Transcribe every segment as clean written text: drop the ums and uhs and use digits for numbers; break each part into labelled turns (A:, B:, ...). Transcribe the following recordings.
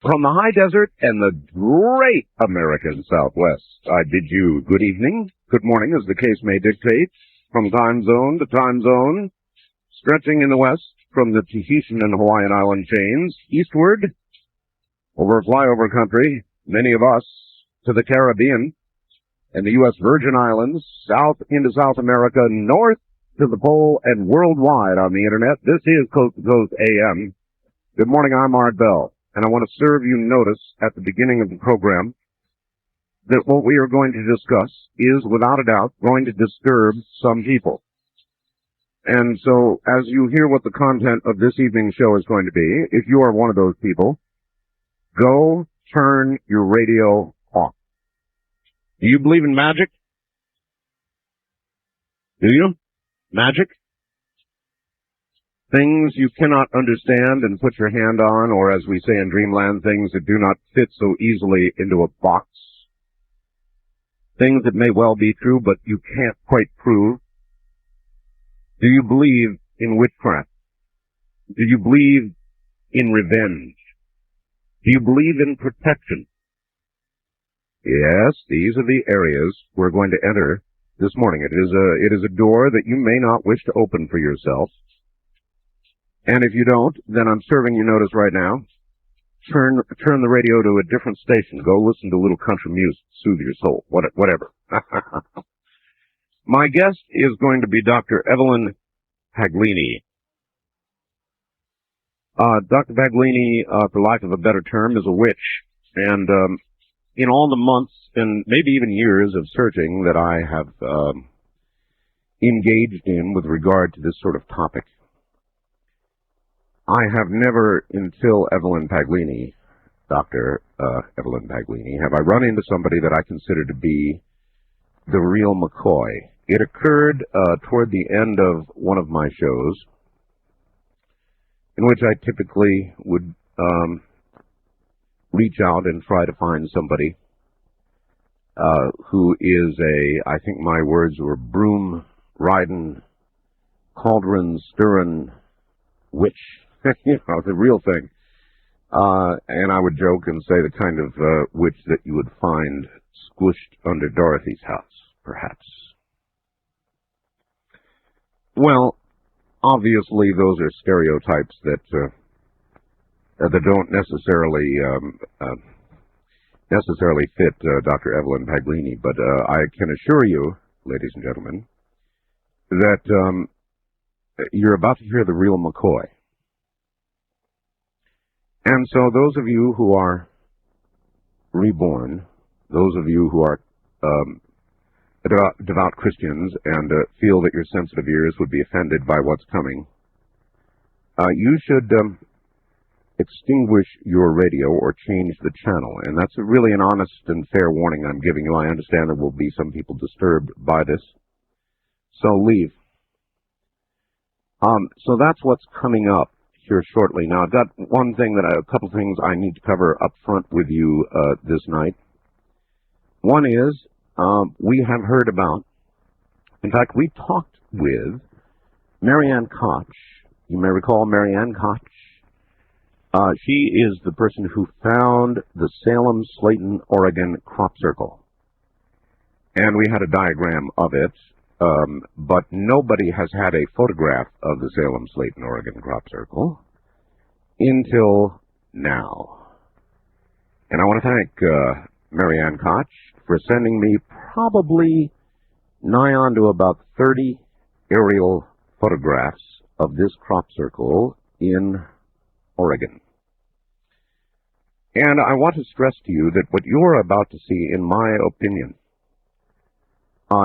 A: From the high desert and the great American Southwest, I bid you good evening, good morning, as the case may dictate, from time zone to time zone, stretching in the west from the Tahitian and Hawaiian island chains, eastward, over flyover country, many of us, to the Caribbean and the U.S. Virgin Islands, south into South America, north to the pole, and worldwide on the Internet. This is Coast to Coast AM. Good morning, I'm Art Bell. And I want to serve you notice at the beginning of the program that what we are going to discuss is, without a doubt, going to disturb some people. And so, as you hear what the content of this evening's show is going to be, if you are one of those people, go turn your radio off. Do you believe in magic? Do you? Magic? Things you cannot understand and put your hand on, or as we say in Dreamland, things that do not fit so easily into a box. Things that may well be true, but you can't quite prove. Do you believe in witchcraft? Do you believe in revenge? Do you believe in protection? Yes, these are the areas we're going to enter this morning. It is a door that you may not wish to open for yourself. And if you don't, then I'm serving you notice right now. Turn the radio to a different station. Go listen to a little country music. Soothe your soul. Whatever. My guest is going to be Dr. Evelyn Paglini. Dr. Paglini, for lack of a better term, is a witch. And in all the months and maybe even years of searching that I have engaged in with regard to this sort of topic, I have never, until Evelyn Paglini, Dr. Evelyn Paglini, have I run into somebody that I consider to be the real McCoy. It occurred toward the end of one of my shows, in which I typically would reach out and try to find somebody who is I think my words were broom-riding, cauldron-stirring witch. You know, the real thing. And I would joke and say the kind of witch that you would find squished under Dorothy's house, perhaps. Well, obviously those are stereotypes that don't necessarily fit Dr. Evelyn Paglini, but I can assure you, ladies and gentlemen, that you're about to hear the real McCoy. And so those of you who are reborn, those of you who are devout Christians and feel that your sensitive ears would be offended by what's coming, you should extinguish your radio or change the channel. And that's really an honest and fair warning I'm giving you. I understand there will be some people disturbed by this. So leave. So that's what's coming up here shortly. Now, I've got a couple things I need to cover up front with you this night. One is, we have heard about, in fact, we talked with Marianne Koch. You may recall Marianne Koch. She is the person who found the Salem-Slayton, Oregon crop circle. And we had a diagram of it, but nobody has had a photograph of the Salem-Slayton, Oregon crop circle until now. And I want to thank Marianne Koch for sending me probably nigh on to about 30 aerial photographs of this crop circle in Oregon. And I want to stress to you that what you're about to see, in my opinion,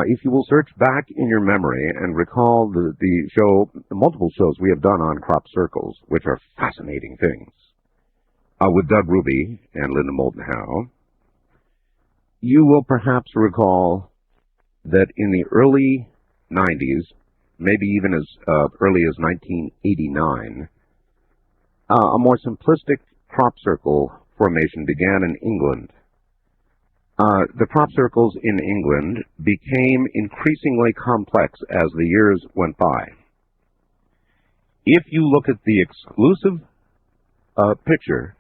A: if you will search back in your memory and recall the multiple shows we have done on crop circles, which are fascinating things, with Doug Ruby and Linda Moulton Howe, you will perhaps recall that in the early 90s, maybe even as early as 1989, a more simplistic crop circle formation began in England. The crop circles in England became increasingly complex as the years went by. If you look at the exclusive picture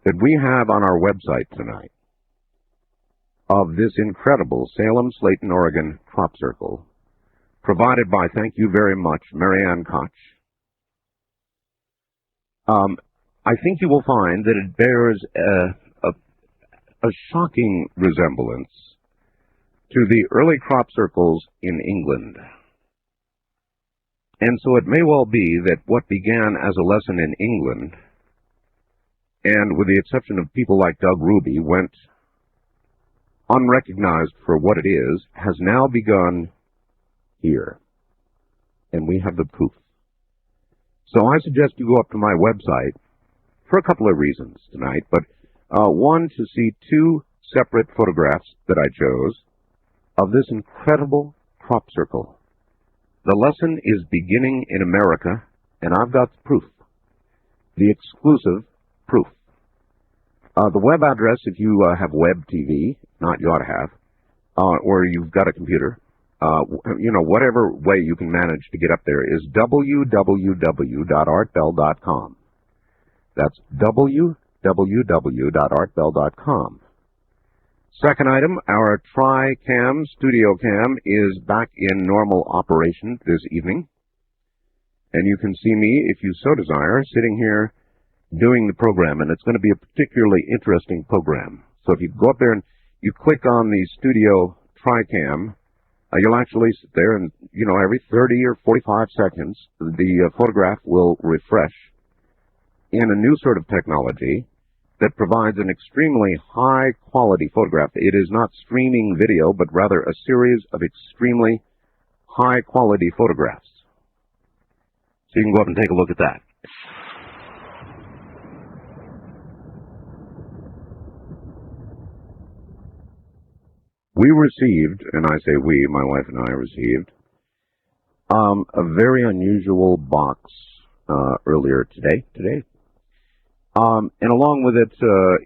A: that we have on our website tonight of this incredible Salem, Slayton, Oregon crop circle, provided by, thank you very much, Marianne Koch. I think you will find that it bears a shocking resemblance to the early crop circles in England. And so it may well be that what began as a lesson in England, and with the exception of people like Doug Ruby, went unrecognized for what it is, has now begun here. And we have the proof. So I suggest you go up to my website for a couple of reasons tonight, but one, to see two separate photographs that I chose of this incredible crop circle. The lesson is beginning in America, and I've got the proof, the exclusive proof. The web address, if you have web TV, not you ought to have, or you've got a computer, whatever way you can manage to get up there, is www.artbell.com. That's www.artbell.com. Second item, our Tri-Cam Studio Cam is back in normal operation this evening. And you can see me, if you so desire, sitting here doing the program. And it's going to be a particularly interesting program. So if you go up there and you click on the Studio Tri-Cam, you'll actually sit there and, every 30 or 45 seconds, the photograph will refresh in a new sort of technology that provides an extremely high-quality photograph. It is not streaming video, but rather a series of extremely high-quality photographs. So you can go up and take a look at that. We received, and I say we, my wife and I received, a very unusual box earlier today. And along with it,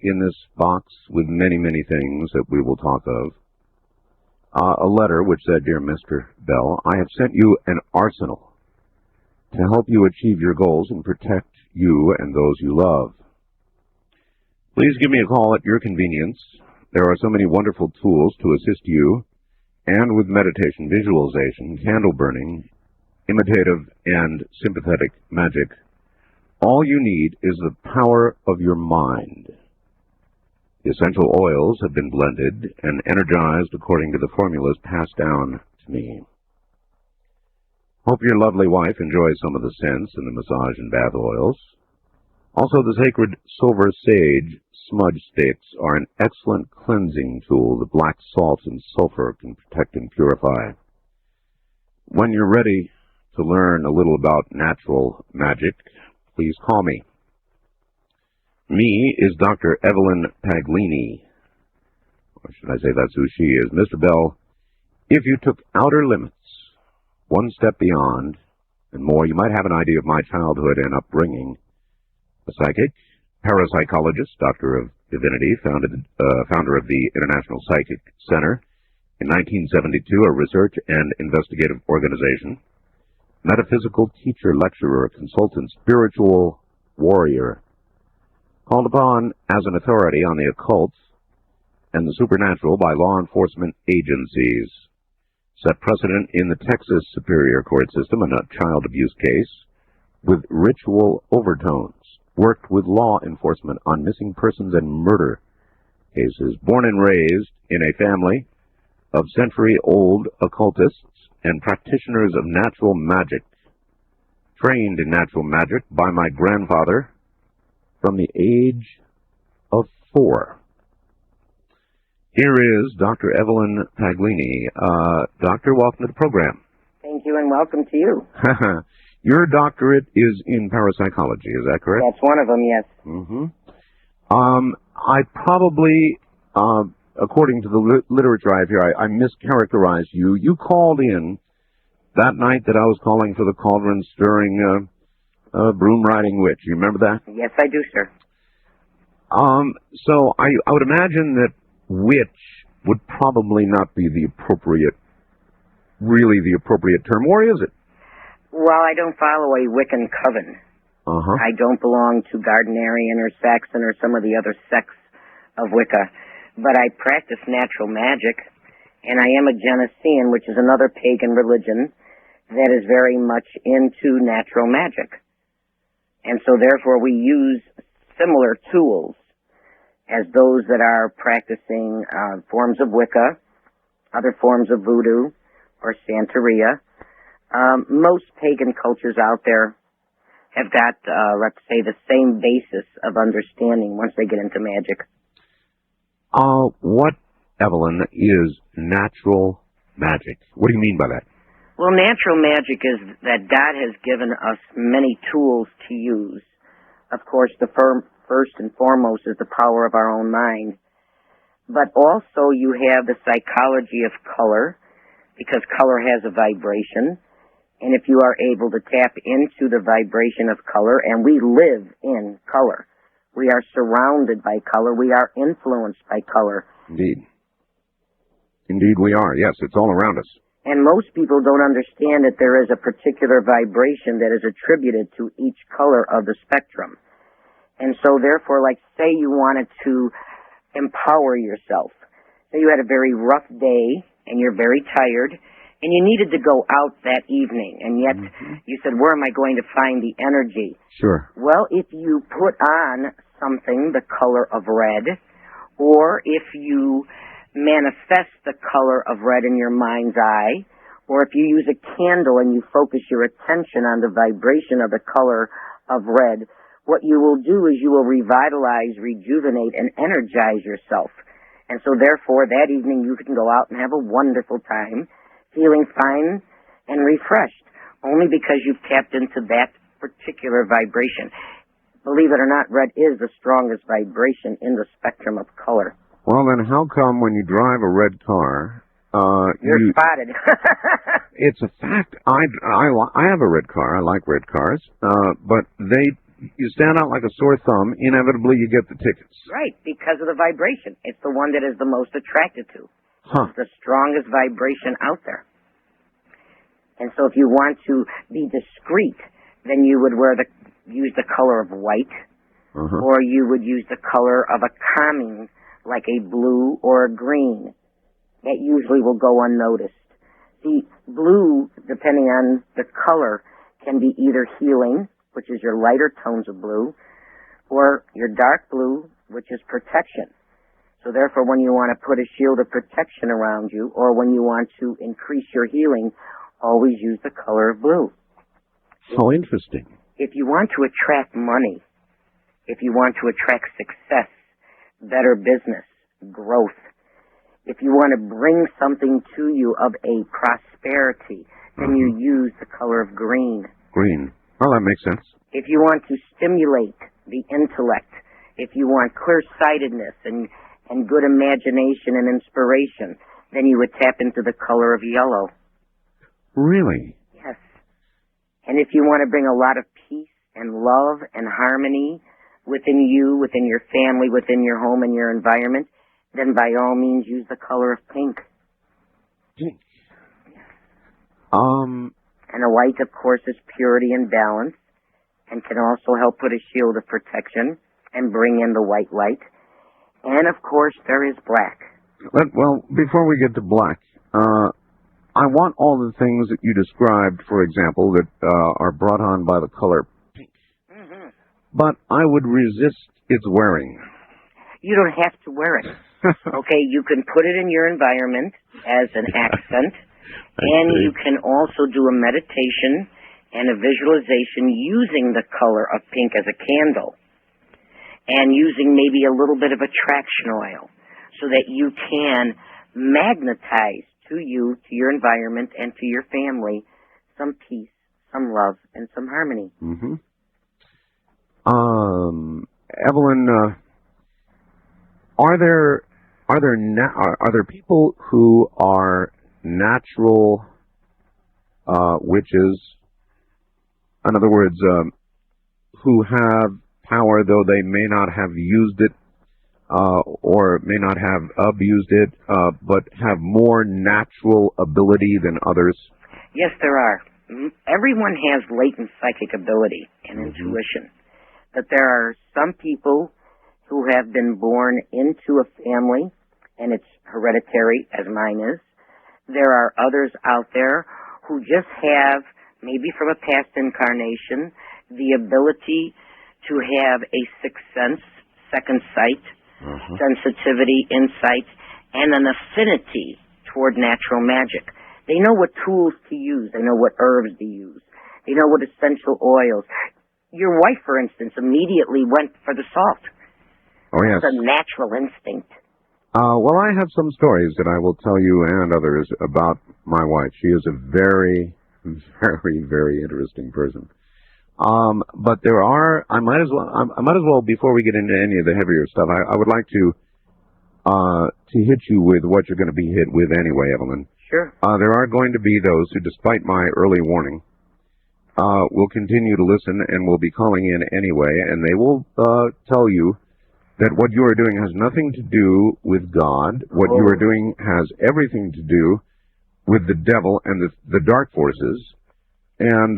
A: in this box, with many, many things that we will talk of, a letter which said, "Dear Mr. Bell, I have sent you an arsenal to help you achieve your goals and protect you and those you love. Please give me a call at your convenience. There are so many wonderful tools to assist you, and with meditation, visualization, candle burning, imitative and sympathetic magic. All you need is the power of your mind. The essential oils have been blended and energized according to the formulas passed down to me. Hope your lovely wife enjoys some of the scents and the massage and bath oils. Also, the sacred silver sage smudge sticks are an excellent cleansing tool. The black salt and sulfur can protect and purify. When you're ready to learn a little about natural magic, please call me. Me is Dr. Evelyn Paglini. Or should I say that's who she is? Mr. Bell, if you took outer limits, one step beyond, and more, you might have an idea of my childhood and upbringing. A psychic, parapsychologist, doctor of divinity, founder of the International Psychic Center in 1972, a research and investigative organization, metaphysical teacher, lecturer, consultant, spiritual warrior, called upon as an authority on the occult and the supernatural by law enforcement agencies, set precedent in the Texas Superior Court system in a child abuse case with ritual overtones, worked with law enforcement on missing persons and murder cases, born and raised in a family of century-old occultists and practitioners of natural magic, trained in natural magic by my grandfather from the age of 4. Here is Dr. Evelyn Paglini. Doctor, welcome to the program.
B: Thank you, and welcome to you.
A: Your doctorate is in parapsychology, is that correct?
B: That's one of them, yes.
A: Mm-hmm. I probably, according to the literature I have here, I mischaracterized you. You called in that night that I was calling for the cauldron stirring broom riding witch. You remember that?
B: Yes, I do, sir.
A: So I would imagine that witch would probably not be really the appropriate term, or is it?
B: Well, I don't follow a Wiccan coven. I don't belong to Gardnerian or Saxon or some of the other sects of Wicca, but I practice natural magic, and I am a Genesian, which is another pagan religion that is very much into natural magic. And so therefore we use similar tools as those that are practicing forms of Wicca, other forms of voodoo, or Santeria. Most pagan cultures out there have got, let's say, the same basis of understanding once they get into magic.
A: What, Evelyn, is natural magic? What do you mean by that?
B: Well, natural magic is that God has given us many tools to use. Of course, the first and foremost is the power of our own mind. But also you have the psychology of color, because color has a vibration. And if you are able to tap into the vibration of color, and we live in color, we are surrounded by color, we are influenced by color.
A: Indeed. Indeed we are, yes, it's all around us.
B: And most people don't understand that there is a particular vibration that is attributed to each color of the spectrum. And so therefore, like say you wanted to empower yourself. Say you had a very rough day and you're very tired and you needed to go out that evening, and yet you said, where am I going to find the energy?
A: Sure.
B: Well, if you put on something the color of red, or if you manifest the color of red in your mind's eye, or if you use a candle and you focus your attention on the vibration of the color of red, what you will do is you will revitalize, rejuvenate, and energize yourself. And so therefore, that evening you can go out and have a wonderful time, feeling fine and refreshed, only because you've tapped into that particular vibration. Believe it or not, red is the strongest vibration in the spectrum of color.
A: Well, then how come when you drive a red car,
B: you're spotted?
A: It's a fact. I have a red car. I like red cars. But you stand out like a sore thumb. Inevitably, you get the tickets.
B: Right, because of the vibration. It's the one that is the most attracted to. It's the strongest vibration out there. And so if you want to be discreet, then you would use the color of white, or you would use the color of a calming, like a blue or a green. That usually will go unnoticed. The blue, depending on the color, can be either healing, which is your lighter tones of blue, or your dark blue, which is protection. So therefore, when you want to put a shield of protection around you, or when you want to increase your healing, always use the color of blue.
A: So interesting.
B: If you want to attract money, if you want to attract success, better business, growth, if you want to bring something to you of a prosperity, then you use the color of green.
A: Green. Well, that makes sense.
B: If you want to stimulate the intellect, if you want clear-sightedness and good imagination and inspiration, then you would tap into the color of yellow.
A: Really?
B: Yes. And if you want to bring a lot of peace and love and harmony within you, within your family, within your home and your environment, then by all means use the color of pink.
A: Pink.
B: And a white, of course, is purity and balance, and can also help put a shield of protection and bring in the white light. And, of course, there is black.
A: Well, before we get to black, I want all the things that you described, for example, that are brought on by the color pink. But I would resist its wearing.
B: You don't have to wear it. Okay, you can put it in your environment as an accent, and you can also do a meditation and a visualization using the color of pink as a candle, and using maybe a little bit of attraction oil, so that you can magnetize to you, to your environment, and to your family some peace, some love, and some harmony.
A: Evelyn, are there people who are natural witches? In other words, who have power, though they may not have used it or may not have abused it, but have more natural ability than others?
B: Yes, there are. everyone has latent psychic ability and intuition. But there are some people who have been born into a family, and it's hereditary, as mine is. There are others out there who just have, maybe from a past incarnation, the ability to have a sixth sense, second sight, sensitivity, insight, and an affinity toward natural magic. They know what tools to use. They know what herbs to use. They know what essential oils. Your wife, for instance, immediately went for the salt.
A: Oh, yes.
B: It's a natural instinct.
A: Well, I have some stories that I will tell you and others about my wife. She is a very, very, very interesting person. But there are, I might as well, before we get into any of the heavier stuff, I would like to hit you with what you're going to be hit with anyway, Evelyn.
B: Sure.
A: There are going to be those who, despite my early warning, will continue to listen and will be calling in anyway, and they will tell you that what you are doing has nothing to do with God. What you are doing has everything to do with the devil and the dark forces, and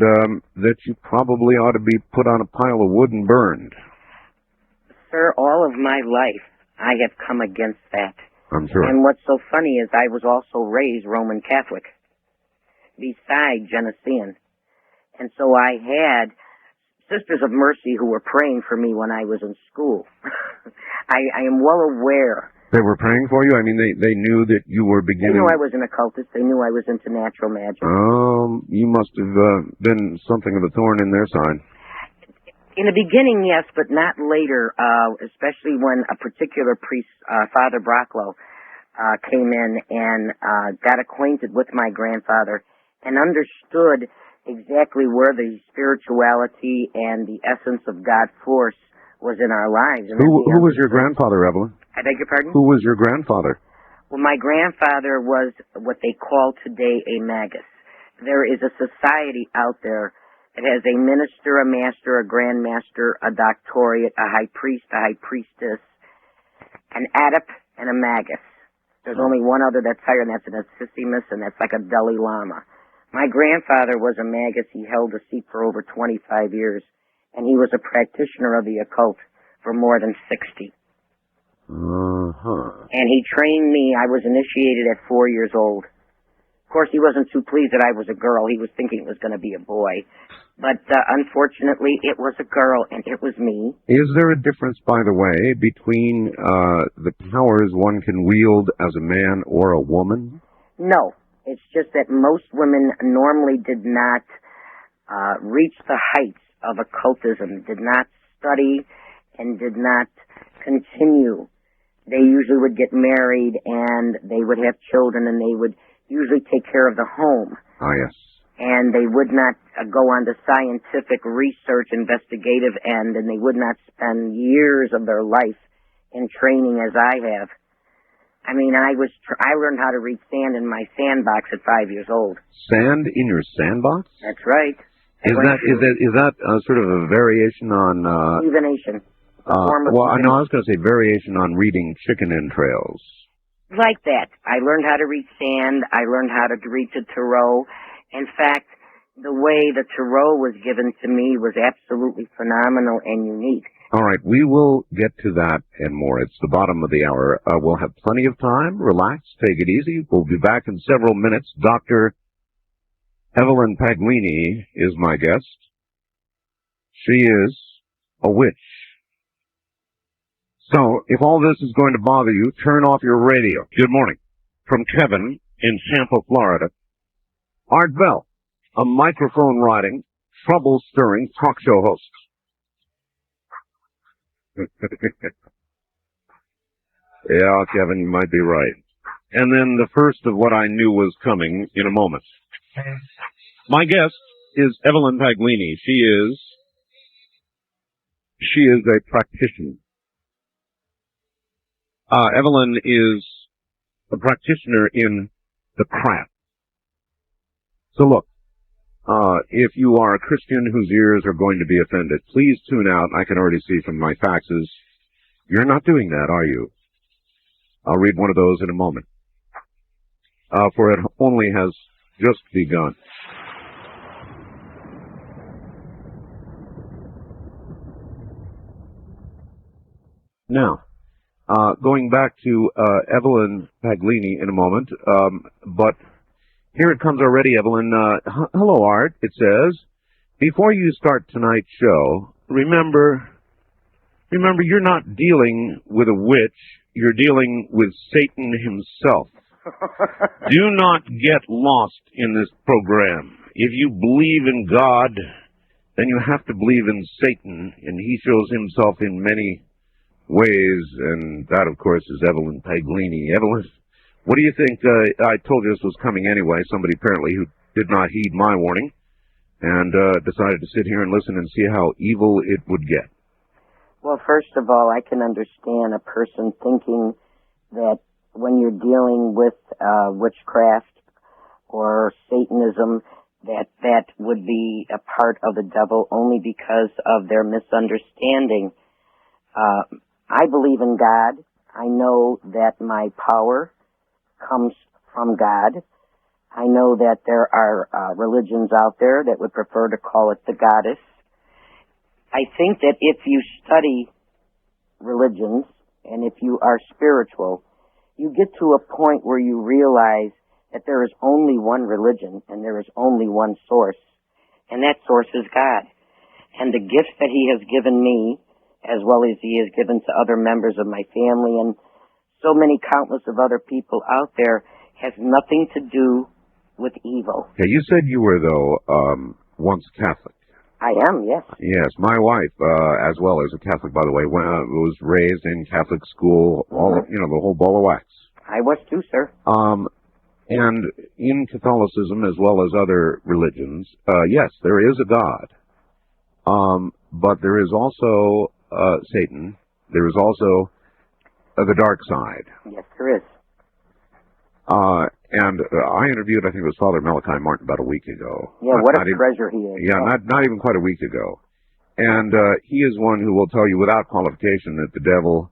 A: that you probably ought to be put on a pile of wood and burned.
B: Sir, all of my life, I have come against that.
A: I'm sure.
B: And what's so funny is I was also raised Roman Catholic, beside Genessean. And so I had Sisters of Mercy who were praying for me when I was in school. I am well aware.
A: They were praying for you? I mean, they knew that you were beginning...
B: They knew I was an occultist. They knew I was into natural magic.
A: You must have been something of a thorn in their side.
B: In the beginning, yes, but not later, especially when a particular priest, Father Brocklow, came in and got acquainted with my grandfather and understood exactly where the spirituality and the essence of God force was in our lives. And
A: who was your grandfather, Evelyn?
B: I beg your pardon?
A: Who was your grandfather?
B: Well, my grandfather was what they call today a magus. There is a society out there that has a minister, a master, a grand master, a doctorate, a high priest, a high priestess, an adept, and a magus. There's only one other that's higher, and that's an assistimus, and that's like a Dalai Lama. My grandfather was a magus. He held the seat for over 25 years, and he was a practitioner of the occult for more than 60. And he trained me. I was initiated at 4 years old. Of course, he wasn't too pleased that I was a girl. He was thinking it was going to be a boy. But unfortunately, it was a girl, and it was me.
A: Is there a difference, by the way, between the powers one can wield as a man or a woman?
B: No. It's just that most women normally did not reach the heights of occultism, did not study, and did not continue. They usually would get married, and they would have children, and they would usually take care of the home.
A: Ah, yes.
B: And they would not go on the scientific research, investigative end, and they would not spend years of their life in training as I have. I mean, I learned how to read sand in my sandbox at 5 years old.
A: Sand in your sandbox?
B: That's right.
A: Is that sort of a variation on...
B: divination.
A: Well, I know I was going to say variation on reading chicken entrails.
B: Like that. I learned how to read sand. I learned how to read the tarot. In fact, the way the tarot was given to me was absolutely phenomenal and unique.
A: All right, we will get to that and more. It's the bottom of the hour. We'll have plenty of time. Relax. Take it easy. We'll be back in several minutes. Dr. Evelyn Paglini is my guest. She is a witch. So, if all this is going to bother you, turn off your radio. Good morning. From Kevin in Tampa, Florida. Art Bell, a microphone-riding, trouble-stirring talk show host. Yeah, Kevin, you might be right. And then the first of what I knew was coming in a moment. My guest is Evelyn Paglini. She is a practitioner. Evelyn is a practitioner in the craft. So look, if you are a Christian whose ears are going to be offended, please tune out. I can already see from my faxes. You're not doing that, are you? I'll read one of those in a moment. For it only has just begun. Now, going back to Evelyn Paglini in a moment, but here it comes already, Evelyn. Hello, Art, it says. Before you start tonight's show, remember, you're not dealing with a witch. You're dealing with Satan himself. Do not get lost in this program. If you believe in God, then you have to believe in Satan, and he shows himself in many ways, and that, of course, is Evelyn Paglini. Evelyn, what do you think? I told you this was coming anyway. Somebody apparently who did not heed my warning and decided to sit here and listen and see how evil it would get.
B: Well, first of all, I can understand a person thinking that when you're dealing with witchcraft or Satanism, that would be a part of the devil only because of their misunderstanding. I believe in God. I know that my power comes from God. I know that there are religions out there that would prefer to call it the goddess. I think that if you study religions and if you are spiritual, you get to a point where you realize that there is only one religion and there is only one source, and that source is God. And the gifts that he has given me, as well as he has given to other members of my family and so many countless of other people out there, has nothing to do with evil.
A: Okay, you said you were, though, once Catholic.
B: I am, yes.
A: Yes, my wife, as well as a Catholic, by the way, was raised in Catholic school, all the whole ball of wax.
B: I was too, sir.
A: And in Catholicism, as well as other religions, yes, there is a God. But there is also Satan. There is also the dark side.
B: Yes, there is.
A: And I interviewed, I think it was Father Malachi Martin about a week ago.
B: Yeah, what a treasure he is.
A: Yeah, not even quite a week ago. And he is one who will tell you without qualification that the devil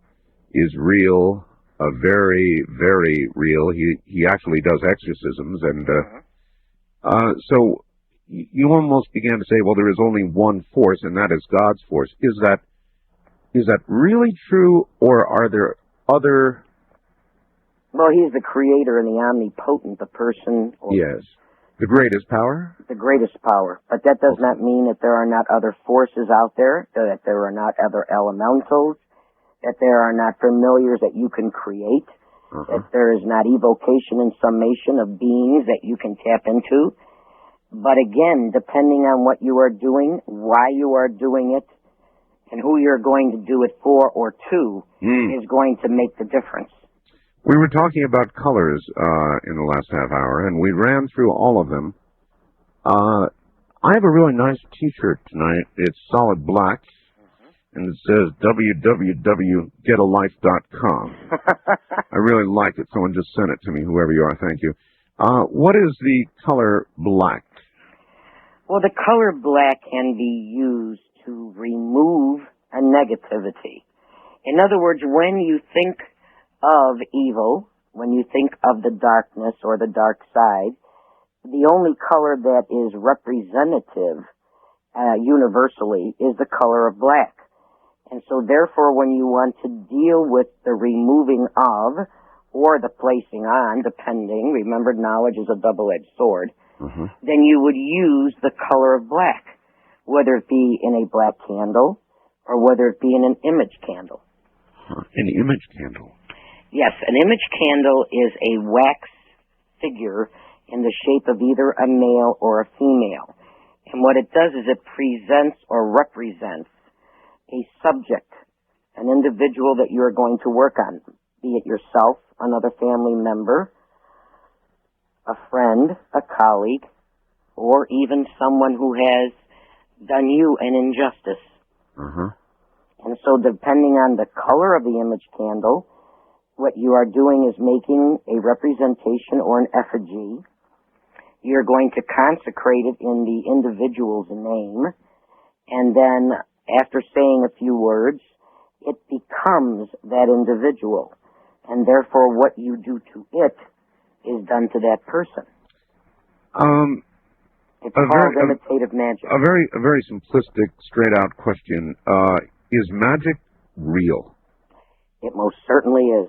A: is real, very, very real. He actually does exorcisms. And so you almost began to say, well, there is only one force, and that is God's force. Is that really true, or are there other...
B: Well, he's the creator and the omnipotent, the person.
A: Yes. The greatest power?
B: The greatest power. But that does not mean that there are not other forces out there, that there are not other elementals, that there are not familiars that you can create, that there is not evocation and summation of beings that you can tap into. But again, depending on what you are doing, why you are doing it, and who you're going to do it for or to is going to make the difference.
A: We were talking about colors in the last half hour, and we ran through all of them. I have a really nice T-shirt tonight. It's solid black, and it says www.getalife.com. I really like it. Someone just sent it to me, whoever you are. Thank you. What is the color black?
B: Well, the color black can be used to remove a negativity. In other words, when you think of evil, when you think of the darkness or the dark side, the only color that is representative universally is the color of black. And so therefore, when you want to deal with the removing of or the placing on, depending, remember knowledge is a double-edged sword, then you would use the color of black, whether it be in a black candle or whether it be in an image candle.
A: An image candle?
B: Yes, an image candle is a wax figure in the shape of either a male or a female. And what it does is it presents or represents a subject, an individual that you are going to work on, be it yourself, another family member, a friend, a colleague, or even someone who has done you an injustice. And so depending on the color of the image candle, what you are doing is making a representation or an effigy. You're going to consecrate it in the individual's name, and then after saying a few words, it becomes that individual. And therefore what you do to it is done to that person. It's called imitative magic.
A: A very simplistic, straight-out question. Is magic real?
B: It most certainly is.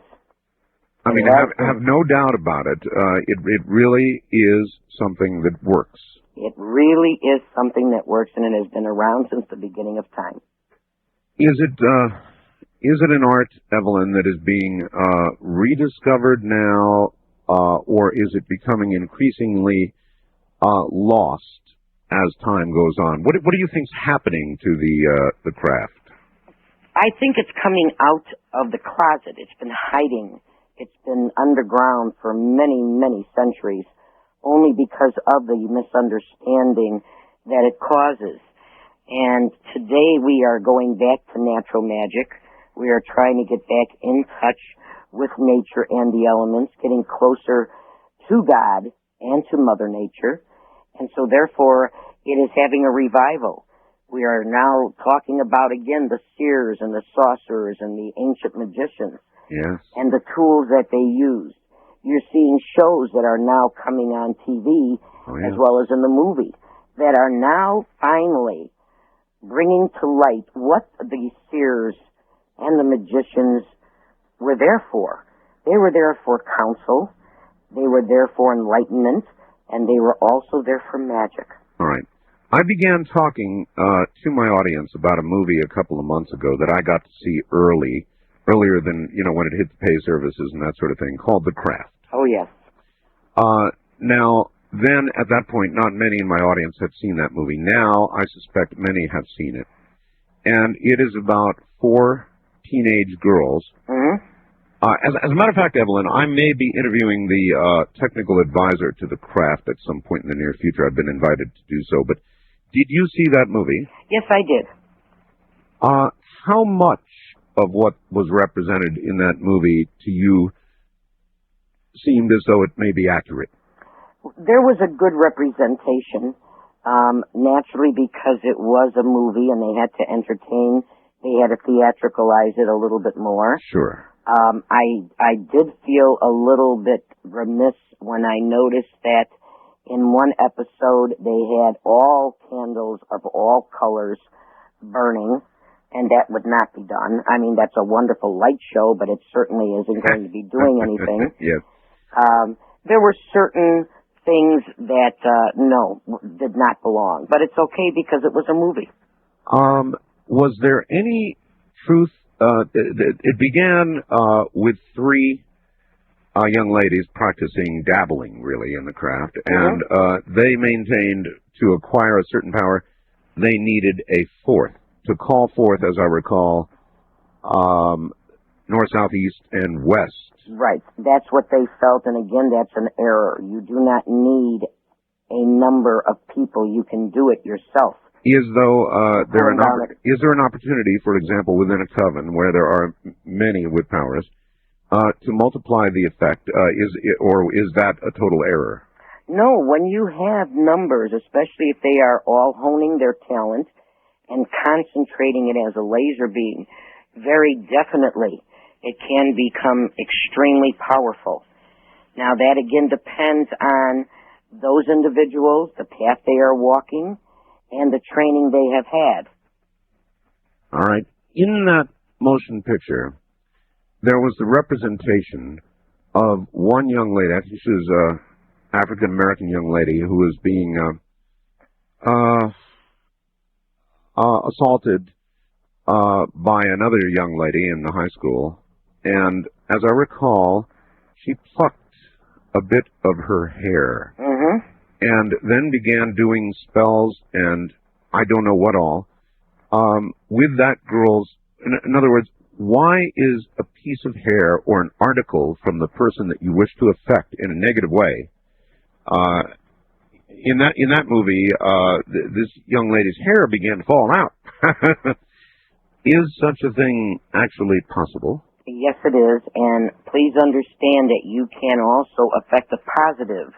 A: I mean, I have no doubt about it. It really is something that works.
B: It really is something that works, and it has been around since the beginning of time.
A: Is it an art, Evelyn, that is being rediscovered now, or is it becoming increasingly lost as time goes on? What do you think's happening to the craft?
B: I think it's coming out of the closet. It's been hiding. It's been underground for many, many centuries, only because of the misunderstanding that it causes. And today we are going back to natural magic. We are trying to get back in touch with nature and the elements, getting closer to God and to Mother Nature. And so therefore, it is having a revival. We are now talking about, again, the seers and the sorcerers and the ancient magicians.
A: Yes.
B: And the tools that they used. You're seeing shows that are now coming on TV, as well as in the movie, that are now finally bringing to light what the seers and the magicians were there for. They were there for counsel, they were there for enlightenment, and they were also there for magic.
A: All right. I began talking to my audience about a movie a couple of months ago that I got to see earlier than, when it hit the pay services and that sort of thing, called The Craft.
B: Oh, yes.
A: Now, then, at that point, not many in my audience had seen that movie. Now, I suspect many have seen it. And it is about 4 teenage girls.
B: Mm-hmm.
A: As a matter of fact, Evelyn, I may be interviewing the technical advisor to The Craft at some point in the near future. I've been invited to do so. But did you see that movie?
B: Yes, I did.
A: How much of what was represented in that movie to you seemed as though it may be accurate?
B: There was a good representation, naturally because it was a movie and they had to entertain. They had to theatricalize it a little bit more.
A: Sure.
B: I did feel a little bit remiss when I noticed that in one episode they had all candles of all colors burning, and that would not be done. I mean, that's a wonderful light show, but it certainly isn't going to be doing anything.
A: Yes.
B: There were certain things that, did not belong. But it's okay because it was a movie.
A: Was there any truth? It began with 3 young ladies practicing dabbling, really, in the craft. And they maintained to acquire a certain power, they needed a 4th. To call forth, as I recall, north, south, east, and west.
B: Right. That's what they felt, and again, that's an error. You do not need a number of people. You can do it yourself.
A: Is there an opportunity, for example, within a coven where there are many with powers, to multiply the effect? Is that a total error?
B: No. When you have numbers, especially if they are all honing their talent and concentrating it as a laser beam, very definitely it can become extremely powerful. Now, that again depends on those individuals, the path they are walking, and the training they have had.
A: All right. In that motion picture, there was the representation of one young lady. I think she was an African-American young lady who was being assaulted by another young lady in the high school. And as I recall, she plucked a bit of her hair.
B: Mm-hmm.
A: And then began doing spells and I don't know what all, with that girl's, in other words, why is a piece of hair or an article from the person that you wish to affect in a negative way, in that movie, this young lady's hair began to fall out. Is such a thing actually possible?
B: Yes, it is, and please understand that you can also affect the positive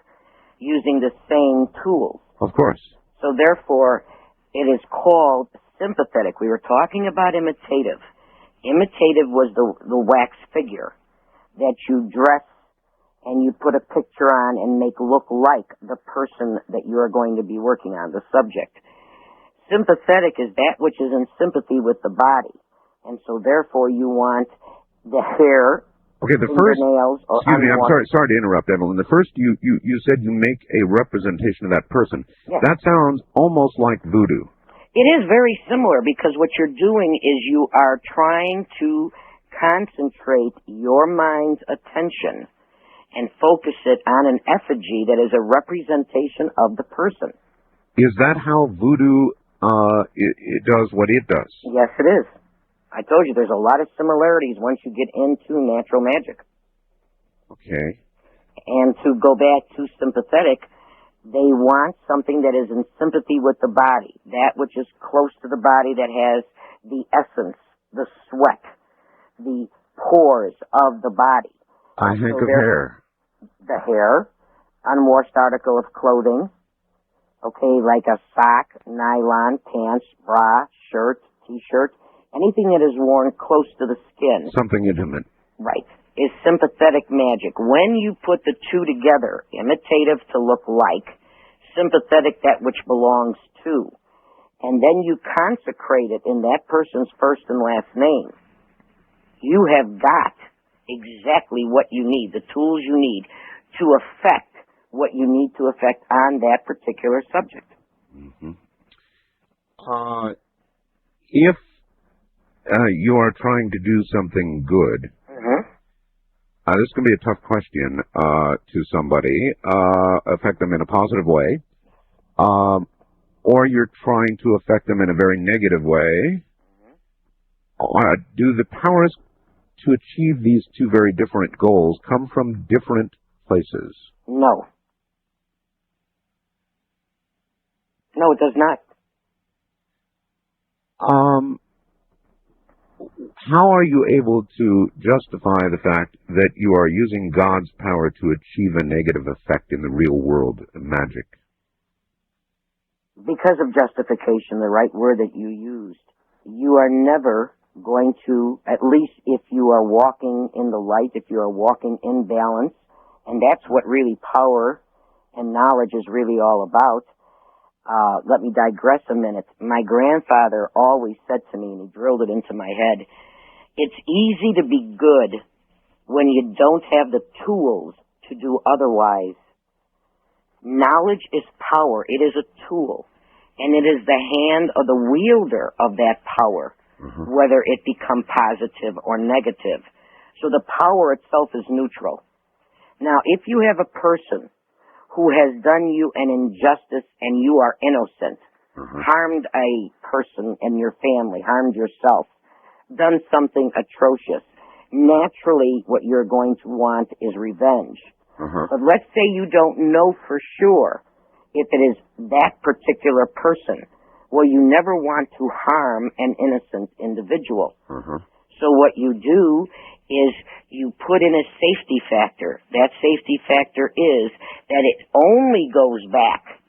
B: using the same tools.
A: Of course.
B: So therefore, it is called sympathetic. We were talking about imitative. Imitative was the wax figure that you dress and you put a picture on and make look like the person that you are going to be working on, the subject. Sympathetic is that which is in sympathy with the body. And so therefore you want the hair,
A: okay, the first,
B: nails, or
A: excuse me, I'm sorry to interrupt, Evelyn. The first, you said you make a representation of that person.
B: Yes.
A: That sounds almost like voodoo.
B: It is very similar because what you're doing is you are trying to concentrate your mind's attention and focus it on an effigy that is a representation of the person.
A: Is that how voodoo it does what it does?
B: Yes, it is. I told you there's a lot of similarities once you get into natural magic.
A: Okay.
B: And to go back to sympathetic, they want something that is in sympathy with the body, that which is close to the body, that has the essence, the sweat, the pores of the body.
A: I think of hair.
B: The hair, unwashed article of clothing, okay, like a sock, nylon, pants, bra, shirt, T-shirt, anything that is worn close to the skin.
A: Something intimate.
B: Right. Is sympathetic magic. When you put the two together, imitative to look like, sympathetic that which belongs to, and then you consecrate it in that person's first and last name, you have got exactly what you need, the tools you need to affect what you need to affect on that particular subject.
A: Mm-hmm. If you are trying to do something good, this is going to be a tough question to somebody, affect them in a positive way, or you're trying to affect them in a very negative way. Do the powers to achieve these two very different goals come from different places?
B: No. No, it does not.
A: How are you able to justify the fact that you are using God's power to achieve a negative effect in the real world magic?
B: Because of justification, the right word that you used. You are never going to, at least if you are walking in the light, if you are walking in balance, and that's what really power and knowledge is really all about. Let me digress a minute. My grandfather always said to me, and he drilled it into my head, it's easy to be good when you don't have the tools to do otherwise. Knowledge is power. It is a tool. And it is the hand of the wielder of that power, whether it become positive or negative. So the power itself is neutral. Now, if you have a person who has done you an injustice and you are innocent, harmed a person in your family, harmed yourself, done something atrocious, naturally what you're going to want is revenge. But let's say you don't know for sure if it is that particular person. Well, you never want to harm an innocent individual. So what you do is you put in a safety factor. That safety factor is that it only goes back.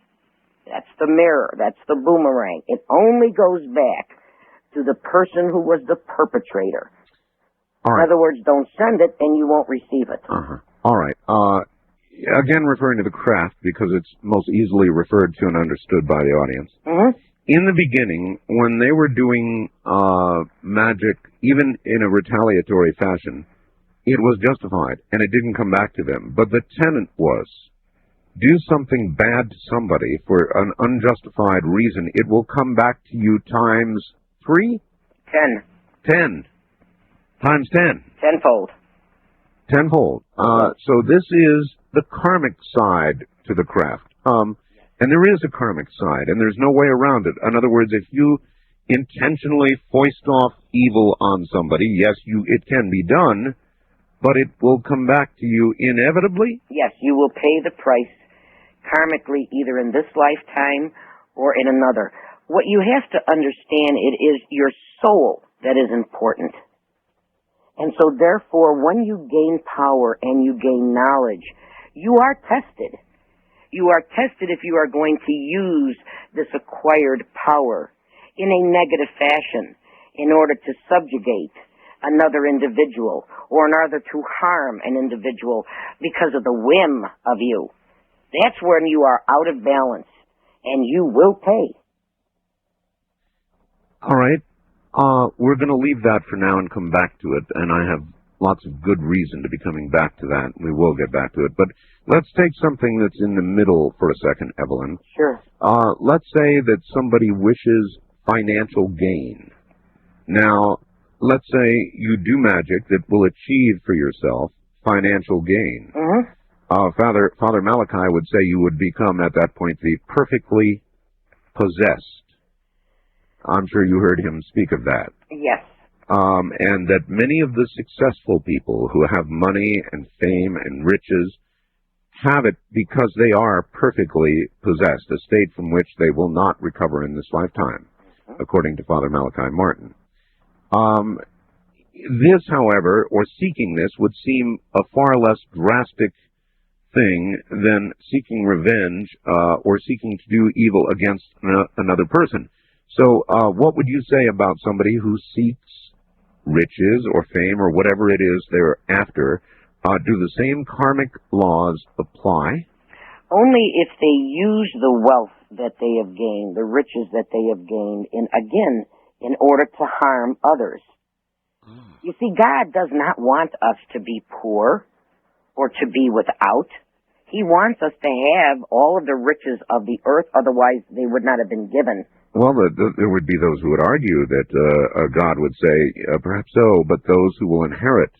B: That's the mirror. That's the boomerang. It only goes back to the person who was the perpetrator. In other words, don't send it and you won't receive it.
A: All right. Again, referring to the craft because it's most easily referred to and understood by the audience. In the beginning, when they were doing magic, even in a retaliatory fashion, it was justified, and it didn't come back to them. But the tenet was, do something bad to somebody for an unjustified reason, it will come back to you times 3? 10. 10. Times 10.
B: Tenfold.
A: Tenfold. So this is the karmic side to the craft. And there is a karmic side, and there's no way around it. In other words, if you intentionally foist off evil on somebody, yes, it can be done, but it will come back to you inevitably?
B: Yes, you will pay the price karmically either in this lifetime or in another. What you have to understand, it is your soul that is important. And so therefore, when you gain power and you gain knowledge, you are tested. You are tested if you are going to use this acquired power in a negative fashion in order to subjugate another individual or in order to harm an individual because of the whim of you. That's when you are out of balance, and you will pay.
A: All right. We're going to leave that for now and come back to it, and I have lots of good reason to be coming back to that. We will get back to it. But let's take something that's in the middle for a second, Evelyn.
B: Sure.
A: Let's say that somebody wishes financial gain. Now, let's say you do magic that will achieve for yourself financial gain.
B: Mm-hmm.
A: Father Malachi would say you would become, at that point, the perfectly possessed. I'm sure you heard him speak of that.
B: Yes.
A: And that many of the successful people who have money and fame and riches have it because they are perfectly possessed, a state from which they will not recover in this lifetime, according to Father Malachi Martin. This, however, or seeking this, would seem a far less drastic thing than seeking revenge or seeking to do evil against another person. So what would you say about somebody who seeks riches or fame or whatever it is they're after? Do the same karmic laws apply?
B: Only if they use the wealth that they have gained, the riches that they have gained, in order to harm others. You see, God does not want us to be poor or to be without. He wants us to have all of the riches of the earth, otherwise they would not have been given.
A: Well, there would be those who would argue that God would say, perhaps so, but those who will inherit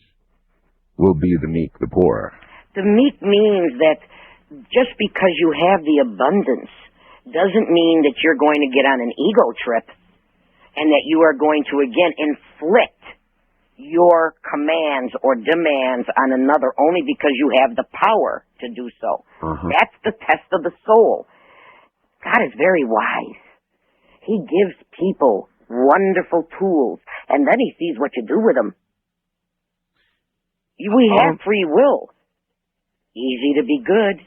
A: will be the meek, the poor.
B: The meek means that just because you have the abundance doesn't mean that you're going to get on an ego trip and that you are going to, again, inflict your commands or demands on another only because you have the power to do so. That's the test of the soul. God is very wise. He gives people wonderful tools, and then he sees what you do with them. We have free will. Easy to be good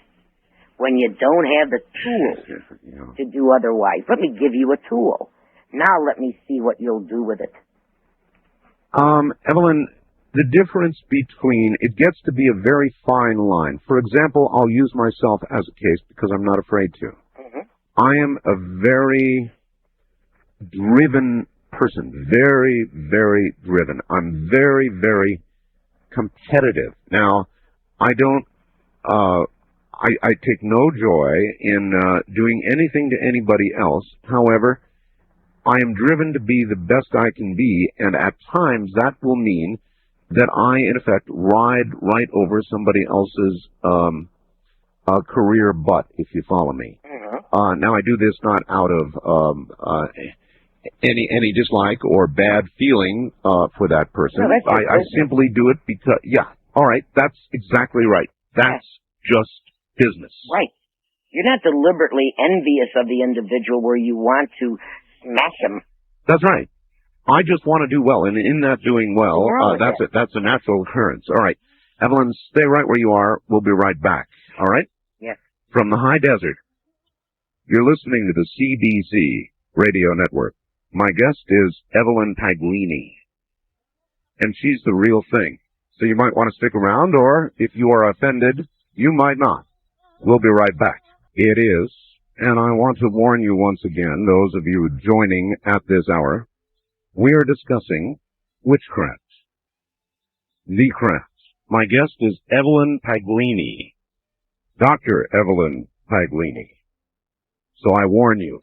B: when you don't have the tools to do otherwise. Let me give you a tool. Now let me see what you'll do with it.
A: Evelyn, the difference between, it gets to be a very fine line. For example, I'll use myself as a case because I'm not afraid to. I am a very driven person. Very, very driven. I'm very, very competitive. Now, I don't, I take no joy in doing anything to anybody else. However, I am driven to be the best I can be, and at times that will mean that I, in effect, ride right over somebody else's career butt, if you follow me. Now, I do this not out of any dislike or bad feeling for that person.
B: No,
A: I simply do it because, all right, that's exactly right. That's just business.
B: Right. You're not deliberately envious of the individual where you want to smash him.
A: That's right. I just want to do well, and in that doing well, that's a natural occurrence. All right. Evelyn, stay right where you are. We'll be right back. All right?
B: Yes.
A: From the high desert, you're listening to the CBC Radio Network. My guest is Evelyn Paglini, and she's the real thing. So you might want to stick around, or if you are offended, you might not. We'll be right back. It is, and I want to warn you once again, those of you joining at this hour, we are discussing witchcraft. The craft. My guest is Evelyn Paglini, Dr. Evelyn Paglini. So I warn you.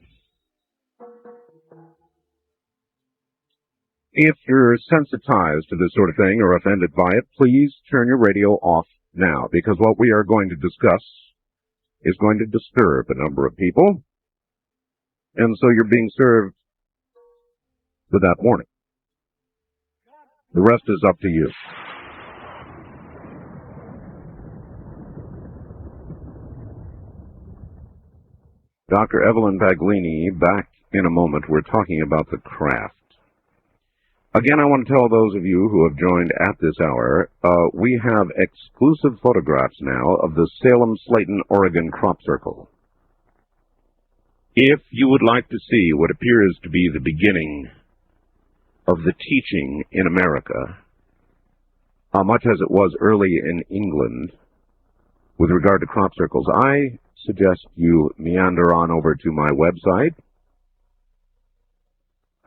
A: If you're sensitized to this sort of thing or offended by it, please turn your radio off now, because what we are going to discuss is going to disturb a number of people, and so you're being served with that warning. The rest is up to you. Dr. Evelyn Paglini, back in a moment. We're talking about the craft. Again, I want to tell those of you who have joined at this hour, we have exclusive photographs now of the Salem-Slayton, Oregon crop circle. If you would like to see what appears to be the beginning of the teaching in America, much as it was early in England, with regard to crop circles, I suggest you meander on over to my website,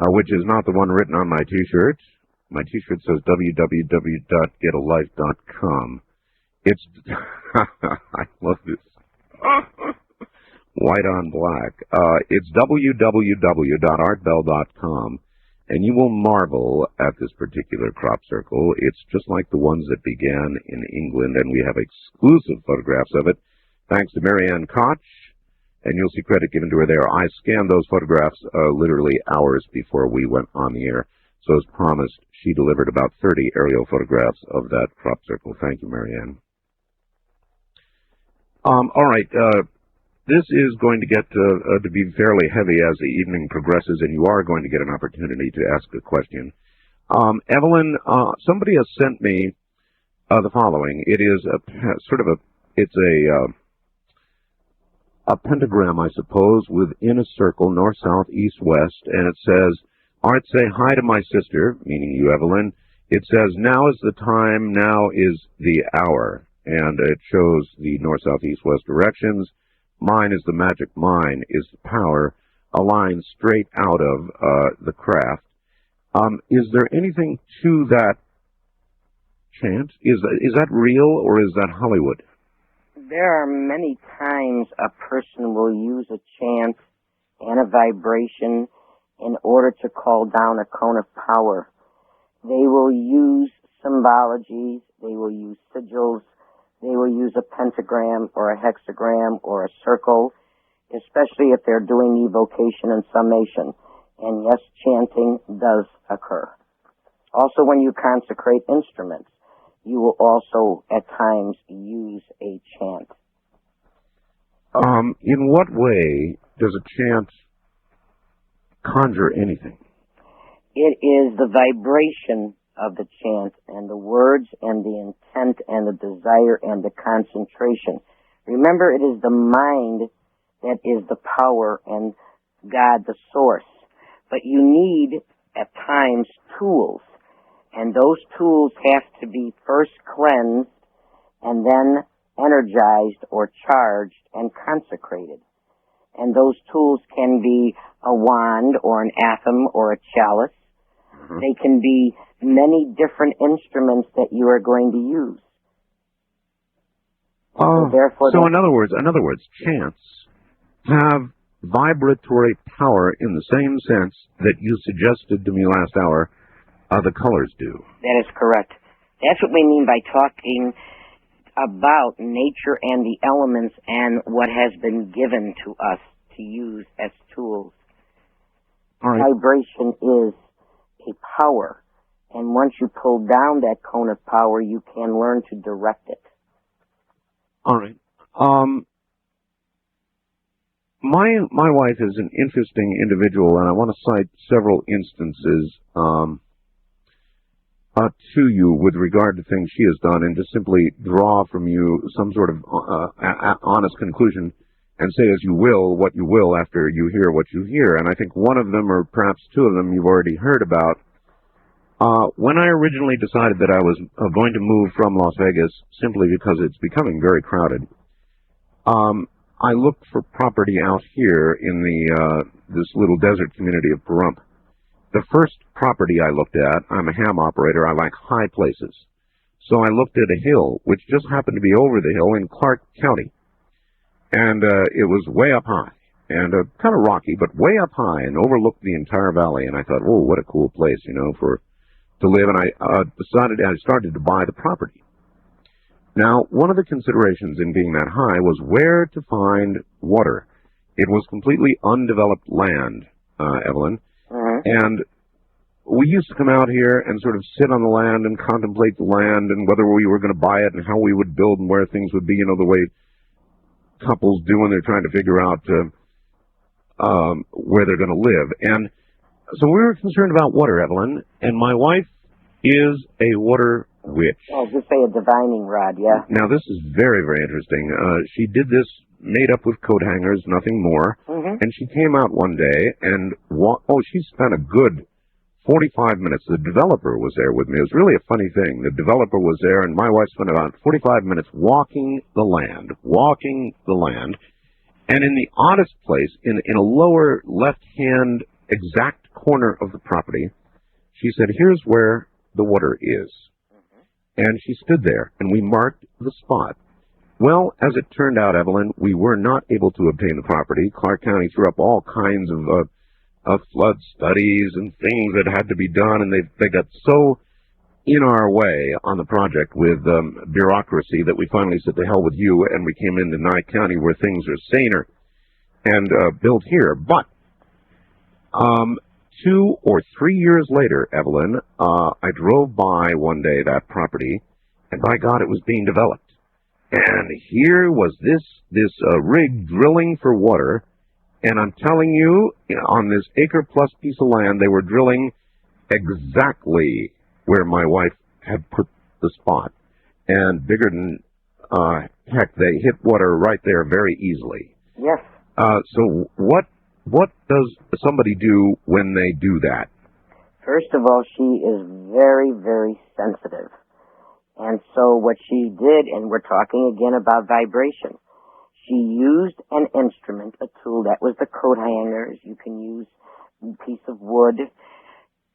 A: which is not the one written on my T-shirt, My T-shirt says www.getalife.com. It's I love this. White on black. It's www.artbell.com, and you will marvel at this particular crop circle. It's just like the ones that began in England, and we have exclusive photographs of it, thanks to Marianne Koch, and you'll see credit given to her there. I scanned those photographs literally hours before we went on the air, so as promised, she delivered about 30 aerial photographs of that crop circle. Thank you, Marianne. All right, this is going to get to be fairly heavy as the evening progresses, and you are going to get an opportunity to ask a question. Evelyn, somebody has sent me the following. It is a pentagram, I suppose, within a circle, north, south, east, west, and it says, Art, say hi to my sister, meaning you, Evelyn. It says, now is the time, now is the hour. And it shows the north, south, east, west directions. Mine is the magic, mine is the power, a line straight out of the craft. Is there anything to that chant? Is that real, or is that Hollywood?
B: There are many times a person will use a chant and a vibration in order to call down a cone of power. They will use symbologies, they will use sigils, they will use a pentagram or a hexagram or a circle, especially if they're doing evocation and summation. And yes, chanting does occur. Also, when you consecrate instruments, you will also at times use a chant.
A: In what way does a chant conjure anything?
B: It is the vibration of the chant and the words and the intent and the desire and the concentration. Remember, it is the mind that is the power and God the source. But you need, at times, tools. And those tools have to be first cleansed and then energized or charged and consecrated. And those tools can be a wand or an atham or a chalice. Mm-hmm. They can be many different instruments that you are going to use.
A: So in other words, chants have vibratory power in the same sense that you suggested to me last hour the colors do.
B: That is correct. That's what we mean by talking about nature and the elements and what has been given to us to use as tools. All right. Vibration is a power, and once you pull down that cone of power, you can learn to direct it.
A: All right. My wife is an interesting individual, and I want to cite several instances to you with regard to things she has done, and just simply draw from you some sort of honest conclusion, and say as you will what you will after you hear what you hear. And I think one of them, or perhaps two of them, you've already heard about. When I originally decided that I was going to move from Las Vegas, simply because it's becoming very crowded, I looked for property out here in this little desert community of Pahrump. The first property I looked at, I'm a ham operator, I like high places. So I looked at a hill, which just happened to be over the hill in Clark County. And it was way up high, and kind of rocky, but way up high, and overlooked the entire valley. And I thought, whoa, what a cool place, to live. And I started to buy the property. Now, one of the considerations in being that high was where to find water. It was completely undeveloped land, Evelyn. And we used to come out here and sort of sit on the land and contemplate the land and whether we were going to buy it and how we would build and where things would be, the way couples do when they're trying to figure out where they're going to live. And so we were concerned about water, Evelyn, and my wife is a water witch.
B: Oh, just say a divining rod, yeah.
A: Now, this is very, very interesting. She did this made up with coat hangers, nothing more. Mm-hmm. And she came out one day and, she spent a good 45 minutes. The developer was there with me. It was really a funny thing. The developer was there, and my wife spent about 45 minutes walking the land. And in the oddest place, in a lower left-hand exact corner of the property, she said, here's where the water is. And she stood there, and we marked the spot. Well, as it turned out, Evelyn, we were not able to obtain the property. Clark County threw up all kinds of flood studies and things that had to be done, and they got so in our way on the project with bureaucracy that we finally said, to hell with you, and we came into Nye County where things are saner and built here. But 2 or 3 years later, Evelyn, I drove by one day that property, and by God, it was being developed. And here was this rig drilling for water, and I'm telling you, on this acre-plus piece of land, they were drilling exactly where my wife had put the spot. And bigger than heck, they hit water right there very easily.
B: Yes.
A: So what does somebody do when they do that?
B: First of all, she is very, very sensitive. And so what she did, and we're talking again about vibration, she used an instrument, a tool, that was the coat hangers. You can use a piece of wood.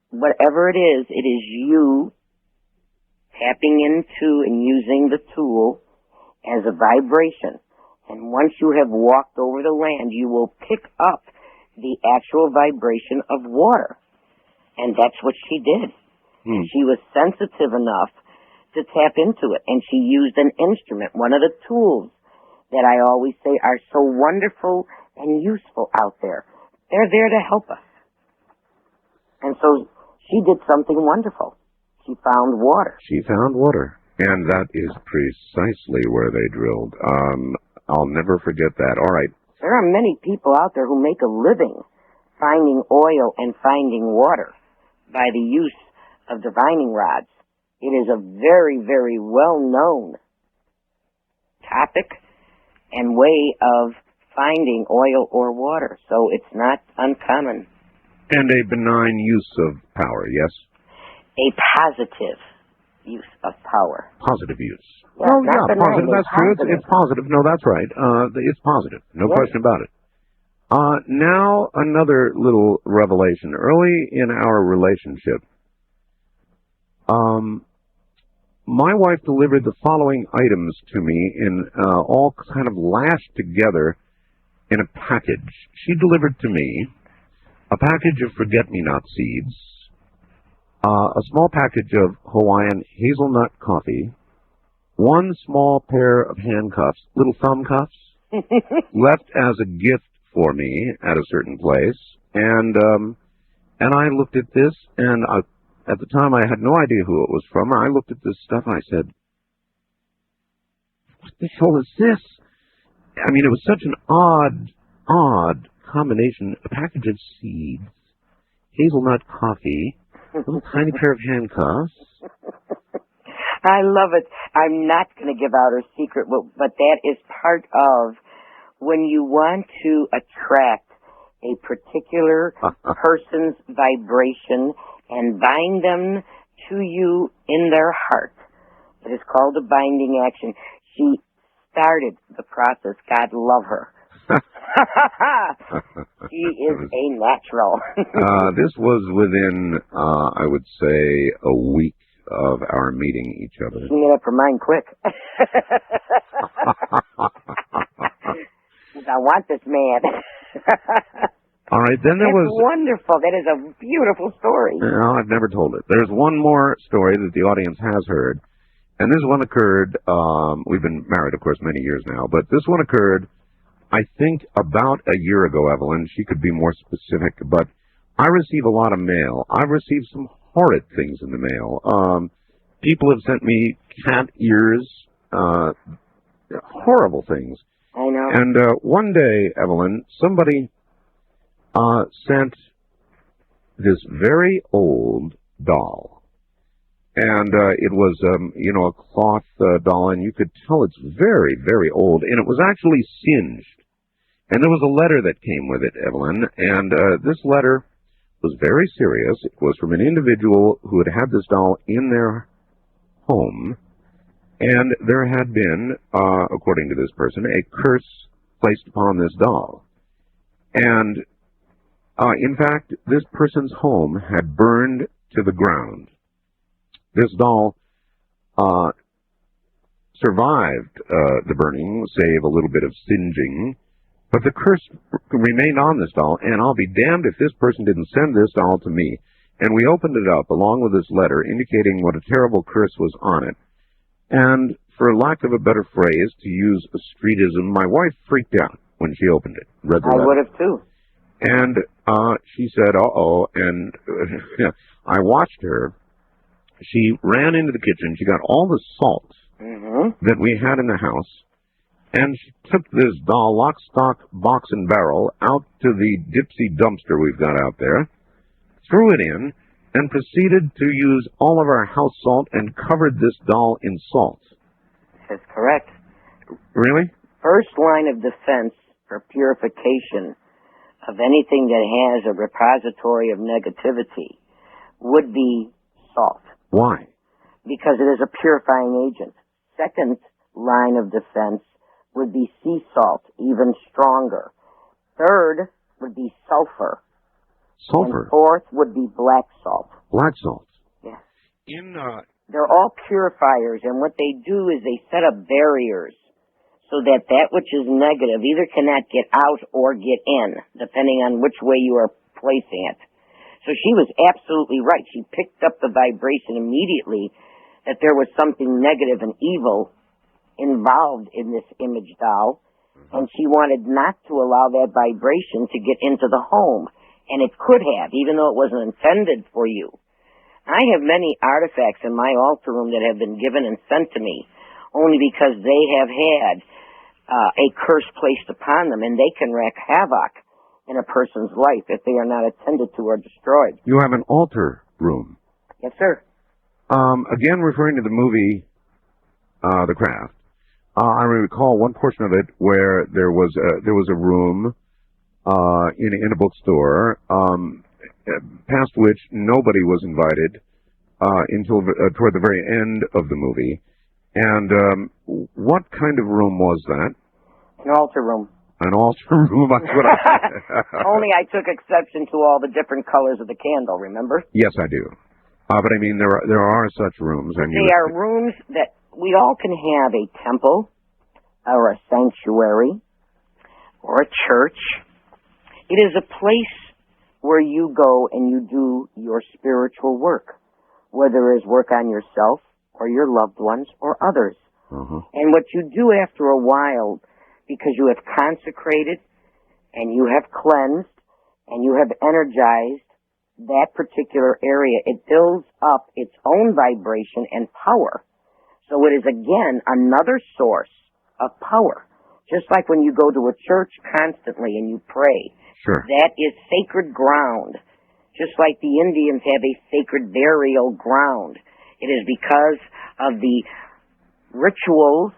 B: Whatever it is you tapping into and using the tool as a vibration. And once you have walked over the land, you will pick up the actual vibration of water. And that's what she did. She was sensitive enough to tap into it. And she used an instrument, one of the tools that I always say are so wonderful and useful out there. They're there to help us. And so she did something wonderful. She found water.
A: She found water. And that is precisely where they drilled. I'll never forget that. All right.
B: There are many people out there who make a living finding oil and finding water by the use of divining rods. It is a very, very well-known topic and way of finding oil or water. So it's not uncommon.
A: And a benign use of power, yes?
B: A positive use of power.
A: Positive use.
B: Yeah,
A: oh, yeah,
B: benign,
A: positive. That's true. It's positive. No, that's right. It's positive. No question about it. Now, another little revelation. Early in our relationship, my wife delivered the following items to me in all kind of lashed together in a package. She delivered to me a package of forget-me-not seeds, a small package of Hawaiian hazelnut coffee, one small pair of handcuffs, little thumb cuffs, left as a gift for me at a certain place, and I looked at this, and at the time I had no idea who it was from. I looked at this stuff, and I said, what the hell is this? I mean, it was such an odd combination, a package of seeds, hazelnut coffee, a little tiny pair of handcuffs.
B: I love it. I'm not going to give out her secret, but that is part of when you want to attract a particular person's vibration and bind them to you in their heart. It is called a binding action. She started the process. God love her. She is a natural.
A: This was within, I would say, a week of our meeting each other.
B: She made up her mind quick. I want this man.
A: All right, then there was...
B: That's wonderful. That is a beautiful story.
A: No, I've never told it. There's one more story that the audience has heard, and this one occurred, we've been married, of course, many years now, but this one occurred, I think, about a year ago, Evelyn. She could be more specific, but I receive a lot of mail. I've received some horrid things in the mail. People have sent me cat ears, horrible things.
B: I know.
A: And one day, Evelyn, somebody sent this very old doll. And it was, a cloth doll, and you could tell it's very, very old. And it was actually singed. And there was a letter that came with it, Evelyn. And this letter was very serious. It was from an individual who had had this doll in their home. And there had been, according to this person, a curse placed upon this doll. And, in fact, this person's home had burned to the ground. This doll survived the burning, save a little bit of singeing, but the curse remained on this doll, and I'll be damned if this person didn't send this doll to me. And we opened it up along with this letter indicating what a terrible curse was on it. And for lack of a better phrase, to use a streetism, my wife freaked out when she opened it. Read the letter.
B: I would have too.
A: And she said, uh-oh, and I watched her. She ran into the kitchen. She got all the salt that we had in the house, and she took this doll, lock, stock, box, and barrel, out to the Dipsy dumpster we've got out there, threw it in, and proceeded to use all of our house salt and covered this doll in salt.
B: That's correct.
A: Really?
B: First line of defense for purification of anything that has a repository of negativity would be salt.
A: Why?
B: Because it is a purifying agent. Second line of defense would be sea salt, even stronger. Third would be sulfur.
A: Sulfur?
B: And fourth would be black salt.
A: Black salt?
B: Yes.
A: In,
B: They're all purifiers, and what they do is they set up barriers so that that which is negative either cannot get out or get in, depending on which way you are placing it. So she was absolutely right. She picked up the vibration immediately that there was something negative and evil involved in this image doll, and she wanted not to allow that vibration to get into the home. And it could have, even though it wasn't intended for you. I have many artifacts in my altar room that have been given and sent to me only because they have had a curse placed upon them, and they can wreak havoc in a person's life if they are not attended to or destroyed.
A: You have an altar room?
B: Yes, sir.
A: Again, referring to the movie The Craft, I recall one portion of it where there was a room in a bookstore, past which nobody was invited until toward the very end of the movie. And what kind of room was that?
B: An altar room.
A: An altar room, that's what I said.
B: Only I took exception to all the different colors of the candle, remember?
A: Yes, I do. But I mean, there are such rooms. And
B: they are rooms that we all can have a temple or a sanctuary or a church. It is a place where you go and you do your spiritual work, whether it is work on yourself or your loved ones or others. And what you do after a while, because you have consecrated and you have cleansed and you have energized that particular area, it builds up its own vibration and power. So it is, again, another source of power. Just like when you go to a church constantly and you pray.
A: Sure.
B: That is sacred ground. Just like the Indians have a sacred burial ground. It is because of the rituals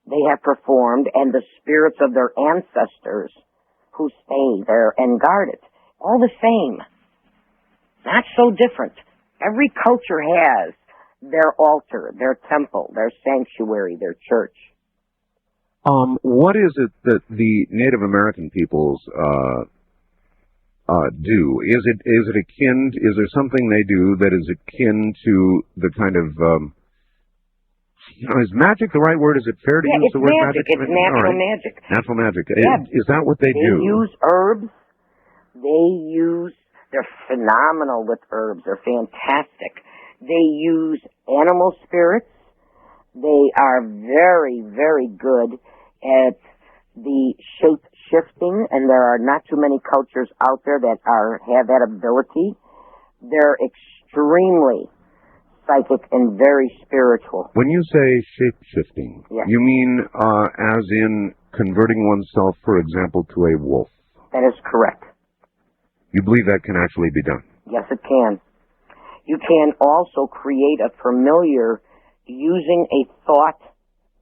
B: they have performed and the spirits of their ancestors who stay there and guard it. All the same. Not so different. Every culture has their altar, their temple, their sanctuary, their church.
A: What is it that the Native American peoples do? Is it akin? Is there something they do that is akin to the kind of is magic the right word? Is it fair to use the word magic?
B: It's natural magic.
A: Natural magic.
B: Yeah.
A: Is that what they do?
B: They use herbs. They're phenomenal with herbs. They're fantastic. They use animal spirits. They are very, very good at the shape shifting, and there are not too many cultures out there that have that ability. They're extremely psychic and very spiritual.
A: When you say shape-shifting,
B: yes.
A: You mean as in converting oneself, for example, to a wolf?
B: That is correct.
A: You believe that can actually be done?
B: Yes, it can. You can also create a familiar using a thought,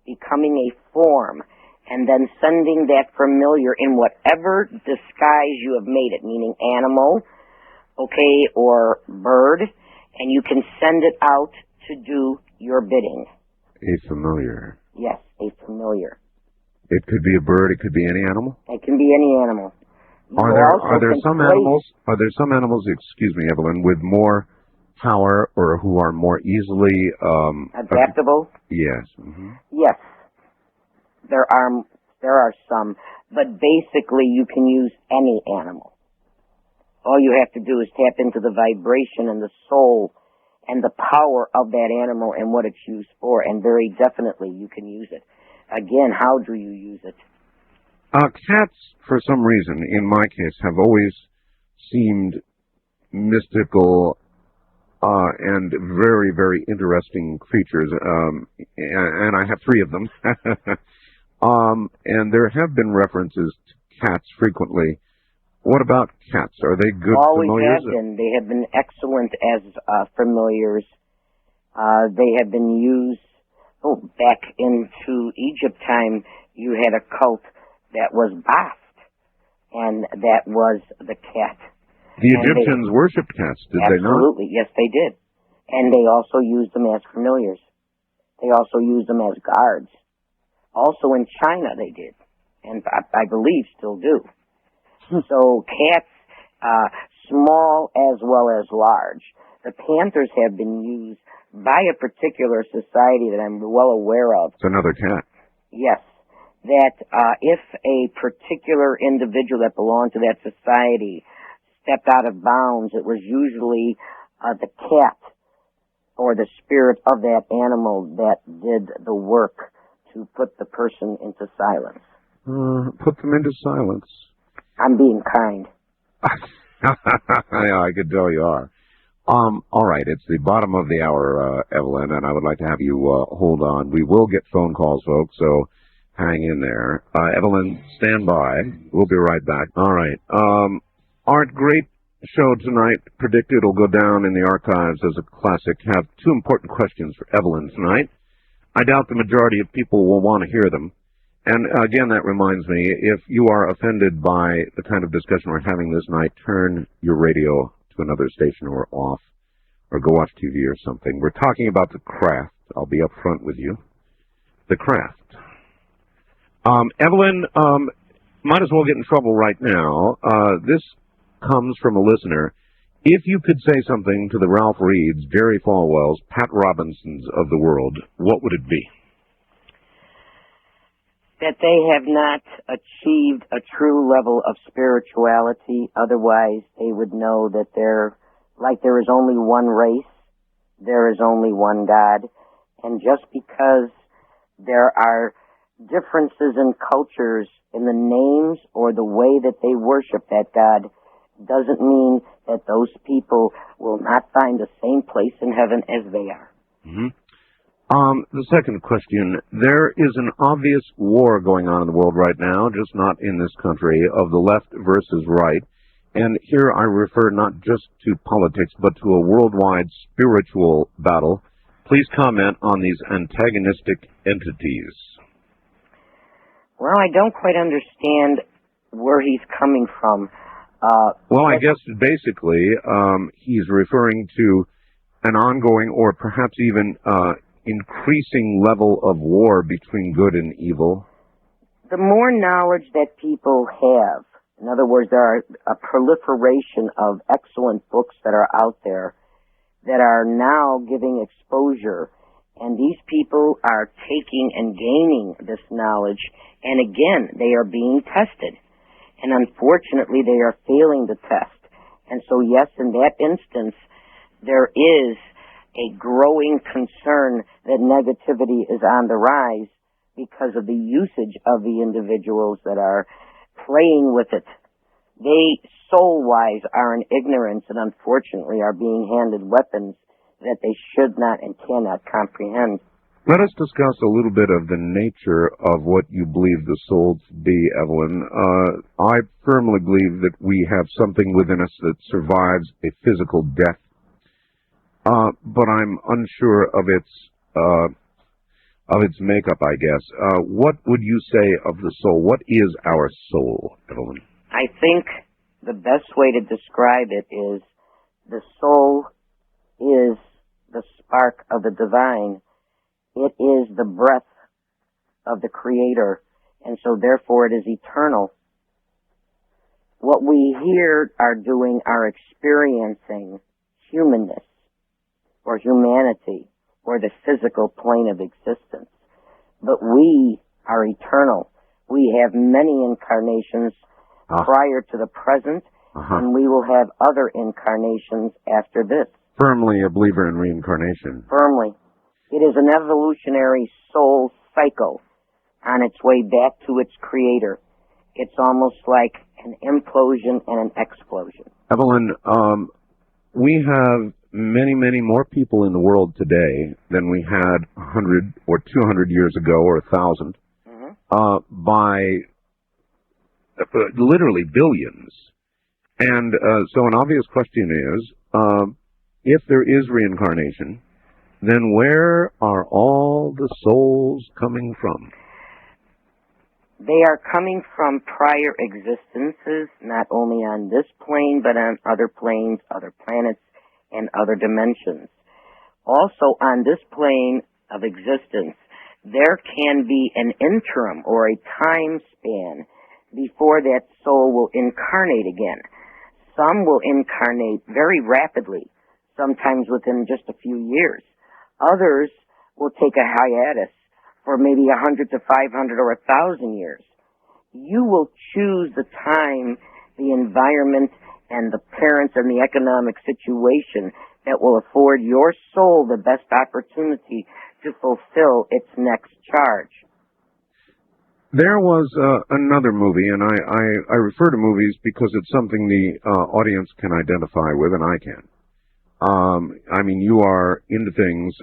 B: becoming a form, and then sending that familiar in whatever disguise you have made it, meaning animal, okay, or bird, and you can send it out to do your bidding.
A: A familiar.
B: Yes, a familiar.
A: It could be a bird, it could be any animal?
B: It can be any animal.
A: Are there some animals, excuse me, Evelyn, with more power or who are more easily
B: adaptable?
A: Yes. Mm-hmm.
B: Yes. There are some, but basically you can use any animal. All you have to do is tap into the vibration and the soul and the power of that animal and what it's used for, and very definitely you can use it. Again, how do you use it?
A: Cats, for some reason, in my case, have always seemed mystical and very, very interesting creatures, and I have 3 of them. And there have been references to cats frequently. What about cats? Are they good
B: Always
A: familiars?
B: Have been. They have been excellent as familiars. They have been used, back into Egypt time, you had a cult that was Bast, and that was the cat.
A: The Egyptians worshipped cats, did they not?
B: Absolutely, yes, they did. And they also used them as familiars. They also used them as guards. Also in China they did, and I believe still do. So cats, small as well as large. The panthers have been used by a particular society that I'm well aware of.
A: It's another cat.
B: Yes. That if a particular individual that belonged to that society stepped out of bounds, it was usually the cat or the spirit of that animal that did the work to put the person into silence.
A: Put them into silence.
B: I'm being kind.
A: I could tell you are. All right, it's the bottom of the hour, Evelyn, and I would like to have you hold on. We will get phone calls, folks, so hang in there. Evelyn, stand by. We'll be right back. All right. Art, great show tonight. Predicted it'll go down in the archives as a classic. Have 2 important questions for Evelyn tonight. I doubt the majority of people will want to hear them. And again, that reminds me, if you are offended by the kind of discussion we're having this night, turn your radio to another station or off, or go watch TV or something. We're talking about the craft. I'll be up front with you. The craft. Evelyn, might as well get in trouble right now. This comes from a listener. If you could say something to the Ralph Reeds, Jerry Falwells, Pat Robinsons of the world, what would it be?
B: That they have not achieved a true level of spirituality. Otherwise, they would know that there is only one race, there is only one God, and just because there are differences in cultures in the names or the way that they worship that God doesn't mean that those people will not find the same place in heaven as they are.
A: Mm-hmm. The second question, there is an obvious war going on in the world right now, just not in this country, of the left versus right. And here I refer not just to politics, but to a worldwide spiritual battle. Please comment on these antagonistic entities.
B: Well, I don't quite understand where he's coming from.
A: Well, I guess basically he's referring to an ongoing or perhaps even increasing level of war between good and evil.
B: The more knowledge that people have, in other words, there are a proliferation of excellent books that are out there that are now giving exposure, and these people are taking and gaining this knowledge, and again, they are being tested. And unfortunately, they are failing the test. And so, yes, in that instance, there is a growing concern that negativity is on the rise because of the usage of the individuals that are playing with it. They, soul-wise, are in ignorance and unfortunately are being handed weapons that they should not and cannot comprehend.
A: Let us discuss a little bit of the nature of what you believe the soul to be, Evelyn. I firmly believe that we have something within us that survives a physical death, but I'm unsure of its makeup, I guess. What would you say of the soul? What is our soul, Evelyn?
B: I think the best way to describe it is the soul is the spark of the divine. It is the breath of the Creator, and so therefore it is eternal. What we here are doing are experiencing humanness, or humanity or the physical plane of existence. But we are eternal. We have many incarnations prior to the present, and we will have other incarnations after this.
A: Firmly a believer in reincarnation.
B: Firmly. It is an evolutionary soul cycle on its way back to its creator. It's almost like an implosion and an explosion.
A: Evelyn, we have many, many more people in the world today than we had 100 or 200 years ago or 1,000 by literally billions. And so an obvious question is, if there is reincarnation, then where are all the souls coming from?
B: They are coming from prior existences, not only on this plane, but on other planes, other planets, and other dimensions. Also, on this plane of existence, there can be an interim or a time span before that soul will incarnate again. Some will incarnate very rapidly, sometimes within just a few years. Others will take a hiatus for maybe 100 to 500 or 1,000 years. You will choose the time, the environment, and the parents and the economic situation that will afford your soul the best opportunity to fulfill its next charge.
A: There was another movie, and I refer to movies because it's something the audience can identify with, and I can. I mean, you are into things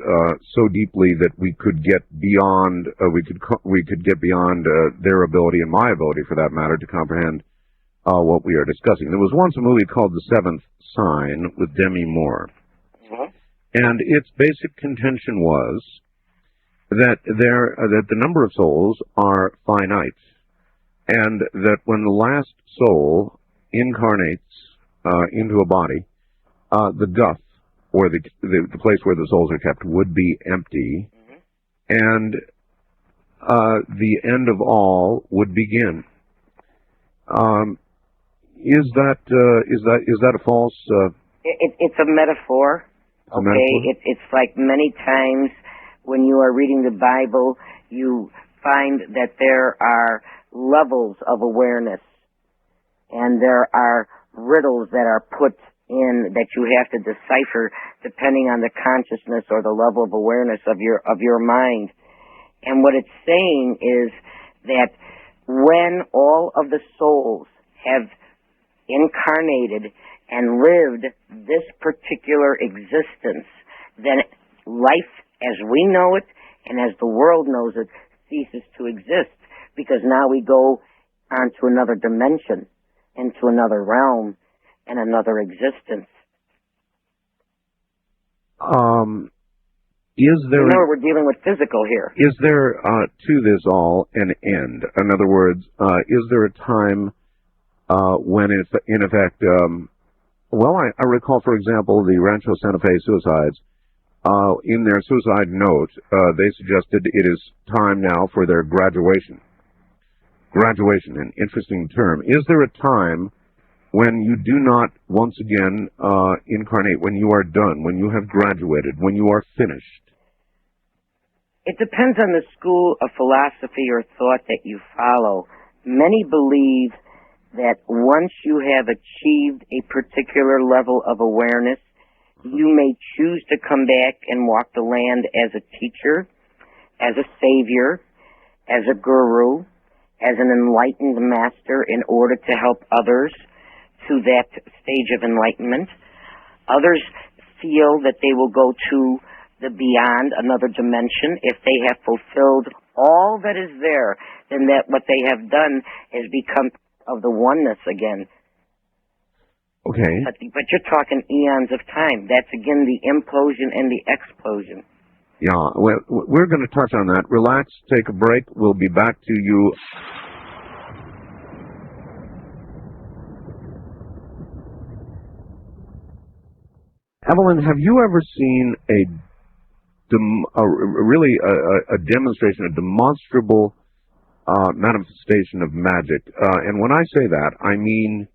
A: so deeply that we could get beyond we could get beyond their ability and my ability, for that matter, to comprehend what we are discussing. There was once a movie called The Seventh Sign with Demi Moore, and its basic contention was that the number of souls are finite, and that when the last soul incarnates into a body, the guff, or the place where the souls are kept, would be empty, and the end of all would begin. Is that a false?
B: It's a metaphor.
A: A metaphor?
B: It's like many times when you are reading the Bible, you find that there are levels of awareness, and there are riddles that are put in that you have to decipher depending on the consciousness or the level of awareness of your mind. And what it's saying is that when all of the souls have incarnated and lived this particular existence, then life as we know it and as the world knows it ceases to exist, because now we go on to another dimension, into another realm, and another existence. We're dealing with physical here.
A: Is there to this all an end? In other words, is there a time when, in effect, I recall, for example, the Rancho Santa Fe suicides. In their suicide note, they suggested it is time now for their graduation. Graduation, an interesting term. Is there a time when you do not once again incarnate, when you are done, when you have graduated, when you are finished?
B: It depends on the school of philosophy or thought that you follow. Many believe that once you have achieved a particular level of awareness, you may choose to come back and walk the land as a teacher, as a savior, as a guru, as an enlightened master in order to help others to that stage of enlightenment. Others feel that they will go to the beyond, another dimension. If they have fulfilled all that is there, then that what they have done is become of the oneness again.
A: Okay.
B: But you're talking eons of time. That's again the implosion and the explosion.
A: Yeah, well, we're going to touch on that. Relax, take a break. We'll be back to you. Evelyn, have you ever seen a demonstration, a demonstrable manifestation of magic? And when I say that, I mean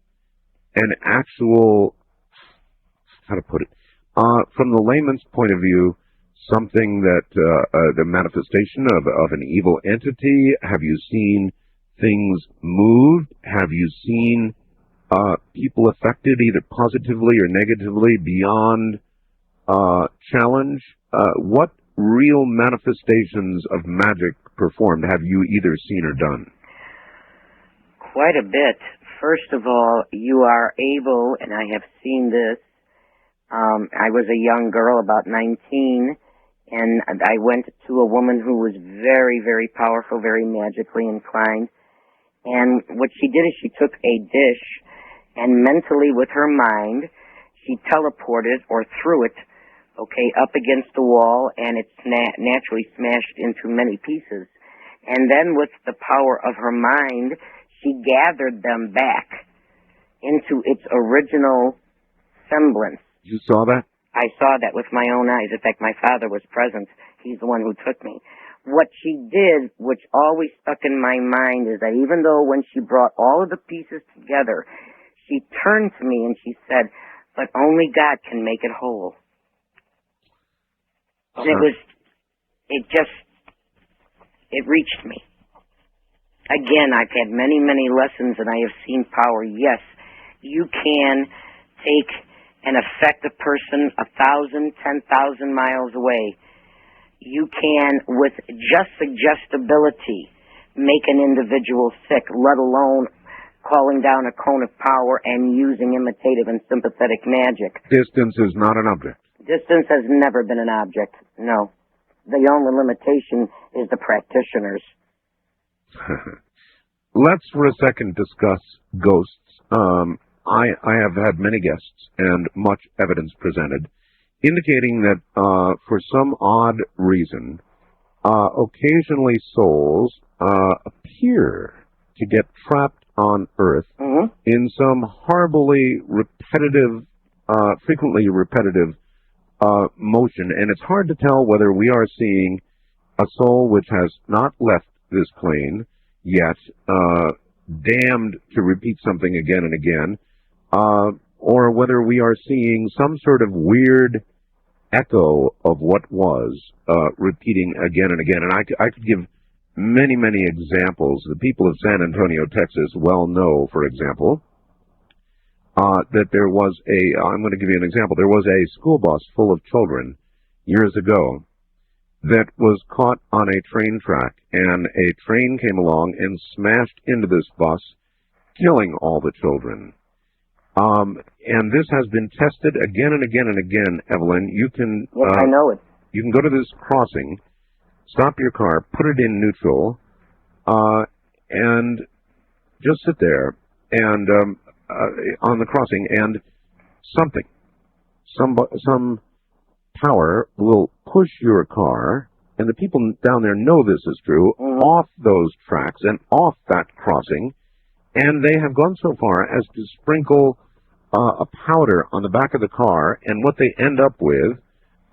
A: an actual, how to put it, From the layman's point of view, something that, the manifestation of an evil entity? Have you seen things moved? Have you seen people affected either positively or negatively beyond challenge? What real manifestations of magic performed have you either seen or done?
B: Quite a bit. First of all, you are able, and I have seen this, I was a young girl, about 19, and I went to a woman who was very, very powerful, very magically inclined. And what she did is she took a dish and mentally with her mind, she teleported or threw it, up against the wall, and it naturally smashed into many pieces. And then with the power of her mind, she gathered them back into its original semblance.
A: You saw that?
B: I saw that with my own eyes. In fact, my father was present. He's the one who took me. What she did, which always stuck in my mind, is that even though when she brought all of the pieces together, she turned to me and she said, "But only God can make it whole." And it reached me. Again, I've had many, many lessons and I have seen power. Yes, you can take and affect a person 1,000, 10,000 miles away. You can, with just suggestibility, make an individual sick, let alone calling down a cone of power and using imitative and sympathetic magic.
A: Distance is not an object.
B: Distance has never been an object, no. The only limitation is the practitioners.
A: Let's for a second discuss ghosts. I have had many guests and much evidence presented indicating that for some odd reason, occasionally souls appear to get trapped on Earth in some horribly repetitive, frequently repetitive motion, and it's hard to tell whether we are seeing a soul which has not left this plane yet, damned to repeat something again and again, or whether we are seeing some sort of weird echo of what was repeating again and again. And I could give many, many examples. The people of San Antonio, Texas, well know, for example, that there was I'm going to give you an example. There was a school bus full of children years ago that was caught on a train track, and a train came along and smashed into this bus, killing all the children. And this has been tested again and again and again, Evelyn. You can...
B: Yes, I know it. You
A: can go to this crossing, stop your car, put it in neutral, and just sit there and on the crossing, and some power will push your car, and the people down there know this is true, off those tracks and off that crossing, and they have gone so far as to sprinkle a powder on the back of the car, and what they end up with,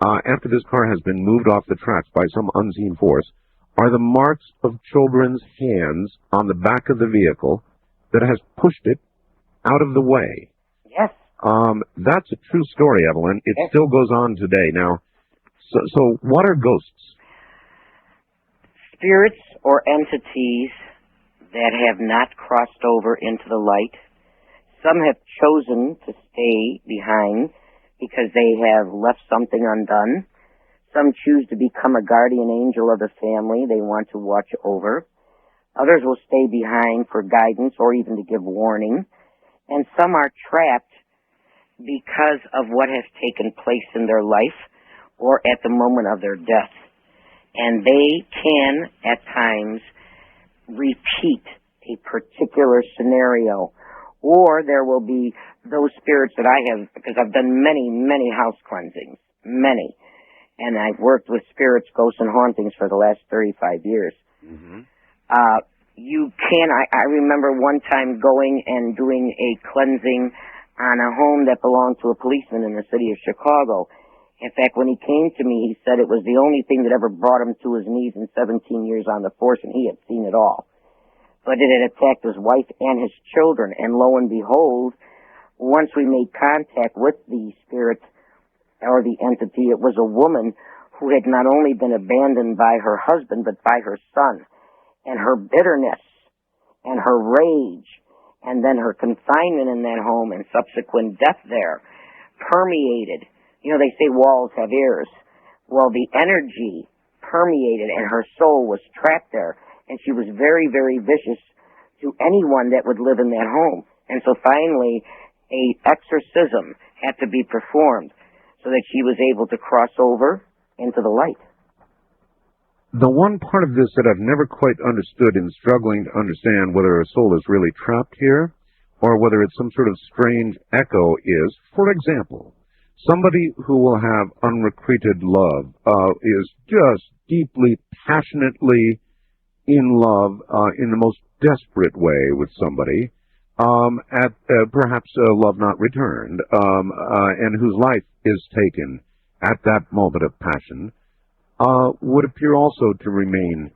A: after this car has been moved off the tracks by some unseen force, are the marks of children's hands on the back of the vehicle that has pushed it out of the way.
B: Yes.
A: That's a true story, Evelyn. It still goes on today. Now, so what are ghosts?
B: Spirits or entities that have not crossed over into the light. Some have chosen to stay behind because they have left something undone. Some choose to become a guardian angel of the family they want to watch over. Others will stay behind for guidance or even to give warning. And some are trapped because of what has taken place in their life or at the moment of their death. And they can, at times, repeat a particular scenario. Or there will be those spirits that I have, because I've done many, many house cleansings, many. And I've worked with spirits, ghosts, and hauntings for the last 35 years. I remember one time going and doing a cleansing on a home that belonged to a policeman in the city of Chicago. In fact, when he came to me, he said it was the only thing that ever brought him to his knees in 17 years on the force, and he had seen it all. But it had attacked his wife and his children, and lo and behold, once we made contact with the spirit, or the entity, it was a woman who had not only been abandoned by her husband, but by her son. And her bitterness and her rage and then her confinement in that home and subsequent death there permeated. You know, they say walls have ears. Well, the energy permeated and her soul was trapped there. And she was very, very vicious to anyone that would live in that home. And so finally, a exorcism had to be performed so that she was able to cross over into the light.
A: The one part of this that I've never quite understood in struggling to understand whether a soul is really trapped here or whether it's some sort of strange echo is, for example, somebody who will have unrequited love is just deeply, passionately in love in the most desperate way with somebody, at perhaps love not returned, and whose life is taken at that moment of passion, would appear also to remain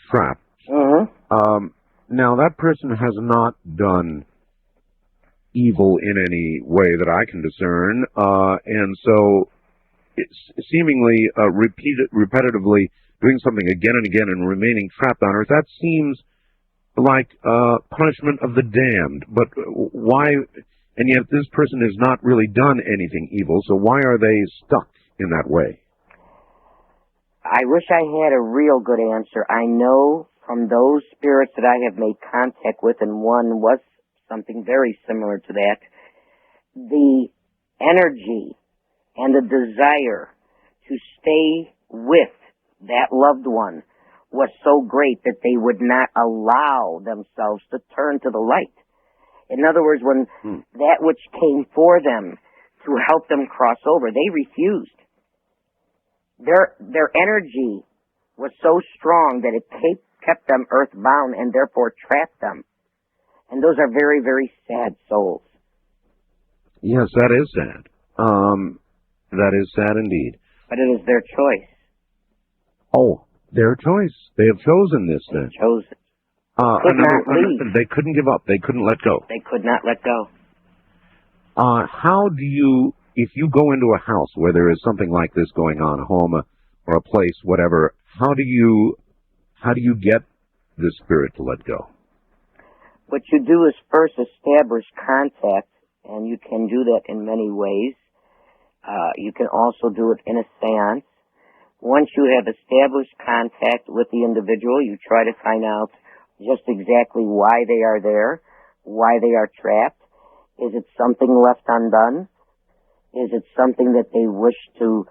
A: trapped. Now, that person has not done evil in any way that I can discern, and so it's seemingly repetitively doing something again and again and remaining trapped on earth. That seems like punishment of the damned. But why? And yet this person has not really done anything evil, so why are they stuck in that way?
B: I wish I had a real good answer. I know from those spirits that I have made contact with, and one was something very similar to that, the energy and the desire to stay with that loved one was so great that they would not allow themselves to turn to the light. In other words, when that which came for them to help them cross over, they refused. Their energy was so strong that it kept them earthbound and therefore trapped them. And those are very, very sad souls.
A: Yes, that is sad. That is sad indeed.
B: But it is their choice.
A: Oh, their choice. They have chosen this then.
B: They chose it. Could not leave.
A: They couldn't give up. They couldn't let go.
B: They could not let go.
A: How do you, if you go into a house where there is something like this going on, a home or a place, whatever, how do you get the spirit to let go?
B: What you do is first establish contact, and you can do that in many ways. You can also do it in a seance. Once you have established contact with the individual, you try to find out just exactly why they are there, why they are trapped. Is it something left undone? Is it something that they wish to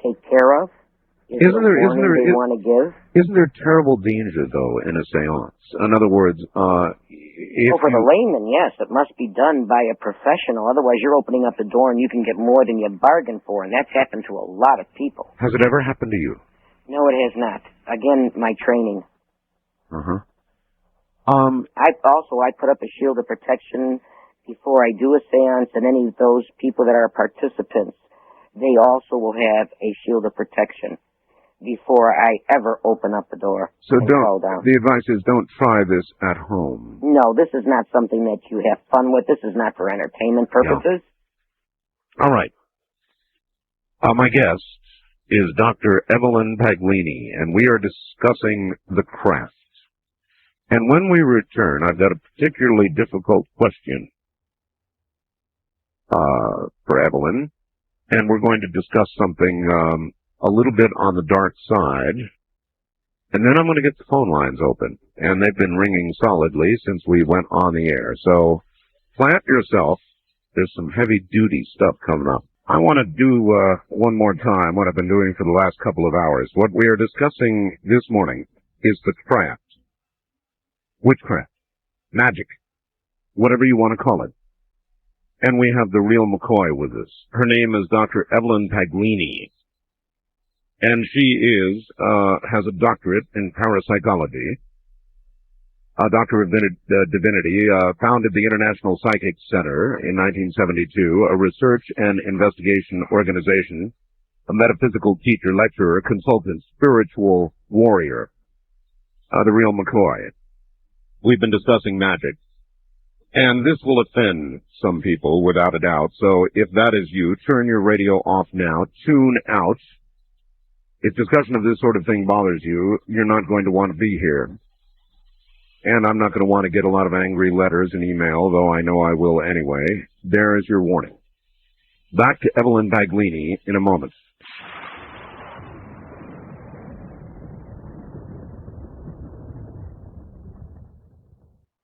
B: take care of? Isn't there
A: terrible danger, though, in a seance? In other words,
B: for the layman, yes, it must be done by a professional. Otherwise, you're opening up the door and you can get more than you bargained for, and that's happened to a lot of people.
A: Has it ever happened to you?
B: No, it has not. Again, my training. I put up a shield of protection before I do a seance, and any of those people that are participants, they also will have a shield of protection before I ever open up the door.
A: So the advice is don't try this at home.
B: No, this is not something that you have fun with. This is not for entertainment purposes.
A: No. All right. My guest is Dr. Evelyn Paglini, and we are discussing the craft. And when we return, I've got a particularly difficult question for Evelyn, and we're going to discuss something a little bit on the dark side, and then I'm going to get the phone lines open, and they've been ringing solidly since we went on the air. So plant yourself. There's some heavy-duty stuff coming up. I want to do one more time what I've been doing for the last couple of hours. What we are discussing this morning is the craft, witchcraft, magic, whatever you want to call it. And we have the real McCoy with us. Her name is Dr. Evelyn Paglini. And she has a doctorate in parapsychology, a doctor of divinity, founded the International Psychic Center in 1972, a research and investigation organization, a metaphysical teacher, lecturer, consultant, spiritual warrior, the real McCoy. We've been discussing magic. And this will offend some people, without a doubt. So if that is you, turn your radio off now. Tune out. If discussion of this sort of thing bothers you, you're not going to want to be here. And I'm not going to want to get a lot of angry letters and email, though I know I will anyway. There is your warning. Back to Evelyn Paglini in a moment.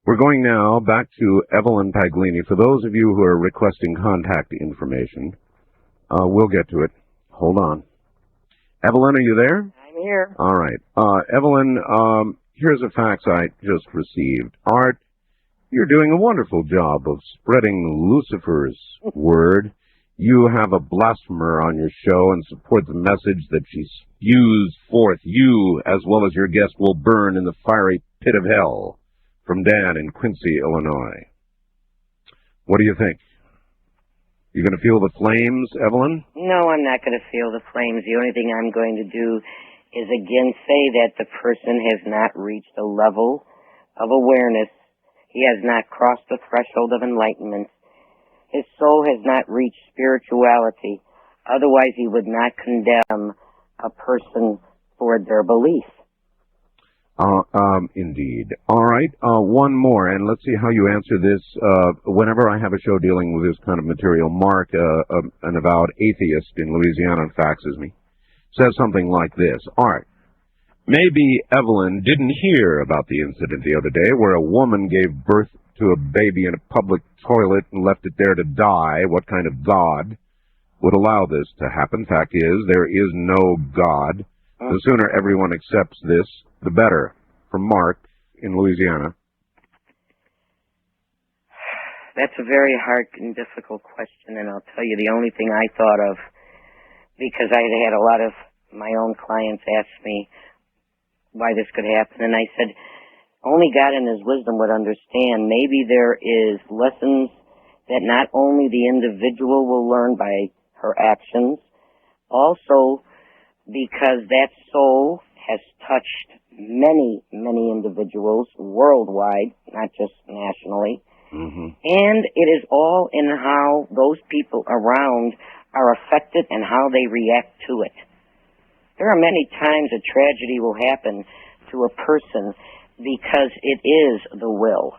A: We're going now back to Evelyn Paglini. For those of you who are requesting contact information, we'll get to it. Hold on. Evelyn, are you there?
B: I'm here.
A: All right. Evelyn, here's a fax I just received. Art, you're doing a wonderful job of spreading Lucifer's word. You have a blasphemer on your show and support the message that she spews forth. You, as well as your guest, will burn in the fiery pit of hell. From Dan in Quincy, Illinois. What do you think? You going to feel the flames, Evelyn?
B: No, I'm not going to feel the flames. The only thing I'm going to do is again say that the person has not reached a level of awareness. He has not crossed the threshold of enlightenment. His soul has not reached spirituality. Otherwise, he would not condemn a person for their belief.
A: Indeed. All right, one more, and let's see how you answer this. Whenever I have a show dealing with this kind of material, Mark, an avowed atheist in Louisiana, faxes me, says something like this. Art, maybe Evelyn didn't hear about the incident the other day where a woman gave birth to a baby in a public toilet and left it there to die. What kind of God would allow this to happen? Fact is, there is no God. The sooner everyone accepts this, the better. From Mark in Louisiana.
B: That's a very hard and difficult question, and I'll tell you the only thing I thought of, because I had a lot of my own clients ask me why this could happen, and I said, only God in His wisdom would understand. Maybe there is lessons that not only the individual will learn by her actions, also because that soul has touched many, many individuals worldwide, not just nationally. Mm-hmm. And it is all in how those people around are affected and how they react to it. There are many times a tragedy will happen to a person because it is the will.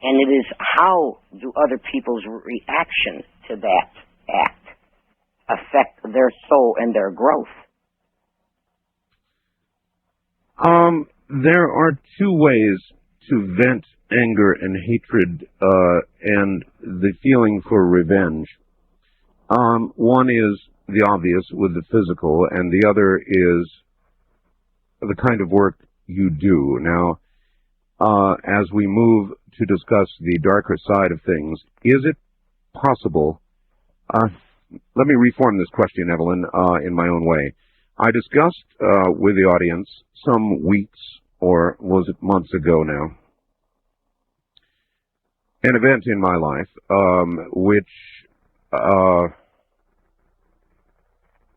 B: And it is how do other people's reaction to that act affect their soul and their growth.
A: There are two ways to vent anger and hatred and the feeling for revenge. One is the obvious with the physical, and the other is the kind of work you do. Now, as we move to discuss the darker side of things, is it possible, let me reform this question, Evelyn, in my own way. I discussed with the audience some weeks, or was it months ago now, an event in my life which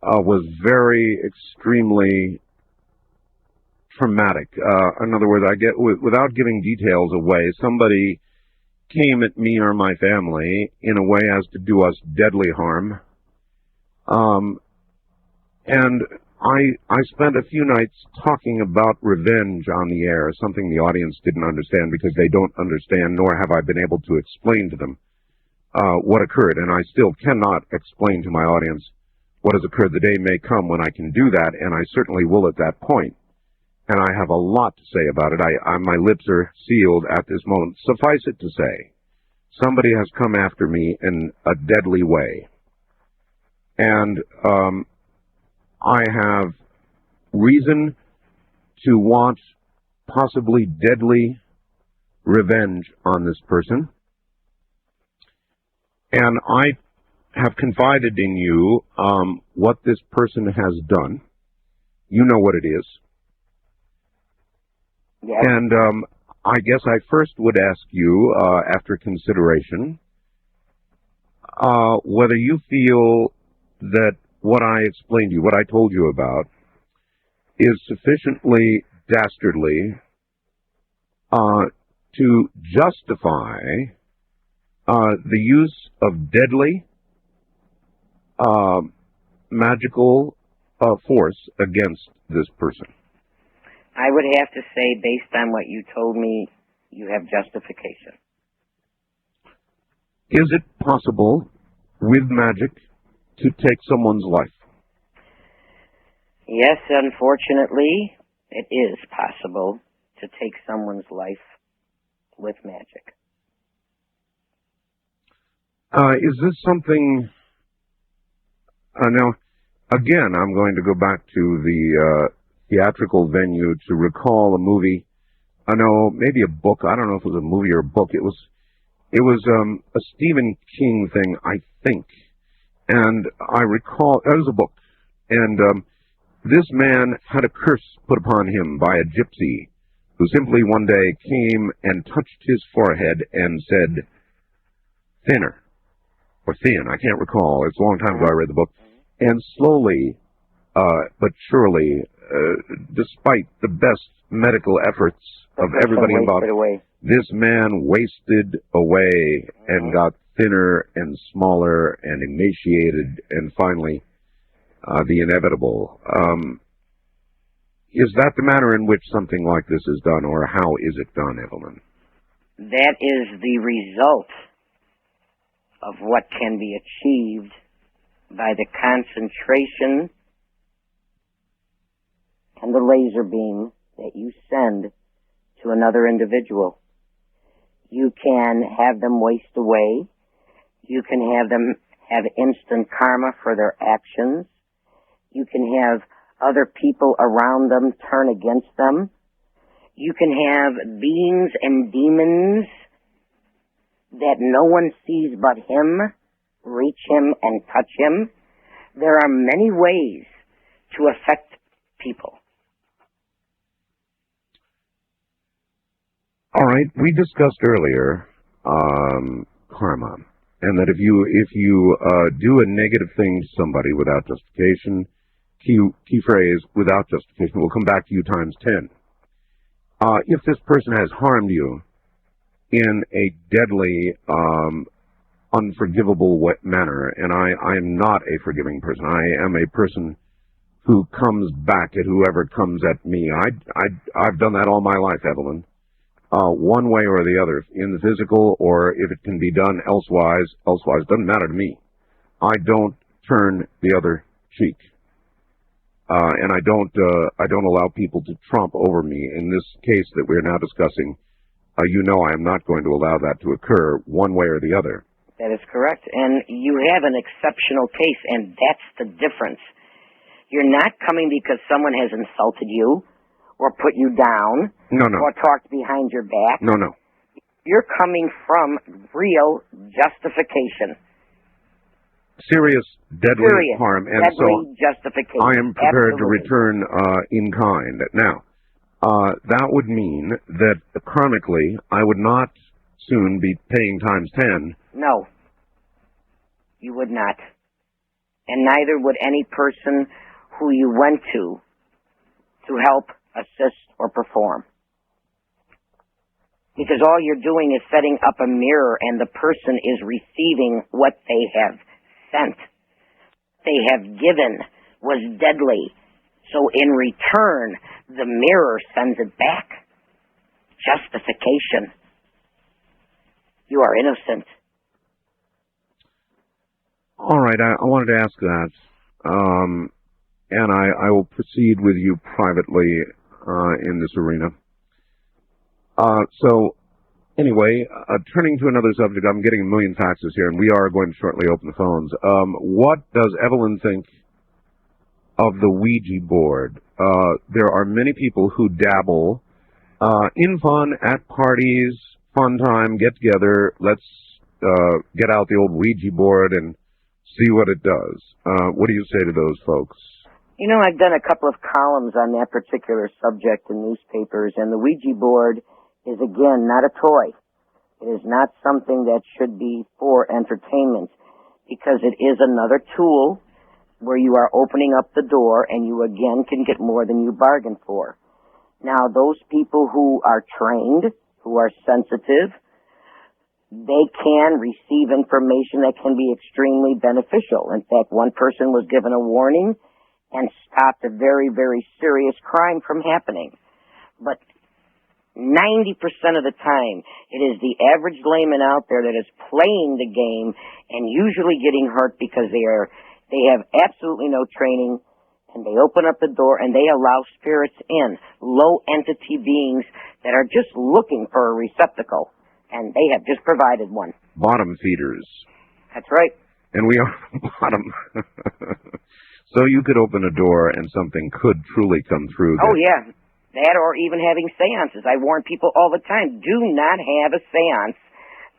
A: was very extremely traumatic. In other words, without giving details away, somebody came at me or my family in a way as to do us deadly harm. And I spent a few nights talking about revenge on the air, something the audience didn't understand because they don't understand, nor have I been able to explain to them what occurred. And I still cannot explain to my audience what has occurred. The day may come when I can do that, and I certainly will at that point. And I have a lot to say about it. My lips are sealed at this moment. Suffice it to say, somebody has come after me in a deadly way. And I have reason to want possibly deadly revenge on this person. And I have confided in you what this person has done. You know what it is.
B: Yes.
A: And I guess I first would ask you, after consideration, whether you feel that what I explained to you, what I told you about, is sufficiently dastardly to justify the use of deadly magical force against this person?
B: I would have to say, based on what you told me, you have justification.
A: Is it possible with magic to take someone's life?
B: Yes, unfortunately, it is possible to take someone's life with magic.
A: Is this something... now, again, I'm going to go back to the theatrical venue to recall a movie. I know, maybe a book. I don't know if it was a movie or a book. It was a Stephen King thing, I think. And I recall, it was a book. And this man had a curse put upon him by a gypsy who simply one day came and touched his forehead and said, thinner, or thin, I can't recall. It's a long time ago I read the book. And slowly, but surely, despite the best medical efforts of everybody involved, this man wasted away and got thinner and smaller and emaciated, and finally, the inevitable. Is that the manner in which something like this is done, or how is it done, Evelyn?
B: That is the result of what can be achieved by the concentration and the laser beam that you send to another individual. You can have them waste away. You can have them have instant karma for their actions. You can have other people around them turn against them. You can have beings and demons that no one sees but him reach him and touch him. There are many ways to affect people.
A: All right, we discussed earlier karma, and that if you do a negative thing to somebody without justification, key phrase, without justification, will come back to you times 10. If this person has harmed you in a deadly, unforgivable manner, and I am not a forgiving person. I am a person who comes back at whoever comes at me. I've done that all my life, Evelyn. One way or the other, in the physical, or if it can be done elsewise, doesn't matter to me. I don't turn the other cheek. And I don't allow people to trump over me. In this case that we're now discussing, you know I am not going to allow that to occur one way or the other.
B: That is correct. And you have an exceptional case, and that's the difference. You're not coming because someone has insulted you or put you down or talked behind your back.
A: No.
B: You're coming from real justification.
A: Serious, deadly harm. And
B: deadly justification.
A: I am prepared to return in kind. Now, that would mean that karmically I would not soon be paying times 10.
B: No, you would not. And neither would any person who you went to help, assist, or perform. Because all you're doing is setting up a mirror, and the person is receiving what they have sent. They have given was deadly. So in return, the mirror sends it back. Justification. You are innocent.
A: All right, I wanted to ask that. And I will proceed with you privately in this arena. So, anyway, turning to another subject, I'm getting a million faxes here, and we are going to shortly open the phones. What does Evelyn think of the Ouija board? There are many people who dabble in fun, at parties, fun time, get together, let's get out the old Ouija board and see what it does. What do you say to those folks?
B: You know, I've done a couple of columns on that particular subject in newspapers, and the Ouija board is, again, not a toy. It is not something that should be for entertainment, because it is another tool where you are opening up the door and you, again, can get more than you bargained for. Now, those people who are trained, who are sensitive, they can receive information that can be extremely beneficial. In fact, one person was given a warning and stopped a very, very serious crime from happening. But 90% of the time, it is the average layman out there that is playing the game and usually getting hurt because they have absolutely no training, and they open up the door and they allow spirits in, low entity beings that are just looking for a receptacle, and they have just provided one.
A: Bottom feeders.
B: That's right.
A: And we are bottom. So you could open a door and something could truly come through.
B: Oh, yeah. That or even having seances. I warn people all the time, do not have a seance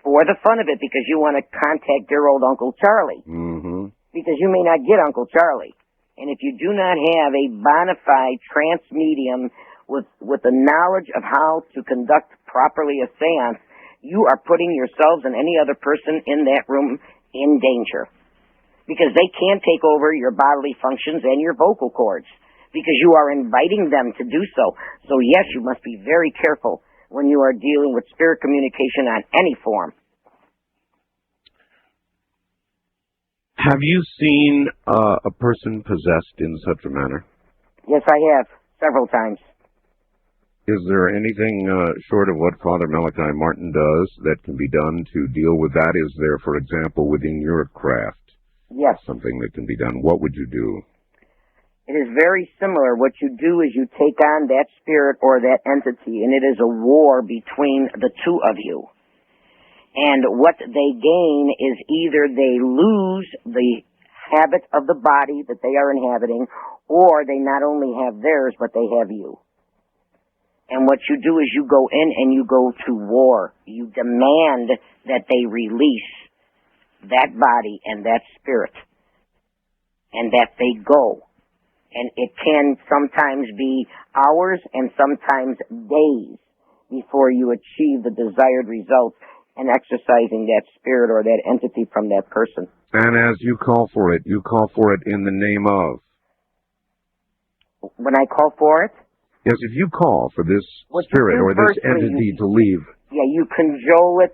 B: for the fun of it because you want to contact dear old Uncle Charlie.
A: Mm-hmm.
B: Because you may not get Uncle Charlie. And if you do not have a bona fide trance medium with the knowledge of how to conduct properly a seance, you are putting yourselves and any other person in that room in danger. Because they can take over your bodily functions and your vocal cords. Because you are inviting them to do so. So yes, you must be very careful when you are dealing with spirit communication on any form.
A: Have you seen a person possessed in such a manner?
B: Yes, I have. Several times.
A: Is there anything short of what Father Malachi Martin does that can be done to deal with that? Is there, for example, within your craft,
B: yes,
A: something that can be done? What would you do?
B: It is very similar. What you do is you take on that spirit or that entity, and it is a war between the two of you. And what they gain is either they lose the habit of the body that they are inhabiting, or they not only have theirs, but they have you. And what you do is you go in and you go to war. You demand that they release that body and that spirit, and that they go. And it can sometimes be hours and sometimes days before you achieve the desired results in exercising that spirit or that entity from that person.
A: And as you call for it in the name of?
B: When I call for it?
A: Yes, if you call for this spirit or this entity to leave.
B: Yeah, you cajole it,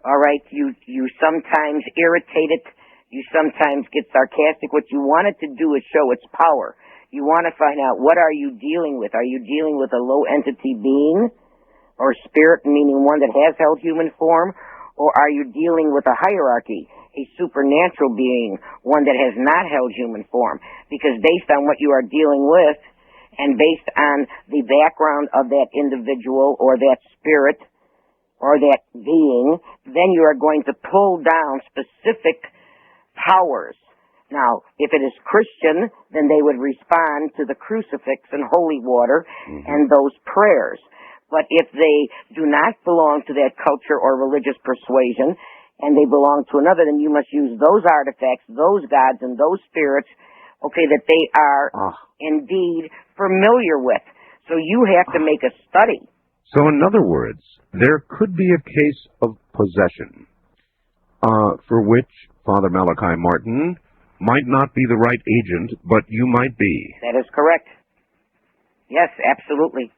B: all right? You sometimes irritate it. You sometimes get sarcastic. What you want it to do is show its power. You want to find out, what are you dealing with? Are you dealing with a low entity being or spirit, meaning one that has held human form? Or are you dealing with a hierarchy, a supernatural being, one that has not held human form? Because based on what you are dealing with and based on the background of that individual or that spirit or that being, then you are going to pull down specific powers. Now, if it is Christian, then they would respond to the crucifix and holy water and those prayers. But if they do not belong to that culture or religious persuasion, and they belong to another, then you must use those artifacts, those gods, and those spirits, okay, that they are indeed familiar with. So you have to make a study.
A: So in other words, there could be a case of possession for which Father Malachi Martin might not be the right agent, but you might be.
B: That is correct. Yes, absolutely.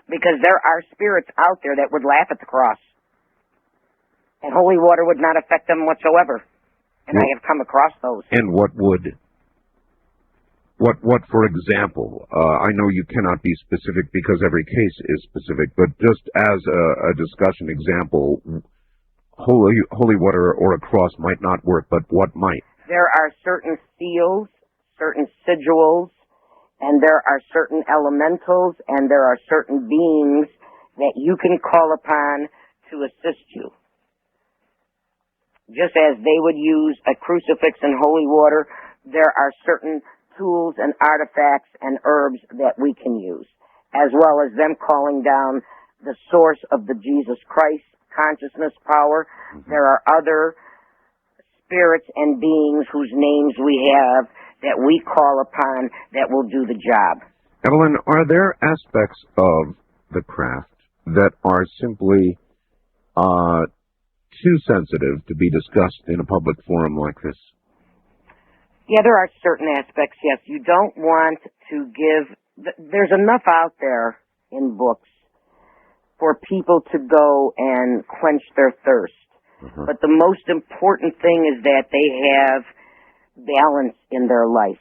B: Because there are spirits out there that would laugh at the cross. And holy water would not affect them whatsoever. And I have come across those.
A: And what would? What, for example? I know you cannot be specific because every case is specific, but just as a discussion example, holy water or a cross might not work, but what might?
B: There are certain seals, certain sigils, and there are certain elementals, and there are certain beings that you can call upon to assist you. Just as they would use a crucifix and holy water, there are certain tools and artifacts and herbs that we can use, as well as them calling down the source of the Jesus Christ consciousness power. There are other spirits and beings whose names we have that we call upon that will do the job.
A: Evelyn, are there aspects of the craft that are simply too sensitive to be discussed in a public forum like this?
B: Yeah, there are certain aspects, yes. You don't want to give... There's enough out there in books for people to go and quench their thirst. But the most important thing is that they have balance in their life,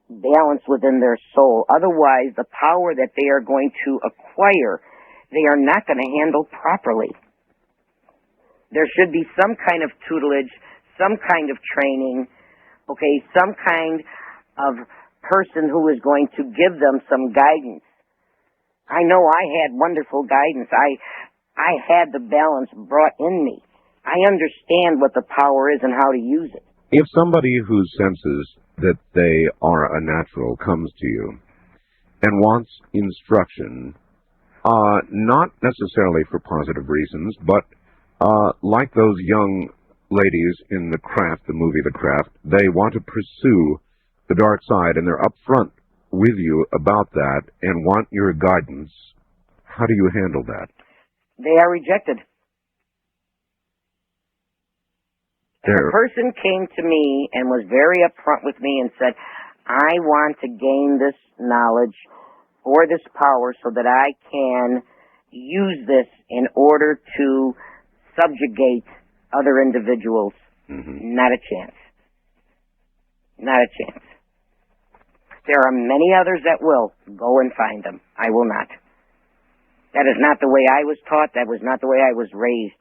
B: balance within their soul. Otherwise, the power that they are going to acquire, they are not going to handle properly. There should be some kind of tutelage, some kind of training, okay, some kind of person who is going to give them some guidance. I know I had wonderful guidance. I had the balance brought in me. I understand what the power is and how to use it.
A: If somebody who senses that they are a natural comes to you and wants instruction, not necessarily for positive reasons, but like those young ladies in The Craft, the movie The Craft, they want to pursue the dark side, and they're upfront with you about that and want your guidance, how do you handle that?
B: They are rejected. If a person came to me and was very upfront with me and said, I want to gain this knowledge or this power so that I can use this in order to subjugate other individuals, not a chance. Not a chance. There are many others that will. Go and find them. I will not. That is not the way I was taught. That was not the way I was raised.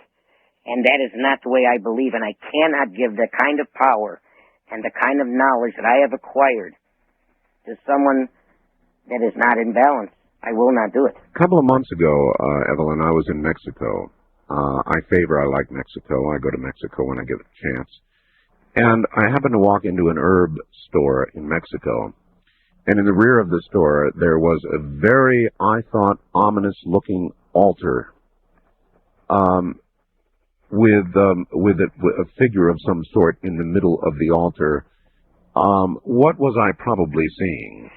B: And that is not the way I believe, and I cannot give the kind of power and the kind of knowledge that I have acquired to someone that is not in balance. I will not do it.
A: A couple of months ago, Evelyn, I was in Mexico. I like Mexico. I go to Mexico when I get a chance. And I happened to walk into an herb store in Mexico. And in the rear of the store, there was a very, I thought, ominous-looking altar. With a figure of some sort in the middle of the altar. What was I probably seeing?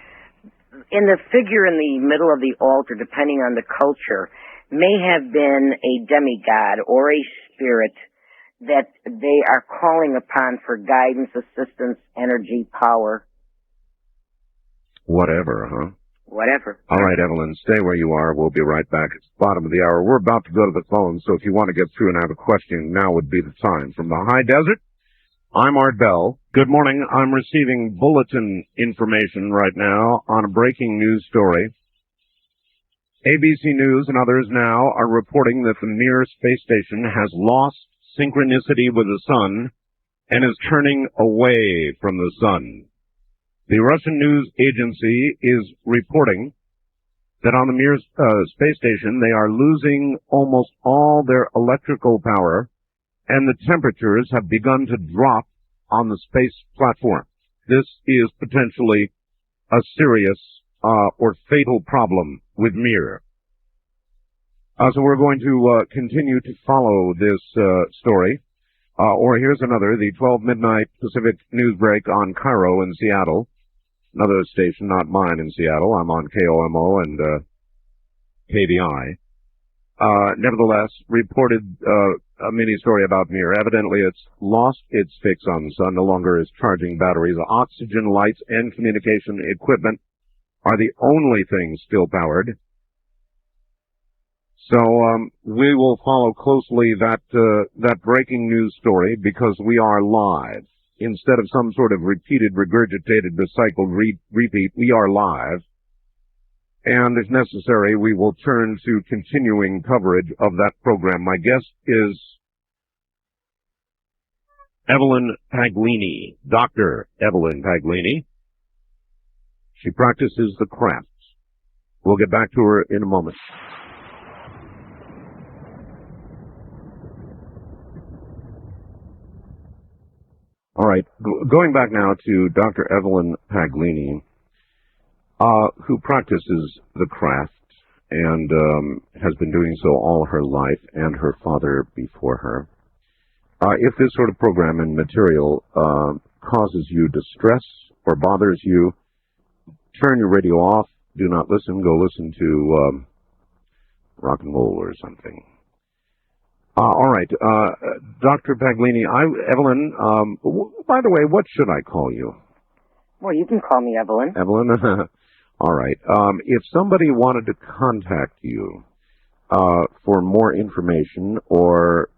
B: In the figure in the middle of the altar, depending on the culture, may have been a demigod or a spirit that they are calling upon for guidance, assistance, energy, power.
A: Whatever, huh?
B: Whatever.
A: All right, Evelyn, stay where you are. We'll be right back. It's the bottom of the hour. We're about to go to the phone, so if you want to get through and have a question, now would be the time. From the high desert, I'm Art Bell. Good morning. I'm receiving bulletin information right now on a breaking news story. ABC News and others now are reporting that the Mir space station has lost synchronicity with the sun and is turning away from the sun. The Russian news agency is reporting that on the Mir space station, they are losing almost all their electrical power, and the temperatures have begun to drop on the space platform. This is potentially a serious or fatal problem with Mir. So we're going to continue to follow this story. Or here's another, the 12 midnight Pacific news break on Cairo in Seattle. Another station, not mine in Seattle. I'm on KOMO and KVI. Nevertheless, reported a mini story about Mir. Evidently, it's lost its fix on the sun, no longer is charging batteries. Oxygen lights and communication equipment are the only things still powered. So we will follow closely that breaking news story because we are live. Instead of some sort of repeated, regurgitated, recycled repeat, we are live. And if necessary, we will turn to continuing coverage of that program. My guest is Evelyn Paglini, Dr. Evelyn Paglini. She practices the craft. We'll get back to her in a moment. All right, going back now to Dr. Evelyn Paglini, who practices the craft and has been doing so all her life, and her father before her. If this sort of program and material causes you distress or bothers you, turn your radio off, do not listen, go listen to rock and roll or something. All right, Dr. Paglini, Evelyn, by the way, what should I call you?
B: Well, you can call me Evelyn.
A: Evelyn? All right. If somebody wanted to contact you for more information or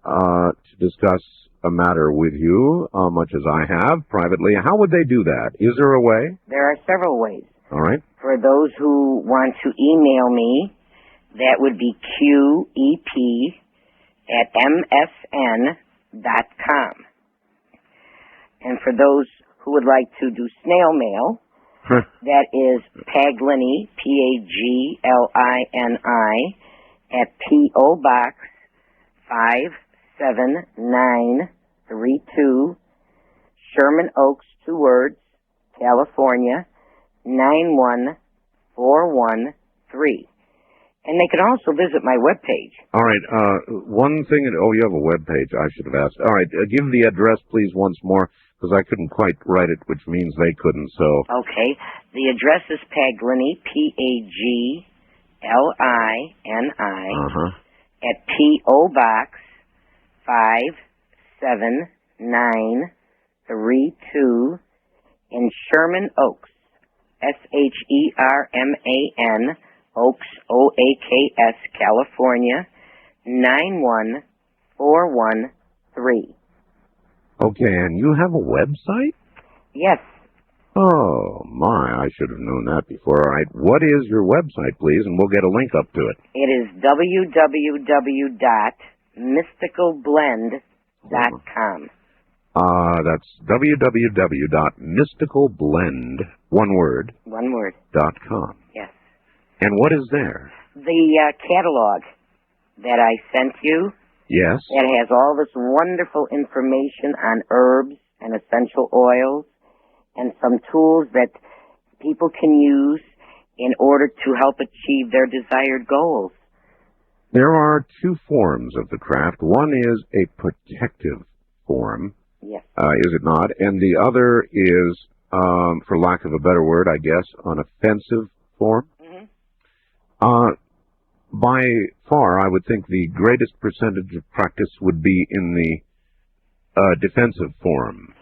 A: to discuss a matter with you, much as I have privately, how would they do that? Is there a way?
B: There are several ways.
A: All right.
B: For those who want to email me, that would be qep@msn.com. And for those who would like to do snail mail, that is Paglini, Paglini, at P.O. Box 57932, Sherman Oaks, 2 words, California, 91413. And they can also visit my webpage.
A: All right. One thing. Oh, you have a webpage. I should have asked. All right. Give the address, please, once more, because I couldn't quite write it, which means they couldn't. So.
B: Okay. The address is Paglini, Paglini, at P.O. Box 57932 in Sherman Oaks, Sherman, Oaks, Oaks, California, 91413.
A: Okay, and you have a website?
B: Yes.
A: Oh, my, I should have known that before. All right, what is your website, please, and we'll get a link up to it.
B: It is www.mysticalblend.com.
A: That's www.mysticalblend, one word, .com.
B: Yes.
A: And what is there?
B: The catalog that I sent you.
A: Yes.
B: It has all this wonderful information on herbs and essential oils and some tools that people can use in order to help achieve their desired goals.
A: There are 2 forms of the craft. One is a protective form.
B: Yes.
A: Is it not? And the other is, for lack of a better word, I guess, an offensive form. Mm-hmm. By far, I would think the greatest percentage of practice would be in the defensive form.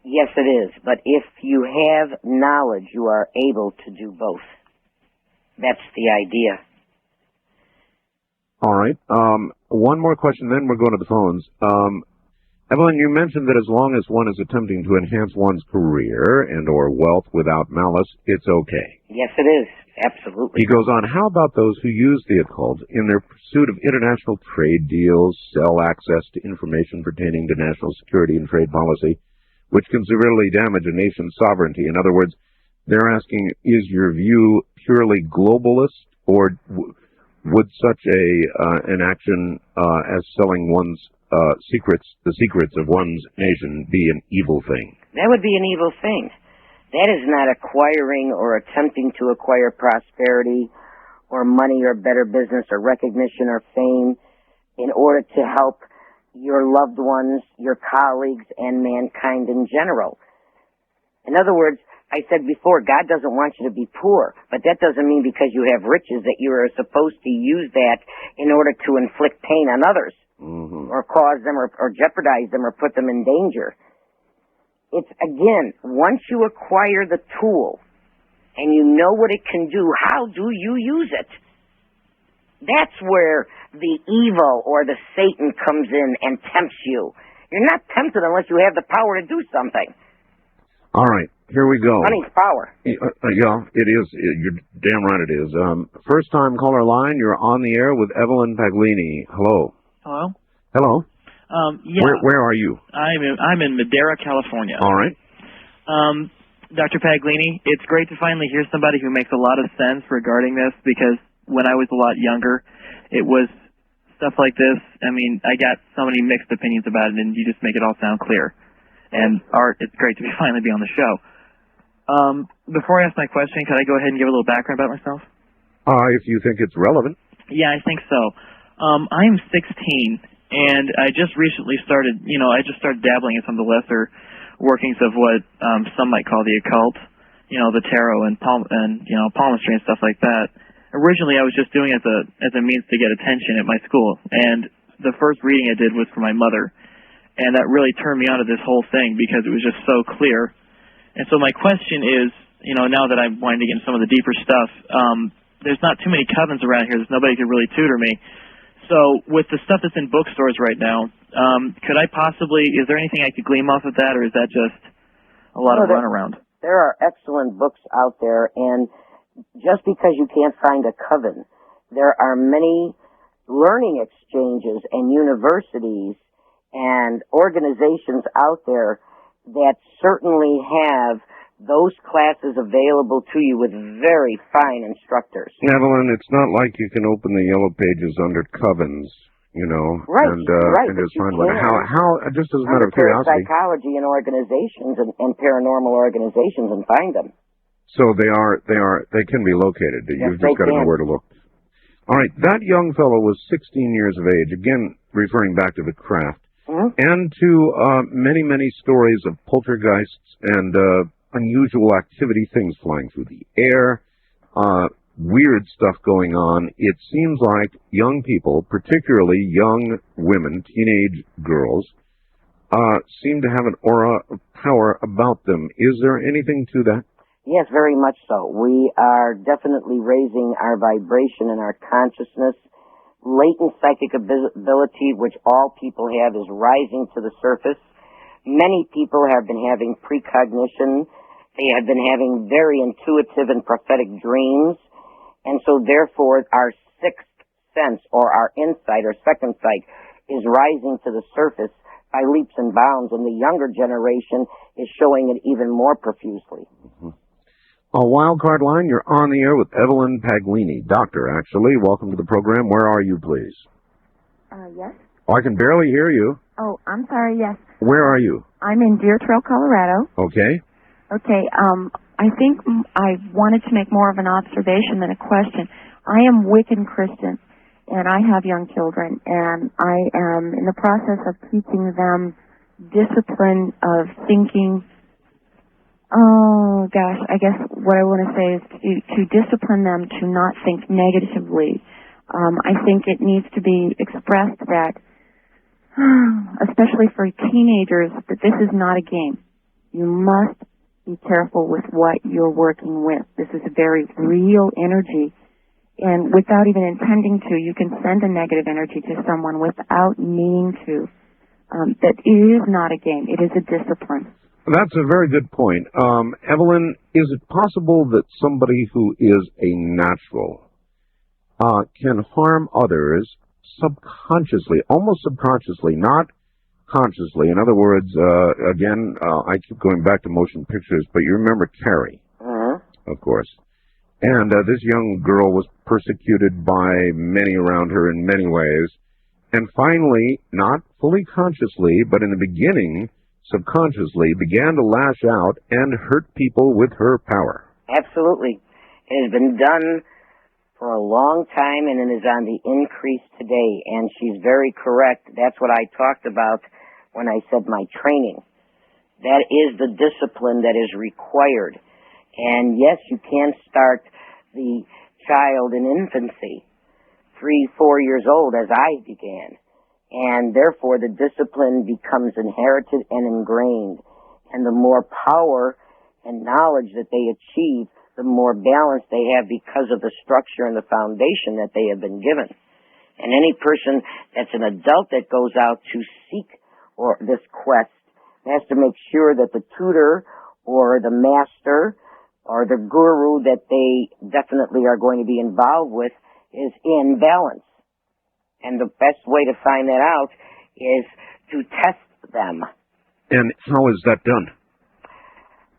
B: Yes, it is. But if you have knowledge, you are able to do both. That's the idea.
A: All right. One more question, then we're going to the phones. Evelyn, you mentioned that as long as one is attempting to enhance one's career and or wealth without malice, it's okay.
B: Yes, it is. Absolutely.
A: He goes on, how about those who use the occult in their pursuit of international trade deals, sell access to information pertaining to national security and trade policy, which can severely damage a nation's sovereignty? In other words, they're asking, is your view purely globalist, or would such an action as selling one's the secrets of one's nation, be an evil thing?
B: That would be an evil thing. That is not acquiring or attempting to acquire prosperity or money or better business or recognition or fame in order to help your loved ones, your colleagues, and mankind in general. In other words, I said before, God doesn't want you to be poor, but that doesn't mean because you have riches that you are supposed to use that in order to inflict pain on others. Mm-hmm. Or cause them or jeopardize them or put them in danger. It's, again, once you acquire the tool and you know what it can do, how do you use it? That's where the evil or the Satan comes in and tempts you. You're not tempted unless you have the power to do something.
A: All right, here we go.
B: Money's power.
A: Yeah, it is. You're damn right it is. First-time caller line, you're on the air with Evelyn Paglini. Hello.
C: Hello?
A: Hello.
C: Yeah.
A: Where are you?
C: I'm in Madera, California.
A: All right.
C: Dr. Paglini, it's great to finally hear somebody who makes a lot of sense regarding this, because when I was a lot younger, it was stuff like this. I mean, I got so many mixed opinions about it, and you just make it all sound clear. And Art, it's great to finally be on the show. Before I ask my question, could I go ahead and give a little background about myself?
A: If you think it's relevant.
C: Yeah, I think so. I'm 16, and I just recently started, I just started dabbling in some of the lesser workings of what some might call the occult, the tarot and palmistry and stuff like that. Originally, I was just doing it as a means to get attention at my school, and the first reading I did was for my mother, and that really turned me on to this whole thing because it was just so clear. And so my question is, now that I'm wanting to get into some of the deeper stuff, there's not too many covens around here. There's nobody who could really tutor me. So with the stuff that's in bookstores right now, could I possibly, is there anything I could glean off of that, or is that just a lot of runaround?
B: There are excellent books out there, and just because you can't find a coven, there are many learning exchanges and universities and organizations out there that certainly have those classes available to you with very fine instructors.
A: Evelyn, it's not like you can open the yellow pages under covens, you know,
B: right,
A: and just find one. How, just as a matter of curiosity.
B: Psychology and organizations and paranormal organizations and find them.
A: So they can be located.
B: Yes,
A: You've just got to know where to look. All right, that young fellow was 16 years of age, again, referring back to the craft, and to many, many stories of poltergeists and unusual activity, things flying through the air, weird stuff going on. It seems like young people, particularly young women, teenage girls, seem to have an aura of power about them. Is there anything to that?
B: Yes, very much so. We are definitely raising our vibration and our consciousness. Latent psychic ability, which all people have, is rising to the surface. Many people have been having precognition. They have been having very intuitive and prophetic dreams. And so therefore our sixth sense, or our insight or second sight, is rising to the surface by leaps and bounds, and the younger generation is showing it even more profusely.
A: A wild card line, you're on the air with Evelyn Paglini. Doctor, actually. Welcome to the program. Where are you, please?
D: Yes.
A: Oh, I can barely hear you.
D: Oh, I'm sorry, yes.
A: Where are you?
D: I'm in Deer Trail, Colorado.
A: Okay.
D: Okay, I think I wanted to make more of an observation than a question. I am Wiccan Christian, and I have young children, and I am in the process of teaching them discipline of thinking. Oh, gosh, I guess what I want to say is to discipline them to not think negatively. I think it needs to be expressed that, especially for teenagers, that this is not a game. You must be careful with what you're working with. This is a very real energy, and without even intending to, you can send a negative energy to someone without meaning to. That it is not a game. It is a discipline.
A: That's a very good point. Evelyn, is it possible that somebody who is a natural can harm others subconsciously, almost subconsciously, not consciously? In other words, again, I keep going back to motion pictures, but you remember Carrie, of course. And this young girl was persecuted by many around her in many ways. And finally, not fully consciously, but in the beginning, subconsciously, began to lash out and hurt people with her power.
B: Absolutely. It has been done for a long time, and it is on the increase today. And she's very correct. That's what I talked about when I said my training. That is the discipline that is required. And yes, you can start the child in infancy, 3-4 years old, as I began. And therefore the discipline becomes inherited and ingrained. And the more power and knowledge that they achieve, the more balance they have because of the structure and the foundation that they have been given. And any person that's an adult that goes out to seek or this quest has to make sure that the tutor or the master or the guru that they definitely are going to be involved with is in balance. And the best way to find that out is to test them.
A: And how is that done?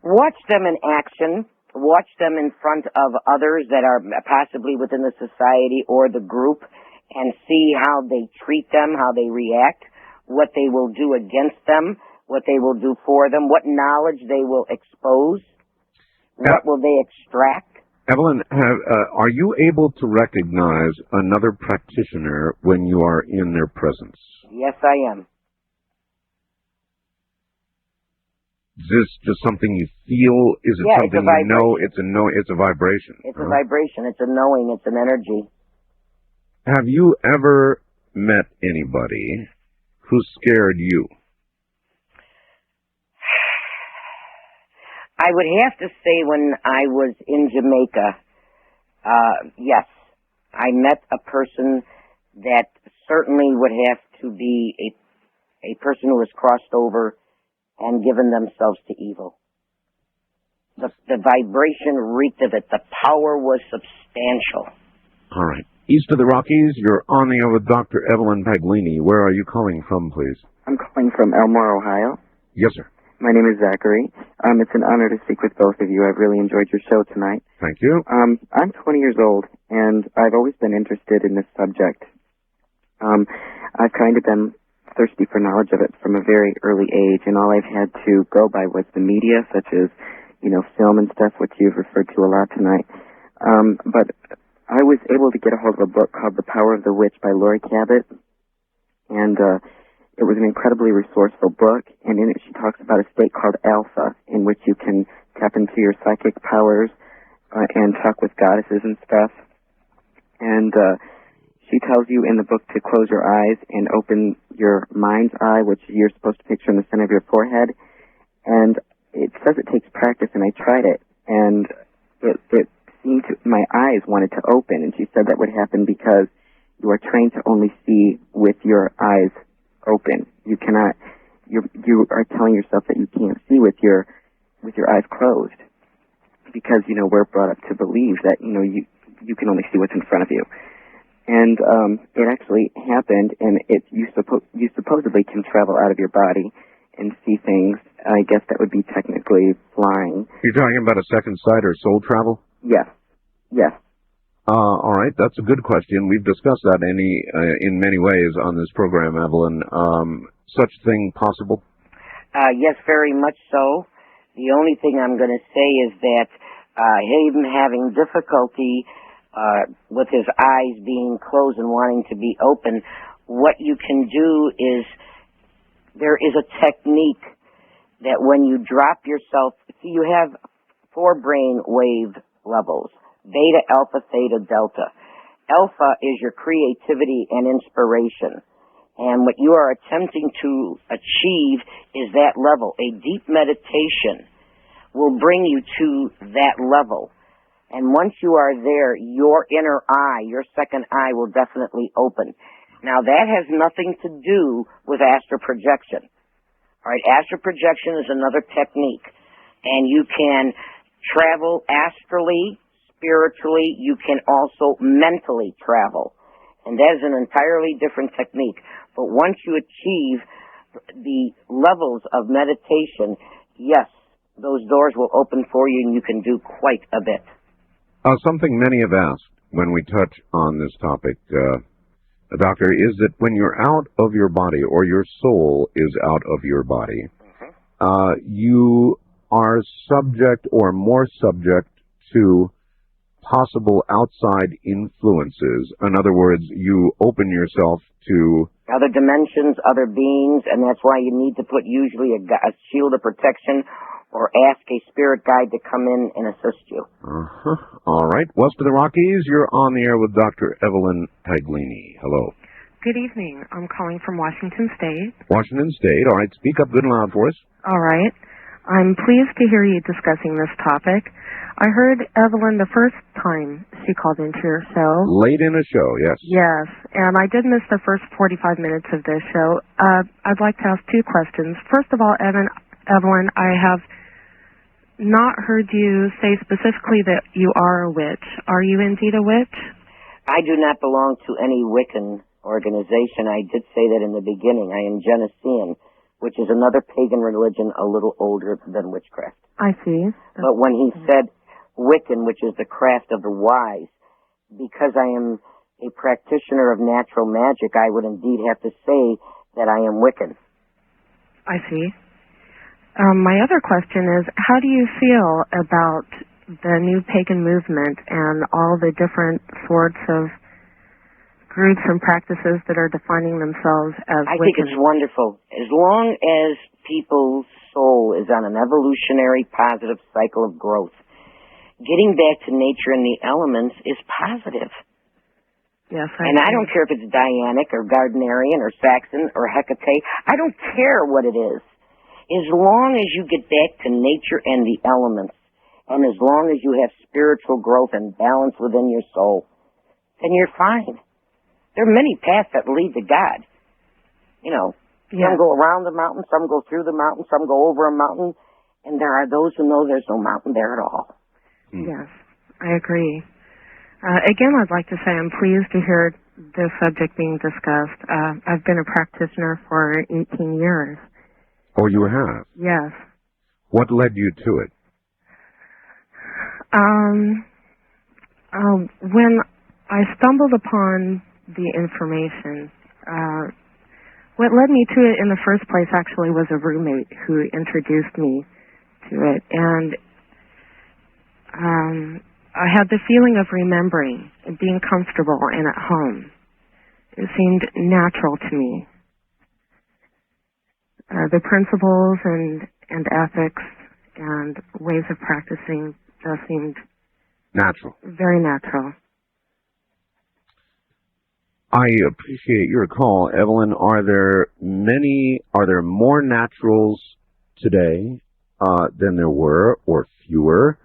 B: Watch them in action. Watch them in front of others that are possibly within the society or the group, and see how they treat them, how they react, what they will do against them, what they will do for them, what knowledge they will expose, what will they extract.
A: Evelyn, are you able to recognize another practitioner when you are in their presence?
B: Yes, I am.
A: Is this just something you feel? Is it something you know? It's a vibration.
B: It's a vibration. It's a knowing. It's an energy.
A: Have you ever met anybody who scared you?
B: I would have to say when I was in Jamaica, Yes. I met a person that certainly would have to be a person who has crossed over and given themselves to evil. The vibration reeked of it. The power was substantial.
A: All right. East of the Rockies, you're on the air with Dr. Evelyn Paglini. Where are you calling from, please?
E: I'm calling from Elmore, Ohio.
A: Yes, sir.
E: My name is Zachary. It's an honor to speak with both of you. I've really enjoyed your show tonight.
A: Thank you.
E: I'm 20 years old, and I've always been interested in this subject. I've kind of been thirsty for knowledge of it from a very early age, and all I've had to go by was the media, such as, film and stuff, which you've referred to a lot tonight. But I was able to get a hold of a book called The Power of the Witch by Laurie Cabot, and it was an incredibly resourceful book, and in it she talks about a state called alpha, in which you can tap into your psychic powers and talk with goddesses and stuff. And she tells you in the book to close your eyes and open your mind's eye, which you're supposed to picture in the center of your forehead. And it says it takes practice, and I tried it, and it seemed to, my eyes wanted to open, and she said that would happen because you are trained to only see with your eyes open. You cannot, you are telling yourself that you can't see with your eyes closed, because, we're brought up to believe that, you can only see what's in front of you. And it actually happened, and you supposedly can travel out of your body and see things. I guess that would be technically flying.
A: You're talking about a second sight or soul travel?
E: Yes. Yes.
A: All right, that's a good question. We've discussed that in many ways on this program, Evelyn. Such thing possible?
B: Yes, very much so. The only thing I'm going to say is that him having difficulty with his eyes being closed and wanting to be open, what you can do is there is a technique that when you drop yourself, see, you have 4 brain wave levels: beta, alpha, theta, delta. Alpha is your creativity and inspiration. And what you are attempting to achieve is that level. A deep meditation will bring you to that level. And once you are there, your inner eye, your second eye, will definitely open. Now, that has nothing to do with astral projection. All right, astral projection is another technique. And you can travel astrally, spiritually. You can also mentally travel. And that is an entirely different technique. But once you achieve the levels of meditation, yes, those doors will open for you and you can do quite a bit.
A: Something many have asked when we touch on this topic, Doctor, is that when you're out of your body, or your soul is out of your body, you are subject or more subject to possible outside influences. In other words, you open yourself to
B: other dimensions, other beings, and that's why you need to put usually a shield of protection or ask a spirit guide to come in and assist you.
A: All right. West of the Rockies, you're on the air with Dr. Evelyn Paglini. Hello.
F: Good evening. I'm calling from Washington State.
A: Washington State. All right. Speak up good and loud for us.
F: All right. I'm pleased to hear you discussing this topic. I heard Evelyn the first time she called into your show.
A: Late in a show, yes.
F: Yes, and I did miss the first 45 minutes of this show. I'd like to ask 2 questions. First of all, Evelyn, I have not heard you say specifically that you are a witch. Are you indeed a witch?
B: I do not belong to any Wiccan organization. I did say that in the beginning. I am Genesian, which is another pagan religion a little older than witchcraft.
F: I see.
B: But when he said Wiccan, which is the craft of the wise, because I am a practitioner of natural magic, I would indeed have to say that I am Wiccan.
F: I see. My other question is, how do you feel about the new pagan movement and all the different sorts of groups and practices that are defining themselves as Wiccan?
B: I think it's wonderful. As long as people's soul is on an evolutionary positive cycle of growth, getting back to nature and the elements is positive.
F: Yes,
B: I don't care if it's Dianic or Gardnerian or Saxon or Hecate. I don't care what it is. As long as you get back to nature and the elements And as long as you have spiritual growth and balance within your soul, then you're fine. There are many paths that lead to God. You know, some go around the mountain, some go through the mountain, some go over a mountain, and there are those who know there's no mountain there at all.
F: Yes, I agree. Again, I'd like to say I'm pleased to hear this subject being discussed. I've been a practitioner for 18 years.
A: Oh, you have?
F: Yes.
A: What led you to it?
F: When I stumbled upon the information, what led me to it in the first place actually was a roommate who introduced me to it. And I had the feeling of remembering and being comfortable and at home. It seemed natural to me. The principles and ethics and ways of practicing just seemed
A: natural.
F: Very natural.
A: I appreciate your call, Evelyn. Are there more naturals today than there were, or fewer?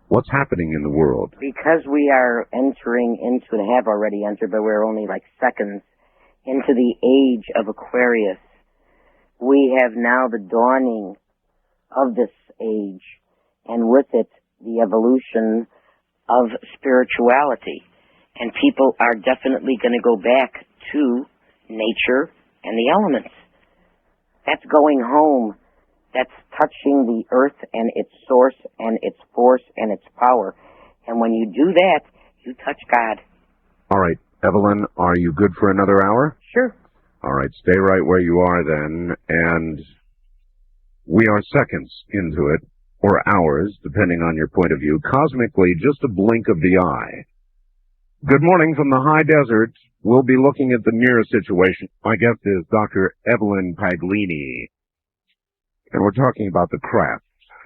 A: What's happening in the world?
B: Because we are entering into, and have already entered, but we're only like seconds into the age of Aquarius, we have now the dawning of this age, and with it, the evolution of spirituality. And people are definitely going to go back to nature and the elements. That's going home. That's touching the earth and its source and its force and its power. And when you do that, you touch God.
A: All right, Evelyn, are you good for another hour?
B: Sure.
A: All right, stay right where you are then. And we are seconds into it, or hours, depending on your point of view. Cosmically, just a blink of the eye. Good morning from the high desert. We'll be looking at the mirror situation. My guest is Dr. Evelyn Paglini. And we're talking about the craft.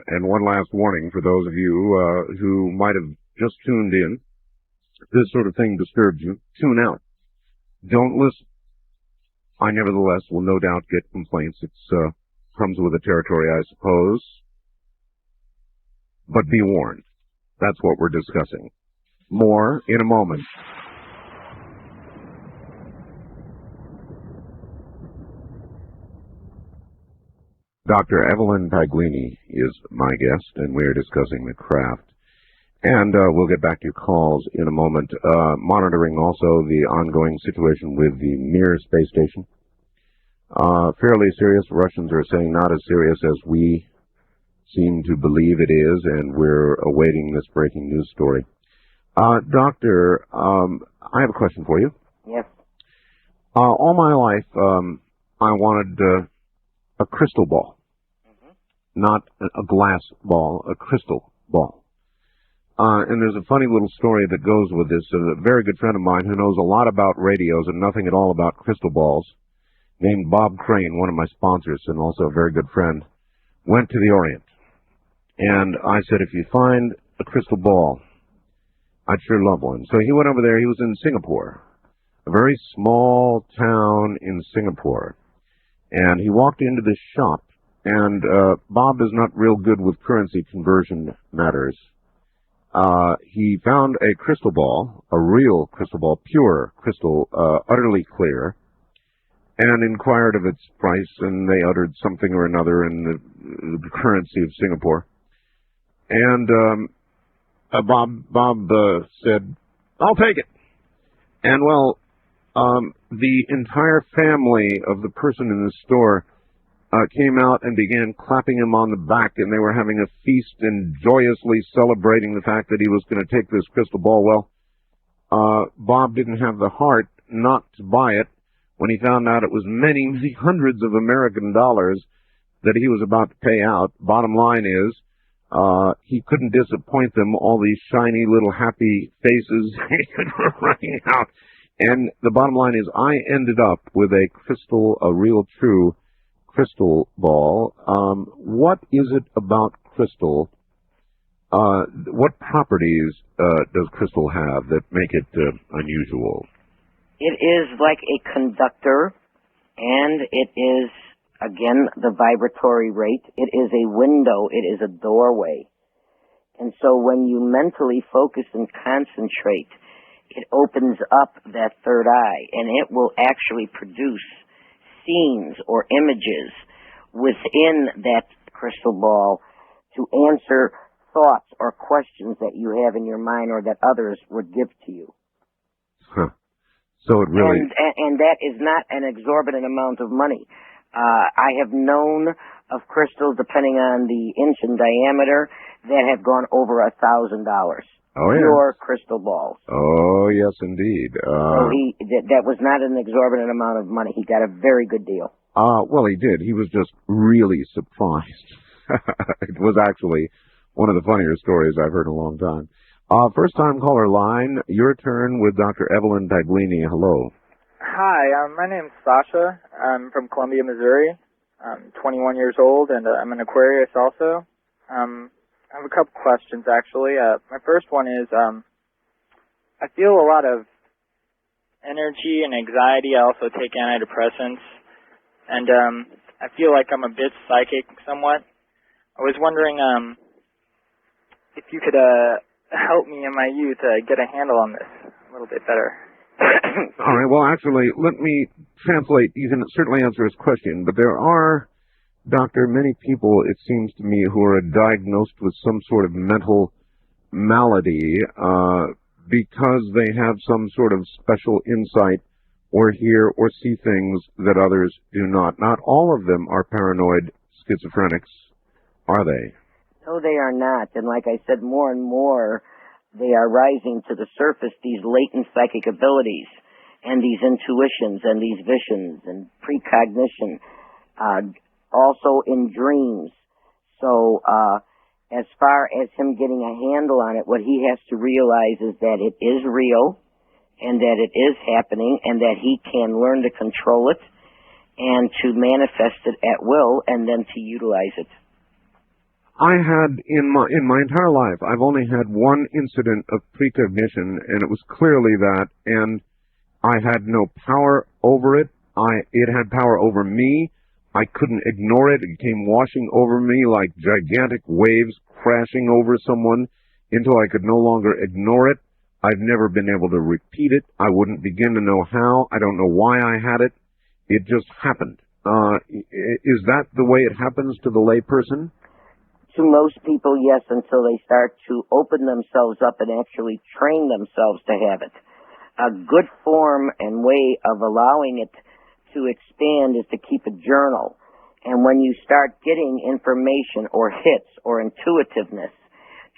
A: And one last warning for those of you who might have just tuned in. If this sort of thing disturbs you, tune out. Don't listen. I nevertheless will no doubt get complaints. It comes with the territory, I suppose. But be warned. That's what we're discussing. More in a moment. Dr. Evelyn Paglini is my guest, and we're discussing the craft. And we'll get back to your calls in a moment. Monitoring also the ongoing situation with the Mir space station. Fairly serious. Russians are saying not as serious as we seem to believe it is, and we're awaiting this breaking news story. Doctor, I have a question for you.
B: Yes.
A: All my life, I wanted a crystal ball. Not a glass ball, a crystal ball. And there's a funny little story that goes with this. A very good friend of mine who knows a lot about radios and nothing at all about crystal balls, named Bob Crane, one of my sponsors and also a very good friend, went to the Orient. And I said, if you find a crystal ball, I'd sure love one. So he went over there. He was in Singapore, a very small town in Singapore. And he walked into this shop, and Bob is not real good with currency conversion matters. He found a crystal ball, a real crystal ball, pure crystal, utterly clear, and inquired of its price, and they uttered something or another in the currency of Singapore. And Bob said, I'll take it. And, well, the entire family of the person in the store came out and began clapping him on the back, and they were having a feast and joyously celebrating the fact that he was going to take this crystal ball. Well, Bob didn't have the heart not to buy it when he found out it was many, many hundreds of American dollars that he was about to pay out. Bottom line is, he couldn't disappoint them, all these shiny little happy faces were running out. And the bottom line is, I ended up with a crystal, a real true crystal ball. What is it about crystal? What properties does crystal have that make it unusual?
B: It is like a conductor, and it is, again, the vibratory rate. It is a window. It is a doorway. And so when you mentally focus and concentrate, it opens up that third eye, and it will actually produce scenes or images within that crystal ball to answer thoughts or questions that you have in your mind or that others would give to you.
A: Huh. So it really...
B: And that is not an exorbitant amount of money. I have known of crystals, depending on the inch in diameter, that have gone over $1,000.
A: Oh, yeah.
B: Pure crystal balls.
A: Oh, yes, indeed.
B: So that was not an exorbitant amount of money. He got a very good deal.
A: Well, he did. He was just really surprised. It was actually one of the funnier stories I've heard in a long time. First-time caller line, your turn with Dr. Evelyn Paglini. Hello.
G: Hi, my name's Sasha. I'm from Columbia, Missouri. I'm 21 years old, and I'm an Aquarius also. I have a couple questions, actually. My first one is, I feel a lot of energy and anxiety. I also take antidepressants, and I feel like I'm a bit psychic somewhat. I was wondering if you could help me in my youth get a handle on this a little bit better.
A: All right, well, actually, let me translate. You can certainly answer his question, but there are, Doctor, many people, it seems to me, who are diagnosed with some sort of mental malady because they have some sort of special insight or hear or see things that others do not. Not all of them are paranoid schizophrenics, are they?
B: No, they are not. And like I said, more and more they are rising to the surface, these latent psychic abilities and these intuitions and these visions and precognition, also in dreams. So as far as him getting a handle on it, what he has to realize is that it is real and that it is happening and that he can learn to control it and to manifest it at will and then to utilize it.
A: I had, in my entire life, I've only had one incident of precognition, and it was clearly that, and I had no power over it. It had power over me. I couldn't ignore it. It came washing over me like gigantic waves crashing over someone until I could no longer ignore it. I've never been able to repeat it. I wouldn't begin to know how. I don't know why I had it. It just happened. Is that the way it happens to the layperson?
B: To most people, yes, until they start to open themselves up and actually train themselves to have it. A good form and way of allowing it to expand is to keep a journal. And when you start getting information or hits or intuitiveness,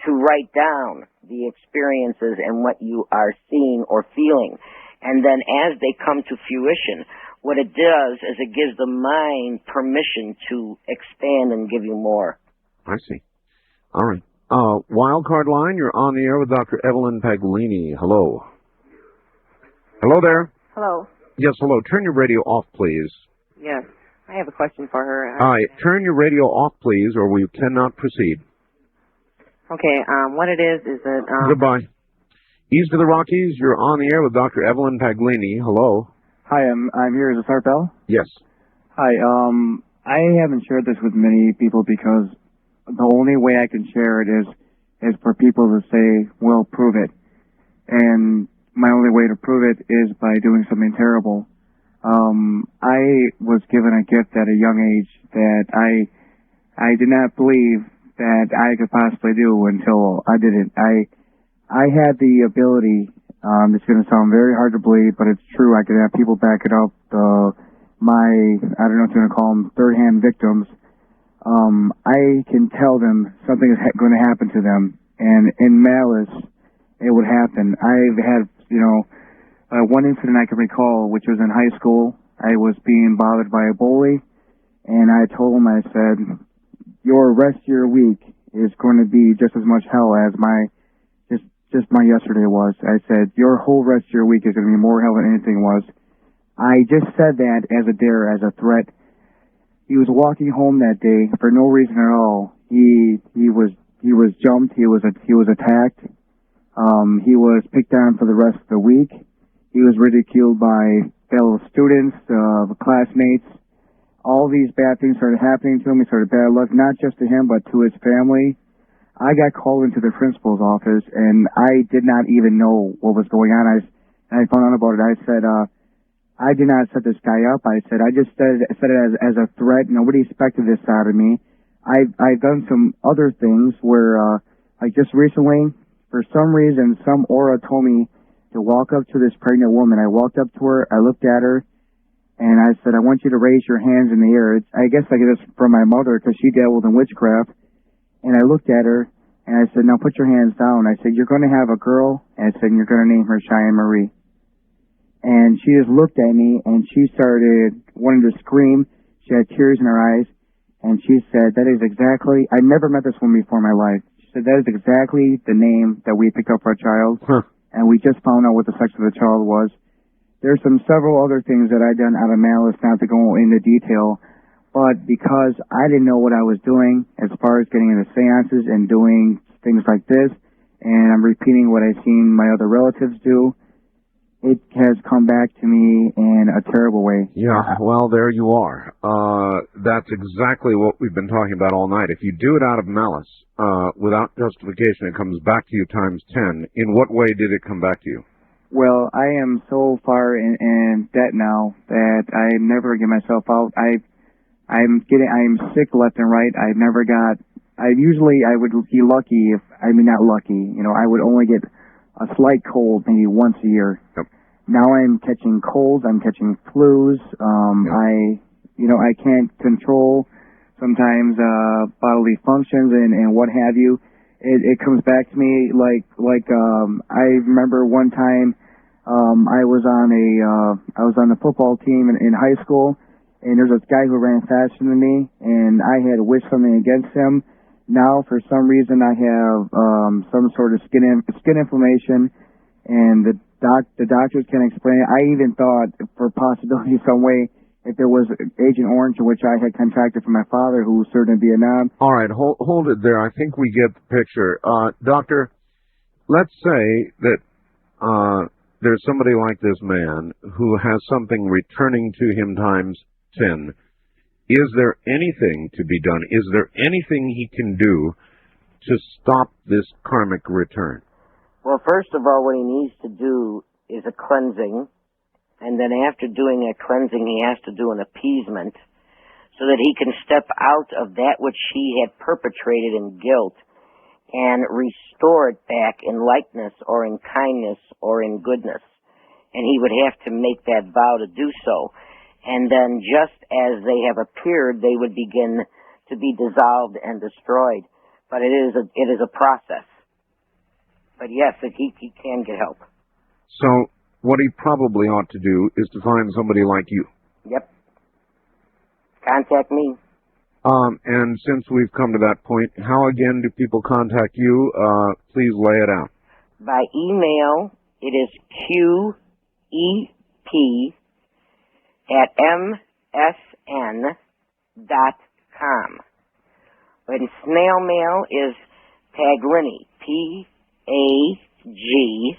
B: to write down the experiences and what you are seeing or feeling. And then as they come to fruition, what it does is it gives the mind permission to expand and give you more.
A: I see. All right. Wildcard line, you're on the air with Dr. Evelyn Paglini. Hello. Hello there.
H: Hello.
A: Yes, hello. Turn your radio off, please.
H: Yes. I have a question for her.
A: All right. Turn your radio off, please, or we cannot proceed.
H: Okay. What it is that...
A: Goodbye. East of the Rockies, you're on the air with Dr. Evelyn Paglini. Hello.
I: Hi, I'm here. Is this Art Bell?
A: Yes.
I: Hi. I haven't shared this with many people because the only way I can share it is for people to say, well, prove it. And my only way to prove it is by doing something terrible. I was given a gift at a young age that I did not believe that I could possibly do until I did it. I had the ability, it's going to sound very hard to believe, but it's true. I could have people back it up. I don't know what you're going to call them, third-hand victims. I can tell them something is going to happen to them, and in malice, it would happen. I've had, one incident I can recall, which was in high school. I was being bothered by a bully, and I told him, I said, your rest of your week is going to be just as much hell as my yesterday was. I said, your whole rest of your week is going to be more hell than anything was. I just said that as a dare, as a threat. He was walking home that day for no reason at all. He was jumped. He was attacked. He was picked on for the rest of the week. He was ridiculed by fellow students, classmates. All these bad things started happening to him. He started bad luck, not just to him, but to his family. I got called into the principal's office, and I did not even know what was going on. I found out about it. I said, I did not set this guy up. I said, I just said it as a threat. Nobody expected this out of me. I've done some other things where, like just recently, for some reason, some aura told me to walk up to this pregnant woman. I walked up to her, I looked at her, and I said, I want you to raise your hands in the air. I guess I get this from my mother because she dabbled in witchcraft. And I looked at her, and I said, now put your hands down. I said, you're going to have a girl. And I said, you're going to name her Cheyenne Marie. And she just looked at me, and she started wanting to scream. She had tears in her eyes. And she said, that is exactly, I never met this woman before in my life. She said, that is exactly the name that we picked up for our child. Huh. And we just found out what the sex of the child was. There's several other things that I done out of malice, not to go into detail. But because I didn't know what I was doing as far as getting into seances and doing things like this, and I'm repeating what I've seen my other relatives do, it has come back to me in a terrible way.
A: Yeah, well, there you are. That's exactly what we've been talking about all night. If you do it out of malice, without justification, it comes back to you times 10. In what way did it come back to you?
I: Well, I am so far in debt now that I never get myself out. I'm sick left and right. I would be lucky not lucky. I would only get a slight cold maybe once a year. Yep. Now I'm catching colds, I'm catching flus. Yep. I can't control sometimes bodily functions and what have you. It comes back to me like I remember one time I was on the football team in high school, and there's this guy who ran faster than me, and I had wished something against him. Now, for some reason, I have some sort of skin inflammation, and the doctors can't explain it. I even thought, for possibility some way, if there was Agent Orange, which I had contracted from my father, who served in Vietnam.
A: All right, hold it there. I think we get the picture. Doctor, let's say that there's somebody like this man who has something returning to him times 10. Is there anything to be done? Is there anything he can do to stop this karmic return?
B: Well, first of all, what he needs to do is a cleansing, and then after doing a cleansing, he has to do an appeasement so that he can step out of that which he had perpetrated in guilt and restore it back in likeness or in kindness or in goodness. And he would have to make that vow to do so. And then just as they have appeared, they would begin to be dissolved and destroyed. But it is a process. But yes, he can get help.
A: So what he probably ought to do is to find somebody like you.
B: Yep. Contact me.
A: And since we've come to that point, how again do people contact you? Please lay it out.
B: By email, it is QEP@msn.com. And snail mail is Paglini, Paglini,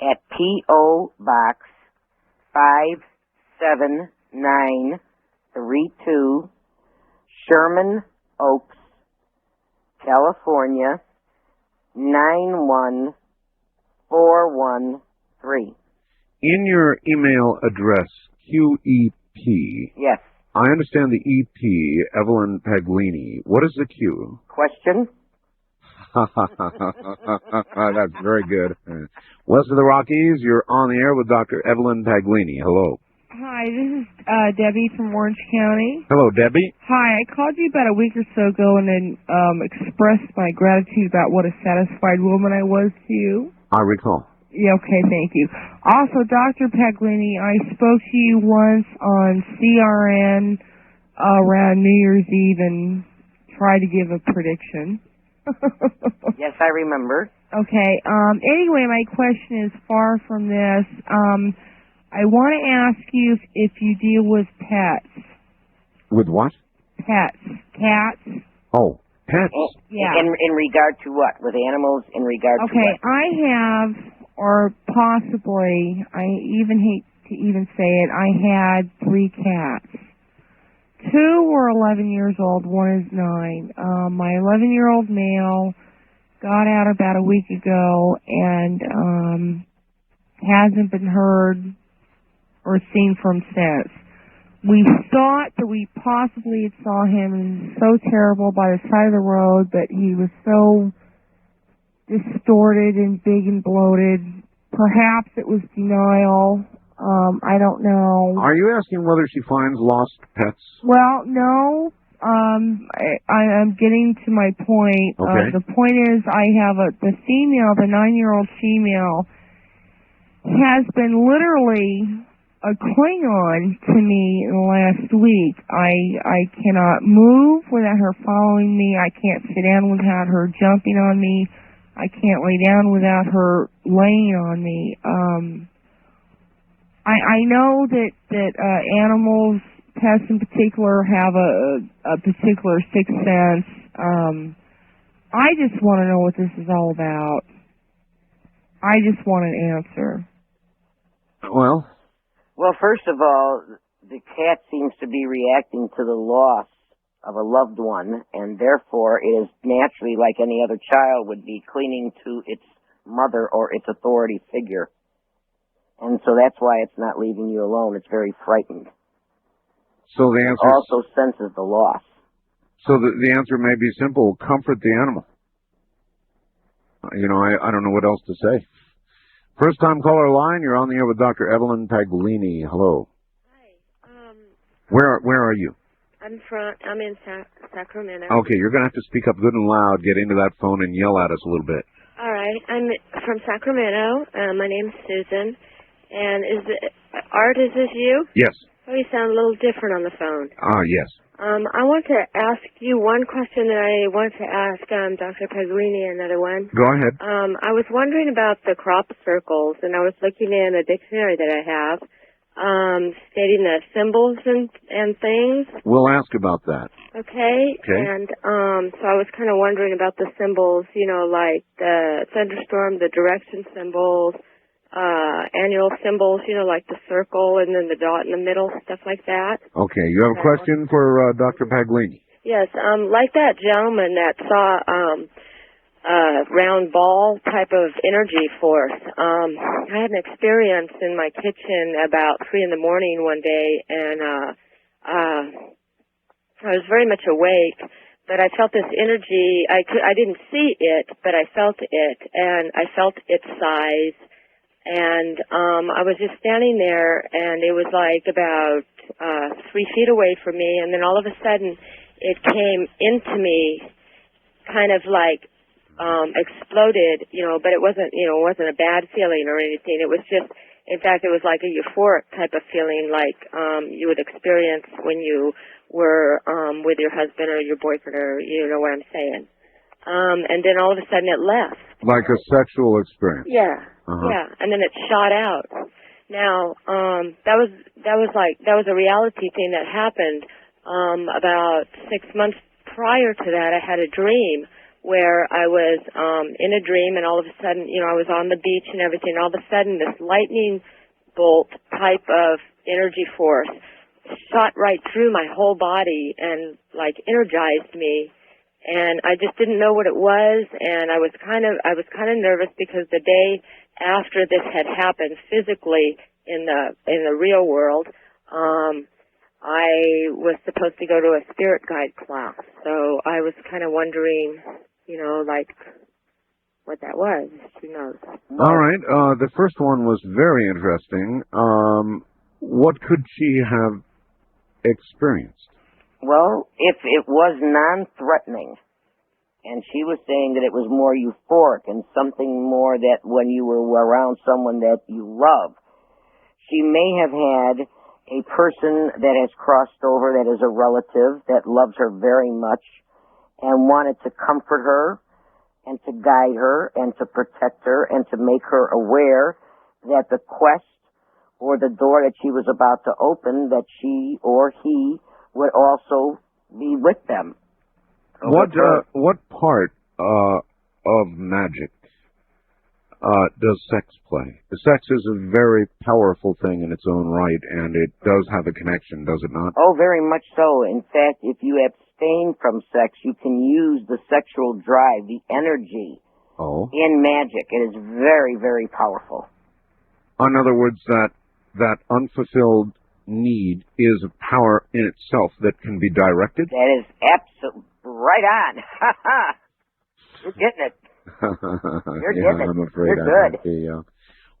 B: at P.O. Box 57932, Sherman Oaks, California, 91413.
A: In your email address, QEP.
B: Yes.
A: I understand the EP, Evelyn Paglini. What is the Q?
B: Question?
A: That's very good. West of the Rockies, you're on the air with Dr. Evelyn Paglini. Hello.
J: Hi, this is Debbie from Orange County.
A: Hello, Debbie.
J: Hi, I called you about a week or so ago and then expressed my gratitude about what a satisfied woman I was to you.
A: I recall.
J: Yeah, okay, thank you. Also, Dr. Paglini, I spoke to you once on CRN around New Year's Eve and tried to give a prediction.
B: Yes, I remember.
J: Okay, anyway, my question is far from this. I want to ask you if you deal with pets.
A: With what?
J: Pets. Cats.
A: Oh, pets.
J: Yeah.
B: In regard to what? With animals in regard to what?
J: Okay, I have, or possibly, I even hate to even say it, I had 3 cats. 2 were 11 years old, 1 is 9. My 11-year-old male got out about a week ago and hasn't been heard or seen from since. We thought that we possibly had saw him, and it was so terrible by the side of the road, but he was so distorted and big and bloated. Perhaps it was denial. I don't know.
A: Are you asking whether she finds lost pets?
J: Well, no. I'm getting to my point.
A: Okay.
J: The point is, I have the female, the 9-year-old female, has been literally a Klingon to me in the last week. I cannot move without her following me. I can't sit down without her jumping on me. I can't lay down without her laying on me. I know that animals, pets in particular, have a particular sixth sense. I just want to know what this is all about. I just want an answer.
B: Well, first of all, the cat seems to be reacting to the loss of a loved one, and therefore it is naturally, like any other child would be, clinging to its mother or its authority figure. And so that's why it's not leaving you alone. It's very frightened.
A: So the answer
B: It also senses the loss.
A: So the answer may be simple: comfort the animal. You know, I don't know what else to say. First time caller line, you're on the air with Dr. Evelyn Paglini. Hello.
K: Hi.
A: Where are you?
K: I'm in Sacramento.
A: Okay, you're gonna have to speak up good and loud, get into that phone and yell at us a little bit.
K: All right. I'm from Sacramento. My name's Susan. And Art, is this you?
A: Yes.
K: Oh, you sound a little different on the phone.
A: Yes.
K: I want to ask you one question that I want to ask Dr. Paglini, another one.
A: Go ahead.
K: I was wondering about the crop circles, and I was looking in a dictionary that I have, stating the symbols and things.
A: We'll ask about that.
K: Okay. And so I was kind of wondering about the symbols, you know, like the thunderstorm, the direction symbols, annual symbols, you know, like the circle and then the dot in the middle, stuff like that.
A: Okay, you have a question for Dr. Paglini?
K: Yes, like that gentleman that saw a round ball type of energy force. I had an experience in my kitchen about 3 in the morning one day, and I was very much awake, but I felt this energy. I didn't see it, but I felt it, and I felt its size. And I was just standing there, and it was like about 3 feet away from me, and then all of a sudden it came into me, kind of like exploded, you know, but it wasn't a bad feeling or anything. It was just, in fact, it was like a euphoric type of feeling, like you would experience when you were with your husband or your boyfriend, or you know what I'm saying. And then all of a sudden it left.
A: Like a sexual experience.
K: Yeah. Yeah. And then it shot out. Now, that was a reality thing that happened. About 6 months prior to that, I had a dream where I was in a dream, and all of a sudden, you know, I was on the beach and everything. All of a sudden, this lightning bolt type of energy force shot right through my whole body and like energized me. And I just didn't know what it was, and I was kind of nervous because the day after this had happened physically in the real world, I was supposed to go to a spirit guide class. So I was kind of wondering, you know, like what that was. Who knows?
A: All right. The first one was very interesting. What could she have experienced?
B: Well, if it was non-threatening, and she was saying that it was more euphoric and something more that when you were around someone that you love, she may have had a person that has crossed over that is a relative that loves her very much and wanted to comfort her and to guide her and to protect her and to make her aware that the quest or the door that she was about to open, that she or he would also be with them.
A: What part of magic does sex play? Sex is a very powerful thing in its own right, and it does have a connection, does it not?
B: Oh, very much so. In fact, if you abstain from sex, you can use the sexual drive, the energy, in magic. It is very, very powerful.
A: In other words, that unfulfilled need is a power in itself that can be directed?
B: That is absolutely right on. Ha ha! You're getting it. You're getting it.
A: I'm afraid
B: You're
A: I
B: good.
A: might be,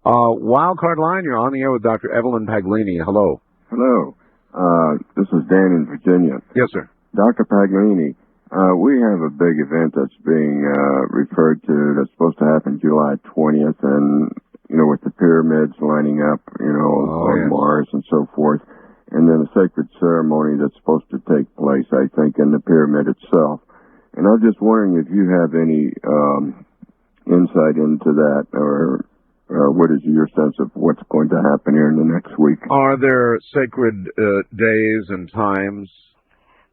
A: Wildcard line, you're on the air with Dr. Evelyn Paglini. Hello.
L: Hello. This is Dan in Virginia.
A: Yes, sir.
L: Dr. Paglini, we have a big event that's being referred to that's supposed to happen July 20th, and, you know, with the pyramids lining up, you know, on Mars and so forth, and then a sacred ceremony that's supposed to take place, I think, in the pyramid itself. And I'm just wondering if you have any insight into that, or what is your sense of what's going to happen here in the next week?
A: Are there sacred days and times?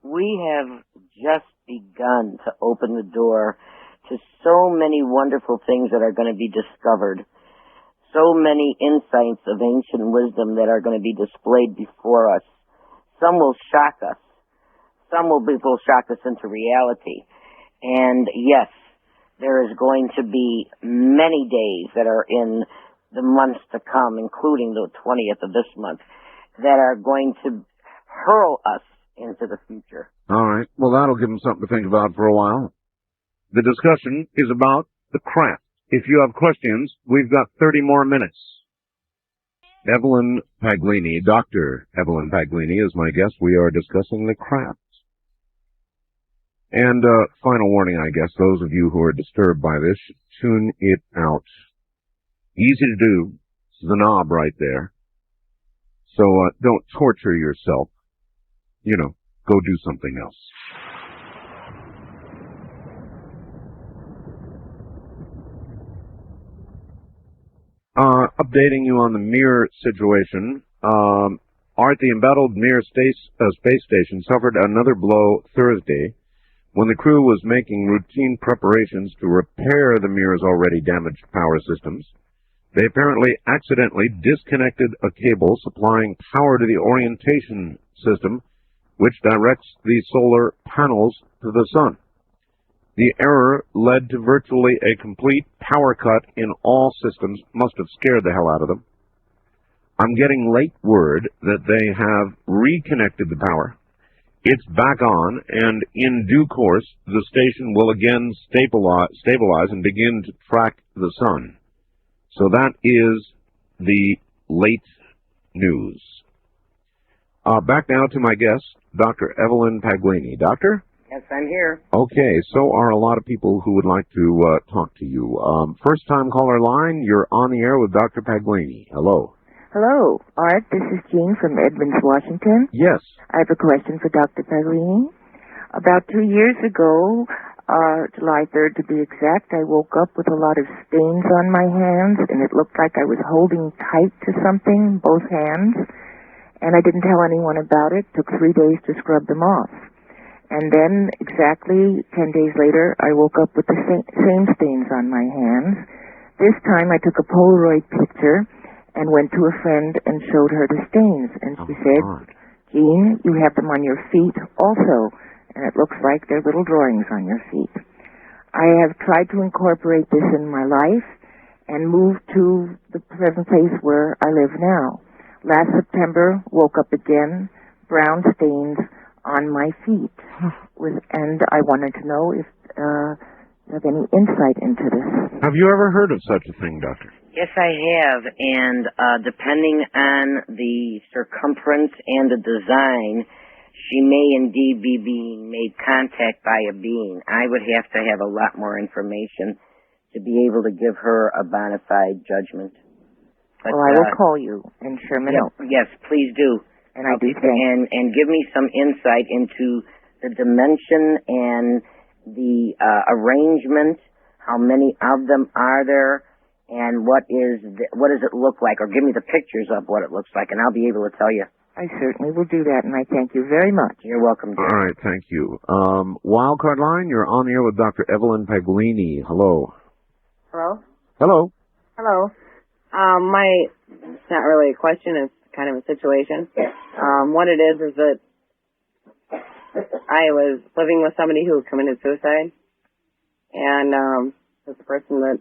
B: We have just begun to open the door to so many wonderful things that are going to be discovered, so many insights of ancient wisdom that are going to be displayed before us. Some will shock us. Some will shock us into reality. And yes, there is going to be many days that are in the months to come, including the 20th of this month, that are going to hurl us into the future.
A: All right. Well, that'll give them something to think about for a while. The discussion is about the craft. If you have questions, we've got 30 more minutes. Evelyn Paglini, Dr. Evelyn Paglini is my guest. We are discussing the craft. And final warning, I guess, those of you who are disturbed by this should tune it out. Easy to do. It's the knob right there. So don't torture yourself. You know, go do something else. Updating you on the Mir situation. Art, the embattled Mir space station suffered another blow Thursday when the crew was making routine preparations to repair the Mir's already damaged power systems. They apparently accidentally disconnected a cable supplying power to the orientation system, which directs the solar panels to the sun. The error led to virtually a complete power cut in all systems. Must have scared the hell out of them. I'm getting late word that they have reconnected the power. It's back on, and in due course, the station will again stabilize and begin to track the sun. So that is the late news. Back now to my guest, Dr. Evelyn Paglini. Doctor?
B: Yes, I'm here.
A: Okay, so are a lot of people who would like to talk to you. First-time caller line, you're on the air with Dr. Paglini. Hello.
M: Hello, Art. This is Jean from Edmonds, Washington.
A: Yes.
M: I have a question for Dr. Paglini. About 2 years ago, July 3rd to be exact, I woke up with a lot of stains on my hands, and it looked like I was holding tight to something, both hands, and I didn't tell anyone about it. It took 3 days to scrub them off. And then, exactly 10 days later, I woke up with the same stains on my hands. This time I took a Polaroid picture and went to a friend and showed her the stains. And she said, Jean, you have them on your feet also, and it looks like they're little drawings on your feet. I have tried to incorporate this in my life and moved to the present place where I live now. Last September, woke up again, brown stains on my feet. And I wanted to know if you have any insight into this.
A: Have you ever heard of such a thing, Doctor?
B: Yes, I have, and depending on the circumference and the design, she may indeed be being made contact by a being. I would have to have a lot more information to be able to give her a bona fide judgment. But,
M: well, I will call you and share me out.
B: Yes, please do.
M: And I do thank.
B: And give me some insight into the dimension and the arrangement, how many of them are there, and what does it look like, or give me the pictures of what it looks like, and I'll be able to tell you.
M: I certainly will do that, and I thank you very much.
B: You're welcome, dear.
A: All right, thank you. Wildcard line, you're on the air with Dr. Evelyn Paglini. Hello.
N: Hello?
A: Hello.
H: Hello. It's not really a question, it's kind of a situation. What it is that I was living with somebody who committed suicide, and this person that,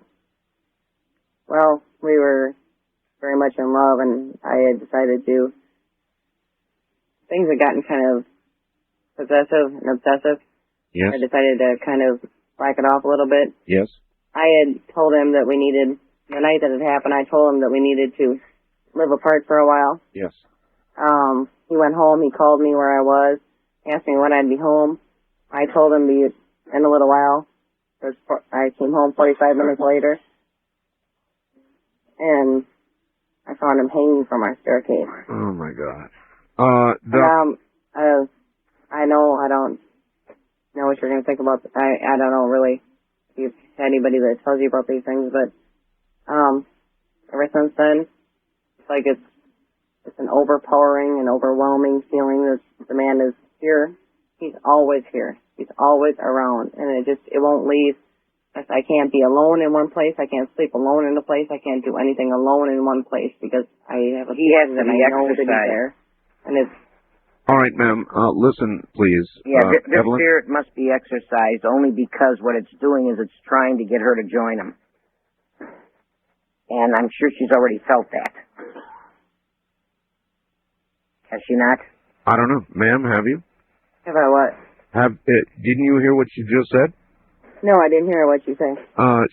H: well, we were very much in love, and I had decided to, things had gotten kind of possessive and obsessive.
A: Yes.
H: I decided to kind of back it off a little bit.
A: Yes.
H: I had told him that we needed, the night that it happened, I told him that we needed to live apart for a while.
A: Yes.
H: He went home, he called me where I was, asked me when I'd be home. I told him in a little while. I came home 45 minutes later, and I found him hanging from our staircase.
A: Oh my God.
H: I know I don't know what you're going to think about. I don't know really if you've had anybody that tells you about these things, but ever since then, it's like it's an overpowering and overwhelming feeling that the man is here. He's always here. He's always around, and it won't leave. I can't be alone in one place. I can't sleep alone in a place. I can't do anything alone in one place because he has to be exercised there. And it's
A: all right, ma'am. Listen, please.
B: Yeah, this
A: Evelyn?
B: spirit must be exercised only because what it's doing is it's trying to get her to join him. And I'm sure she's already felt that. Has she not?
A: I don't know, ma'am. Have you?
H: Have I what?
A: Didn't you hear what she just said?
H: No, I didn't hear what you say.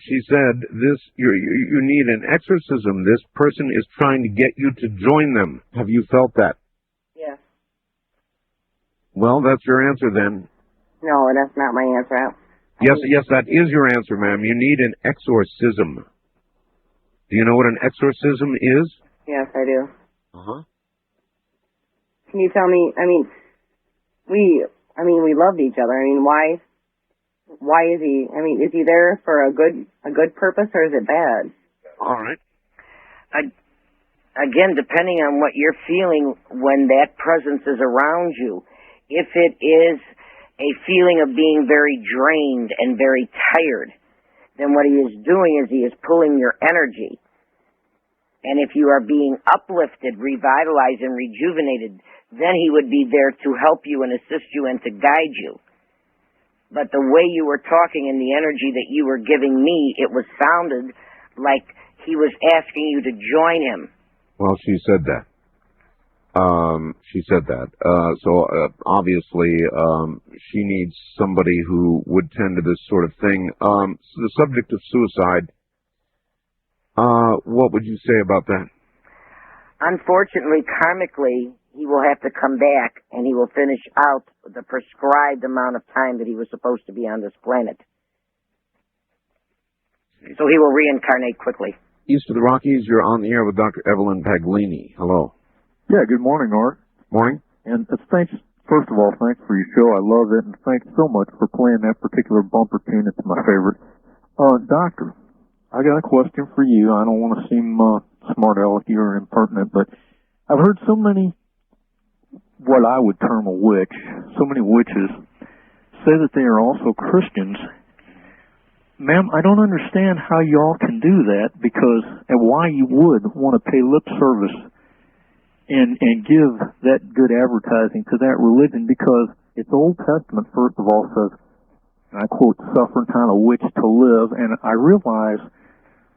A: She said this. You need an exorcism. This person is trying to get you to join them. Have you felt that?
H: Yes.
A: Well, that's your answer then.
H: No, that's not my answer.
A: Yes, that is your answer, ma'am. You need an exorcism. Do you know what an exorcism is?
H: Yes, I do.
A: Uh-huh.
H: Can you tell me? We loved each other. Why is he? Is he there for a good purpose, or is it bad?
A: All right.
B: Again, depending on what you're feeling when that presence is around you, if it is a feeling of being very drained and very tired, then what he is doing is he is pulling your energy. And if you are being uplifted, revitalized, and rejuvenated, then he would be there to help you and assist you and to guide you. But the way you were talking and the energy that you were giving me, it was sounded like he was asking you to join him.
A: Well, she said that. So obviously, she needs somebody who would tend to this sort of thing. So the subject of suicide, what would you say about that?
B: Unfortunately, karmically, he will have to come back and he will finish out the prescribed amount of time that he was supposed to be on this planet. So he will reincarnate quickly.
A: East of the Rockies, you're on the air with Dr. Evelyn Paglini. Hello.
N: Yeah, good morning, Art.
A: Morning.
N: And thanks, first of all, thanks for your show. I love it, and thanks so much for playing that particular bumper tune. It's my favorite. Doctor, I got a question for you. I don't want to seem smart alecky or impertinent, but I've heard so many, what I would term a witch, so many witches, say that they are also Christians. Ma'am, I don't understand how y'all can do that, because, and why you would want to pay lip service and give that good advertising to that religion, because its Old Testament, first of all, says, and I quote, suffer kind of witch to live, and I realize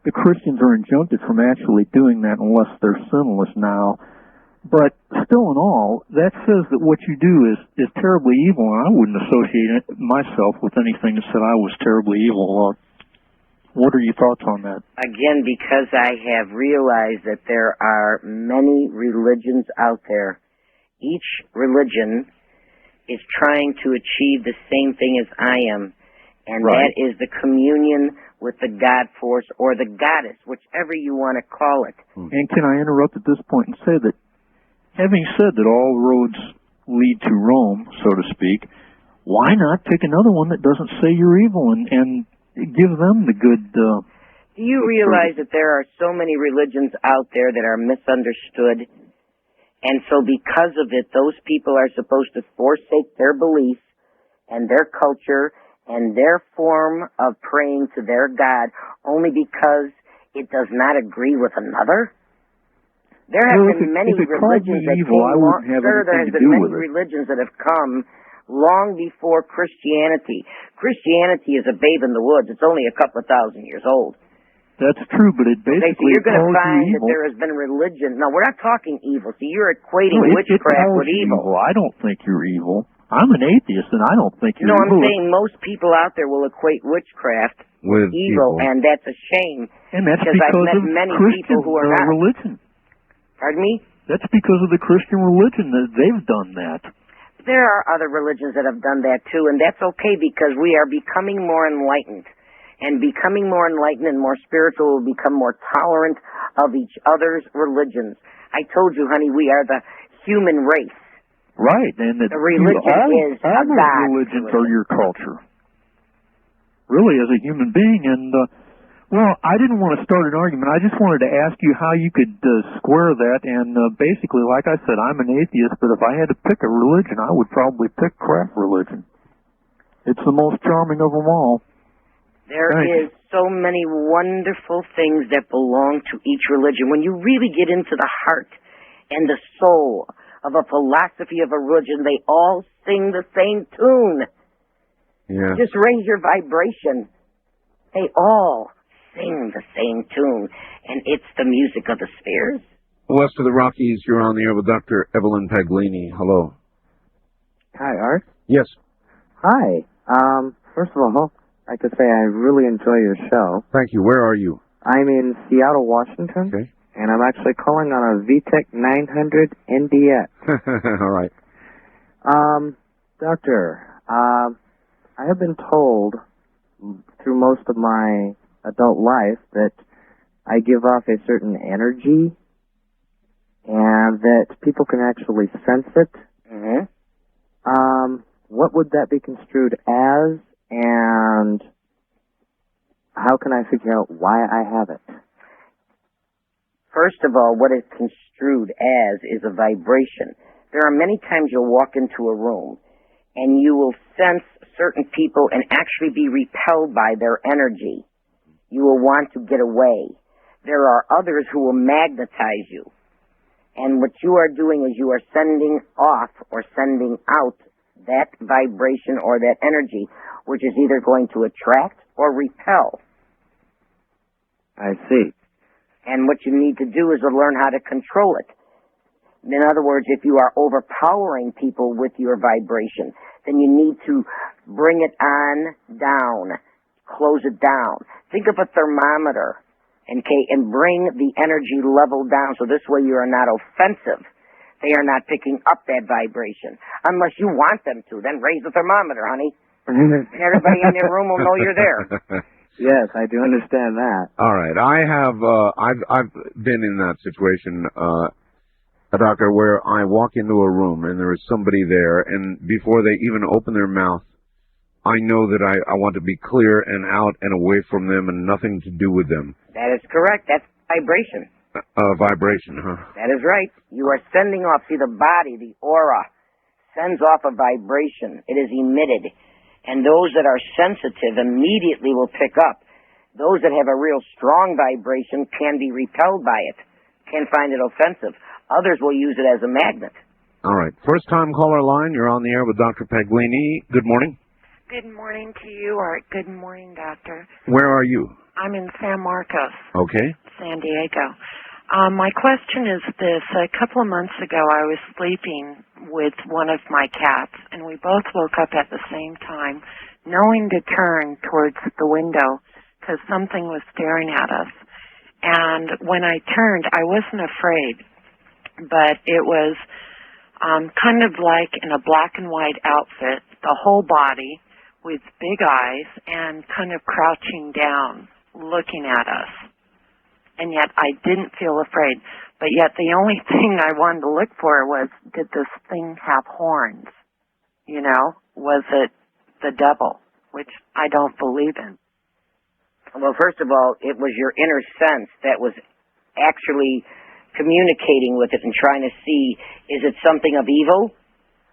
N: the Christians are injuncted from actually doing that unless they're sinless now. But still in all, that says that what you do is terribly evil, and I wouldn't associate myself with anything that said I was terribly evil. What are your thoughts on that?
B: Again, because I have realized that there are many religions out there. Each religion is trying to achieve the same thing as I am, and
N: right.
B: That is the communion with the God force or the goddess, whichever you want to call it.
N: And can I interrupt at this point and say that, having said that all roads lead to Rome, so to speak, why not pick another one that doesn't say you're evil and give them the good...
B: Do you realize that there are so many religions out there that are misunderstood? And so because of it, those people are supposed to forsake their beliefs and their culture and their form of praying to their God only because it does not agree with another? There have been many religions that came along. Sir, there has been many religions that have come long before Christianity. Christianity is a babe in the woods. It's only a couple of thousand years old.
N: That's true, but it basically
B: so you're going to find that
N: evil.
B: there has been religion. No, we're not talking evil. See, you're equating witchcraft with evil.
N: I don't think you're evil. I'm an atheist, and I don't think you're evil.
B: No, I'm saying most people out there will equate witchcraft with evil, and that's a shame.
N: And that's
B: because I've met
N: of
B: many
N: Christian
B: people who are not.
N: Religion.
B: Pardon me?
N: That's because of the Christian religion that they've done that.
B: There are other religions that have done that too, and that's okay because we are becoming more enlightened. And becoming more enlightened and more spiritual will become more tolerant of each other's religions. I told you, honey, we are the human race.
N: Right, and
B: the religion is
N: all
B: a God.
N: Religions are your culture. Really, as a human being, and well, I didn't want to start an argument. I just wanted to ask you how you could square that. And basically, like I said, I'm an atheist, but if I had to pick a religion, I would probably pick craft religion. It's the most charming of them all.
B: There is so many wonderful things that belong to each religion. When you really get into the heart and the soul of a philosophy of a religion, they all sing the same tune.
A: Yeah.
B: Just raise your vibration. They all sing the same tune, and it's the music of the spheres.
A: West of the Rockies, you're on the air with Dr. Evelyn Paglini. Hello.
E: Hi, Art.
A: Yes.
E: Hi. First of all, I could say I really enjoy your show.
A: Thank you. Where are you?
E: I'm in Seattle, Washington.
A: Okay.
E: And I'm actually calling on a VTech 900 NDX.
A: All right.
E: Doctor, I have been told through most of my adult life that I give off a certain energy and that people can actually sense it.
B: Mm-hmm.
E: What would that be construed as? And how can I figure out why I have it?
B: First of all, what it's construed as is a vibration. There are many times you'll walk into a room and you will sense certain people and actually be repelled by their energy. You will want to get away. There are others who will magnetize you. And what you are doing is you are sending off or sending out that vibration or that energy, which is either going to attract or repel.
E: I see.
B: And what you need to do is to learn how to control it. In other words, if you are overpowering people with your vibration, then you need to bring it on down, close it down. Think of a thermometer, okay, and bring the energy level down so this way you are not offensive. They are not picking up that vibration. Unless you want them to, then raise the thermometer, honey. And everybody in your room will know you're there.
E: Yes, I do understand that.
A: All right. I have, I've been in that situation, doctor, where I walk into a room and there is somebody there, and before they even open their mouth, I know that I want to be clear and out and away from them and nothing to do with them.
B: That is correct. That's vibration.
A: Vibration, huh?
B: That is right. You are sending off, see, the body, the aura, sends off a vibration. It is emitted. And those that are sensitive immediately will pick up. Those that have a real strong vibration can be repelled by it, can find it offensive. Others will use it as a magnet.
A: All right. First time caller line, you're on the air with Dr. Paglini. Good morning.
O: Good morning to you, Art. Good morning, Doctor.
A: Where are you?
O: I'm in San Marcos.
A: Okay.
O: San Diego. My question is this. A couple of months ago, I was sleeping with one of my cats, and we both woke up at the same time, knowing to turn towards the window because something was staring at us. And when I turned, I wasn't afraid, but it was kind of like in a black and white outfit, the whole body with big eyes and kind of crouching down, looking at us. And yet I didn't feel afraid. But yet the only thing I wanted to look for was, did this thing have horns? You know, was it the devil, which I don't believe in.
B: Well, first of all, it was your inner sense that was actually communicating with it and trying to see, is it something of evil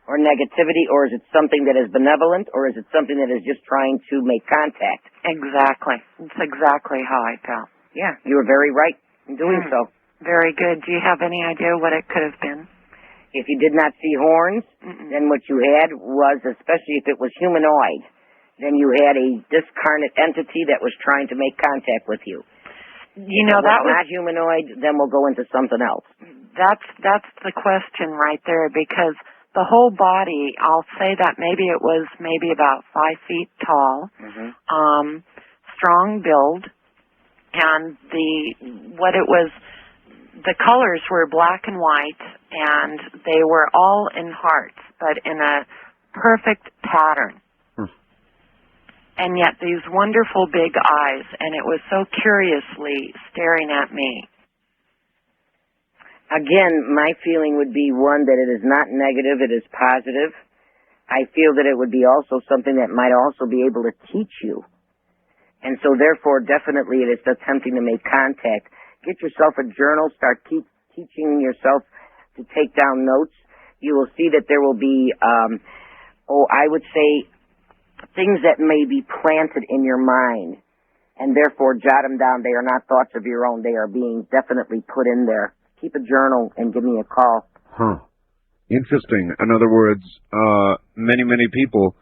B: or negativity, or is it something that is benevolent, or is it something that is just trying to make contact?
O: Exactly. It's exactly how I felt.
B: Yeah, you were very right in doing so.
O: Very good. Do you have any idea what it could have been?
B: If you did not see horns, then what you had was, especially if it was humanoid, then you had a discarnate entity that was trying to make contact with you.
O: You know,
B: that was not humanoid, then we'll go into something else.
O: That's the question right there, because the whole body, I'll say that maybe it was about 5 feet tall, strong build, and the colors were black and white, and they were all in hearts, but in a perfect pattern. And yet these wonderful big eyes, and it was so curiously staring at me.
B: Again, my feeling would be, one, that it is not negative, it is positive. I feel that it would be also something that might also be able to teach you. And so therefore, definitely it is attempting to make contact. Get yourself a journal, start teaching yourself to take down notes. You will see that there will be, I would say, things that may be planted in your mind, and therefore jot them down. They are not thoughts of your own. They are being definitely put in there. Keep a journal and give me a call.
A: Interesting. In other words, many people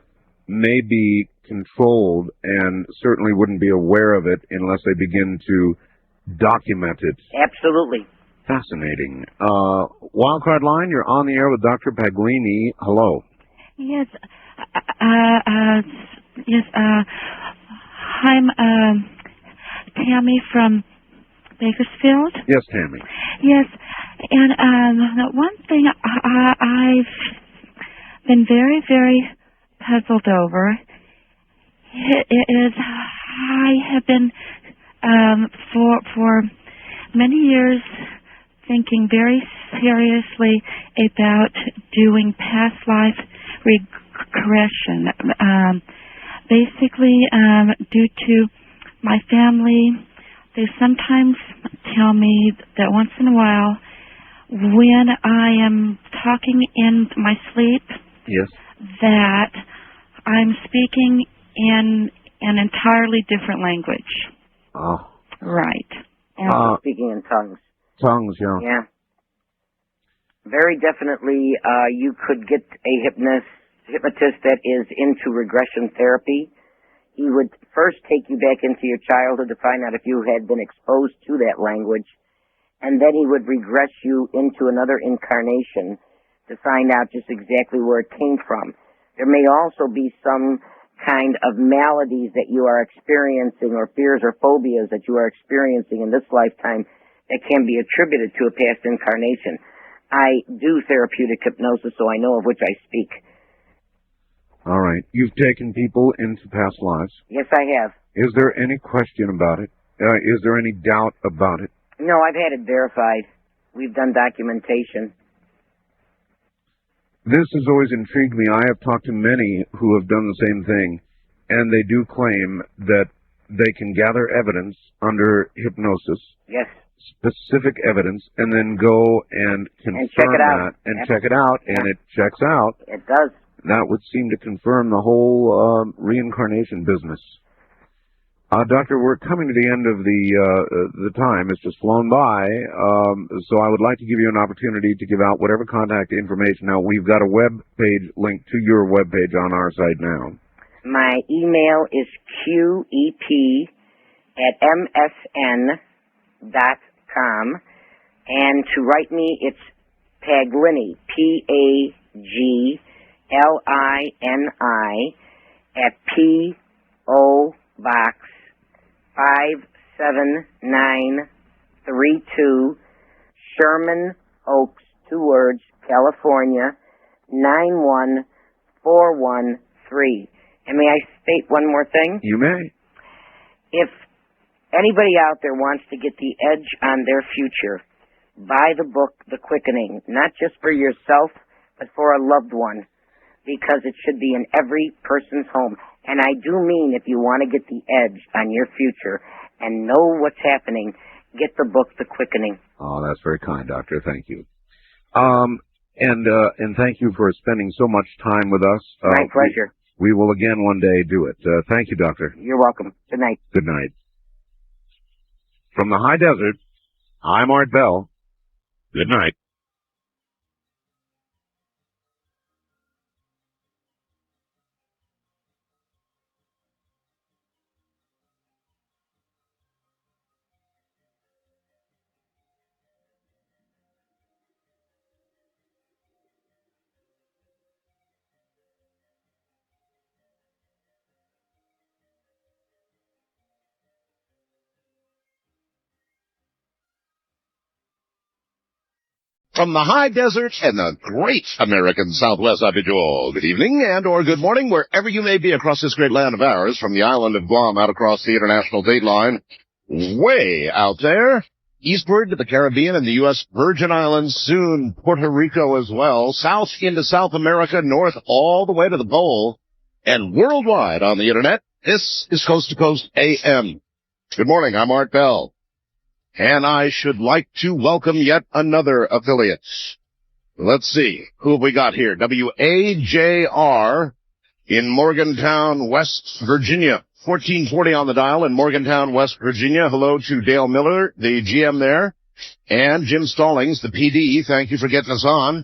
A: may be controlled and certainly wouldn't be aware of it unless they begin to document it.
B: Absolutely.
A: Fascinating. Wildcard line, you're on the air with Dr. Paglini. Hello.
P: Yes. I'm Tammy from Bakersfield.
A: Yes, Tammy.
P: Yes, and the one thing I've been very, very puzzled over is I have been for many years thinking very seriously about doing past life regression. Basically, due to my family, they sometimes tell me that once in a while, when I am talking in my sleep,
A: yes,
P: that I'm speaking in an entirely different language.
A: Oh.
P: Right.
B: And speaking in tongues.
A: Tongues, yeah.
B: Yeah. Very definitely, you could get a hypnotist that is into regression therapy. He would first take you back into your childhood to find out if you had been exposed to that language, and then he would regress you into another incarnation to find out just exactly where it came from. There may also be some kind of maladies that you are experiencing, or fears or phobias that you are experiencing in this lifetime that can be attributed to a past incarnation. I do therapeutic hypnosis, so I know of which I speak.
A: All right. You've taken people into past lives.
B: Yes, I have.
A: Is there any question about it? Is there any doubt about it?
B: No, I've had it verified. We've done documentation.
A: This has always intrigued me. I have talked to many who have done the same thing, and they do claim that they can gather evidence under hypnosis.
B: Yes.
A: Specific evidence, and then go and confirm that and check it out, and it checks out.
B: It does.
A: That would seem to confirm the whole reincarnation business. Doctor, we're coming to the end of the time. It's just flown by. So I would like to give you an opportunity to give out whatever contact information. Now, we've got a web page link to your web page on our site now.
B: My email is qep@msn.com, and to write me, it's Paglini, Paglini, at P.O. Box 57932, Sherman Oaks, 2 words, California, 91413. And may I state one more thing?
A: You may.
B: If anybody out there wants to get the edge on their future, buy the book, The Quickening, not just for yourself, but for a loved one, because it should be in every person's home. And I do mean, if you want to get the edge on your future and know what's happening, get the book, The Quickening.
A: Oh, that's very kind, Doctor. Thank you. And thank you for spending so much time with us.
B: My pleasure.
A: We will again one day do it. Thank you, Doctor.
B: You're welcome. Good night.
A: Good night. From the high desert, I'm Art Bell. Good night.
Q: From the high desert and the great American Southwest, I bid you all good evening and or good morning, wherever you may be across this great land of ours, from the island of Guam out across the international date line, way out there, eastward to the Caribbean and the U.S. Virgin Islands, soon Puerto Rico as well, south into South America, north all the way to the pole, and worldwide on the Internet. This is Coast to Coast AM. Good morning, I'm Art Bell. And I should like to welcome yet another affiliate. Let's see, who have we got here? WAJR in Morgantown, West Virginia. 1440 on the dial in Morgantown, West Virginia. Hello to Dale Miller, the GM there, and Jim Stallings, the PD. Thank you for getting us on.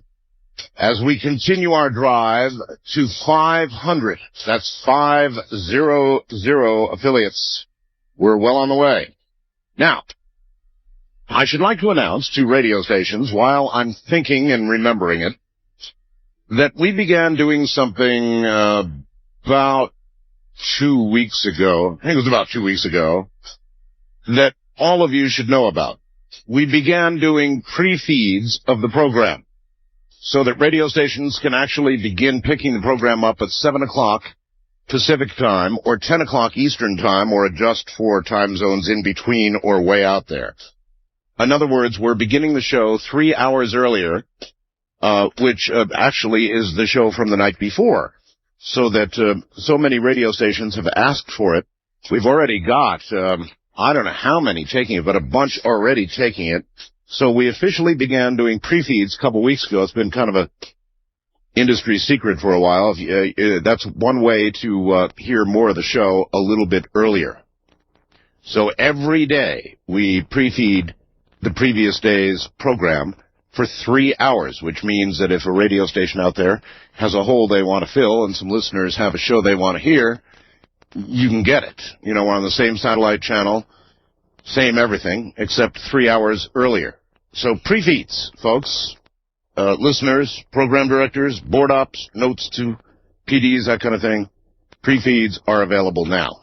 Q: As we continue our drive to 500, that's 500 affiliates. We're well on the way. Now, I should like to announce to radio stations, while I'm thinking and remembering it, that we began doing something about 2 weeks ago. I think it was about 2 weeks ago, that all of you should know about. We began doing pre-feeds of the program so that radio stations can actually begin picking the program up at 7 o'clock Pacific time or 10 o'clock Eastern time, or adjust for time zones in between or way out there. In other words, we're beginning the show 3 hours earlier, which actually is the show from the night before, so that so many radio stations have asked for it. We've already got, I don't know how many taking it, but a bunch already taking it. So we officially began doing pre-feeds a couple weeks ago. It's been kind of a industry secret for a while. That's one way to hear more of the show a little bit earlier. So every day we pre-feed the previous day's program for 3 hours, which means that if a radio station out there has a hole they want to fill and some listeners have a show they want to hear, you can get it. You know, we're on the same satellite channel, same everything, except 3 hours earlier. So pre-feeds, folks, listeners, program directors, board ops, notes to PDs, that kind of thing. Pre-feeds are available now.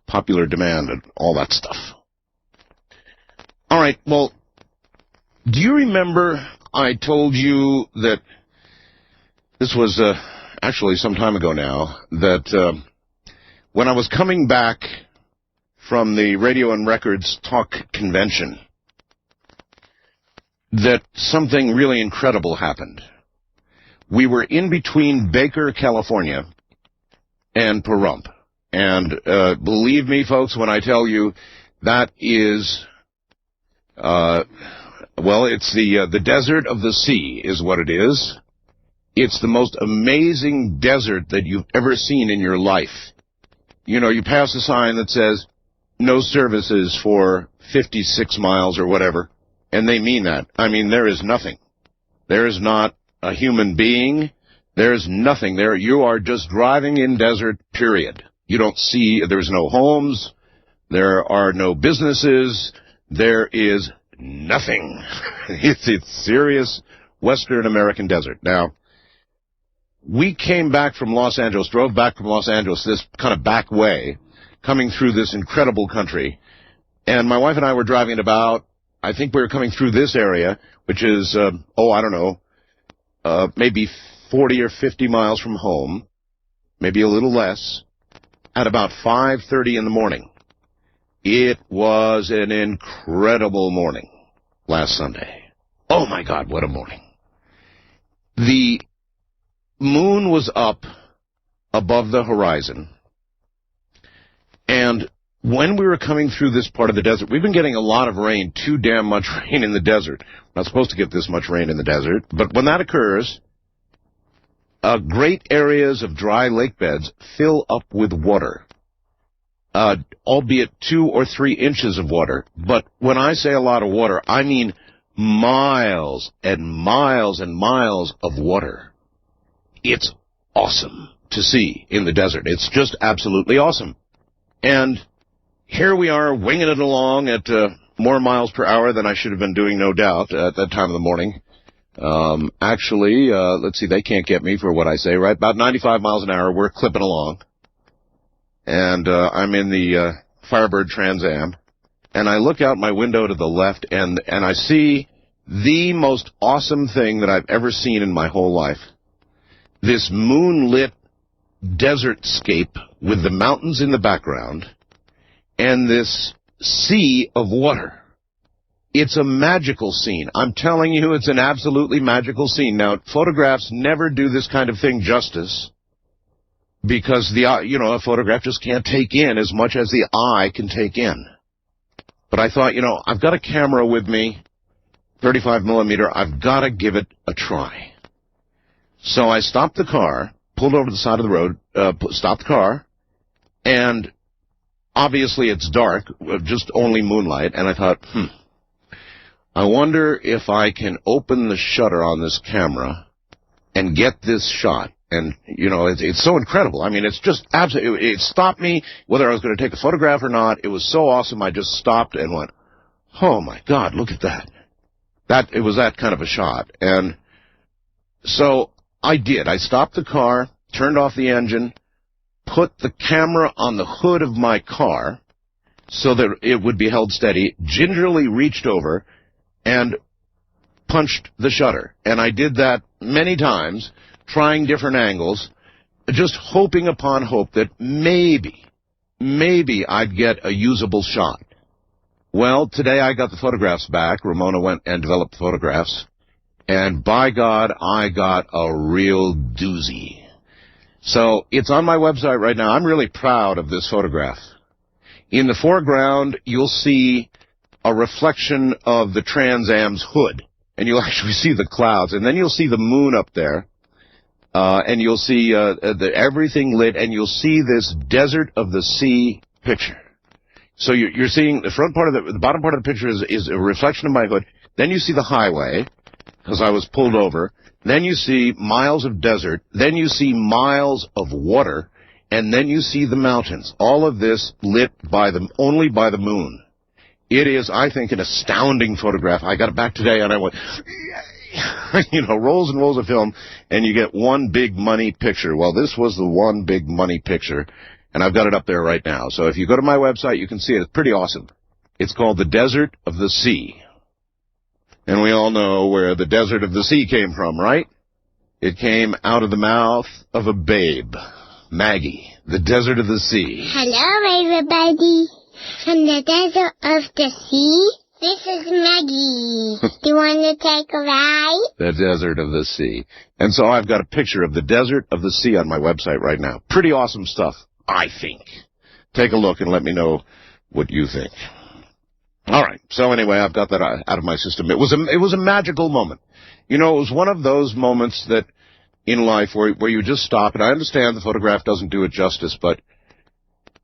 Q: Popular demand and all that stuff. All right, well, do you remember I told you that this was actually some time ago now, that when I was coming back from the Radio and Records Talk Convention, that something really incredible happened. We were in between Baker, California, and Pahrump. And believe me, folks, when I tell you that is... well, it's the desert of the sea is what it is. It's the most amazing desert that you've ever seen in your life. You know, you pass a sign that says, no services for 56 miles or whatever, and they mean that. I mean, there is nothing. There is not a human being. There's nothing there. You are just driving in desert, period. You don't see, there's no homes. There are no businesses. There is nothing. It's serious Western American desert. Now, we came back from Los Angeles, drove back from Los Angeles this kind of back way, coming through this incredible country. And my wife and I were driving at about, I think we were coming through this area, which is, I don't know, maybe 40 or 50 miles from home, maybe a little less, at about 5:30 in the morning. It was an incredible morning last Sunday. Oh, my God, what a morning. The moon was up above the horizon, and when we were coming through this part of the desert, we've been getting a lot of rain, too damn much rain in the desert. We're not supposed to get this much rain in the desert, but when that occurs, great areas of dry lake beds fill up with water. albeit 2 or 3 inches of water. But when I say a lot of water, I mean miles and miles and miles of water. It's awesome to see in the desert. It's just absolutely awesome. And here we are winging it along at more miles per hour than I should have been doing, no doubt, at that time of the morning. Actually, let's see, they can't get me for what I say, right? About 95 miles an hour, we're clipping along. And I'm in the Firebird Trans Am. And I look out my window to the left, and I see the most awesome thing that I've ever seen in my whole life. This moonlit desertscape with the mountains in the background and this sea of water. It's a magical scene. I'm telling you, it's an absolutely magical scene. Now, photographs never do this kind of thing justice because a photograph just can't take in as much as the eye can take in. But I thought, I've got a camera with me, 35 millimeter. I've got to give it a try. So I stopped the car, pulled over to the side of the road, stopped the car, and obviously it's dark, just only moonlight, and I thought, I wonder if I can open the shutter on this camera and get this shot. And, it's so incredible. I mean, it's just absolutely, it stopped me, whether I was going to take a photograph or not. It was so awesome, I just stopped and went, oh my God, look at that. It was that kind of a shot. And so I did. I stopped the car, turned off the engine, put the camera on the hood of my car so that it would be held steady, gingerly reached over and punched the shutter. And I did that many times, trying different angles, just hoping upon hope that maybe I'd get a usable shot. Well, today I got the photographs back. Ramona went and developed the photographs. And by God, I got a real doozy. So it's on my website right now. I'm really proud of this photograph. In the foreground, you'll see a reflection of the Trans Am's hood. And you'll actually see the clouds. And then you'll see the moon up there. And you'll see everything lit. And you'll see this desert of the sea picture. So you're seeing the front part of the bottom part of the picture is a reflection of my hood. Then you see the highway, because I was pulled over. Then you see miles of desert. Then you see miles of water. And then you see the mountains. All of this lit only by the moon. It is, I think, an astounding photograph. I got it back today, and I went, rolls and rolls of film, and you get one big money picture. Well, this was the one big money picture, and I've got it up there right now. So if you go to my website, you can see it. It's pretty awesome. It's called The Desert of the Sea. And we all know where the Desert of the Sea came from, right? It came out of the mouth of a babe, Maggie, the Desert of the Sea.
R: Hello, everybody. From the Desert of the Sea, this is Maggie. Do you want to take a ride?
Q: The Desert of the Sea. And so I've got a picture of the Desert of the Sea on my website right now. Pretty awesome stuff, I think. Take a look and let me know what you think. All right. So anyway, I've got that out of my system. It was a magical moment. It was one of those moments that in life where you just stop, and I understand the photograph doesn't do it justice, but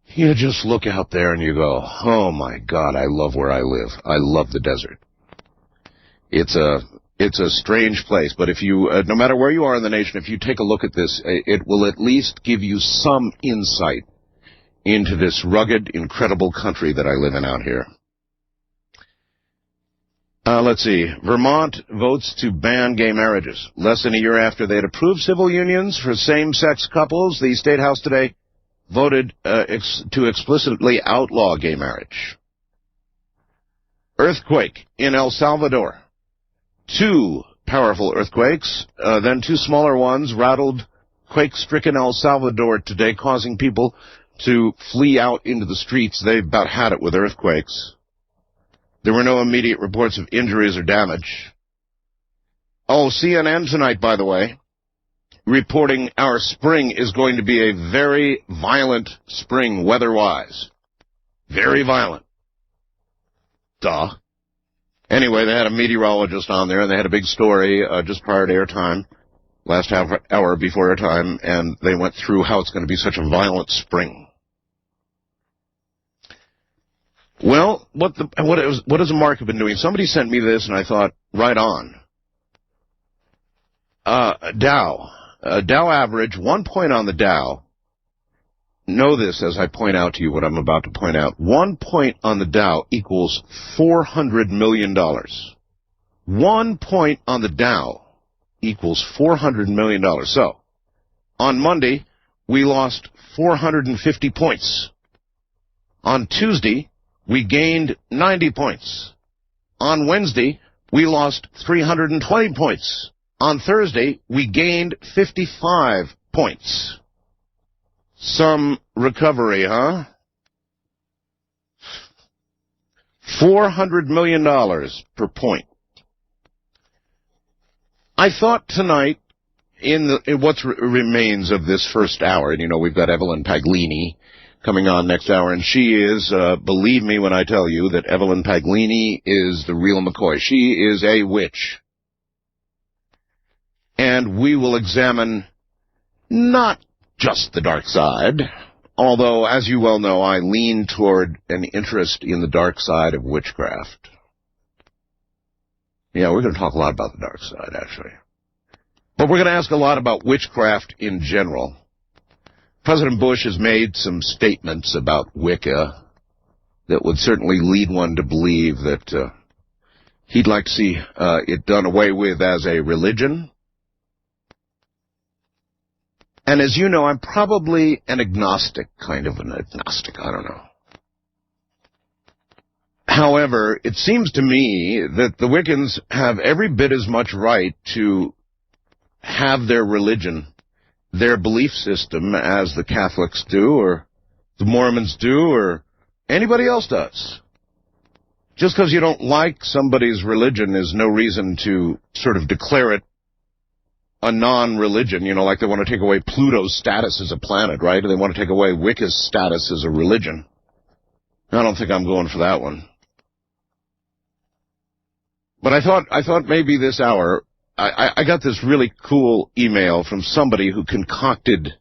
Q: you just look out there and you go, oh my God, I love where I live. I love the desert. It's a strange place, but if you, no matter where you are in the nation, if you take a look at this, it will at least give you some insight into this rugged, incredible country that I live in out here. Let's see. Vermont votes to ban gay marriages. Less than a year after they had approved civil unions for same-sex couples, the State House today voted to explicitly outlaw gay marriage. Earthquake in El Salvador. 2 powerful earthquakes, then 2 smaller ones rattled quake-stricken El Salvador today, causing people to flee out into the streets. They've about had it with earthquakes. There were no immediate reports of injuries or damage. Oh, CNN tonight, by the way, reporting our spring is going to be a very violent spring weather-wise. Very violent. Duh. Anyway, they had a meteorologist on there, and they had a big story just prior to airtime, last half hour before airtime, and they went through how it's going to be such a violent spring. Well, what has the market been doing? Somebody sent me this, and I thought, right on. Dow average, 1 point on the Dow. Know this as I point out to you what I'm about to point out. 1 point on the Dow equals $400 million. 1 point on the Dow equals $400 million. So, on Monday, we lost 450 points. On Tuesday, we gained 90 points. On Wednesday, we lost 320 points. On Thursday, we gained 55 points. Some recovery, huh? $400 million per point. I thought tonight, in what remains of this first hour, and you know we've got Evelyn Paglini coming on next hour, and she is, believe me when I tell you that Evelyn Paglini is the real McCoy. She is a witch. And we will examine not just the dark side, although, as you well know, I lean toward an interest in the dark side of witchcraft. Yeah, we're going to talk a lot about the dark side, actually. But we're going to ask a lot about witchcraft in general. President Bush has made some statements about Wicca that would certainly lead one to believe that he'd like to see it done away with as a religion. And as you know, I'm probably an agnostic, kind of an agnostic, I don't know. However, it seems to me that the Wiccans have every bit as much right to have their religion, their belief system, as the Catholics do, or the Mormons do, or anybody else does. Just because you don't like somebody's religion is no reason to sort of declare it a non-religion, you know, like they want to take away Pluto's status as a planet, right? Or they want to take away Wicca's status as a religion. I don't think I'm going for that one. But I thought maybe this hour, I got this really cool email from somebody who concocted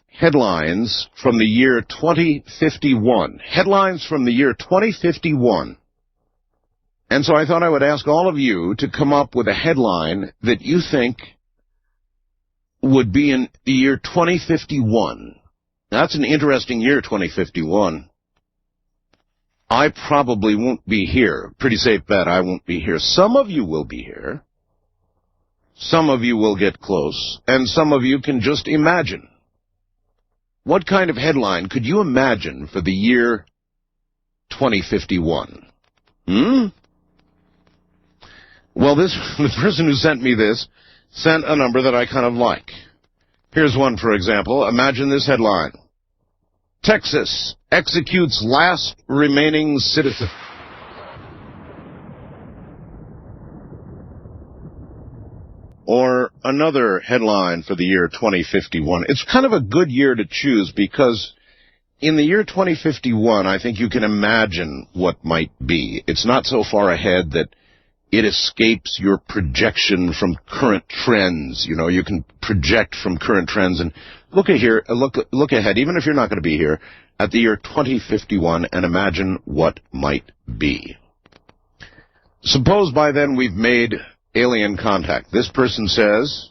Q: headlines from the year 2051. Headlines from the year 2051. And so I thought I would ask all of you to come up with a headline that you think would be in the year 2051. That's an interesting year, 2051. I probably won't be here. Pretty safe bet I won't be here. Some of you will be here. Some of you will get close. And some of you can just imagine. What kind of headline could you imagine for the year 2051? Well, the person who sent me this sent a number that I kind of like. Here's one, for example. Imagine this headline. Texas executes last remaining citizen. Or another headline for the year 2051. It's kind of a good year to choose because in the year 2051, I think you can imagine what might be. It's not so far ahead that it escapes your projection from current trends. You know, you can project from current trends and look ahead, even if you're not going to be here, at the year 2051 and imagine what might be. Suppose by then we've made alien contact. This person says,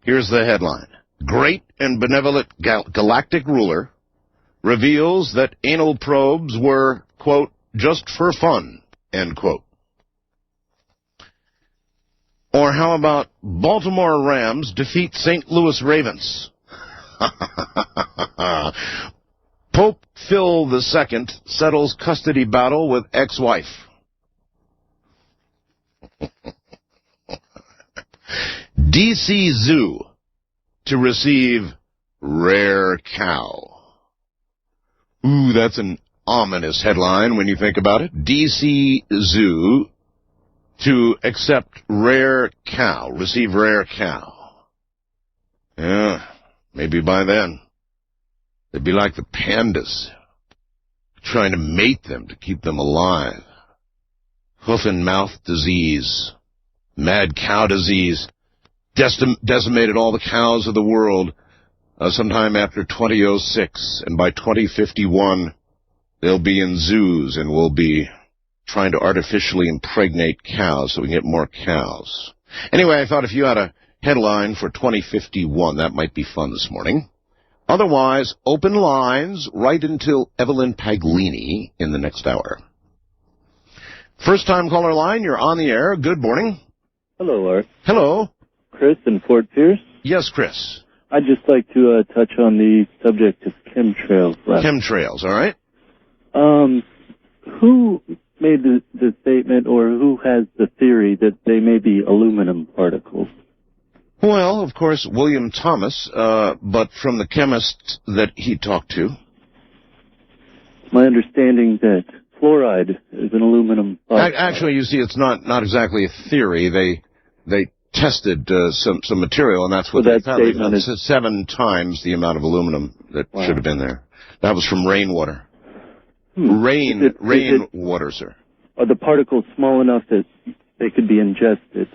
Q: here's the headline. Great and benevolent galactic ruler reveals that anal probes were, quote, just for fun, end quote. Or how about Baltimore Rams defeat St. Louis Ravens? Pope Phil II settles custody battle with ex-wife. DC Zoo to receive rare cow. Ooh, that's an ominous headline when you think about it. DC Zoo to accept rare cow, receive rare cow. Yeah, maybe by then they'd be like the pandas, trying to mate them to keep them alive. Hoof and mouth disease, mad cow disease, decimated all the cows of the world sometime after 2006, and by 2051, they'll be in zoos, and we'll be trying to artificially impregnate cows so we can get more cows. Anyway, I thought if you had a headline for 2051, that might be fun this morning. Otherwise, open lines right until Evelyn Paglini in the next hour. First-time caller line, you're on the air. Good morning.
S: Hello, Art.
Q: Hello.
S: Chris in Fort Pierce.
Q: Yes, Chris.
S: I'd just like to touch on the subject of chemtrails.
Q: Chemtrails, all right.
S: Who made the statement, or who has the theory that they may be aluminum particles?
Q: Well, of course, William Thomas, but from the chemist that he talked to.
S: My understanding that fluoride is an aluminum particle.
Q: Actually, you see, it's not exactly a theory. They tested some material, and that's what they found. They found 7 times the amount of aluminum that should have been there. That was from rainwater. Rainwater, sir.
S: Are the particles small enough that they could be ingested?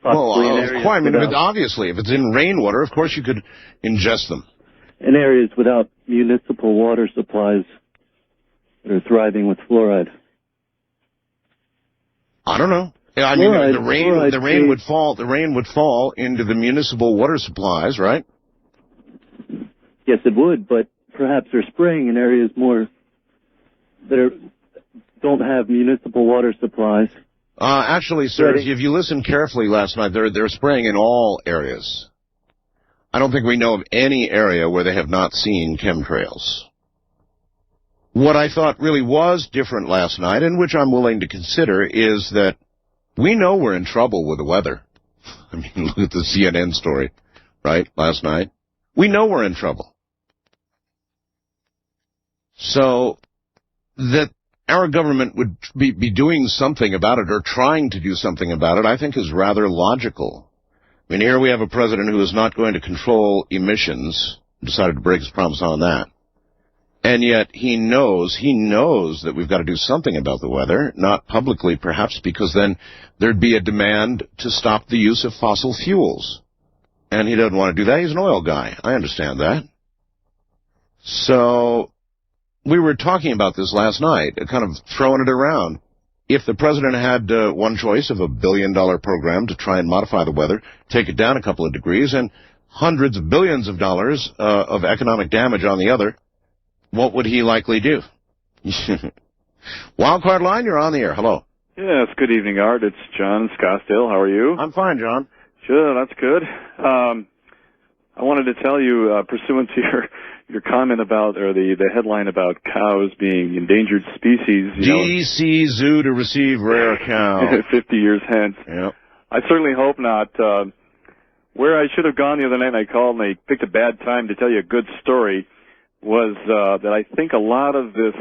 Q: Well, obviously, if it's in rainwater, of course you could ingest them.
S: In areas without municipal water supplies that are thriving with fluoride.
Q: I don't know. I mean, the rain would fall. The rain would fall into the municipal water supplies, right?
S: Yes, it would, but perhaps they're spraying in areas more that don't have municipal water supplies.
Q: Actually, sir, if you listened carefully last night, they're spraying in all areas. I don't think we know of any area where they have not seen chemtrails. What I thought really was different last night, and which I'm willing to consider, is that we know we're in trouble with the weather. I mean, look at the CNN story, right, last night. We know we're in trouble. So that our government would be doing something about it, or trying to do something about it, I think is rather logical. I mean, here we have a president who is not going to control emissions, decided to break his promise on that. And yet he knows that we've got to do something about the weather, not publicly perhaps, because then there'd be a demand to stop the use of fossil fuels. And he doesn't want to do that. He's an oil guy. I understand that. So we were talking about this last night, kind of throwing it around. If the president had one choice of $1 billion program to try and modify the weather, take it down a couple of degrees, and hundreds of billions of dollars of economic damage on the other, what would he likely do? Wildcard line, you're on the air. Hello.
T: Yes, good evening, Art. It's John Scottsdale. How are you?
Q: I'm fine, John.
T: Sure, that's good. I wanted to tell you, pursuant to your comment about, or the headline about cows being endangered species.
Q: DC Zoo to receive rare cow.
T: 50 years hence.
Q: Yep.
T: I certainly hope not. Where I should have gone the other night, and I called, and they picked a bad time to tell you a good story, was that I think a lot of this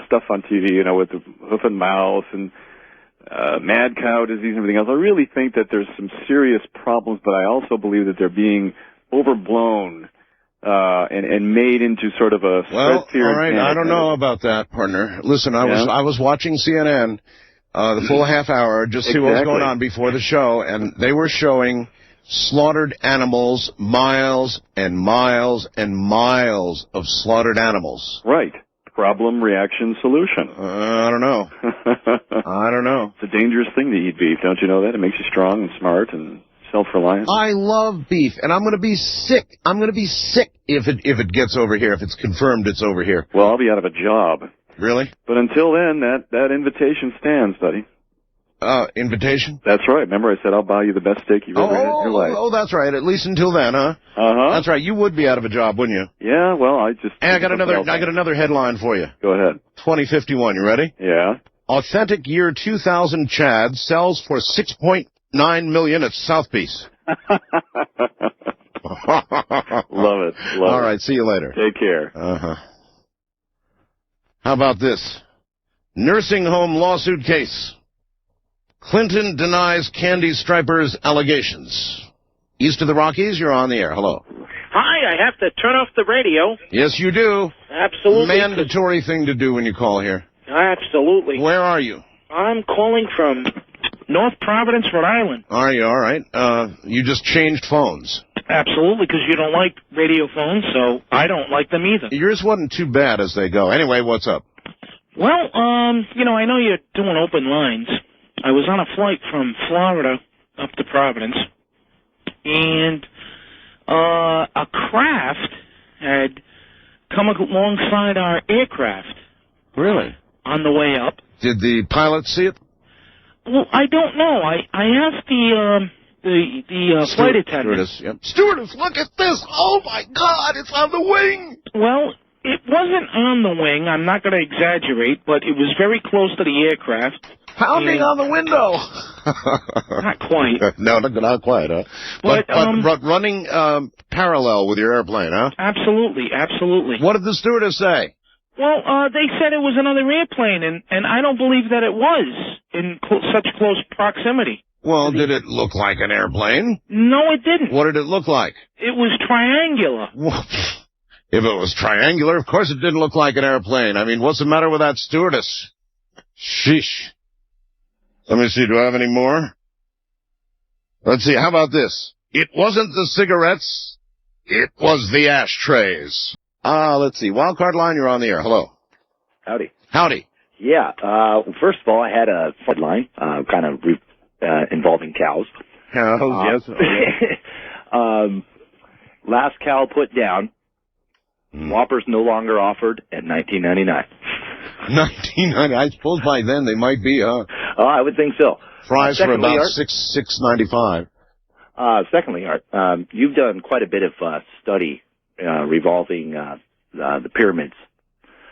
T: stuff on TV, with the hoof and mouth and mad cow disease and everything else, I really think that there's some serious problems, but I also believe that they're being overblown and made into sort of a spread fear.
Q: All right, I don't know about that, partner. Listen, I was watching CNN the full half hour just to see what was going on before the show, and they were showing slaughtered animals, miles and miles and miles of slaughtered animals.
T: Right. Problem, reaction, solution.
Q: I don't know. I don't know.
T: It's a dangerous thing to eat beef, don't you know that? It makes you strong and smart and self-reliant.
Q: I love beef, and I'm going to be sick. I'm going to be sick if it gets over here, if it's confirmed it's over here.
T: Well, I'll be out of a job.
Q: Really?
T: But until then, that invitation stands, buddy.
Q: Invitation?
T: That's right. Remember I said I'll buy you the best steak you've ever had in your life.
Q: Oh, that's right. At least until then, huh?
T: Uh-huh.
Q: That's right. You would be out of a job, wouldn't you?
T: Yeah, well, I just...
Q: Hey, I got another headline for you.
T: Go ahead.
Q: 2051, you ready?
T: Yeah.
Q: Authentic year 2000 Chad sells for $6.9 million at Southpiece.
T: Love it.
Q: All right, see you later.
T: Take care.
Q: Uh-huh. How about this? Nursing home lawsuit case. Clinton denies Candy Striper's allegations. East of the Rockies, you're on the air. Hello.
U: Hi, I have to turn off the radio.
Q: Yes, you do.
U: Absolutely.
Q: Mandatory thing to do when you call here.
U: Absolutely.
Q: Where are you?
U: I'm calling from North Providence, Rhode Island.
Q: Are you? All right. You just changed phones.
U: Absolutely, because you don't like radio phones, so I don't like them either.
Q: Yours wasn't too bad as they go. Anyway, what's up?
U: Well, I know you're doing open lines. I was on a flight from Florida up to Providence, and a craft had come alongside our aircraft.
Q: Really?
U: On the way up.
Q: Did the pilot see it?
U: Well, I don't know. I asked the flight attendant.
Q: Stewardess, yep. Stewardess, look at this! Oh my God, it's on the wing!
U: Well, it wasn't on the wing. I'm not going to exaggerate, but it was very close to the aircraft.
Q: Pounding on the window.
U: Not quite.
Q: No, not quite, huh? But running parallel with your airplane, huh?
U: Absolutely, absolutely.
Q: What did the stewardess say?
U: Well, they said it was another airplane, and I don't believe that it was in such close proximity.
Q: Well, did it look like an airplane?
U: No, it didn't.
Q: What did it look like?
U: It was triangular.
Q: If it was triangular, of course it didn't look like an airplane. I mean, what's the matter with that stewardess? Sheesh. Let me see, do I have any more? Let's see, how about this? It wasn't the cigarettes, it was the ashtrays. Let's see, wildcard line, you're on the air. Hello.
C: Howdy.
Q: Howdy.
C: Yeah, first of all, I had a flood line, kind of involving cows.
Q: Cows, yes.
C: Last cow put down. Whoppers no longer offered at $19.99.
Q: $19.99. I suppose by then they might be, huh?
C: Oh, I would think so.
Q: Fries for about $6.95.
C: Secondly, Art, you've done quite a bit of study revolving the pyramids.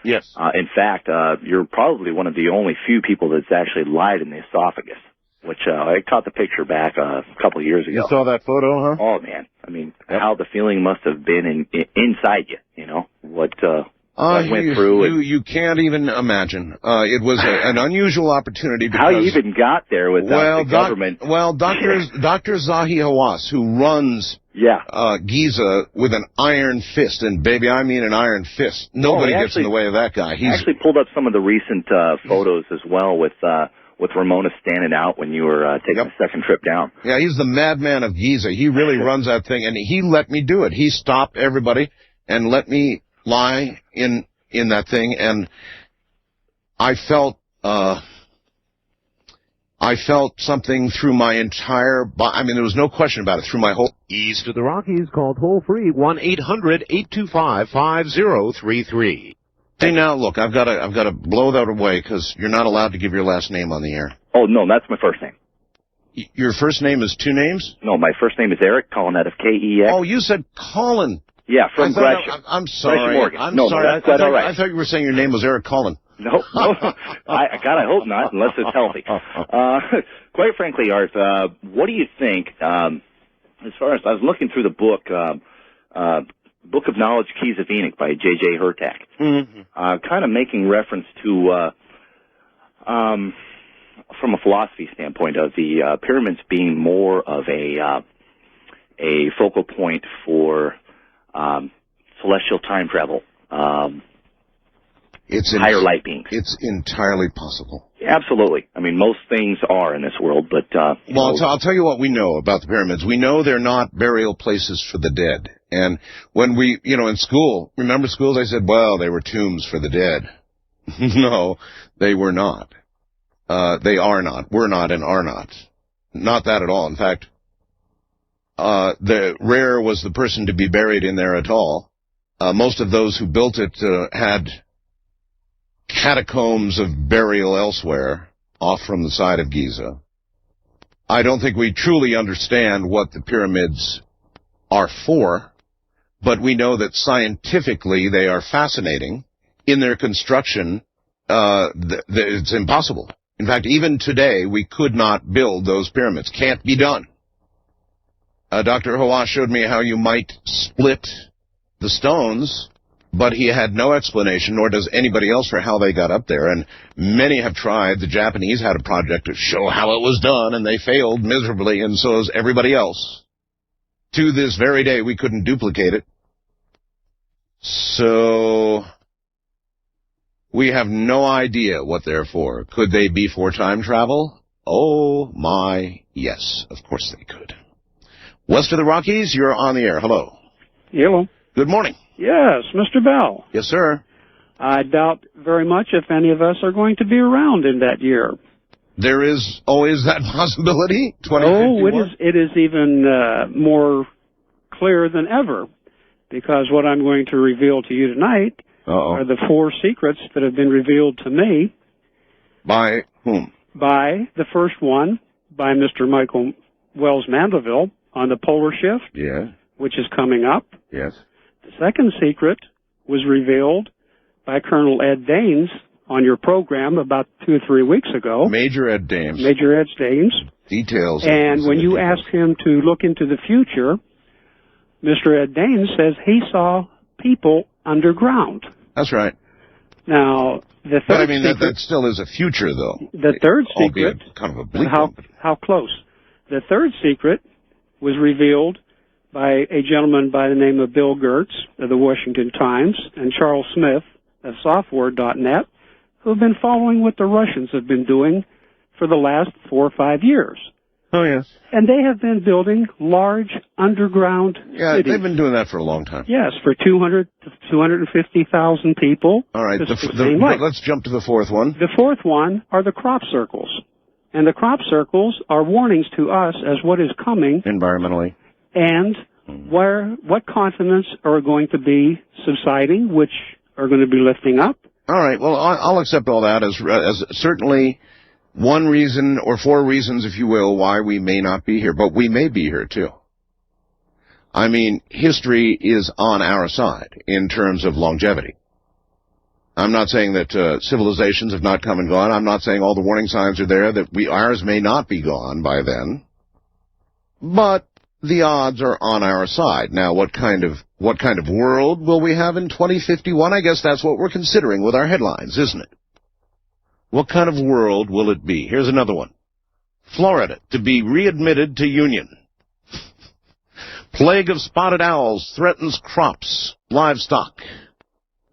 Q: Yes.
C: In fact, you're probably one of the only few people that's actually lied in the esophagus, which I caught the picture back a couple of years ago.
Q: You saw that photo, huh?
C: Oh, man. I mean, how the feeling must have been inside you, what went through.
Q: You can't even imagine. It was an unusual opportunity. Because,
C: how you even got there without the government.
Q: Dr. Zahi Hawass, who runs Giza with an iron fist, and baby, I mean an iron fist. Nobody gets in the way of that guy.
C: I actually pulled up some of the recent photos as well with Ramona standing out when you were taking the second trip down.
Q: Yeah, he's the madman of Giza. He really runs that thing, and he let me do it. He stopped everybody and let me lie in that thing, and I felt something through my entire body. I mean, there was no question about it. Through my whole
V: East of the Rockies, call toll free 1-800-825-5033.
Q: See, now look, I've got to blow that away because you're not allowed to give your last name on the air.
C: Oh no, that's my first name.
Q: Your first name is two names?
C: No, my first name is Eric, calling out of KEX.
Q: Oh, you said Colin.
C: Yeah, from Gresham.
Q: I'm sorry.
C: I'm
Q: sorry.
C: That's quite all right.
Q: I thought you were saying your name was Eric Cullen.
C: No. God, I hope not, unless it's healthy. Quite frankly, Art, what do you think, as far as I was looking through the book, Book of Knowledge, Keys of Enoch by J.J. Hurtak, kind of making reference to, from a philosophy standpoint, of the pyramids being more of a focal point for celestial time travel, higher light beings.
Q: It's entirely possible.
C: Absolutely. I mean, most things are in this world, but...
Q: I'll tell you what we know about the pyramids. We know they're not burial places for the dead. And when we, in school, remember schools, I said, well, they were tombs for the dead. No, they were not. They are not. Were not and are not. Not that at all. In fact, the rare was the person to be buried in there at all. Most of those who built it had catacombs of burial elsewhere, off from the side of Giza. I don't think we truly understand what the pyramids are for, but we know that scientifically they are fascinating. In their construction, it's impossible. In fact, even today, we could not build those pyramids. Can't be done. Dr. Hawass showed me how you might split the stones, but he had no explanation, nor does anybody else, for how they got up there. And many have tried. The Japanese had a project to show how it was done, and they failed miserably, and so has everybody else. To this very day, we couldn't duplicate it. So we have no idea what they're for. Could they be for time travel? Oh, my, yes, of course they could. West of the Rockies, you're on the air. Hello.
D: Hello.
Q: Good morning.
D: Yes, Mr. Bell.
Q: Yes, sir.
D: I doubt very much if any of us are going to be around in that year.
Q: There is always that possibility?
D: Oh, it is even more clear than ever, because what I'm going to reveal to you tonight are the 4 secrets that have been revealed to me.
Q: By whom?
D: By the first one, by Mr. Michael Wells Mandeville on the polar shift, which is coming up.
Q: Yes.
D: The second secret was revealed by Colonel Ed Daines on your program about 2 or 3 weeks ago.
Q: Major Ed Daines.
D: Major Ed Daines.
Q: Details.
D: And when you asked him to look into the future, Mr. Ed Daines says he saw people underground.
Q: That's right.
D: Now, the third
Q: But I mean,
D: secret,
Q: that still is a future, though.
D: the third secret,
Q: Albeit kind of a bleak
D: how,
Q: one, but-
D: how close? The third secret was revealed by a gentleman by the name of Bill Gertz of the Washington Times and Charles Smith of software.net, who have been following what the Russians have been doing for the last 4 or 5 years.
Q: Oh, yes.
D: And they have been building large underground cities.
Q: They've been doing that for a long time.
D: Yes, for 200 to 250,000 people.
Q: All right,
D: Just the same way.
Q: let's jump to the fourth one.
D: The fourth one are the crop circles. And the crop circles are warnings to us as what is coming.
Q: Environmentally.
D: And what continents are going to be subsiding, which are going to be lifting up.
Q: All right, well, I'll accept all that as certainly one reason, or 4 reasons, if you will, why we may not be here. But we may be here, too. I mean, history is on our side in terms of longevity. I'm not saying that civilizations have not come and gone. I'm not saying all the warning signs are there, that ours may not be gone by then. But the odds are on our side. Now, what kind of world will we have in 2051? I guess that's what we're considering with our headlines, isn't it? What kind of world will it be? Here's another one. Florida to be readmitted to Union. Plague of spotted owls threatens crops, livestock.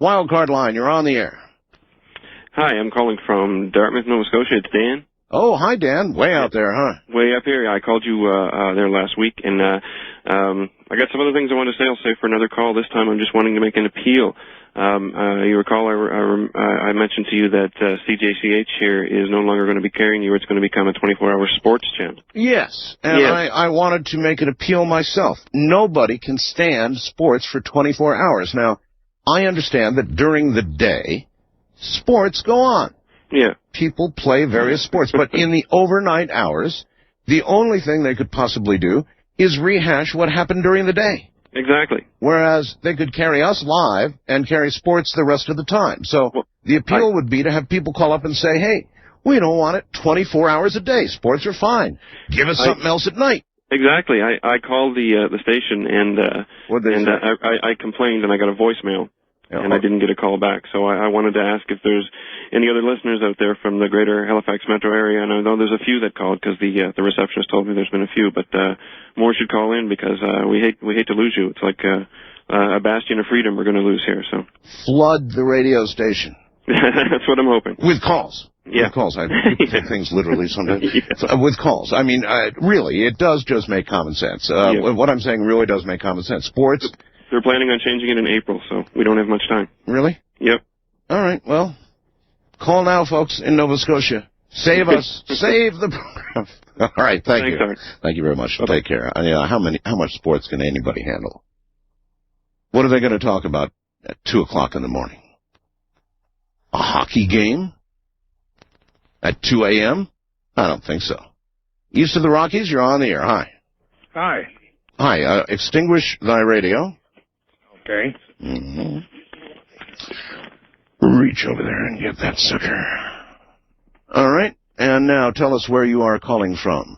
Q: Wildcard line, you're on the air.
F: Hi, I'm calling from Dartmouth, Nova Scotia. It's Dan.
Q: Oh, hi, Dan. Way out there, huh?
F: Way up here. I called you there last week, and I got some other things I want to say. I'll say for another call. This time I'm just wanting to make an appeal. You recall I mentioned to you that CJCH here is no longer going to be carrying you. It's going to become a 24-hour sports channel.
Q: Yes, and yes. I wanted to make an appeal myself. Nobody can stand sports for 24 hours. Now, I understand that during the day, sports go on.
F: Yeah.
Q: People play various sports, but in the overnight hours, the only thing they could possibly do is rehash what happened during the day.
F: Exactly.
Q: Whereas they could carry us live and carry sports the rest of the time. So the appeal would be to have people call up and say, hey, we don't want it 24 hours a day. Sports are fine. Give us something else at night.
F: Exactly. I called the station and I complained and I got a voicemail. And I didn't get a call back. So I wanted to ask if there's any other listeners out there from the greater Halifax metro area. And I know there's a few that called because the receptionist told me there's been a few, but more should call in because we hate to lose you. It's like a bastion of freedom we're going to lose here. So
Q: flood the radio station.
F: That's what I'm hoping.
Q: With calls.
F: Yeah.
Q: With calls. I take things literally sometimes. Yeah. With calls. I mean, really, it does just make common sense. What I'm saying really does make common sense. Sports.
F: They're planning on changing it in April, so we don't have much time.
Q: Really?
F: Yep.
Q: All right, well, call now, folks, in Nova Scotia. Save us. Save the program. All right, thank you.
F: Art.
Q: Thank you very much. Bye-bye. Take care. How much sports can anybody handle? What are they going to talk about at 2 o'clock in the morning? A hockey game? At 2 a.m.? I don't think so. East of the Rockies, you're on the air. Hi.
W: Hi.
Q: Hi. Extinguish thy radio.
W: Okay.
Q: Mm-hmm. Reach over there and get that sucker. All right. And now tell us where you are calling from.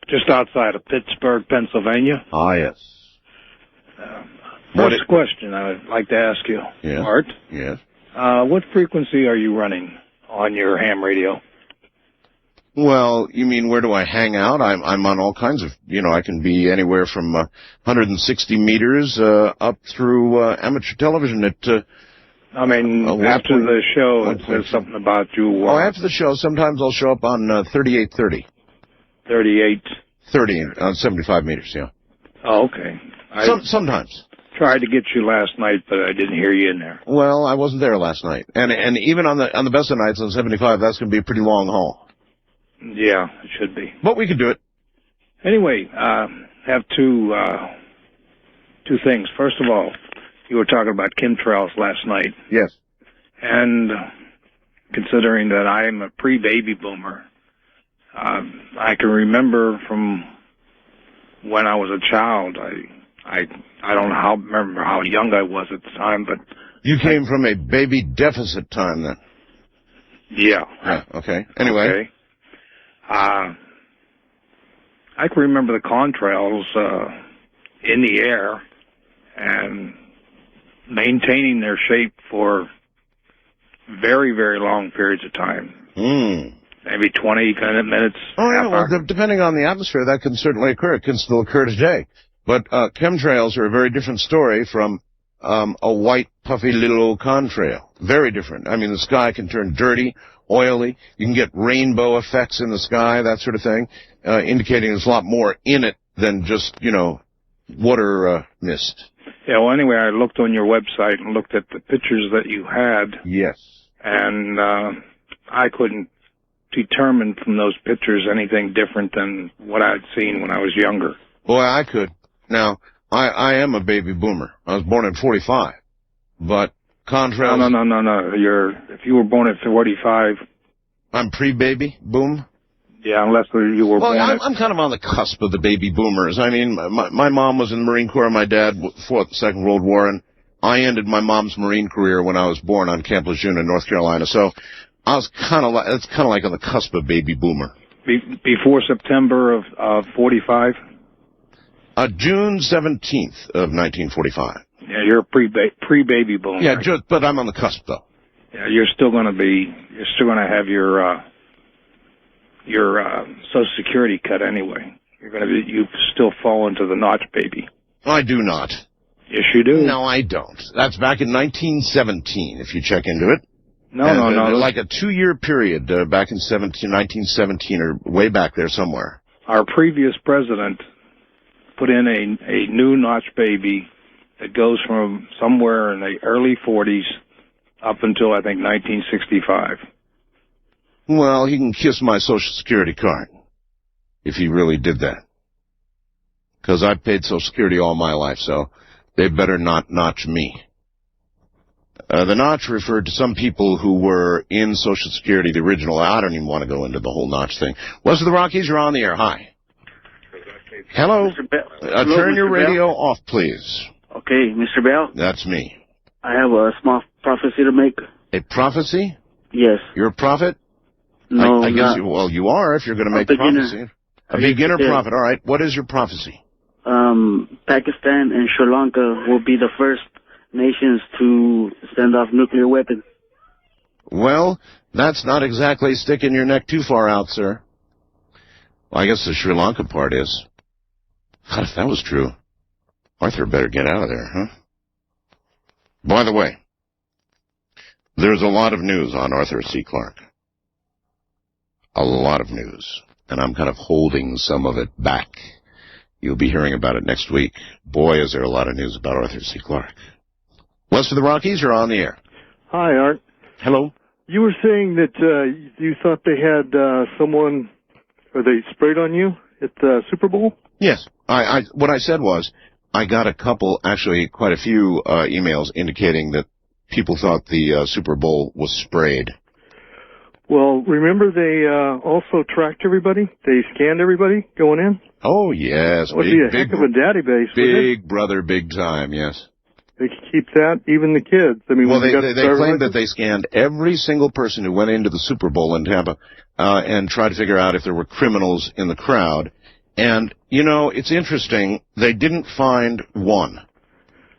W: Just outside of Pittsburgh, Pennsylvania.
Q: Ah, yes.
W: First question I would like to ask you,
Q: yes.
W: Art.
Q: Yes.
W: What frequency are you running on your ham radio?
Q: Well, you mean where do I hang out? I'm on all kinds of, I can be anywhere from 160 meters up through amateur television at...
W: after the show, it says something about you...
Q: after the show, sometimes I'll show up on 3830.
A: 30 on 75 meters, yeah.
W: Oh, okay.
A: Sometimes.
W: Tried to get you last night, but I didn't hear you in there.
A: Well, I wasn't there last night. And even on the best of nights on 75, that's going to be a pretty long haul.
W: Yeah, it should be.
A: But we could do it.
W: Anyway, have two things. First of all, you were talking about chemtrails last night.
A: Yes.
W: And considering that I am a pre-baby boomer, I can remember from when I was a child. I don't remember how young I was at the time, but
A: you came from a baby deficit time then.
W: Yeah.
A: Okay. Anyway.
W: Okay. I can remember the contrails in the air and maintaining their shape for very, very long periods of time. Maybe 20 kind of minutes.
A: Oh, yeah, well, depending on the atmosphere, that can certainly occur. It can still occur today. But chemtrails are a very different story from a white, puffy little old contrail. Very different. I mean, the sky can turn dirty, oily. You can get rainbow effects in the sky, that sort of thing, indicating there's a lot more in it than just, water mist.
W: Yeah, well, anyway, I looked on your website and looked at the pictures that you had.
A: Yes.
W: And I couldn't determine from those pictures anything different than what I'd seen when I was younger.
A: Boy, I could. Now, I am a baby boomer. I was born in 45. But contrails...
W: No. If you were born at 45...
A: I'm pre-baby boom?
W: Yeah, unless you were born at...
A: I'm kind of on the cusp of the baby boomers. I mean, my mom was in the Marine Corps, my dad fought the Second World War, and I ended my mom's Marine career when I was born on Camp Lejeune in North Carolina. So I was it's kind of like on the cusp of baby boomer.
W: Before September of 45?
A: June 17th of 1945.
W: Yeah, you're a pre-baby boomer.
A: Yeah, but I'm on the cusp, though.
W: Yeah, you're still going to have your Social Security cut anyway. You still fall into the notch, baby.
A: I do not.
W: Yes, you do.
A: No, I don't. That's back in 1917, if you check into it.
W: No.
A: Like a 2-year period back in 1917, or way back there somewhere.
W: Our previous president put in a new notch baby that goes from somewhere in the early 40s up until, I think, 1965.
A: Well, he can kiss my Social Security card, if he really did that. Because I've paid Social Security all my life, so they better not notch me. The notch referred to some people who were in Social Security, the original. I don't even want to go into the whole notch thing. West of the Rockies, you're on the air. Hi. Hello.
G: Mr. Bell.
A: Turn your
G: Mr.
A: radio
G: Bell.
A: off, please.
G: Okay, Mr. Bell.
A: That's me.
G: I have a small prophecy to make.
A: A prophecy?
G: Yes.
A: You're a prophet?
G: No,
A: I guess you are if you're going to make a prophecy. A beginner
G: Yes.
A: prophet. All right. What is your prophecy?
G: Pakistan and Sri Lanka will be the first nations to send off nuclear weapons.
A: Well, that's not exactly sticking your neck too far out, sir. Well, I guess the Sri Lanka part is. God, if that was true, Arthur better get out of there, huh? By the way, there's a lot of news on Arthur C. Clarke. A lot of news. And I'm kind of holding some of it back. You'll be hearing about it next week. Boy, is there a lot of news about Arthur C. Clarke. West of the Rockies, you're on the air.
I: Hi, Art.
A: Hello.
I: You were saying that you thought they had someone, or they sprayed on you at the Super Bowl?
A: Yes. What I said was, I got a couple, actually quite a few emails indicating that people thought the Super Bowl was sprayed.
I: Well, remember they also tracked everybody? They scanned everybody going in?
A: Oh, yes.
I: That would be a heck of a database, wouldn't it?
A: Big brother, big time, yes.
I: They keep that, even the kids. I mean,
A: well,
I: when
A: they claimed that they scanned every single person who went into the Super Bowl in Tampa and tried to figure out if there were criminals in the crowd. And, it's interesting. They didn't find one.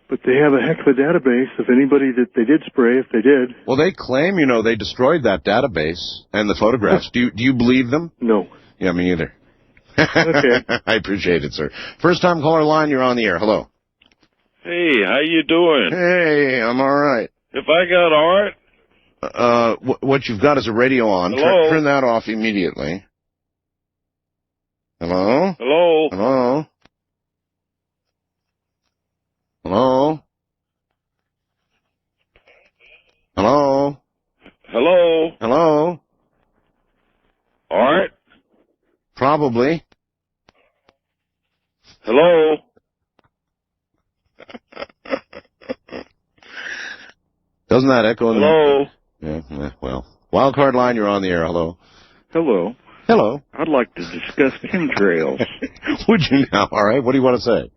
I: But they have a heck of a database of anybody that they did spray, if they did.
A: Well, they claim, they destroyed that database and the photographs. Do you believe them?
I: No.
A: Yeah, me either.
I: Okay.
A: I appreciate it, sir. First time caller line, you're on the air. Hello.
J: Hey, how you doing?
A: Hey, I'm all right.
J: If I got Art?
A: What you've got is a radio on.
J: Hello?
A: Turn that off immediately. Hello?
J: Hello?
Q: Hello? Hello? Hello?
J: Hello?
Q: Hello?
J: Art?
Q: Probably.
J: Hello?
Q: Doesn't that echo?
J: Hello?
Q: Yeah, well. Wild card line, you're on the air. Hello?
W: Hello.
Q: Hello.
W: I'd like to discuss chemtrails.
Q: Would you now? All right. What do you want to say?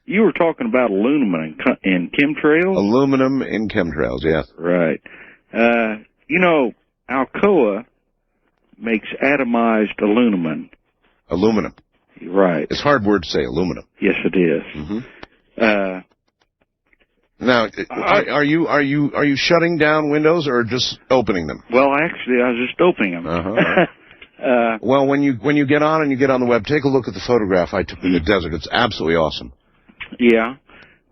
W: You were talking about aluminum in chemtrails?
Q: Aluminum in chemtrails, yes.
W: Right. You know, Alcoa makes atomized aluminum.
Q: Aluminum.
W: Right.
Q: It's a hard word to say, aluminum.
W: Yes, it is.
Q: Mm-hmm. Now, are you shutting down windows or just opening them?
W: Well, actually, I was just opening them.
Q: Uh-huh. Well, when you get on and you get on the web, take a look at the photograph I took in the desert. It's absolutely awesome.
W: Yeah.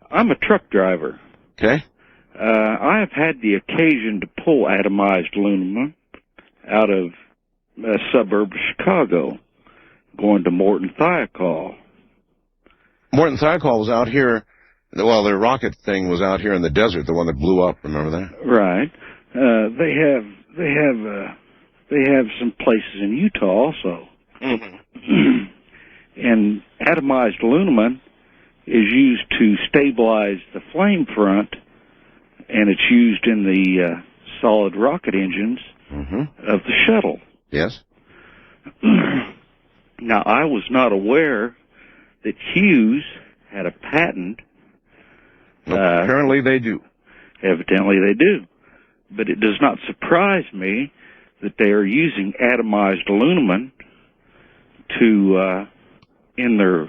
W: I'm a truck driver.
Q: Okay.
W: I have had the occasion to pull atomized aluminum out of a suburb of Chicago, going to Morton Thiokol.
Q: Morton Thiokol was out here. Well, their rocket thing was out here in the desert, the one that blew up. Remember that?
W: Right. They have some places in Utah also.
Q: Mm-hmm.
W: And atomized aluminum is used to stabilize the flame front, and it's used in the solid rocket engines of the shuttle.
Q: Yes.
W: Now, I was not aware that Hughes had a patent.
Q: Apparently they do.
W: Evidently they do. But it does not surprise me that they are using atomized aluminum to in their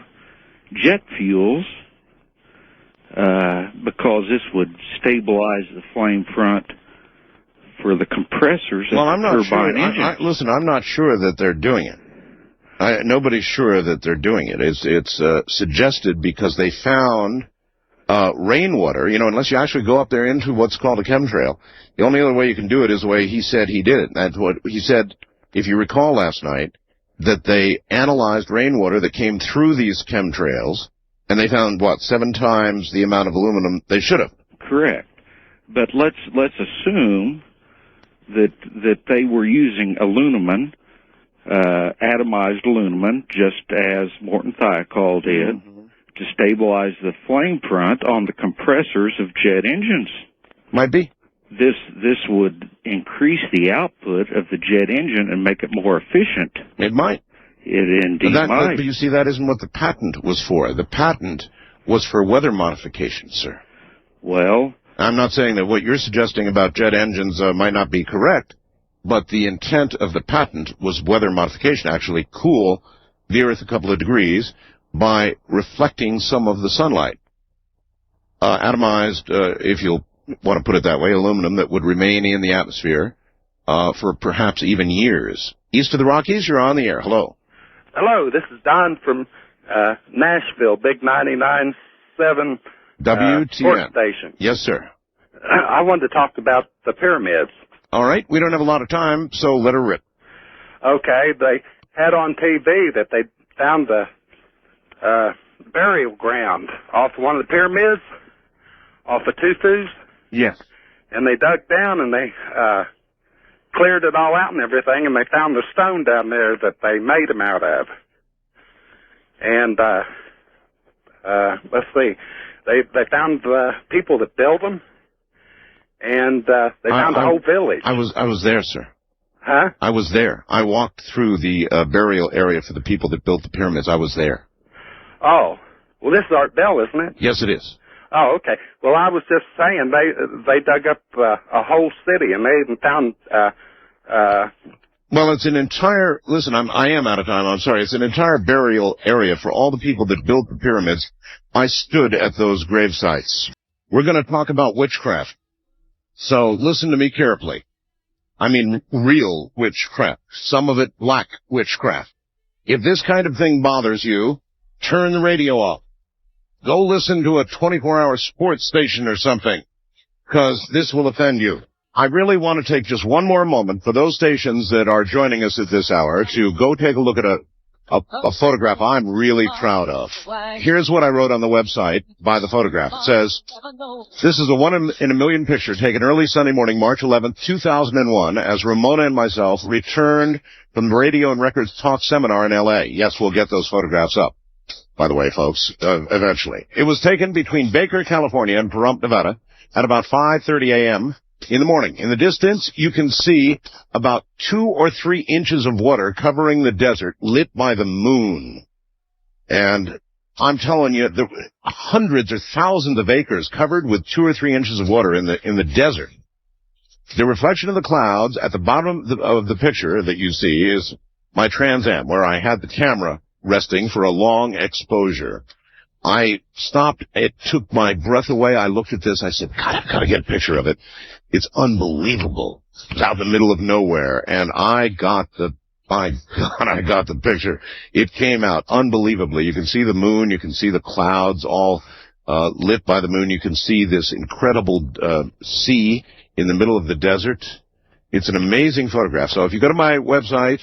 W: jet fuels because this would stabilize the flame front for the compressors of the turbine engines.
Q: Listen, I'm not sure that they're doing it. Nobody's sure that they're doing it. It's suggested because they found rainwater, unless you actually go up there into what's called a chemtrail. The only other way you can do it is the way he said he did it. That's what he said, if you recall last night, that they analyzed rainwater that came through these chemtrails, and they found, 7 times the amount of aluminum they should have.
W: Correct. But let's assume that they were using aluminum, atomized aluminum, just as Morton Thiokol did, to stabilize the flame front on the compressors of jet engines.
Q: Might be.
W: This would increase the output of the jet engine and make it more efficient.
Q: It might.
W: It indeed might.
Q: But you see, that isn't what the patent was for. The patent was for weather modification, sir.
W: Well,
Q: I'm not saying that what you're suggesting about jet engines might not be correct, but the intent of the patent was weather modification, actually cool the Earth a couple of degrees by reflecting some of the sunlight. Atomized, if you'll want to put it that way, aluminum that would remain in the atmosphere for perhaps even years. East of the Rockies, you're on the air. Hello.
K: Hello, this is Don from Nashville, Big 99.7
Q: WTN.
K: sports station.
Q: Yes, sir.
K: I wanted to talk about the pyramids.
Q: All right, we don't have a lot of time, so let her rip.
K: Okay, they had on TV that they found the burial ground off one of the pyramids, off of Tufu's.
Q: Yes.
K: And they dug down and they cleared it all out and everything, and they found the stone down there that they made them out of. And let's see, they found the people that built them, and they found the whole village.
Q: I was there, sir.
K: Huh?
Q: I was there. I walked through the burial area for the people that built the pyramids. I was there.
K: Oh, well, this is Art Bell, isn't it?
Q: Yes, it is.
K: Oh, okay. Well, I was just saying they dug up a whole city, and they even found.
Q: Well, it's an entire. Listen, I am out of time. I'm sorry. It's an entire burial area for all the people that built the pyramids. I stood at those grave sites. We're going to talk about witchcraft. So listen to me carefully. I mean, real witchcraft. Some of it black witchcraft. If this kind of thing bothers you, turn the radio off. Go listen to a 24-hour sports station or something, because this will offend you. I really want to take just one more moment for those stations that are joining us at this hour to go take a look at a photograph I'm really proud of. Here's what I wrote on the website by the photograph. It says, "This is a one-in-a-million picture taken early Sunday morning, March 11th, 2001, as Ramona and myself returned from the Radio and Records Talk Seminar in L.A. Yes, we'll get those photographs up, by the way, folks, eventually. It was taken between Baker, California, and Pahrump, Nevada, at about 5:30 a.m., in the morning. In the distance, you can see about 2 or 3 inches of water covering the desert, lit by the moon. And I'm telling you, there were hundreds or thousands of acres covered with 2 or 3 inches of water in the desert. The reflection of the clouds at the bottom of the picture that you see is my Trans Am, where I had the camera resting for a long exposure. I stopped. It took my breath away. I looked at this. I said, God, I've got to get a picture of it. It's unbelievable. It's out in the middle of nowhere. And I got the picture. It came out unbelievably. You can see the moon. You can see the clouds all lit by the moon. You can see this incredible sea in the middle of the desert. It's an amazing photograph. So if you go to my website,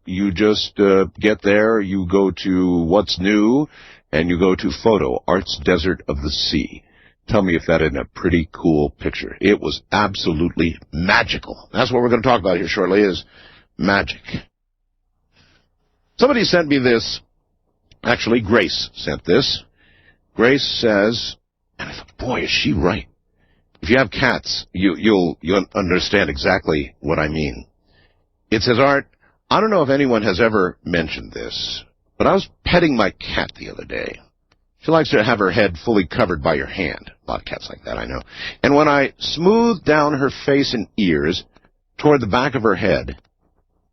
Q: you just get there. You go to What's New, and you go to Photo, Art's Desert of the Sea. Tell me if that isn't a pretty cool picture. It was absolutely magical. That's what we're going to talk about here shortly, is magic. Somebody sent me this. Actually, Grace sent this. Grace says, and I thought, boy, is she right. If you have cats, you'll understand exactly what I mean. It says, Art, I don't know if anyone has ever mentioned this, but I was petting my cat the other day. She likes to have her head fully covered by your hand. A lot of cats like that, I know. And when I smoothed down her face and ears toward the back of her head,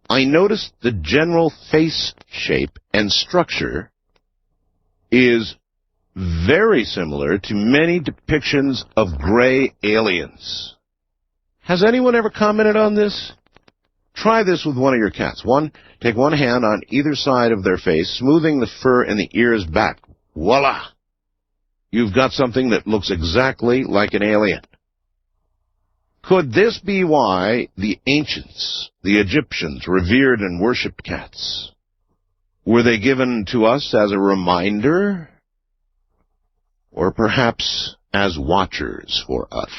Q: I noticed the general face shape and structure is very similar to many depictions of gray aliens. Has anyone ever commented on this? Try this with one of your cats. Take one hand on either side of their face, smoothing the fur and the ears back. Voila! You've got something that looks exactly like an alien. Could this be why the ancients, the Egyptians, revered and worshipped cats? Were they given to us as a reminder? Or perhaps as watchers for us?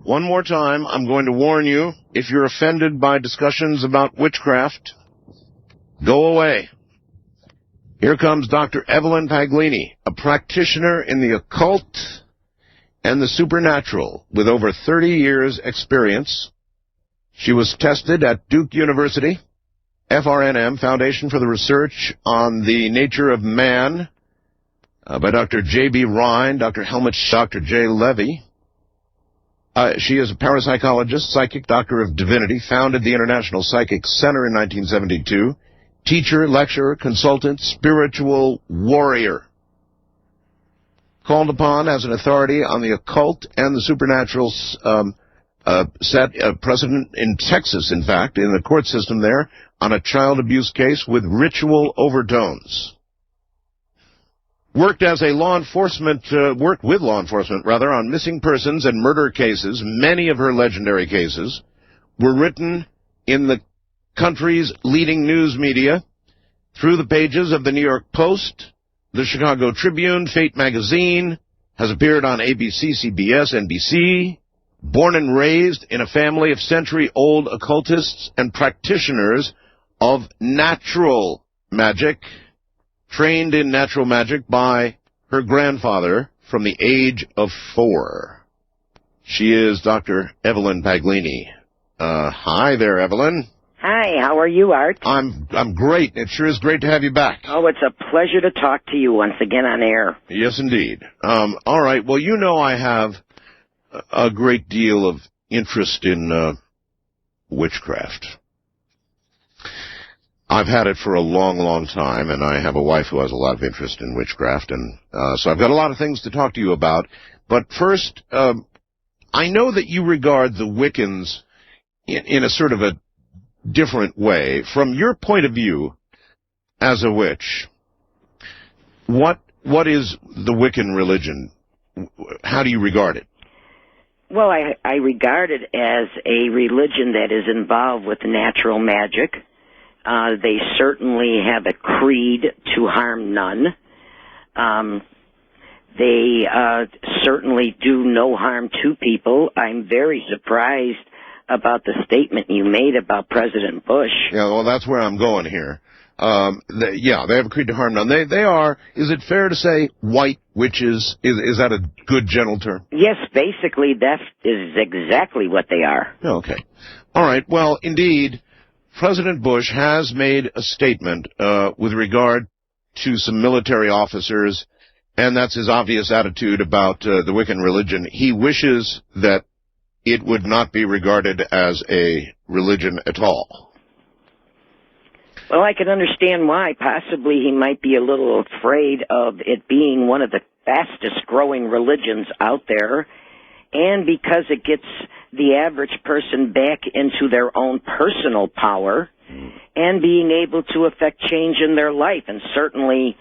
Q: One more time, I'm going to warn you, if you're offended by discussions about witchcraft, go away. Here comes Dr. Evelyn Paglini, a practitioner in the occult and the supernatural with over 30 years' experience. She was tested at Duke University, FRNM, Foundation for the Research on the Nature of Man, by Dr. J.B. Rhine, Dr. Helmut, Dr. J. Levy. She is a parapsychologist, psychic, doctor of divinity, founded the International Psychic Center in 1972, teacher, lecturer, consultant, spiritual warrior. Called upon as an authority on the occult and the supernatural, set precedent in Texas, in fact, in the court system there, on a child abuse case with ritual overtones. Worked with law enforcement, on missing persons and murder cases. Many of her legendary cases were written in the country's leading news media, through the pages of the New York Post, the Chicago Tribune, Fate magazine, has appeared on ABC, CBS, NBC. Born and raised in a family of century-old occultists and practitioners of natural magic, trained in natural magic by her grandfather from the age of 4. She is Dr. Evelyn Paglini. Hi there, Evelyn.
B: Hi, how are you, Art?
Q: I'm great. It sure is great to have you back.
B: Oh, it's a pleasure to talk to you once again on air.
Q: Yes, indeed. All right. Well, you know I have a great deal of interest in witchcraft. I've had it for a long, long time, and I have a wife who has a lot of interest in witchcraft, and so I've got a lot of things to talk to you about. But first, I know that you regard the Wiccans in a sort of a different way. From your point of view as a witch, what is the Wiccan religion? How do you regard it?
B: Well, I regard it as a religion that is involved with natural magic. They certainly have a creed to harm none. They certainly do no harm to people. I'm very surprised about the statement you made about President Bush.
Q: Yeah, well, that's where I'm going here. They have a creed to harm none. They are, is it fair to say, white witches? Is that a good, gentle term?
B: Yes, basically that is exactly what they are.
Q: Okay. All right. Well, indeed, President Bush has made a statement with regard to some military officers, and that's his obvious attitude about the Wiccan religion. He wishes that it would not be regarded as a religion at all.
B: Well, I can understand why. Possibly he might be a little afraid of it being one of the fastest-growing religions out there, and because it gets the average person back into their own personal power and being able to affect change in their life. And certainly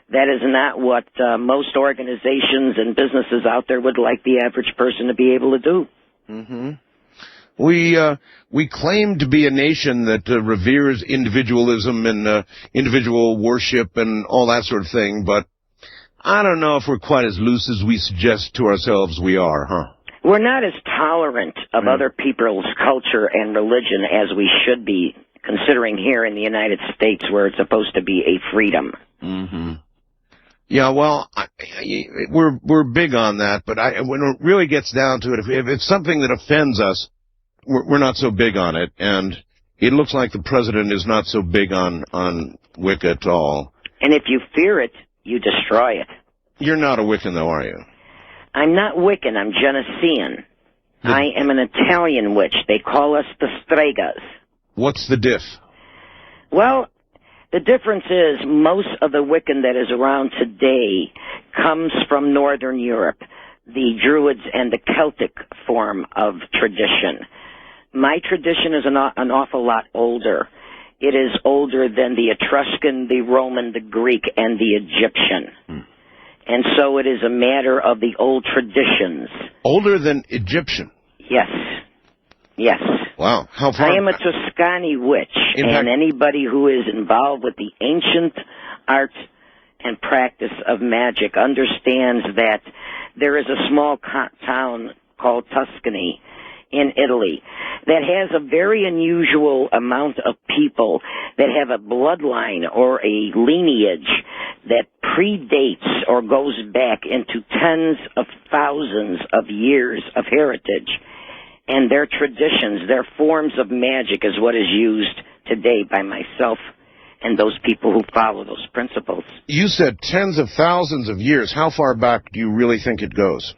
B: that is not what most organizations and businesses out there would like the average person to be able to do.
Q: Mm-hmm. We claim to be a nation that reveres individualism and individual worship and all that sort of thing, but I don't know if we're quite as loose as we suggest to ourselves we are, huh?
B: We're not as tolerant of other people's culture and religion as we should be, considering here in the United States where it's supposed to be a freedom.
Q: Mm-hmm. Yeah, well, we're big on that, but when it really gets down to it, if it's something that offends us, we're not so big on it, and it looks like the president is not so big on Wicca at all.
B: And if you fear it, you destroy it.
Q: You're not a Wiccan, though, are you?
B: I'm not Wiccan, I'm Genessean. I am an Italian witch. They call us the Stregas.
Q: What's the diff?
B: Well, the difference is most of the Wiccan that is around today comes from Northern Europe, the Druids and the Celtic form of tradition. My tradition is an awful lot older. It is older than the Etruscan, the Roman, the Greek, and the Egyptian. And so it is a matter of the old traditions.
Q: Older than Egyptian?
B: Yes. Yes.
Q: Wow. How far?
B: I am a Tuscany witch, and anybody who is involved with the ancient art and practice of magic understands that there is a small town called Tuscany in Italy that has a very unusual amount of people that have a bloodline or a lineage that predates or goes back into tens of thousands of years of heritage. And their traditions, their forms of magic is what is used today by myself and those people who follow those principles.
Q: You said tens of thousands of years. How far back do you really think it goes?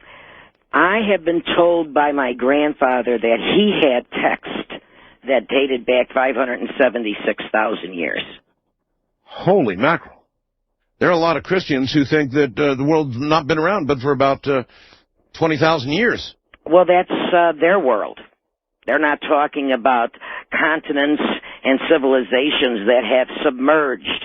B: I have been told by my grandfather that he had text that dated back 576,000 years.
Q: Holy mackerel. There are a lot of Christians who think that the world's not been around but for about 20,000 years.
B: Well, that's their world. They're not talking about continents and civilizations that have submerged,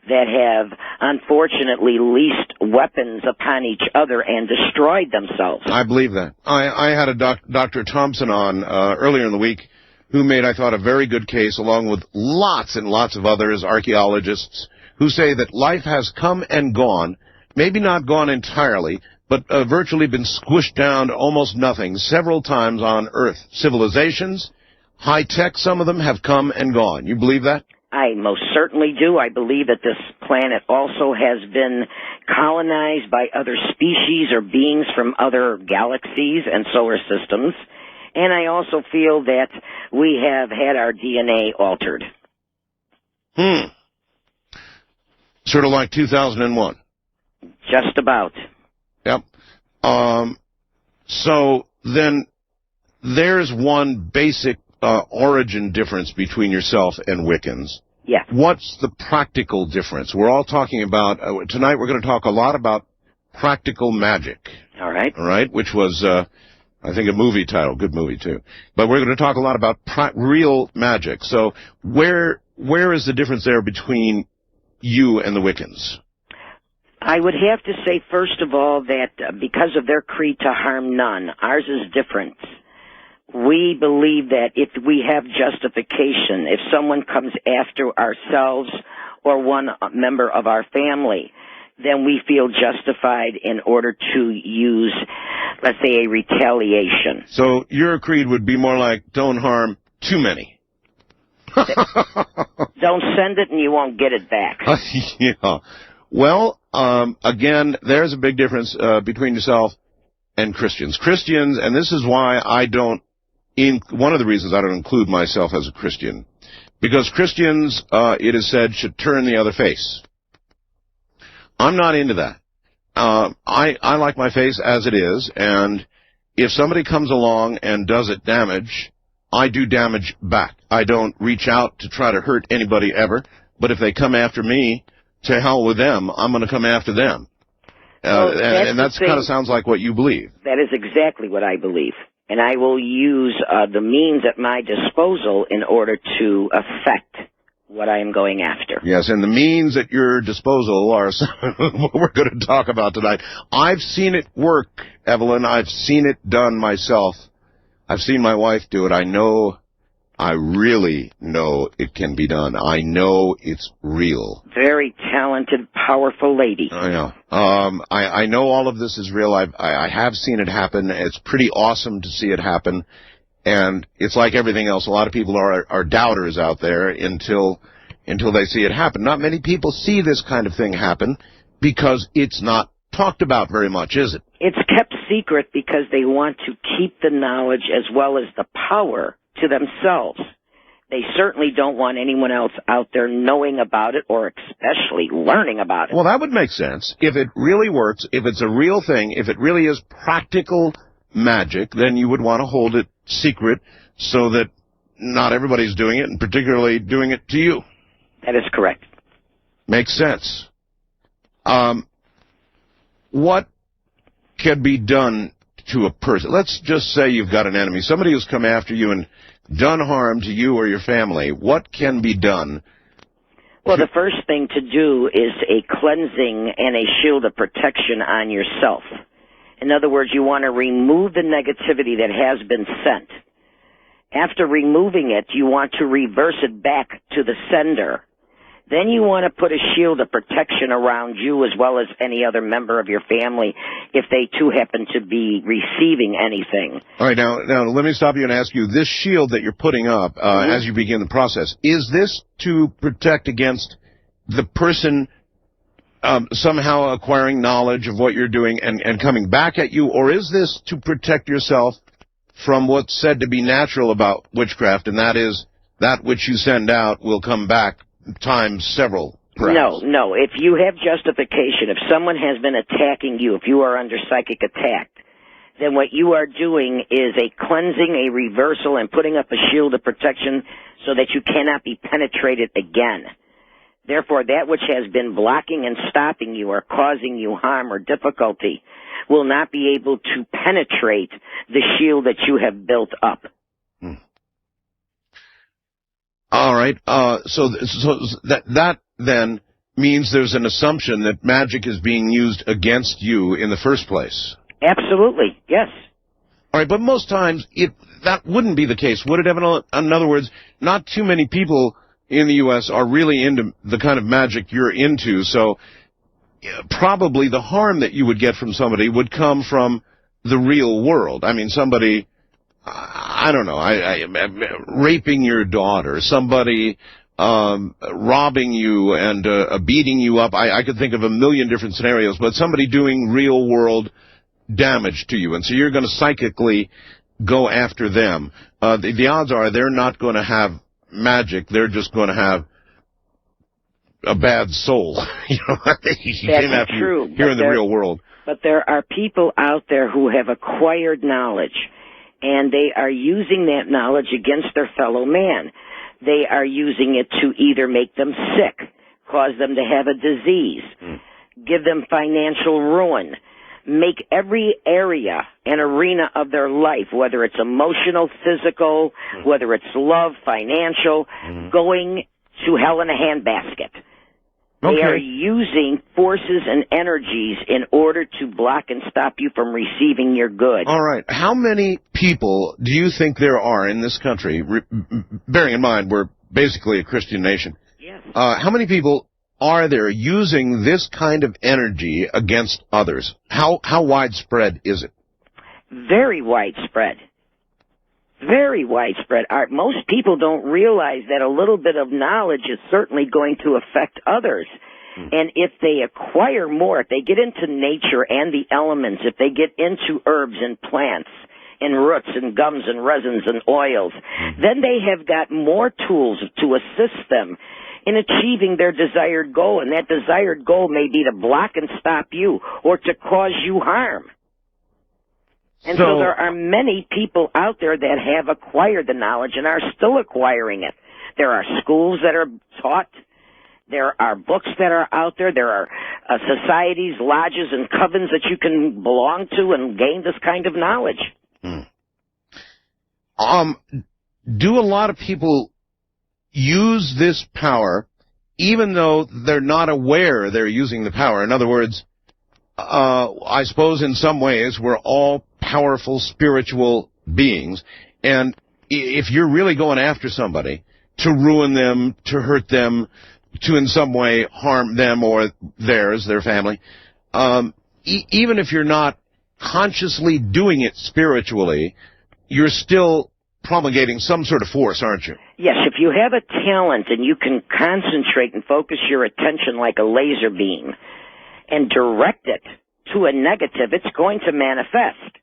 B: that have unfortunately leased weapons upon each other and destroyed themselves.
Q: I believe that. I had a Dr. Thompson on earlier in the week who made, I thought, a very good case, along with lots and lots of others, archaeologists, who say that life has come and gone, maybe not gone entirely, but virtually been squished down to almost nothing several times on Earth. Civilizations, high-tech, some of them have come and gone. You believe that?
B: I most certainly do. I believe that this planet also has been colonized by other species or beings from other galaxies and solar systems. And I also feel that we have had our DNA altered.
Q: Sort of like 2001.
B: Just about.
Q: Yep. So then there's one basic origin difference between yourself and Wiccans.
B: Yeah.
Q: What's the practical difference? We're all talking about, tonight we're going to talk a lot about practical magic.
B: All right.
Q: All right, which was, I think, a movie title, good movie too. But we're going to talk a lot about real magic. So where is the difference there between you and the Wiccans?
B: I would have to say, first of all, that because of their creed to harm none, ours is different. We believe that if we have justification, if someone comes after ourselves or one member of our family, then we feel justified in order to use, let's say, a retaliation.
Q: So your creed would be more like, don't harm too many.
B: Don't send it and you won't get it back.
Q: Yeah. Well, again, there's a big difference between yourself and Christians. Christians, and this is why I don't, one of the reasons I don't include myself as a Christian, because Christians, it is said, should turn the other face. I'm not into that. I like my face as it is, and if somebody comes along and does it damage, I do damage back. I don't reach out to try to hurt anybody ever, but if they come after me, to hell with them, I'm going to come after them. And that kind of sounds like what you believe.
B: That is exactly what I believe. And I will use the means at my disposal in order to affect what I am going after.
Q: Yes, and the means at your disposal are what we're going to talk about tonight. I've seen it work, Evelyn. I've seen it done myself. I've seen my wife do it. I really know it can be done. I know it's real.
B: Very talented, powerful lady.
Q: I know. I know all of this is real. I have seen it happen. It's pretty awesome to see it happen. And it's like everything else. A lot of people are doubters out there until they see it happen. Not many people see this kind of thing happen because it's not talked about very much, is it?
B: It's kept secret because they want to keep the knowledge as well as the power to themselves. They certainly don't want anyone else out there knowing about it or especially learning about it.
Q: Well, that would make sense. If it really works, if it's a real thing, if it really is practical magic, then you would want to hold it secret so that not everybody's doing it, and particularly doing it to you.
B: That is correct.
Q: Makes sense. What can be done to a person? Let's just say you've got an enemy, somebody who's come after you and done harm to you or your family. What can be done?
B: Well, the first thing to do is a cleansing and a shield of protection on yourself. In other words, you want to remove the negativity that has been sent. After removing it, you want to reverse it back to the sender. Then you want to put a shield of protection around you as well as any other member of your family if they too happen to be receiving anything.
Q: All right, now let me stop you and ask you, this shield that you're putting up as you begin the process, is this to protect against the person somehow acquiring knowledge of what you're doing and coming back at you, or is this to protect yourself from what's said to be natural about witchcraft, and that is that which you send out will come back times several, perhaps?
B: No. If you have justification, if someone has been attacking you, if you are under psychic attack, then what you are doing is a cleansing, a reversal, and putting up a shield of protection so that you cannot be penetrated again. Therefore, that which has been blocking and stopping you or causing you harm or difficulty will not be able to penetrate the shield that you have built up.
Q: All right. So that then means there's an assumption that magic is being used against you in the first place.
B: Absolutely, yes.
Q: All right, but most times that wouldn't be the case, would it, Evan? In other words, not too many people in the U.S. are really into the kind of magic you're into, so probably the harm that you would get from somebody would come from the real world. I mean, somebody, I don't know, raping your daughter, somebody robbing you and beating you up. I could think of a million different scenarios, but somebody doing real-world damage to you, and so you're going to psychically go after them. The odds are they're not going to have magic. They're just going to have a bad soul. You know, he came after you here in the real world.
B: But there are people out there who have acquired knowledge, and they are using that knowledge against their fellow man. They are using it to either make them sick, cause them to have a disease, give them financial ruin, make every area an arena of their life, whether it's emotional, physical, whether it's love, financial, going to hell in a handbasket. They are using forces and energies in order to block and stop you from receiving your good.
Q: All right. How many people do you think there are in this country, bearing in mind we're basically a Christian nation,
B: yes.
Q: How many people are there using this kind of energy against others? How widespread is it?
B: Very widespread. Very widespread. Most people don't realize that a little bit of knowledge is certainly going to affect others. And if they acquire more, if they get into nature and the elements, if they get into herbs and plants and roots and gums and resins and oils, then they have got more tools to assist them in achieving their desired goal. And that desired goal may be to block and stop you or to cause you harm. And so there are many people out there that have acquired the knowledge and are still acquiring it. There are schools that are taught. There are books that are out there. There are societies, lodges, and covens that you can belong to and gain this kind of knowledge.
Q: Do a lot of people use this power even though they're not aware they're using the power? In other words, I suppose in some ways we're all powerful spiritual beings, and if you're really going after somebody to ruin them, to hurt them, to in some way harm them or their family, even if you're not consciously doing it spiritually, you're still promulgating some sort of force, aren't you?
B: Yes, if you have a talent and you can concentrate and focus your attention like a laser beam and direct it to a negative, it's going to manifest.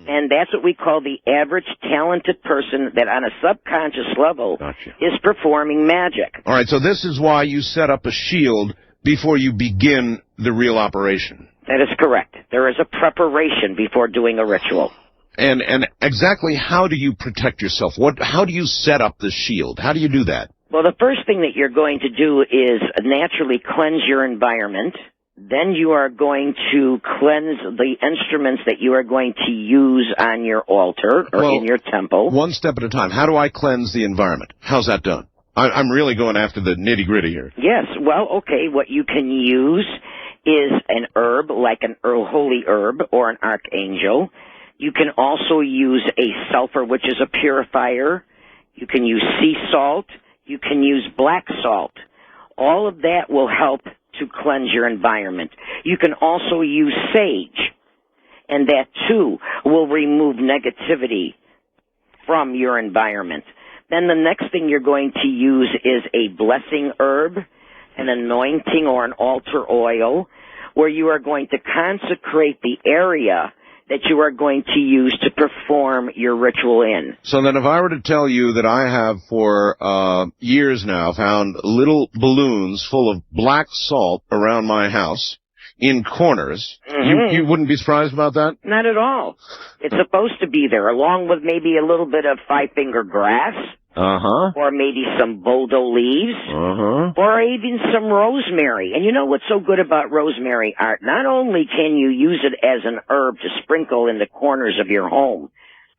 B: And that's what we call the average talented person that on a subconscious level is performing magic.
Q: All right, so this is why you set up a shield before you begin the real operation.
B: That is correct. There is a preparation before doing a ritual.
Q: And exactly how do you protect yourself? How do you set up the shield? How do you do that?
B: Well, the first thing that you're going to do is naturally cleanse your environment. Then you are going to cleanse the instruments that you are going to use on your altar or in your temple.
Q: One step at a time. How do I cleanse the environment? How's that done? I'm really going after the nitty-gritty here.
B: Yes. Well, okay, what you can use is an herb, like an holy herb or an archangel. You can also use a sulfur, which is a purifier. You can use sea salt. You can use black salt. All of that will help to cleanse your environment. You can also use sage, and that too will remove negativity from your environment. Then the next thing you're going to use is a blessing herb, an anointing or an altar oil, where you are going to consecrate the area that you are going to use to perform your ritual in.
Q: So then if I were to tell you that I have for years now found little balloons full of black salt around my house in corners, you wouldn't be surprised about that?
B: Not at all. It's supposed to be there, along with maybe a little bit of five-finger grass, or maybe some boldo leaves, or even some rosemary. And you know what's so good about rosemary, Art? Not only can you use it as an herb to sprinkle in the corners of your home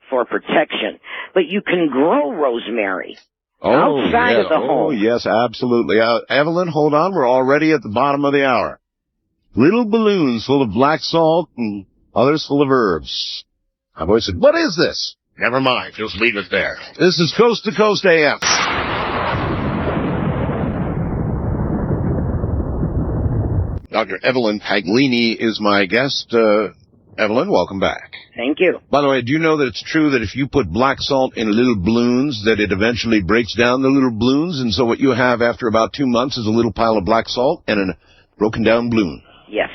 B: for protection, but you can grow rosemary outside of the home.
Q: Oh, yes, absolutely. Evelyn, hold on. We're already at the bottom of the hour. Little balloons full of black salt and others full of herbs. My boy said, what is this? Never mind. Just leave it there. This is Coast to Coast AM. Dr. Evelyn Paglini is my guest. Evelyn, welcome back.
B: Thank you.
Q: By the way, do you know that it's true that if you put black salt in little balloons, that it eventually breaks down the little balloons, and so what you have after about 2 months is a little pile of black salt and a broken down balloon?
B: Yes.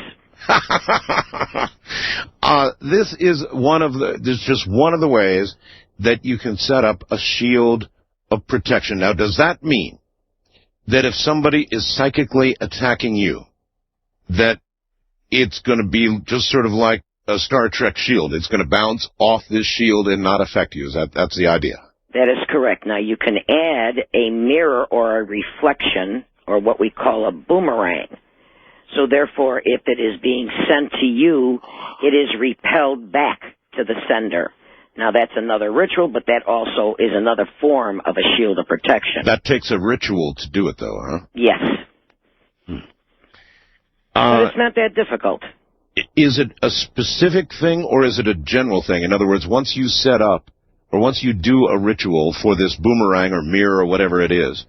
Q: This is just one of the ways that you can set up a shield of protection. Now, does that mean that if somebody is psychically attacking you, that it's going to be just sort of like a Star Trek shield? It's going to bounce off this shield and not affect you. That's the idea?
B: That is correct. Now, you can add a mirror or a reflection, or what we call a boomerang. So therefore, if it is being sent to you, it is repelled back to the sender. Now, that's another ritual, but that also is another form of a shield of protection.
Q: That takes a ritual to do it, though, huh?
B: Yes. But it's not that difficult.
H: Is it a specific thing or is it a general thing? In other words, once you set up or once you do a ritual for this boomerang or mirror or whatever it is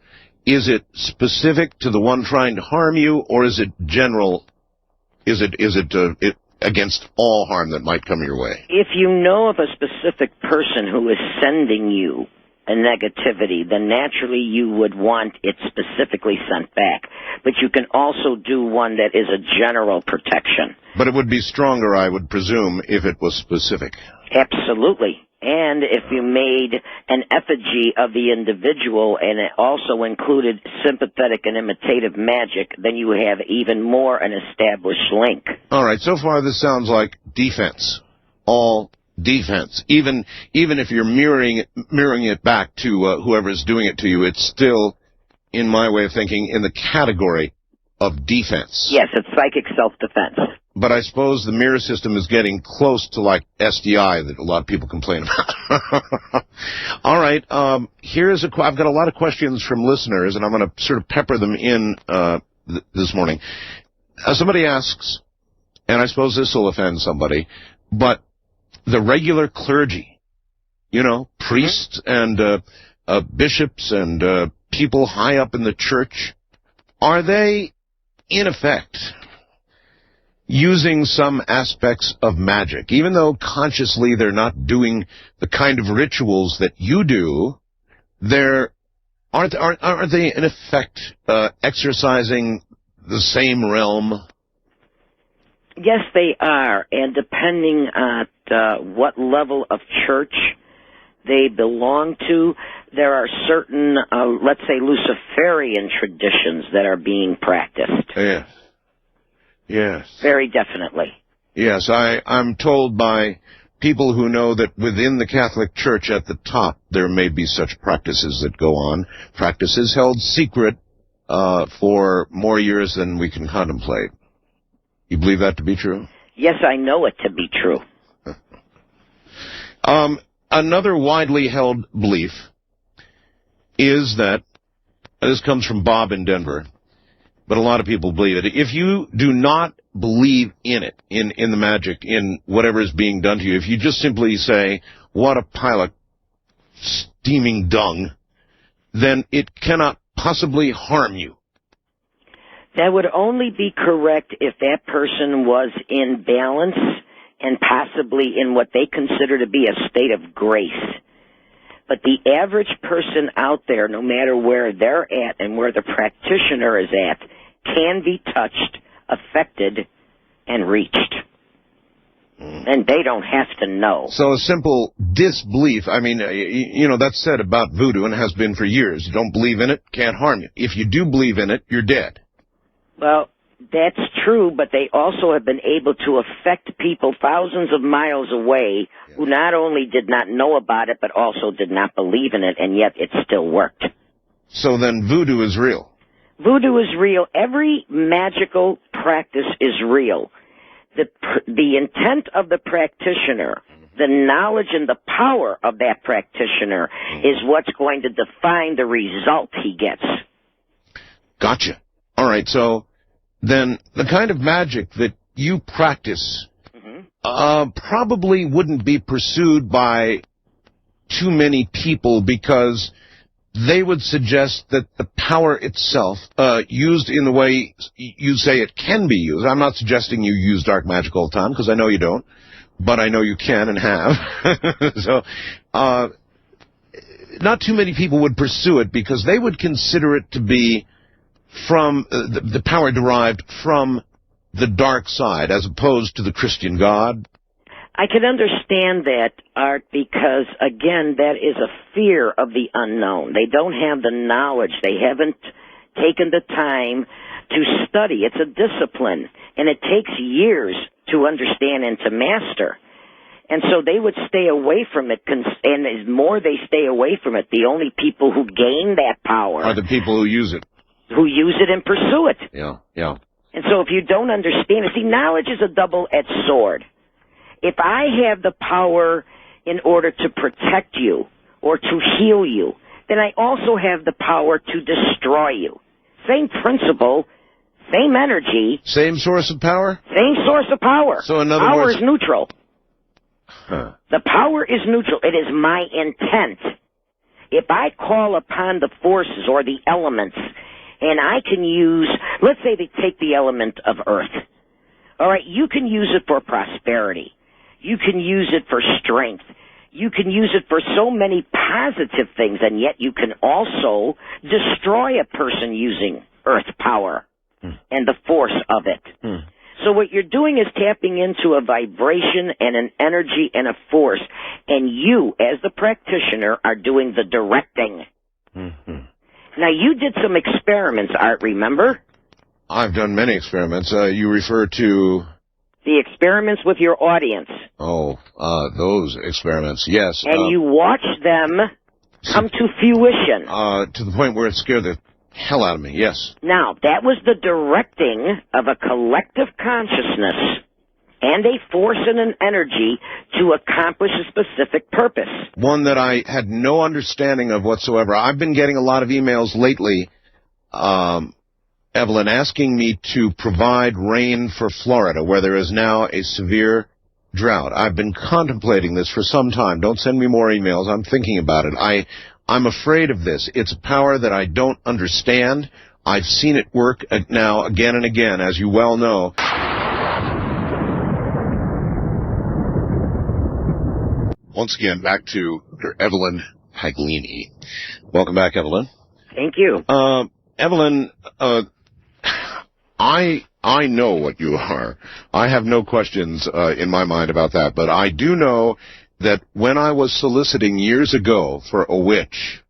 H: it specific to the one trying to harm you or is it general? Is it against all harm that might come your way?
B: If you know of a specific person who is sending you a negativity, then naturally you would want it specifically sent back. But you can also do one that is a general protection.
H: But it would be stronger, I would presume, if it was specific.
B: Absolutely. And if you made an effigy of the individual and it also included sympathetic and imitative magic, then you have even more an established link.
H: All right, so far this sounds like defense. All defense. Even if you're mirroring it back to whoever is doing it to you, it's still, in my way of thinking, in the category of defense.
B: Yes, it's psychic self-defense.
H: But I suppose the mirror system is getting close to like SDI that a lot of people complain about. All right, I've got a lot of questions from listeners, and I'm going to sort of pepper them in this morning. Somebody asks, and I suppose this will offend somebody, but the regular clergy, priests and bishops and people high up in the church, are they, in effect, using some aspects of magic? Even though consciously they're not doing the kind of rituals that you do, aren't they, in effect, exercising the same realm?
B: Yes, they are, and depending on what level of church they belong to, there are certain, let's say, Luciferian traditions that are being practiced.
H: Yes. Yes.
B: Very definitely.
H: Yes, I'm told by people who know that within the Catholic Church at the top there may be such practices that go on, practices held secret for more years than we can contemplate. You believe that to be true?
B: Yes, I know it to be true.
H: Another widely held belief is that, this comes from Bob in Denver, but a lot of people believe it. If you do not believe in it, in the magic, in whatever is being done to you, if you just simply say, what a pile of steaming dung, then it cannot possibly harm you.
B: That would only be correct if that person was in balance and possibly in what they consider to be a state of grace. But the average person out there, no matter where they're at and where the practitioner is at, can be touched, affected, and reached. And they don't have to know.
H: So a simple disbelief, that's said about voodoo and has been for years. You don't believe in it, can't harm you. If you do believe in it, you're dead.
B: Well, that's true, but they also have been able to affect people thousands of miles away who not only did not know about it, but also did not believe in it, and yet it still worked.
H: So then voodoo is real?
B: Voodoo is real. Every magical practice is real. The intent of the practitioner, the knowledge and the power of that practitioner is what's going to define the result he gets.
H: Gotcha. All right, so then the kind of magic that you practice probably wouldn't be pursued by too many people because they would suggest that the power itself, used in the way you say it can be used. I'm not suggesting you use dark magic all the time, because I know you don't, but I know you can and have. So, not too many people would pursue it because they would consider it to be from the power derived from the dark side as opposed to the Christian God.
B: I can understand that, Art, because, again, that is a fear of the unknown. They don't have the knowledge. They haven't taken the time to study. It's a discipline, and it takes years to understand and to master. And so they would stay away from it, and the more they stay away from it, the only people who gain that power
H: are the people who use it.
B: Who use it and pursue it.
H: Yeah, yeah.
B: And so if you don't understand it, see, knowledge is a double-edged sword. If I have the power in order to protect you or to heal you, then I also have the power to destroy you. Same principle, Same energy.
H: Same source of power?
B: Same source of power.
H: So in other
B: power
H: words...
B: is neutral.
H: Huh.
B: The power is neutral. It is my intent. If I call upon the forces or the elements, and I can use, let's say they take the element of earth. All right, you can use it for prosperity. You can use it for strength. You can use it for so many positive things, and yet you can also destroy a person using earth power and the force of it. So what you're doing is tapping into a vibration and an energy and a force, and you, as the practitioner, are doing the directing. Now, you did some experiments, Art, remember?
H: I've done many experiments. You refer to...
B: The experiments with your audience.
H: Oh, those experiments, yes.
B: And you watched them come to fruition.
H: To the point where it scared the hell out of me, yes.
B: Now, that was the directing of a collective consciousness and a force and an energy to accomplish a specific purpose.
H: One that I had no understanding of whatsoever. I've been getting a lot of emails lately, Evelyn, asking me to provide rain for Florida, where there is now a severe drought. I've been contemplating this for some time. Don't send me more emails. I'm thinking about it. I'm afraid of this. It's a power that I don't understand. I've seen it work now again and again, as you well know.
Q: Once again, back to Dr. Evelyn Paglini.
H: Welcome back, Evelyn.
B: Thank you.
H: Evelyn, I know what you are. I have no questions in my mind about that, but I do know that when I was soliciting years ago for a witch,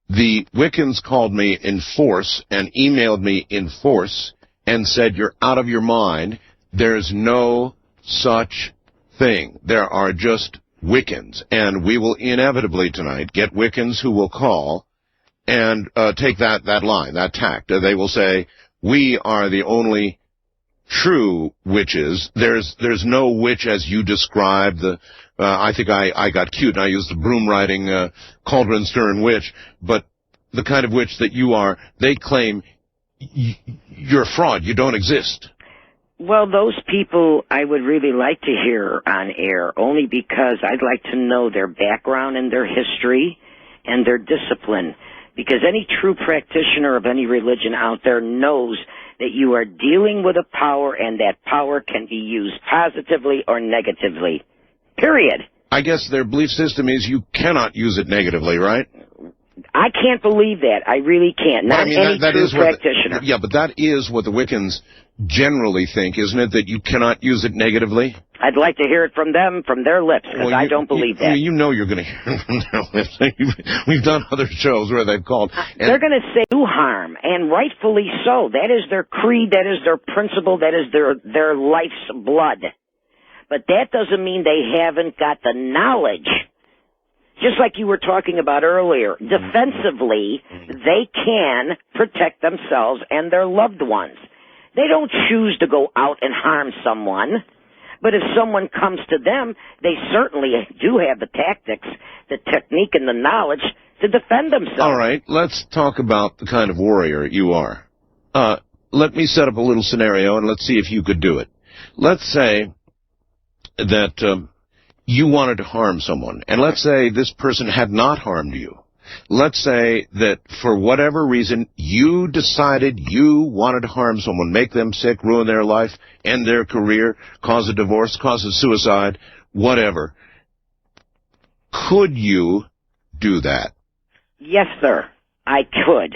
H: the Wiccans called me in force and emailed me in force and said, "You're out of your mind. There's no such thing. There are just Wiccans." And we will inevitably tonight get Wiccans who will call and take that line, that tact. They will say, "We are the only true witches. There's no witch as you described. I think I got cute and I used the broom-riding, cauldron-stirring witch, but the kind of witch that you are, they claim you're a fraud. You don't exist."
B: Well, those people I would really like to hear on air, only because I'd like to know their background and their history and their discipline. Because any true practitioner of any religion out there knows that you are dealing with a power, and that power can be used positively or negatively. Period.
H: I guess their belief system is you cannot use it negatively, right?
B: I can't believe that. I really can't. Not any true practitioner.
H: Yeah, but that is what the Wiccans generally think, isn't it? That you cannot use it negatively?
B: I'd like to hear it from them, from their lips, because I don't believe that.
H: You know you're going to hear it from their lips. We've done other shows where they've called.
B: They're going to say do harm, and rightfully so. That is their creed, that is their principle, that is their life's blood. But that doesn't mean they haven't got the knowledge. Just like you were talking about earlier, defensively, they can protect themselves and their loved ones. They don't choose to go out and harm someone, but if someone comes to them, they certainly do have the tactics, the technique, and the knowledge to defend themselves.
H: All right, let's talk about the kind of warrior you are. Let me set up a little scenario, and let's see if you could do it. Let's say that you wanted to harm someone, and let's say this person had not harmed you. Let's say that for whatever reason, you decided you wanted to harm someone, make them sick, ruin their life, end their career, cause a divorce, cause a suicide, whatever. Could you do that?
B: Yes, sir. I could.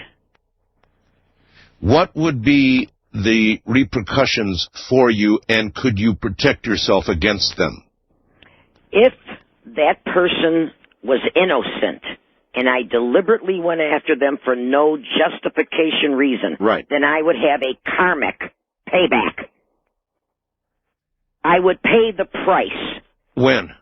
H: What would be the repercussions for you, and could you protect yourself against them?
B: If that person was innocent, and I deliberately went after them for no justification reason,
H: right,
B: then I would have a karmic payback. I would pay the price.
H: When?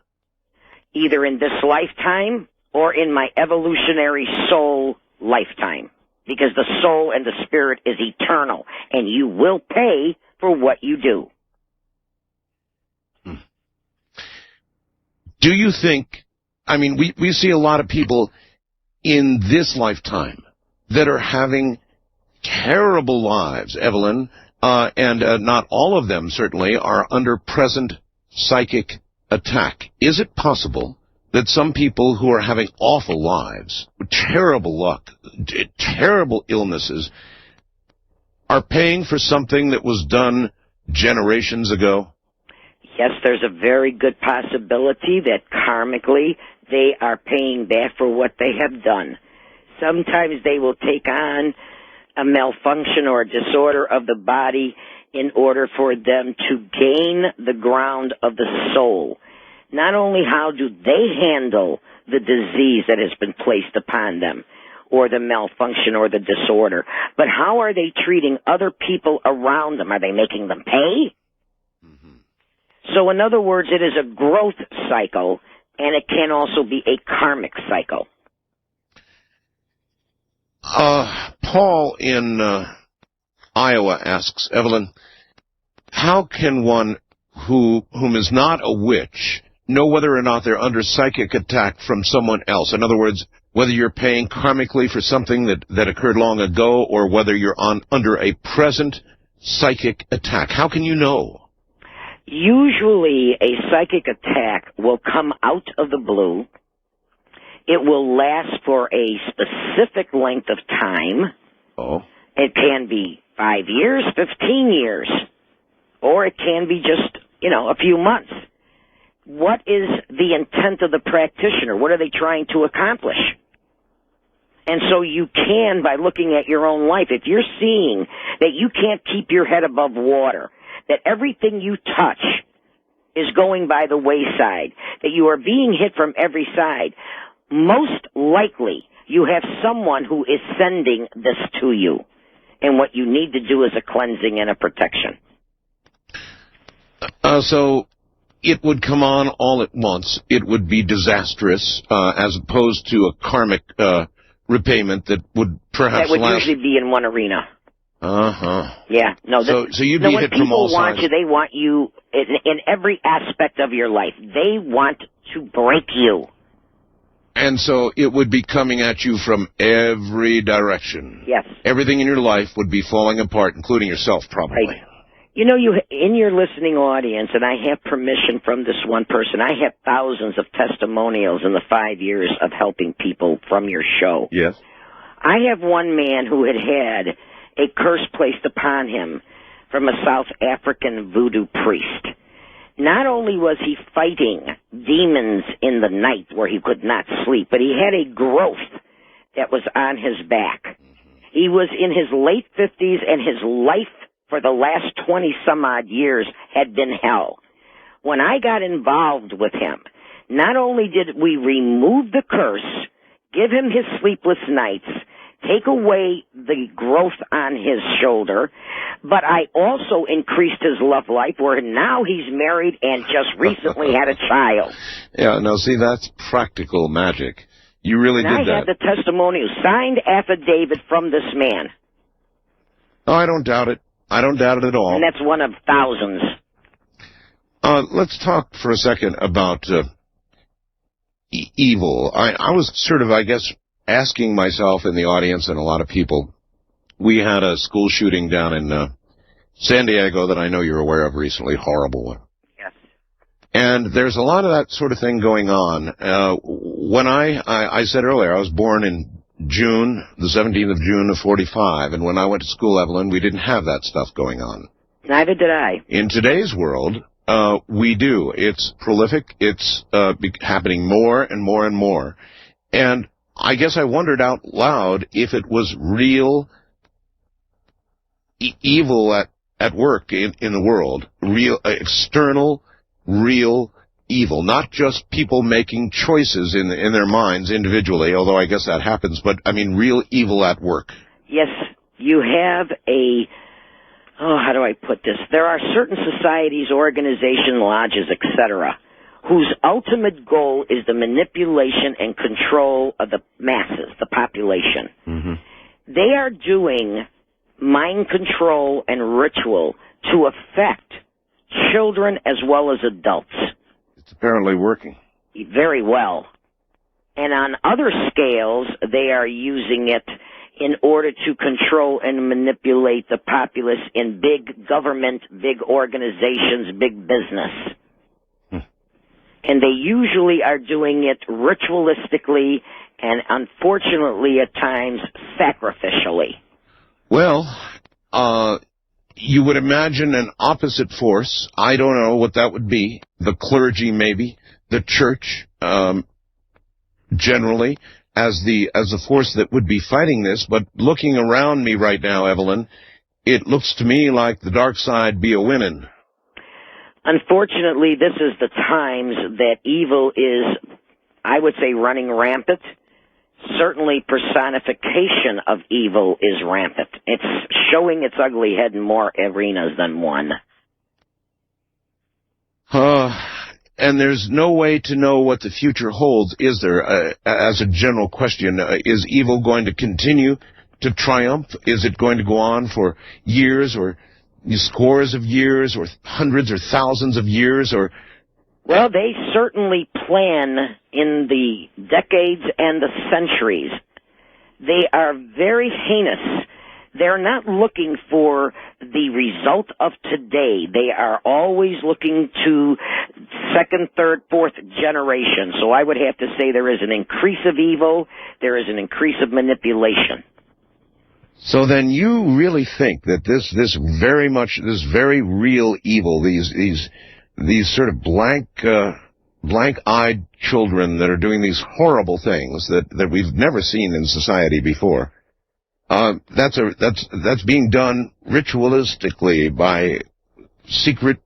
B: Either in this lifetime or in my evolutionary soul lifetime. Because the soul and the spirit is eternal, and you will pay for what you do.
H: Do you think, I mean, we see a lot of people in this lifetime that are having terrible lives, Evelyn, and not all of them, certainly, are under present psychic attack. Is it possible that some people who are having awful lives, terrible luck, terrible illnesses, are paying for something that was done generations ago?
B: Yes, there's a very good possibility that karmically they are paying back for what they have done. Sometimes they will take on a malfunction or a disorder of the body in order for them to gain the ground of the soul. Not only how do they handle the disease that has been placed upon them, or the malfunction or the disorder, but how are they treating other people around them? Are they making them pay? So in other words, it is a growth cycle, and it can also be a karmic cycle.
H: Paul in Iowa asks, Evelyn, how can one whom is not a witch know whether or not they're under psychic attack from someone else? In other words, whether you're paying karmically for something that occurred long ago, or whether you're under a present psychic attack. How can you know?
B: Usually a psychic attack will come out of the blue. It will last for a specific length of time.
H: Oh.
B: It can be 5 years, 15 years, or it can be just, a few months. What is the intent of the practitioner? What are they trying to accomplish? And so you can, by looking at your own life, if you're seeing that you can't keep your head above water, that everything you touch is going by the wayside, that you are being hit from every side, most likely you have someone who is sending this to you. And what you need to do is a cleansing and a protection.
H: So it would come on all at once. It would be disastrous, as opposed to a karmic repayment that would perhaps
B: that would usually be in one arena. Yeah. No.
H: So you'd be hit from all sides.
B: When people want you, they want you in every aspect of your life. They want to break you.
H: And so it would be coming at you from every direction.
B: Yes.
H: Everything in your life would be falling apart, including yourself, probably.
B: Right. You in your listening audience, and I have permission from this one person, I have thousands of testimonials in the 5 years of helping people from your show.
H: Yes.
B: I have one man who had a curse placed upon him from a South African voodoo priest. Not only was he fighting demons in the night where he could not sleep, but he had a growth that was on his back. He was in his late 50s, and his life for the last 20-some-odd years had been hell. When I got involved with him, not only did we remove the curse, give him his sleepless nights, take away the growth on his shoulder, but I also increased his love life, where now he's married and just recently had a child.
H: Yeah, no, see, that's practical magic. You really did that.
B: I had the testimonial, signed affidavit from this man.
H: Oh, I don't doubt it. I don't doubt it at all.
B: And that's one of thousands.
H: Let's talk for a second about evil. I was sort of, I guess, asking myself and the audience and a lot of people. We had a school shooting down in San Diego that I know you're aware of recently, horrible one.
B: Yes.
H: And there's a lot of that sort of thing going on. When I said earlier, I was born in June, the 17th of June of 45, and when I went to school, Evelyn, we didn't have that stuff going on.
B: Neither did I.
H: In today's world, we do. It's prolific. It's happening more and more and more. And I guess I wondered out loud if it was real evil at work in the world, real external, real evil, not just people making choices in their minds individually, although I guess that happens, but I mean real evil at work.
B: Yes, you have how do I put this? There are certain societies, organizations, lodges, etc., whose ultimate goal is the manipulation and control of the masses, the population.
H: Mm-hmm.
B: They are doing mind control and ritual to affect children as well as adults.
H: It's apparently working.
B: Very well. And on other scales, they are using it in order to control and manipulate the populace in big government, big organizations, big business. And they usually are doing it ritualistically and, unfortunately, at times, sacrificially.
H: Well, you would imagine an opposite force. I don't know what that would be. The clergy, maybe. The church, generally, as the force that would be fighting this. But looking around me right now, Evelyn, it looks to me like the dark side be a winning.
B: Unfortunately, this is the times that evil is, I would say, running rampant. Certainly personification of evil is rampant. It's showing its ugly head in more arenas than one.
H: And there's no way to know what the future holds, is there? As a general question, is evil going to continue to triumph? Is it going to go on for years or scores of years or hundreds or thousands of years? Or
B: well, they certainly plan in the decades and the centuries. They are very heinous. They're not looking for the result of today. They are always looking to second, third, fourth generation. So I would have to say there is an increase of evil, there is an increase of manipulation.
H: So then you really think that this very real evil, these sort of blank-eyed children that are doing these horrible things that we've never seen in society before, that's being done ritualistically by secret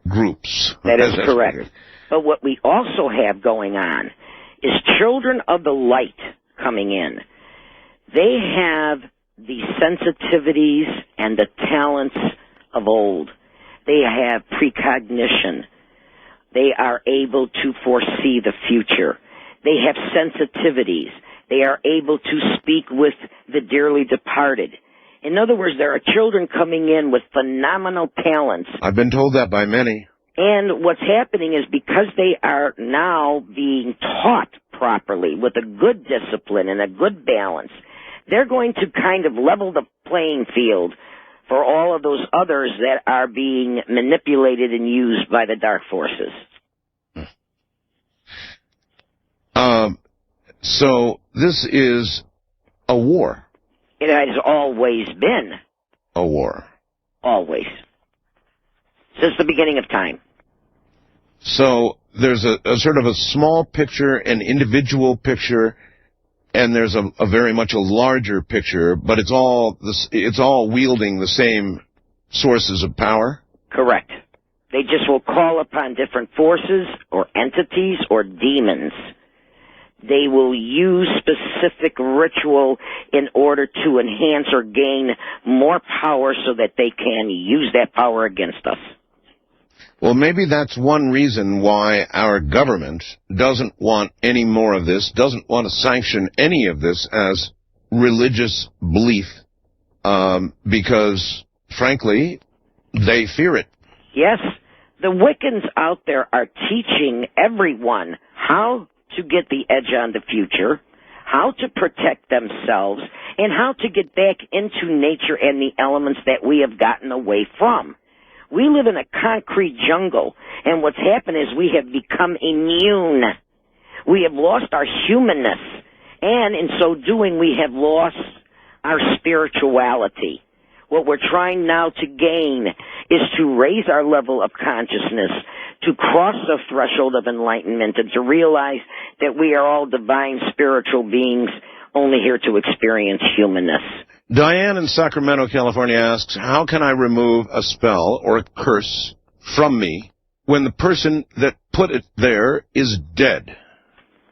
H: groups.
B: That is correct. But what we also have going on is children of the light coming in. They have the sensitivities and the talents of old. They have precognition. They are able to foresee the future. They have sensitivities. They are able to speak with the dearly departed. In other words, there are children coming in with phenomenal talents.
H: I've been told that by many.
B: And what's happening is because they are now being taught properly with a good discipline and a good balance, they're going to kind of level the playing field for all of those others that are being manipulated and used by the dark forces.
H: So this is a war.
B: It has always been.
H: A war.
B: Always. Since the beginning of time.
H: So there's a sort of a small picture, an individual picture, and there's a very much a larger picture, but it's all wielding the same sources of power?
B: Correct. They just will call upon different forces or entities or demons. They will use specific ritual in order to enhance or gain more power so that they can use that power against us.
H: Well, maybe that's one reason why our government doesn't want any more of this, doesn't want to sanction any of this as religious belief, because, frankly, they fear it.
B: Yes, the Wiccans out there are teaching everyone how to get the edge on the future, how to protect themselves, and how to get back into nature and the elements that we have gotten away from. We live in a concrete jungle, and what's happened is we have become immune. We have lost our humanness, and in so doing, we have lost our spirituality. What we're trying now to gain is to raise our level of consciousness, to cross the threshold of enlightenment, and to realize that we are all divine spiritual beings only here to experience humanness.
H: Diane in Sacramento, California asks, how can I remove a spell or a curse from me when the person that put it there is dead?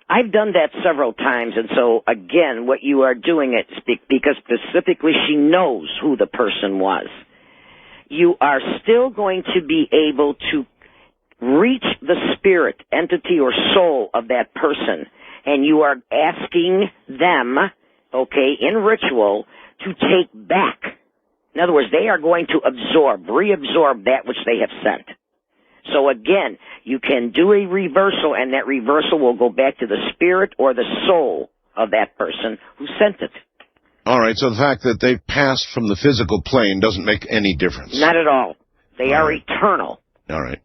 B: I've done that several times, and so, again, what you are doing it because specifically she knows who the person was. You are still going to be able to reach the spirit, entity, or soul of that person, and you are asking them, okay, in ritual, to take back. In other words, they are going to reabsorb that which they have sent. So again, you can do a reversal, and that reversal will go back to the spirit or the soul of that person who sent it.
H: All right, so the fact that they've passed from the physical plane doesn't make any difference.
B: Not at all. They are eternal.
H: All right.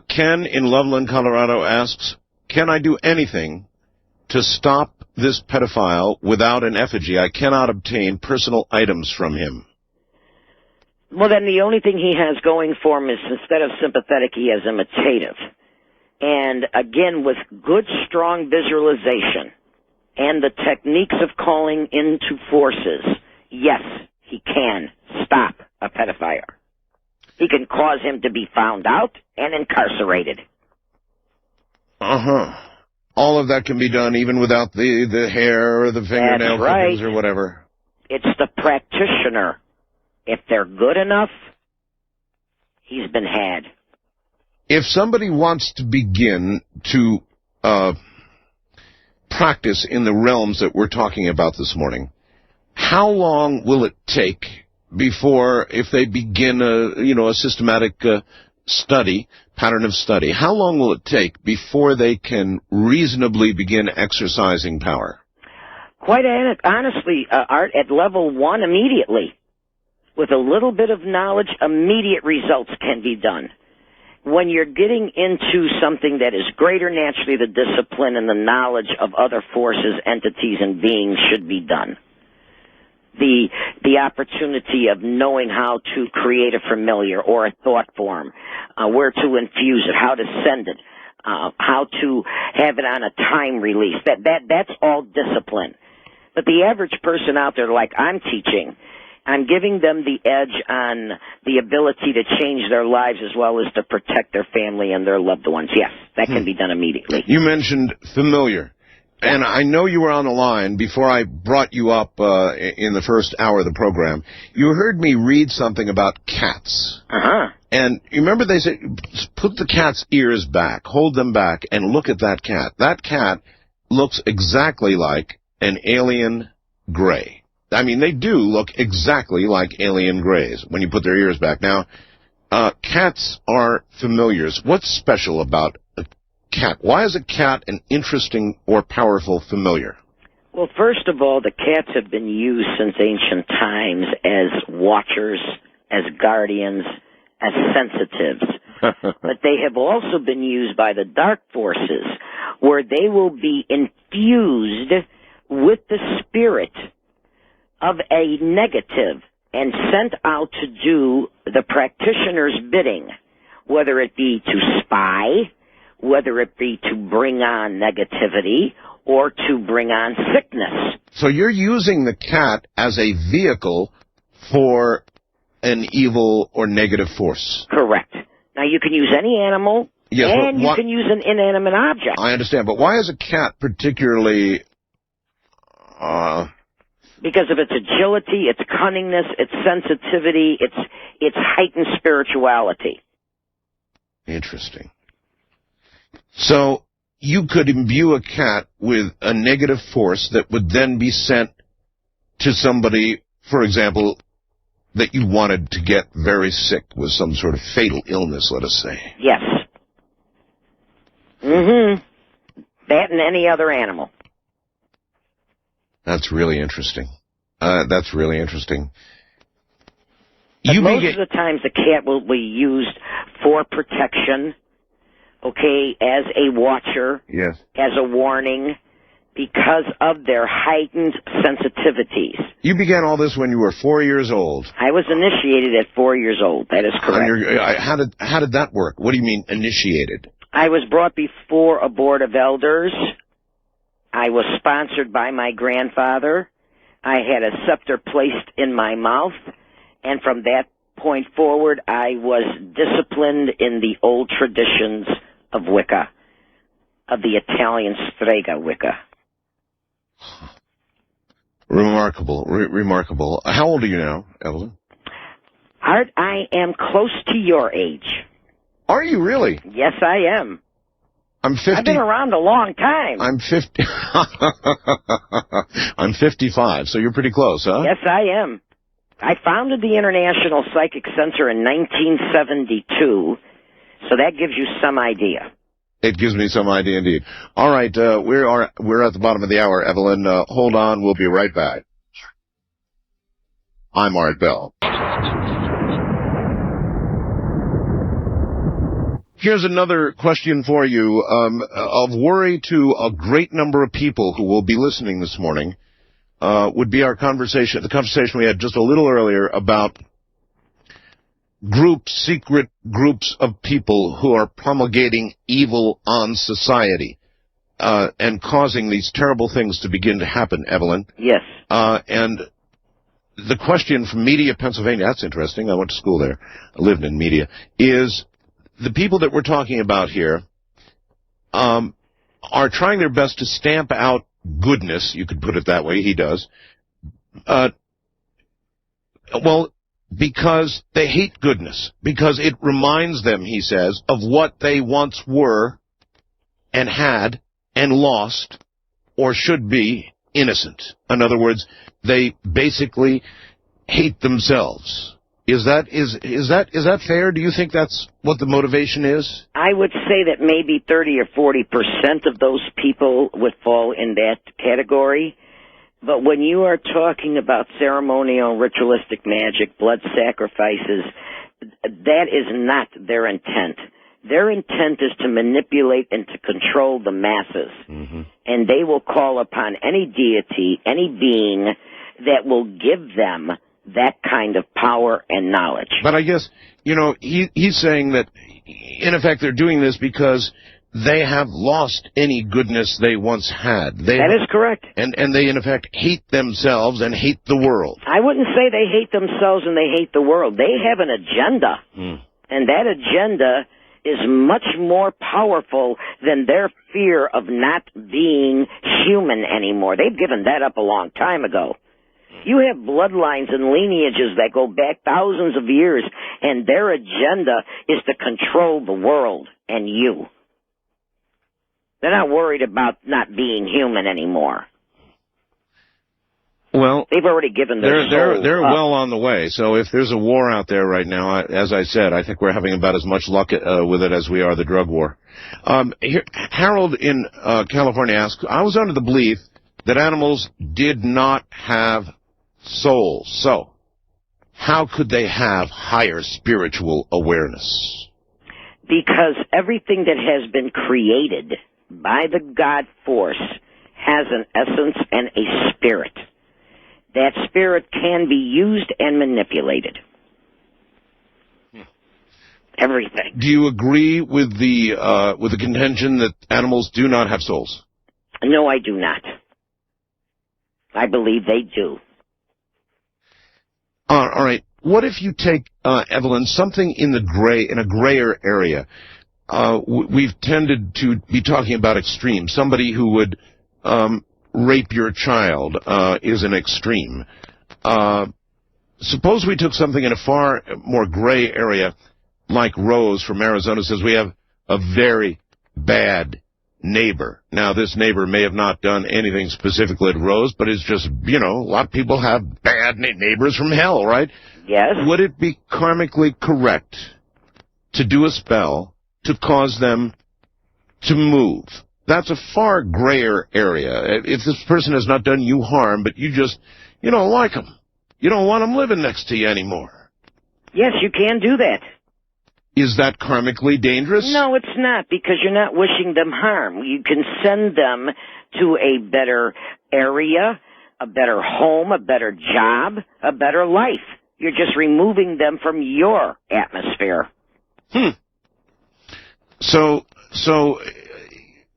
H: Ken in Loveland, Colorado asks, can I do anything to stop this pedophile without an effigy? I cannot obtain personal items from him.
B: Well, then the only thing he has going for him is instead of sympathetic, he has imitative. And again, with good, strong visualization and the techniques of calling into forces, yes, he can stop a pedophile. He can cause him to be found out and incarcerated.
H: Uh-huh. All of that can be done even without the hair or the fingernail clippings or whatever.
B: It's the practitioner. If they're good enough, he's been had.
H: If somebody wants to begin to practice in the realms that we're talking about this morning, how long will it take before, if they begin a systematic study, pattern of study, how long will it take before they can reasonably begin exercising power?
B: Quite honestly, Art, at level 1 immediately. With a little bit of knowledge, immediate results can be done. When you're getting into something that is greater, naturally the discipline and the knowledge of other forces, entities, and beings should be done. The opportunity of knowing how to create a familiar or a thought form, where to infuse it, how to send it, how to have it on a time release. That's all discipline. But the average person out there, like I'm teaching, I'm giving them the edge on the ability to change their lives as well as to protect their family and their loved ones. Yes, that can be done immediately.
H: You mentioned familiar. And I know you were on the line before I brought you up in the first hour of the program. You heard me read something about cats.
B: Uh-huh.
H: And you remember they said, put the cat's ears back, hold them back, and look at that cat. That cat looks exactly like an alien gray. I mean, they do look exactly like alien grays when you put their ears back. Now, cats are familiars. What's special about a cat? Why is a cat an interesting or powerful familiar?
B: Well, first of all, the cats have been used since ancient times as watchers, as guardians, as sensitives. But they have also been used by the dark forces, where they will be infused with the spirit of a negative and sent out to do the practitioner's bidding, whether it be to spy, whether it be to bring on negativity, or to bring on sickness.
H: So you're using the cat as a vehicle for an evil or negative force.
B: Correct. Now, you can use any animal,
H: yes,
B: and you can use an inanimate object.
H: I understand, but why is a cat particularly...
B: Because of its agility, its cunningness, its sensitivity, its heightened spirituality.
H: Interesting. So you could imbue a cat with a negative force that would then be sent to somebody, for example, that you wanted to get very sick with some sort of fatal illness, let us say.
B: Yes. Mm-hmm. That and any other animal.
H: That's really interesting. That's really interesting.
B: Most of the times the cat will be used for protection, okay, as a watcher,
H: yes,
B: as a warning, because of their heightened sensitivities.
H: You began all this when you were 4 years old.
B: I was initiated at 4 years old. That is correct.
H: How did that work? What do you mean, initiated?
B: I was brought before a board of elders. I was sponsored by my grandfather. I had a scepter placed in my mouth, and from that point forward, I was disciplined in the old traditions of Wicca, of the Italian strega Wicca.
H: Remarkable, remarkable. How old are you now, Evelyn?
B: Art, I am close to your age.
H: Are you really?
B: Yes, I am.
H: I'm 50.
B: I've been around a long time.
H: I'm 50. I'm 55, so you're pretty close, huh?
B: Yes, I am. I founded the International Psychic Center in 1972, so that gives you some idea.
H: It gives me some idea, indeed. All right, we're at the bottom of the hour, Evelyn. Hold on, we'll be right back.
Q: I'm Art Bell. Here's another question for you, of worry to a great number of people who will be listening this morning, would be the conversation we had just a little earlier about secret groups of people who are promulgating evil on society, and causing these terrible things to begin to happen, Evelyn.
B: Yes.
Q: And the question from Media, Pennsylvania, that's interesting, I went to school there, I lived in Media, is the people that we're talking about here are trying their best to stamp out goodness, you could put it that way, he does, because they hate goodness, because it reminds them, he says, of what they once were and had and lost or should be innocent. In other words, they basically hate themselves. Is that fair? Do you think that's what the motivation is?
B: I would say that maybe 30 or 40% of those people would fall in that category. But when you are talking about ceremonial, ritualistic magic, blood sacrifices, that is not their intent. Their intent is to manipulate and to control the masses. Mm-hmm. And they will call upon any deity, any being that will give them that kind of power and knowledge.
Q: But I guess, he's saying that, in effect, they're doing this because they have lost any goodness they once had.
B: That is correct.
Q: And they, in effect, hate themselves and hate the world.
B: I wouldn't say they hate themselves and they hate the world. They have an agenda. And that agenda is much more powerful than their fear of not being human anymore. They've given that up a long time ago. You have bloodlines and lineages that go back thousands of years, and their agenda is to control the world and you. They're not worried about not being human anymore.
Q: Well,
B: they've already given their soul
Q: they're
B: up.
Q: well on the way. So if there's a war out there right now, as I said, I think we're having about as much luck with it as we are the drug war. Harold in California asks, I was under the belief that animals did not have souls. So how could they have higher spiritual awareness?
B: Because everything that has been created by the God force has an essence and a spirit. That spirit can be used and manipulated. Everything.
Q: Do you agree with the contention that animals do not have souls?
B: No, I do not. I believe they do.
Q: All right. What if you take, Evelyn, something in a grayer area? We've tended to be talking about extremes. Somebody who would rape your child is an extreme. Suppose we took something in a far more gray area, like Rose from Arizona says we have a very bad neighbor. Now, this neighbor may have not done anything specifically to Rose, but it's just, a lot of people have bad neighbors from hell, right?
B: Yes.
Q: Would it be karmically correct to do a spell to cause them to move? That's a far grayer area. If this person has not done you harm, but you don't like them. You don't want them living next to you anymore.
B: Yes, you can do that.
Q: Is that karmically dangerous?
B: No, it's not, because you're not wishing them harm. You can send them to a better area, a better home, a better job, a better life. You're just removing them from your atmosphere.
Q: So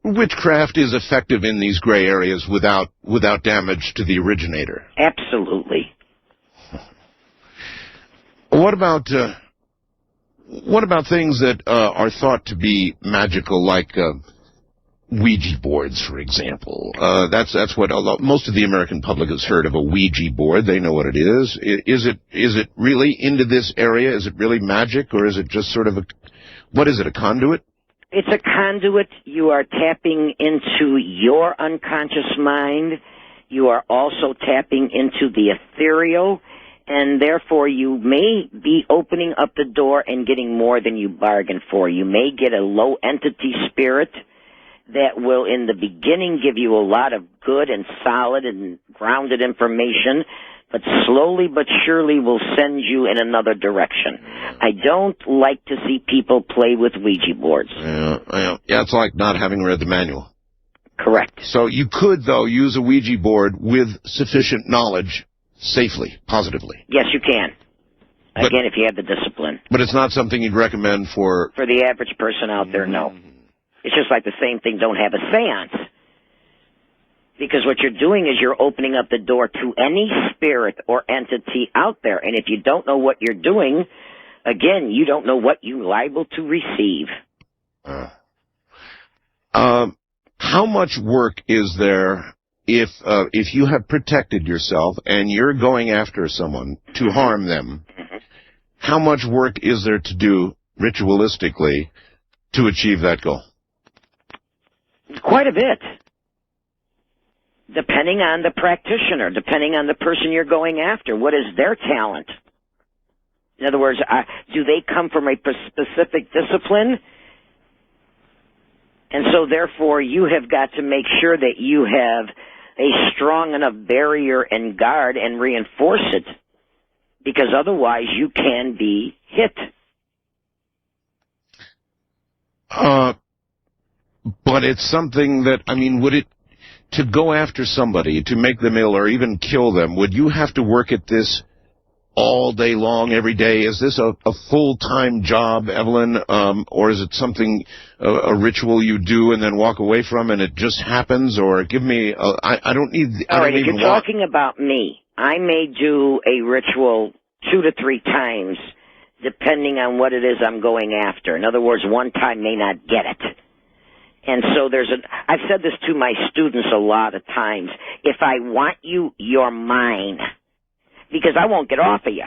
Q: witchcraft is effective in these gray areas without damage to the originator?
B: Absolutely.
Q: What about things that are thought to be magical, like Ouija boards, for example? That's what most of the American public has heard of, a Ouija board. They know what it is. Is it really into this area? Is it really magic, or is it just sort of a conduit?
B: It's a conduit. You are tapping into your unconscious mind. You are also tapping into the ethereal, and therefore you may be opening up the door and getting more than you bargained for. You may get a low entity spirit that will in the beginning give you a lot of good and solid and grounded information but slowly but surely will send you in another direction. I don't like to see people play with Ouija boards.
H: Yeah, it's like not having read the manual.
B: Correct.
H: So you could, though, use a Ouija board with sufficient knowledge safely, positively.
B: Yes, you can. Again, if you have the discipline.
H: But it's not something you'd recommend for...
B: For the average person out there, no. It's just like the same thing, don't have a seance. Because what you're doing is you're opening up the door to any spirit or entity out there. And if you don't know what you're doing, again, you don't know what you're liable to receive.
H: How much work is there if you have protected yourself and you're going after someone to harm them? How much work is there to do ritualistically to achieve that goal?
B: Quite a bit. Depending on the practitioner, depending on the person you're going after. What is their talent? In other words, do they come from a specific discipline? And so, therefore, you have got to make sure that you have a strong enough barrier and guard and reinforce it, because otherwise you can be hit.
H: But it's something that, I mean, would it... To go after somebody, to make them ill, or even kill them, would you have to work at this all day long, every day? Is this a full-time job, Evelyn, or is it something, a ritual you do and then walk away from and it just happens? Or give me, I don't need...
B: All right, if you're talking about me, I may do a ritual 2 to 3 times, depending on what it is I'm going after. In other words, one time may not get it. And so I've said this to my students a lot of times. If I want you, you're mine. Because I won't get off of you.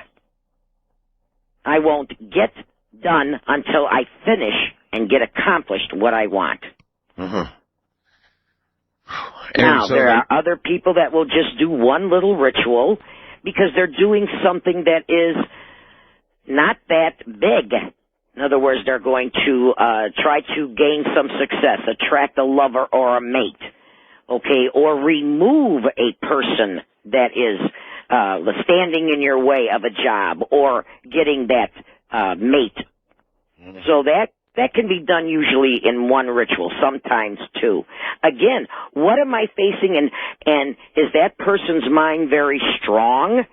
B: I won't get done until I finish and get accomplished what I want. Now, there are other people that will just do one little ritual because they're doing something that is not that big. In other words, they're going to try to gain some success, attract a lover or a mate, okay, or remove a person that is standing in your way of a job or getting that mate. So that can be done usually in one ritual, sometimes two. Again, what am I facing, and is that person's mind very strong?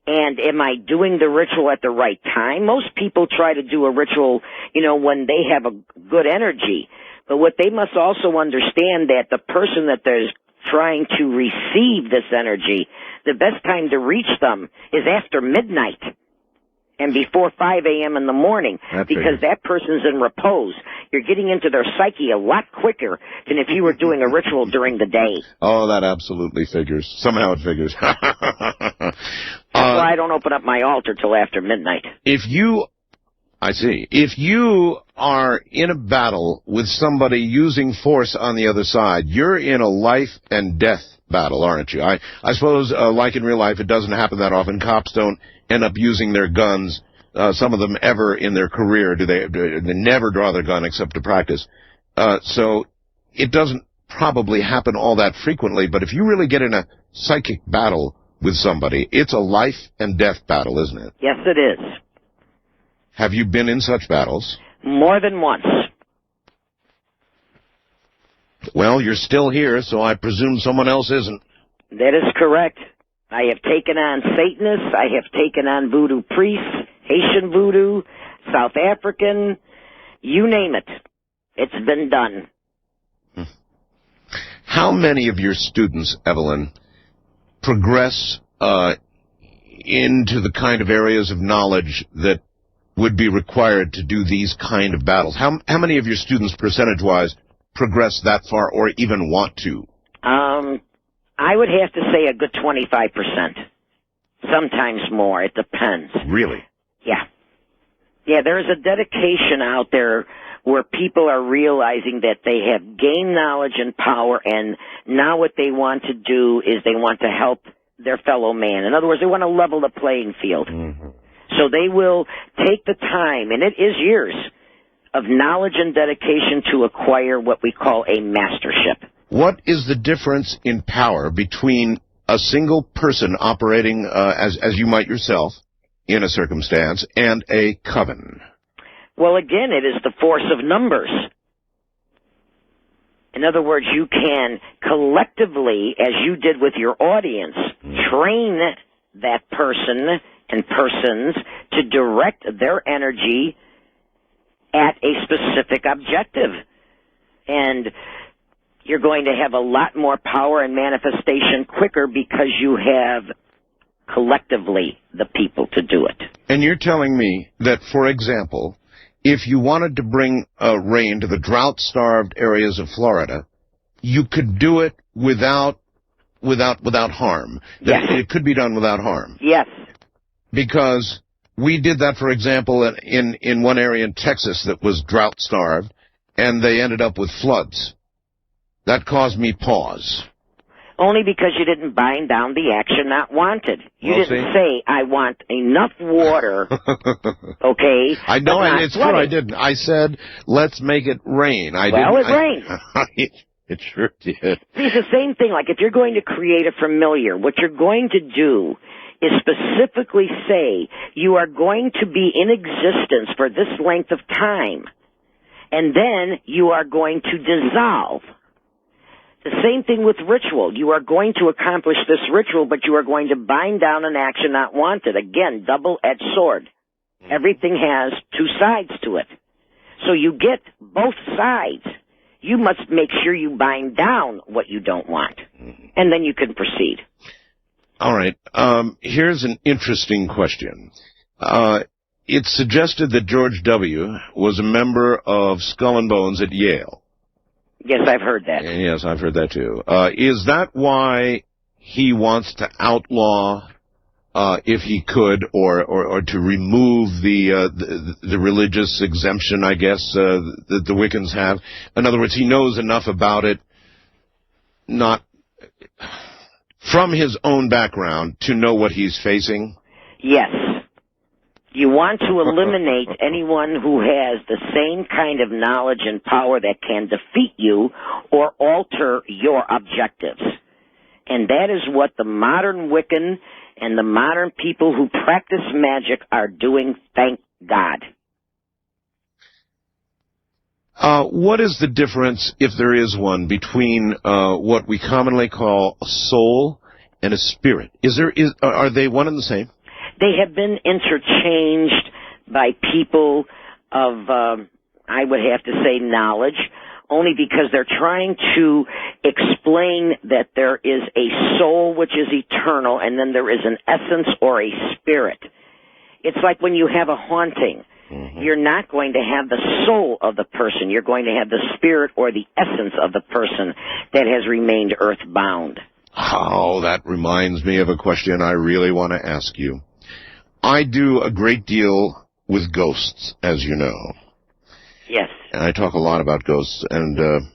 B: And am I doing the ritual at the right time? Most people try to do a ritual, when they have a good energy. But what they must also understand that the person that they're trying to receive this energy, the best time to reach them is after midnight and before 5 a.m. in the morning, because that person's in repose. You're getting into their psyche a lot quicker than if you were doing a ritual during the day.
H: Oh, that absolutely figures. Somehow it figures.
B: That's why I don't open up my altar till after midnight.
H: If you are in a battle with somebody using force on the other side, you're in a life and death battle, aren't you? I suppose, like in real life, it doesn't happen that often. Cops don't end up using their guns, some of them ever in their career. They never draw their gun except to practice. So it doesn't probably happen all that frequently, but if you really get in a psychic battle with somebody, it's a life and death battle, isn't it?
B: Yes, it is.
H: Have you been in such battles?
B: More than once.
H: Well, you're still here, so I presume someone else isn't.
B: That is correct. I have taken on Satanists. I have taken on voodoo priests, Haitian voodoo, South African, you name it. It's been done.
H: How many of your students, Evelyn, progress into the kind of areas of knowledge that would be required to do these kind of battles? How many of your students, percentage-wise, progress that far or even want to?
B: I would have to say a good 25%. Sometimes more. It depends.
H: Really?
B: Yeah. Yeah, there's a dedication out there where people are realizing that they have gained knowledge and power, and now what they want to do is they want to help their fellow man. In other words, they want to level the playing field. Mm-hmm. So they will take the time, and it is years, of knowledge and dedication to acquire what we call a mastership.
H: What is the difference in power between a single person operating as you might yourself in a circumstance, and a coven?
B: Well, again, it is the force of numbers. In other words, you can collectively, as you did with your audience, train that person and persons to direct their energy at a specific objective. And you're going to have a lot more power and manifestation quicker because you have collectively the people to do it.
H: And you're telling me that, for example, if you wanted to bring rain to the drought-starved areas of Florida, you could do it without harm.
B: Yes.
H: It could be done without harm.
B: Yes.
H: Because we did that, for example, in one area in Texas that was drought-starved, and they ended up with floods. That caused me pause.
B: Only because you didn't bind down the action not wanted. You didn't say, I want enough water, okay?
H: I know, and it's true, I didn't. I said, let's make it rain.
B: It rained.
H: It sure did.
B: See, it's the same thing. Like, if you're going to create a familiar, what you're going to do is specifically say, you are going to be in existence for this length of time, and then you are going to dissolve. The same thing with ritual. You are going to accomplish this ritual, but you are going to bind down an action not wanted. Again, double-edged sword. Everything has two sides to it. So you get both sides. You must make sure you bind down what you don't want, and then you can proceed.
H: All right. Here's an interesting question. It's suggested that George W. was a member of Skull and Bones at Yale.
B: Yes, I've heard that.
H: Yes, I've heard that too. Is that why he wants to outlaw, if he could, or to remove the religious exemption, I guess, that the Wiccans have? In other words, he knows enough about it, not from his own background, to know what he's facing?
B: Yes. You want to eliminate anyone who has the same kind of knowledge and power that can defeat you or alter your objectives. And that is what the modern Wiccan and the modern people who practice magic are doing, thank God.
H: What is the difference, if there is one, between what we commonly call a soul and a spirit? Are they one and the same?
B: They have been interchanged by people of, I would have to say, knowledge, only because they're trying to explain that there is a soul which is eternal, and then there is an essence or a spirit. It's like when you have a haunting. You're not going to have the soul of the person. You're going to have the spirit or the essence of the person that has remained earthbound.
H: Oh, that reminds me of a question I really want to ask you. I do a great deal with ghosts, as you know.
B: Yes.
H: And I talk a lot about ghosts. And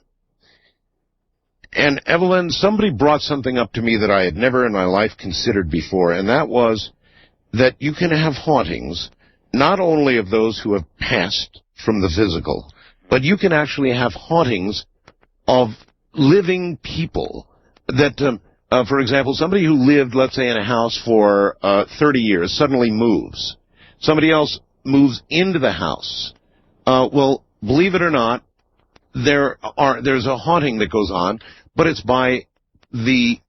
H: Evelyn, somebody brought something up to me that I had never in my life considered before, and that was that you can have hauntings, not only of those who have passed from the physical, but you can actually have hauntings of living people that... for example, somebody who lived, let's say, in a house for 30 years suddenly moves. Somebody else moves into the house. Well, believe it or not, there's a haunting that goes on, but it's by the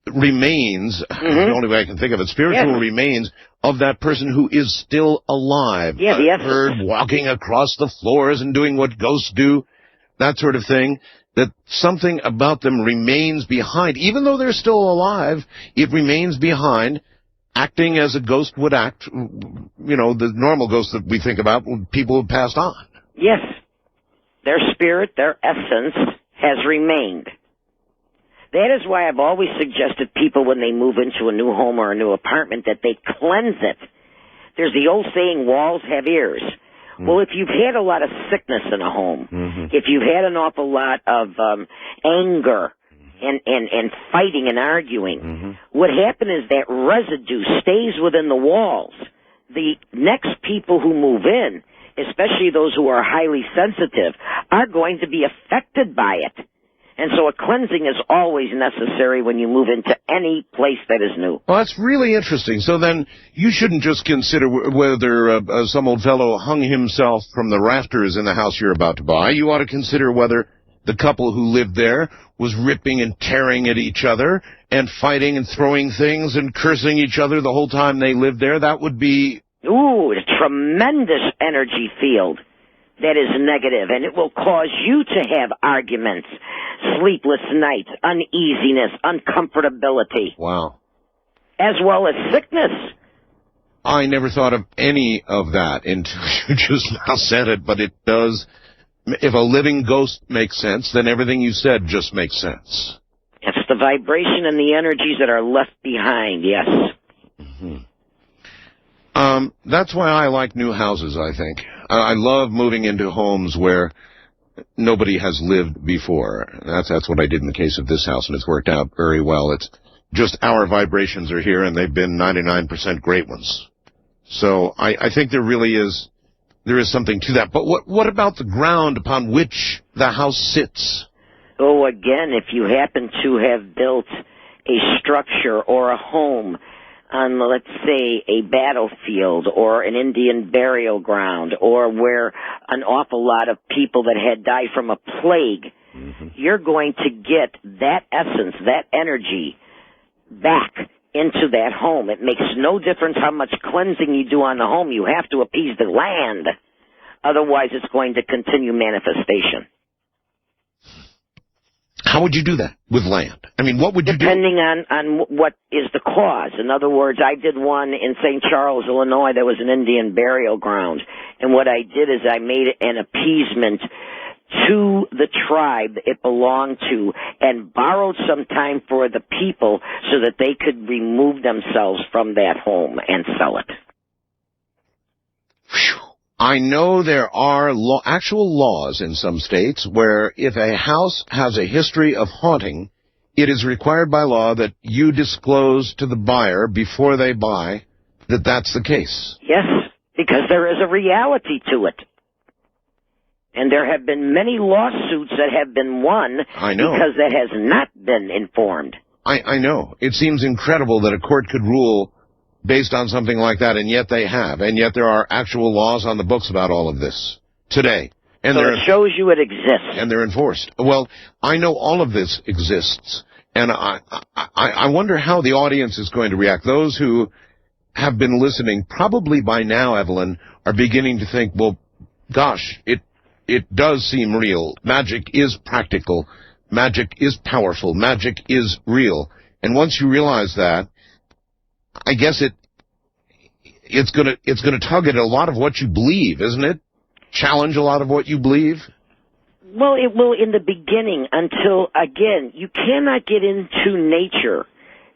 H: remains, the only way I can think of it, spiritual remains of that person who is still alive. Heard walking across the floors and doing what ghosts do, that sort of thing. That something about them remains behind. Even though they're still alive, it remains behind, acting as a ghost would act, the normal ghosts that we think about, people who passed on.
B: Yes. Their spirit, their essence, has remained. That is why I've always suggested people, when they move into a new home or a new apartment, that they cleanse it. There's the old saying, walls have ears. Well, if you've had a lot of sickness in a home, if you've had an awful lot of anger and fighting and arguing, what happens is that residue stays within the walls. The next people who move in, especially those who are highly sensitive, are going to be affected by it. And so a cleansing is always necessary when you move into any place that is new.
H: Well, that's really interesting. So then you shouldn't just consider whether some old fellow hung himself from the rafters in the house you're about to buy. You ought to consider whether the couple who lived there was ripping and tearing at each other and fighting and throwing things and cursing each other the whole time they lived there. That would be...
B: Ooh, a tremendous energy field that is negative, and it will cause you to have arguments, sleepless nights, uneasiness, uncomfortability.
H: Wow.
B: As well as sickness.
H: I never thought of any of that until you just now said it, but it does. If a living ghost makes sense, then everything you said just makes sense.
B: It's the vibration and the energies that are left behind, yes.
H: Mm-hmm. That's why I like new houses, I think. I love moving into homes where nobody has lived before. That's what I did in the case of this house, and it's worked out very well. It's just our vibrations are here, and they've been 99% great ones. So I think there is something to that. But what about the ground upon which the house sits?
B: Oh, again, if you happen to have built a structure or a home on, let's say, a battlefield or an Indian burial ground, or where an awful lot of people that had died from a plague, you're going to get that essence, that energy back into that home. It makes no difference how much cleansing you do on the home. You have to appease the land. Otherwise, it's going to continue manifestation.
H: How would you do that with land? I mean, what would you do?
B: Depending on what is the cause. In other words, I did one in St. Charles, Illinois. There was an Indian burial ground. And what I did is I made an appeasement to the tribe it belonged to and borrowed some time for the people so that they could remove themselves from that home and sell it.
H: Whew. I know there are actual laws in some states where if a house has a history of haunting, it is required by law that you disclose to the buyer before they buy that that's the case.
B: Yes, because there is a reality to it. And there have been many lawsuits that have been won because that has not been informed.
H: I know. It seems incredible that a court could rule based on something like that, and yet they have. And yet there are actual laws on the books about all of this today. And
B: so it shows you it exists.
H: And they're enforced. Well, I know all of this exists, and I wonder how the audience is going to react. Those who have been listening, probably by now, Evelyn, are beginning to think, well, gosh, it does seem real. Magic is practical. Magic is powerful. Magic is real. And once you realize that, I guess it's gonna tug at a lot of what you believe, isn't it? Challenge a lot of what you believe?
B: Well, it will in the beginning until, again, you cannot get into nature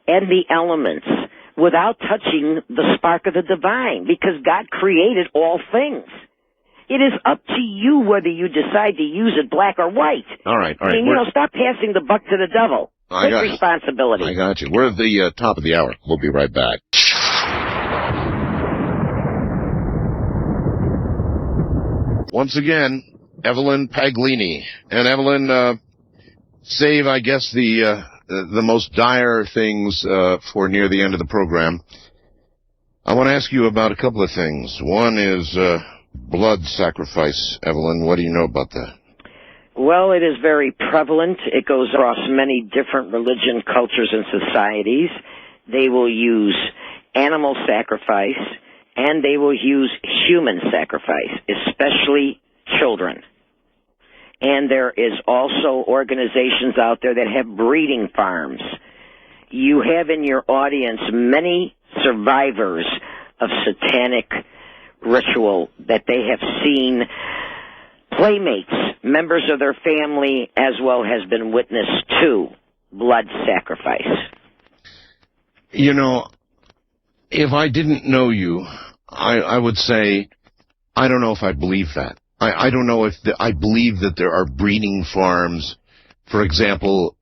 B: and the elements without touching the spark of the divine, because God created all things. It is up to you whether you decide to use it black or white.
H: All right.
B: I mean, stop passing the buck to the devil. Take responsibility.
H: I got you. We're at the top of the hour. We'll be right back. Once again, Evelyn Paglini. And Evelyn, save, I guess, the most dire things for near the end of the program. I want to ask you about a couple of things. One is blood sacrifice. Evelyn, what do you know about that?
B: Well, it is very prevalent. It goes across many different religion, cultures, and societies. They will use animal sacrifice, and they will use human sacrifice, especially children. And there is also organizations out there that have breeding farms. You have in your audience many survivors of satanic ritual that they have seen playmates, members of their family, as well has been witness to blood sacrifice.
H: You know, if I didn't know you, I would say, I don't know if I believe that. I don't know if I believe that there are breeding farms, for example,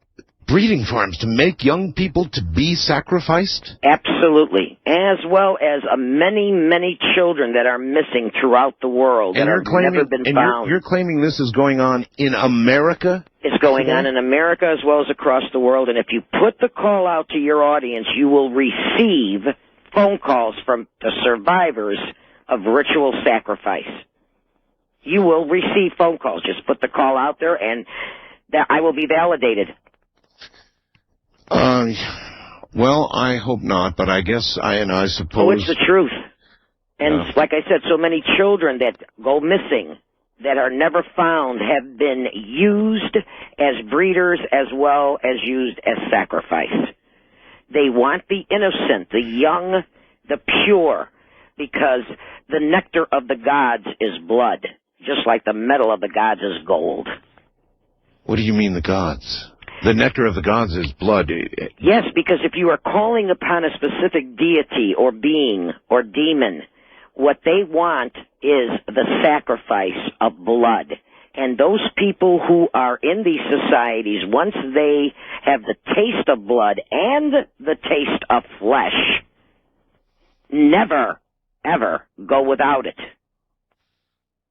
H: breeding farms to make young people to be sacrificed?
B: Absolutely. As well as many, many children that are missing throughout the world that have never been found.
H: You're claiming this is going on in America?
B: It's going on in America as well as across the world. And if you put the call out to your audience, you will receive phone calls from the survivors of ritual sacrifice. You will receive phone calls. Just put the call out there, and that I will be validated.
H: Well, I hope not, but I guess I suppose...
B: Oh, it's the truth. And like I said, so many children that go missing, that are never found, have been used as breeders as well as used as sacrifice. They want the innocent, the young, the pure, because the nectar of the gods is blood, just like the metal of the gods is gold.
H: What do you mean, the gods? The nectar of the gods is blood.
B: Yes, because if you are calling upon a specific deity or being or demon, what they want is the sacrifice of blood. And those people who are in these societies, once they have the taste of blood and the taste of flesh, never, ever go without it.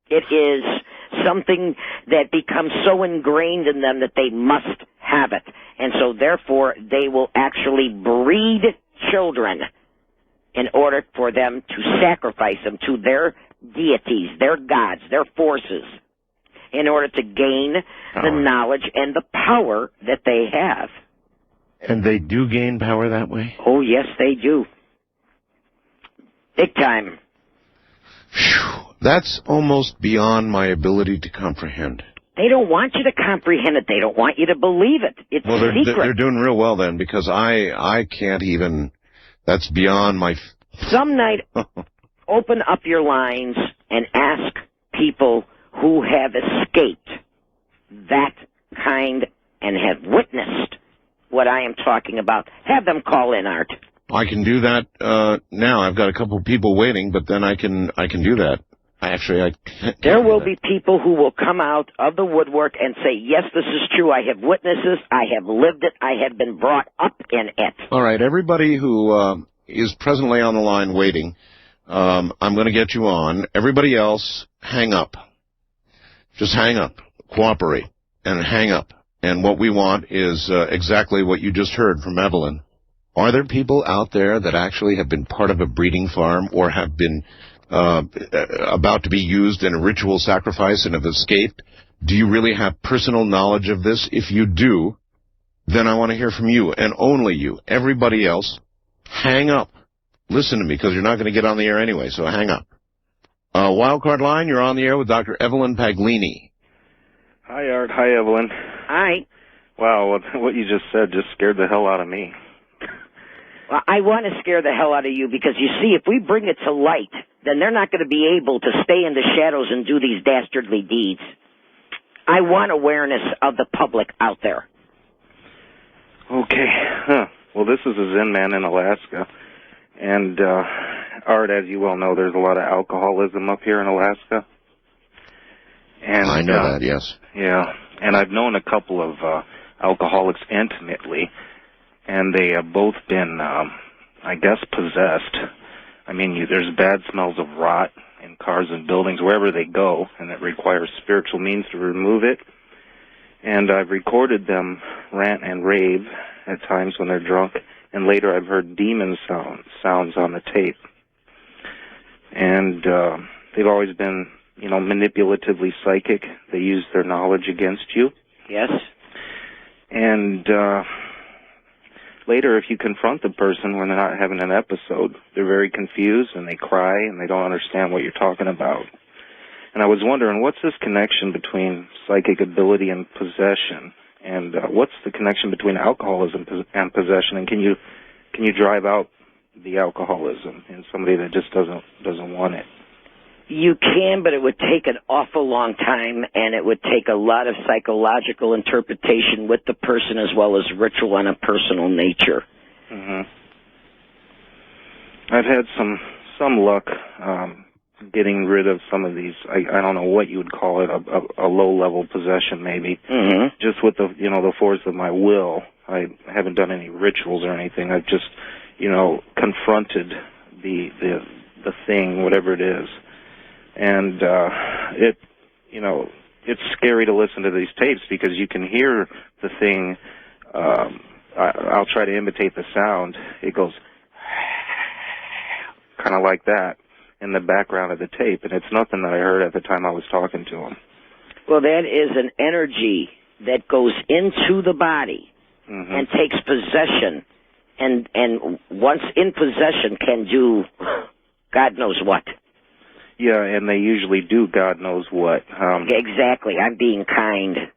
B: It is something that becomes so ingrained in them that they must have it. And so, therefore, they will actually breed children in order for them to sacrifice them to their deities, their gods, their forces, in order to gain the knowledge and the power that they have.
H: And they do gain power that way?
B: Oh, yes, they do. Big time.
H: Whew. That's almost beyond my ability to comprehend.
B: They don't want you to comprehend it. They don't want you to believe it. It's secret.
H: They're doing real well then, because I can't even... That's beyond my...
B: Some night, open up your lines and ask people who have escaped that kind and have witnessed what I am talking about. Have them call in, Art.
H: I can do that now. I've got a couple of people waiting, but then I can do that. Actually,
B: there will be people who will come out of the woodwork and say, yes, this is true. I have witnesses. I have lived it. I have been brought up in it.
H: All right. Everybody who is presently on the line waiting, I'm going to get you on. Everybody else, hang up. Just hang up. Cooperate and hang up. And what we want is exactly what you just heard from Evelyn. Are there people out there that actually have been part of a breeding farm or have been about to be used in a ritual sacrifice and have escaped? Do you really have personal knowledge of this? If you do, then I want to hear from you, and only you. Everybody else, hang up. Listen to me, because you're not going to get on the air anyway, so hang up. Wildcard line, you're on the air with Dr. Evelyn Paglini.
F: Hi, Art. Hi, Evelyn.
B: Hi.
F: Wow, what you just said just scared the hell out of me.
B: Well, I want to scare the hell out of you because, you see, if we bring it to light, then they're not going to be able to stay in the shadows and do these dastardly deeds. I want awareness of the public out there.
F: Okay. Well, this is a Zen man in Alaska. And, Art, as you well know, there's a lot of alcoholism up here in Alaska. And
H: I know that, yes.
F: Yeah. And I've known a couple of alcoholics intimately. And they have both been, I guess, possessed. I mean, there's bad smells of rot in cars and buildings wherever they go, and it requires spiritual means to remove it. And I've recorded them rant and rave at times when they're drunk, and later I've heard demon sounds on the tape. And they've always been, manipulatively psychic. They use their knowledge against you.
B: Yes.
F: And later, if you confront the person when they're not having an episode, they're very confused and they cry and they don't understand what you're talking about. And I was wondering, what's this connection between psychic ability and possession? And what's the connection between alcoholism and possession? And can you drive out the alcoholism in somebody that just doesn't want it?
B: You can, but it would take an awful long time, and it would take a lot of psychological interpretation with the person as well as ritual on a personal nature.
F: Mm-hmm. I've had some luck getting rid of some of these. I don't know what you would call it, a low-level possession maybe.
B: Mm-hmm.
F: Just with the force of my will,
L: I haven't done any rituals or anything. I've just, confronted the thing, whatever it is. And it's scary to listen to these tapes because you can hear the thing. I'll try to imitate the sound. It goes kind of like that in the background of the tape, and it's nothing that I heard at the time I was talking to him.
B: Well, that is an energy that goes into the body and takes possession, and once in possession can do God knows what.
L: Yeah, and they usually do God knows what.
B: Exactly. I'm being kind.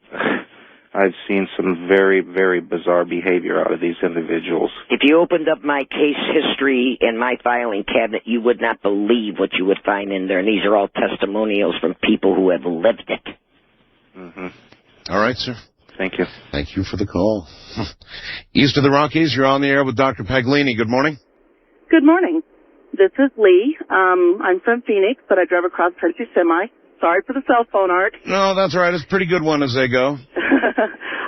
L: I've seen some very, very bizarre behavior out of these individuals.
B: If you opened up my case history and my filing cabinet, you would not believe what you would find in there, and these are all testimonials from people who have lived it.
H: All right, sir.
L: Thank you.
H: Thank you for the call. East of the Rockies, you're on the air with Dr. Paglini. Good morning.
M: Good morning. This is Lee. I'm from Phoenix, but I drive a cross-country semi. Sorry for the cell phone, Art.
H: No, that's all right. It's a pretty good one as they go.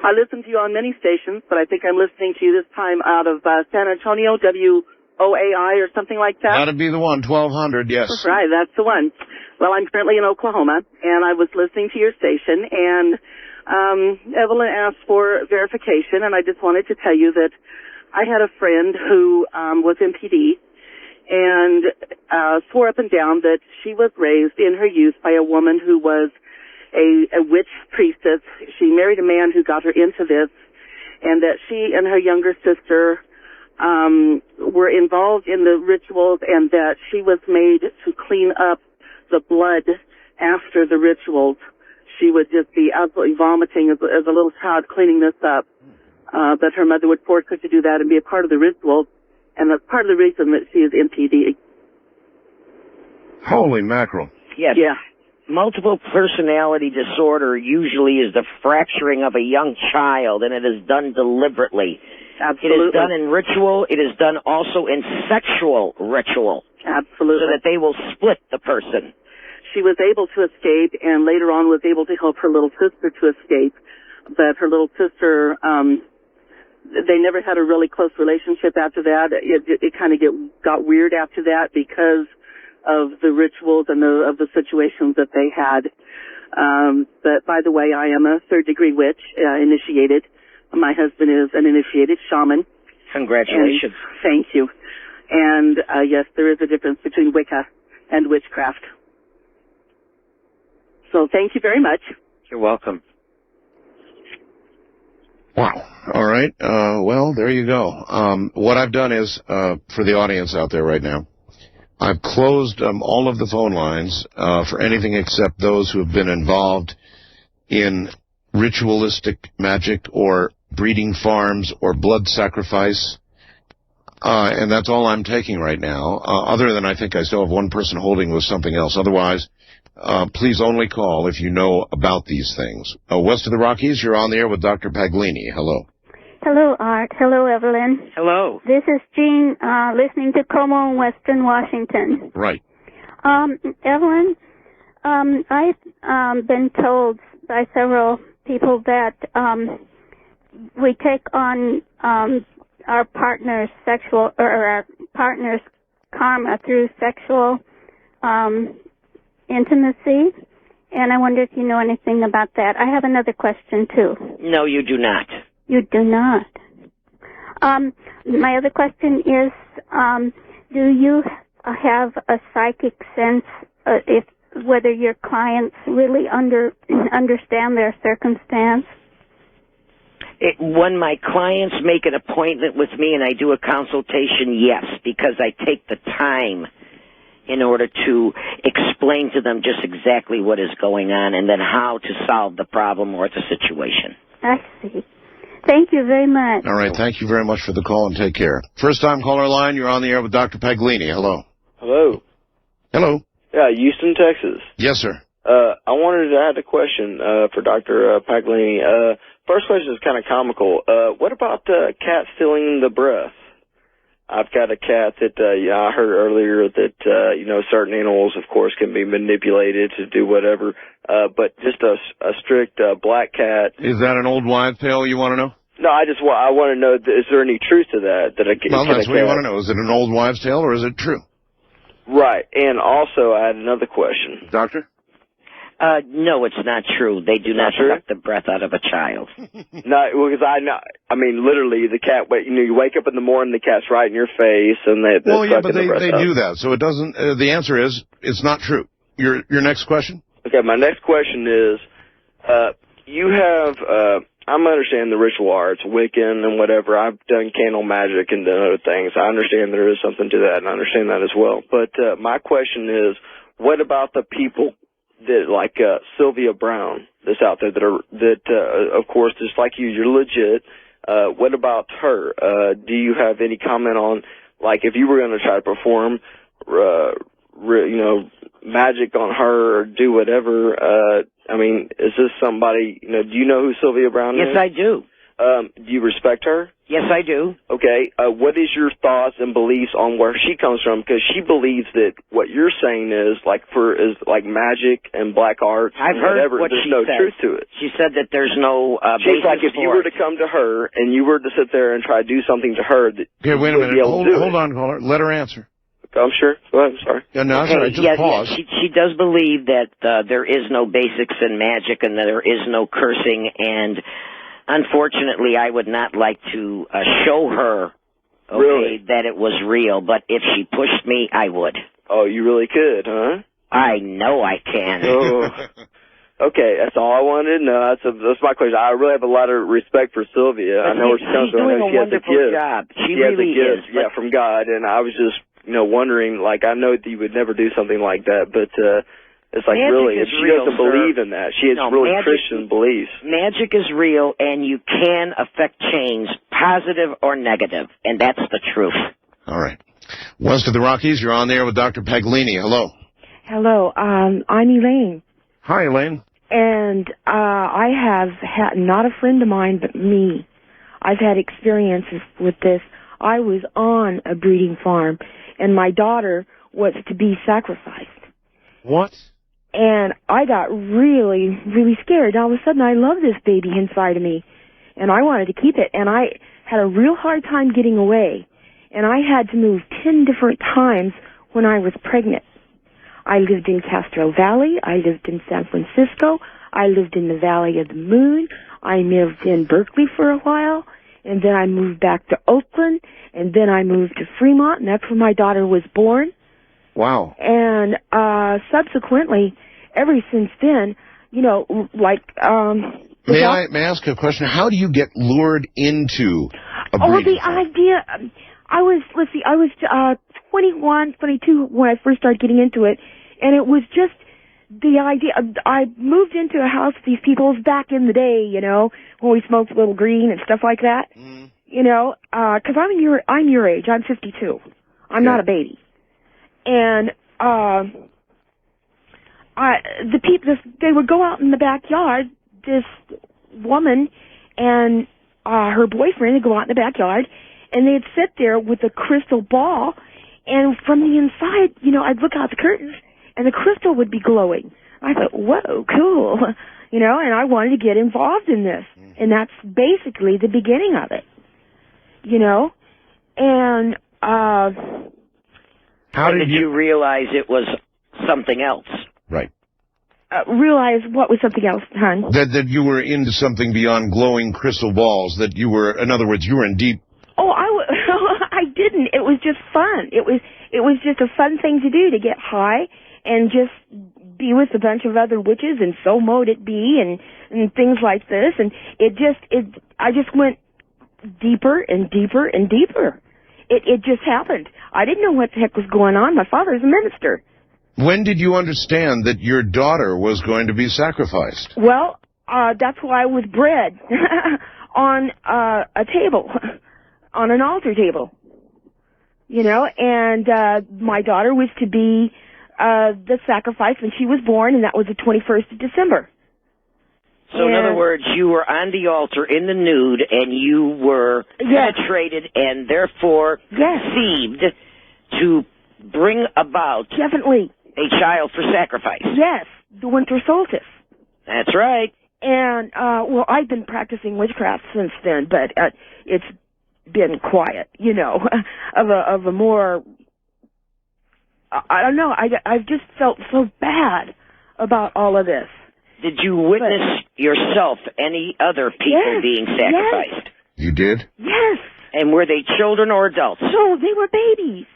M: I listen to you on many stations, but I think I'm listening to you this time out of San Antonio, WOAI or something like that.
H: That'd be the one, 1200, yes.
M: Right, that's the one. Well, I'm currently in Oklahoma, and I was listening to your station, and Evelyn asked for verification, and I just wanted to tell you that I had a friend who was in PD, and swore up and down that she was raised in her youth by a woman who was a witch priestess. She married a man who got her into this, and that she and her younger sister were involved in the rituals, and that she was made to clean up the blood after the rituals. She would just be absolutely vomiting as a little child cleaning this up, that her mother would force her to do that and be a part of the rituals. And that's part of the reason that she is in PD.
H: Holy mackerel.
B: Yes. Yeah. Multiple personality disorder usually is the fracturing of a young child, and it is done deliberately.
M: Absolutely.
B: It is done in ritual. It is done also in sexual ritual.
M: Absolutely.
B: So that they will split the person.
M: She was able to escape, and later on was able to help her little sister to escape. But her little sister... they never had a really close relationship after that. It kind of got weird after that because of the rituals and of the situations that they had. But by the way, I am a third-degree witch, initiated. My husband is an initiated shaman.
B: Congratulations.
M: Thank you. And yes, there is a difference between Wicca and witchcraft. So thank you very much.
B: You're welcome.
H: Wow. All right. Well, there you go. What I've done is, for the audience out there right now, I've closed all of the phone lines for anything except those who have been involved in ritualistic magic or breeding farms or blood sacrifice. And that's all I'm taking right now, other than I think I still have one person holding with something else. Otherwise, please only call if you know about these things. West of the Rockies, you're on the air with Dr. Paglini. Hello.
N: Hello, Art. Hello, Evelyn.
B: Hello.
N: This is Jean, listening to Como in Western Washington.
H: Right.
N: Evelyn, I've been told by several people that we take on our partner's sexual, or our partner's karma through sexual intimacy, and I wonder if you know anything about that. I have another question, too.
B: No, you do not.
N: You do not. My other question is, do you have a psychic sense whether your clients really understand their circumstance?
B: When my clients make an appointment with me and I do a consultation, yes, because I take the time in order to explain to them just exactly what is going on and then how to solve the problem or the situation.
N: I see. Thank you very much.
H: All right. Thank you very much for the call, and take care. First-time caller line, you're on the air with Dr. Paglini. Hello.
X: Hello.
H: Hello.
X: Yeah, Houston, Texas.
H: Yes, sir.
X: I wanted to add a question for Dr. Paglini. First question is kind of comical. What about cats stealing the breath? I've got a cat that I heard earlier that certain animals, of course, can be manipulated to do whatever. But just a strict black cat.
H: Is that an old wives' tale you want to know?
X: No, I want to know, is there any truth to that?
H: Well, that's what you want to know. Is it an old wives' tale or is it true?
X: Right. And also, I had another question.
H: Doctor?
E: No, it's not true. They do not suck the breath out of a child.
X: No, because I mean, literally, the cat, you wake up in the morning, the cat's right in your face, and they
H: well, yeah, but they do that, so it doesn't, the answer is, it's not true. Your next question?
X: Okay, my next question is, you have, I'm understanding the ritual arts, Wiccan and whatever. I've done candle magic and done other things. I understand there is something to that, and I understand that as well. But my question is, what about the people that, like Sylvia Brown, that's out there that of course, just like you're legit. What about her? Do you have any comment on, like, if you were going to try to perform, magic on her or do whatever? I mean, is this somebody? Do you know who Sylvia Brown is?
E: Yes, I do.
X: Do you respect her?
E: Yes, I do.
X: Okay. What is your thoughts and beliefs on where she comes from? Because she believes that what you're saying is like magic and black arts.
E: I've
X: and
E: heard
X: whatever.
E: what
X: There's
E: she
X: no
E: says.
X: truth to it.
E: She said that there's no
X: She's
E: basis
X: like, if you
E: for
X: were
E: it.
X: to come to her and you were to sit there and try to do something to her, that
H: okay, wait a minute. Hold on, caller. Let her answer.
X: I'm sure. Go ahead. I'm sorry.
H: Yeah, no,
E: okay,
H: sorry. Just pause.
E: Yeah, she does believe that there is no basics in magic and that there is no cursing, and unfortunately, I would not like to show her that it was real, but if she pushed me, I would.
X: Oh, you really could, huh?
E: I know I can.
X: Oh. Okay, that's all I wanted to know. That's my question. I really have a lot of respect for Sylvia. I know where she comes from.
E: She's doing a wonderful job. She really is.
X: Yeah, from God, and I was just, wondering, like, I know that you would never do something like that, but it's like,
E: magic
X: really, if she
E: real,
X: doesn't believe in that, she has really Christian beliefs.
E: Magic is real, and you can affect change, positive or negative, and that's the truth.
H: All right. West of the Rockies, you're on there with Dr. Paglini. Hello.
O: Hello. I'm Elaine.
H: Hi, Elaine.
O: And I have had, not a friend of mine, but me, I've had experiences with this. I was on a breeding farm, and my daughter was to be sacrificed.
H: What?
O: And I got really, really scared. All of a sudden, I love this baby inside of me, and I wanted to keep it. And I had a real hard time getting away, and I had to move 10 different times when I was pregnant. I lived in Castro Valley. I lived in San Francisco. I lived in the Valley of the Moon. I lived in Berkeley for a while, and then I moved back to Oakland, and then I moved to Fremont, and that's where my daughter was born.
H: Wow.
O: And subsequently, ever since then, like...
H: May I ask a question? How do you get lured into a breeding farm?
O: idea... I was 21, 22 when I first started getting into it, and it was just the idea. I moved into a house with these people back in the day, when we smoked a little green and stuff like that. Because I'm your age. I'm 52. I'm not a baby. And the people, they would go out in the backyard. This woman and her boyfriend would go out in the backyard, and they'd sit there with a crystal ball, and from the inside, I'd look out the curtains, and the crystal would be glowing. I thought, whoa, cool, and I wanted to get involved in this, and that's basically the beginning of it, and
E: how did you realize it was something else?
H: Right.
O: Realize what was something else, hon?
H: That you were into something beyond glowing crystal balls, that you were, in other words, you were in deep...
O: Oh, I didn't. It was just fun. It was just a fun thing to do, to get high and just be with a bunch of other witches, and so mote it be, and things like this. And I just went deeper and deeper and deeper. It just happened. I didn't know what the heck was going on. My father's a minister.
H: When did you understand that your daughter was going to be sacrificed?
O: Well, that's why I was bred on a table. On an altar table, and my daughter was to be the sacrifice when she was born, and that was the 21st of December.
E: So in other words, you were on the altar in the nude, and you were penetrated and therefore conceived to bring about
O: definitely
E: a child for sacrifice.
O: Yes, the winter solstice.
E: That's right.
O: And, well, I've been practicing witchcraft since then, but it's been quiet, you know, of a more, I don't know, I've just felt so bad about all of this.
E: Did you witness yourself any other people being sacrificed?
H: Yes. You did?
O: Yes.
E: And were they children or adults?
O: No, they were babies.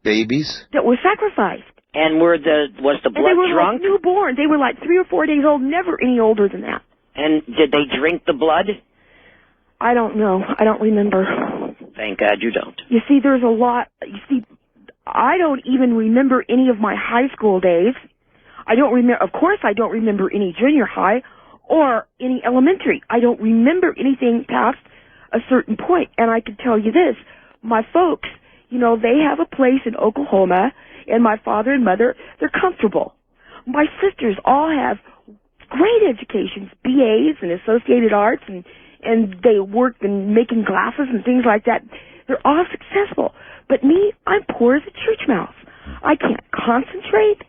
H: Babies?
O: That were sacrificed.
E: And was the blood
O: they were
E: drunk?
O: Like newborn. They were like 3 or 4 days old, never any older than that.
E: And did they drink the blood?
O: I don't know. I don't remember.
E: Thank God you don't.
O: You see, there's a lot. You see, I don't even remember any of my high school days. I don't remember. Of course, I don't remember any junior high or any elementary. I don't remember anything past a certain point. And I can tell you this: my folks, you know, they have a place in Oklahoma, and my father and mother, they're comfortable. My sisters all have great educations, BAs and associated arts, and they work in making glasses and things like that. They're all successful. But me, I'm poor as a church mouse. I can't concentrate.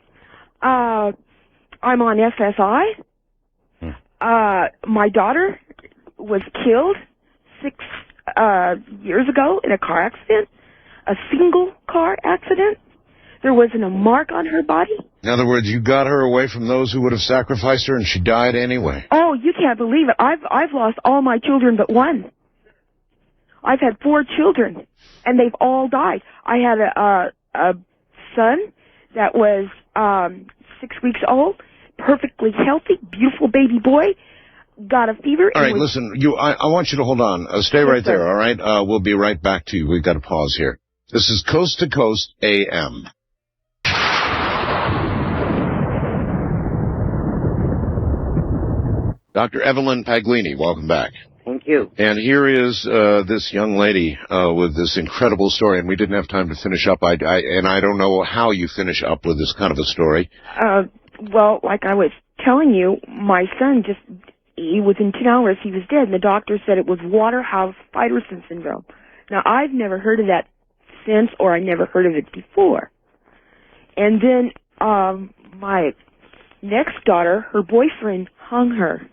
O: I'm on SSI. My daughter was killed 6 years ago in a car accident, a single car accident. There wasn't a mark on her body.
H: In other words, you got her away from those who would have sacrificed her, and she died anyway.
O: Oh, you can't believe it. I've lost all my children but one. I've had 4 children, and they've all died. I had a son that was 6 weeks old, perfectly healthy, beautiful baby boy, got a fever.
H: All right, listen, I want you to hold on. Stay right there, all right? We'll be right back to you. We've got to pause here. This is Coast to Coast AM. Dr. Evelyn Paglini, welcome back.
B: Thank you.
H: And here is this young lady with this incredible story, and we didn't have time to finish up. I don't know how you finish up with this kind of a story.
O: Well, like I was telling you, my son within 10 hours, he was dead, and the doctor said it was Waterhouse-Fridolin syndrome. Now, I've never heard of that since, or I never heard of it before. And then my next daughter, her boyfriend hung her.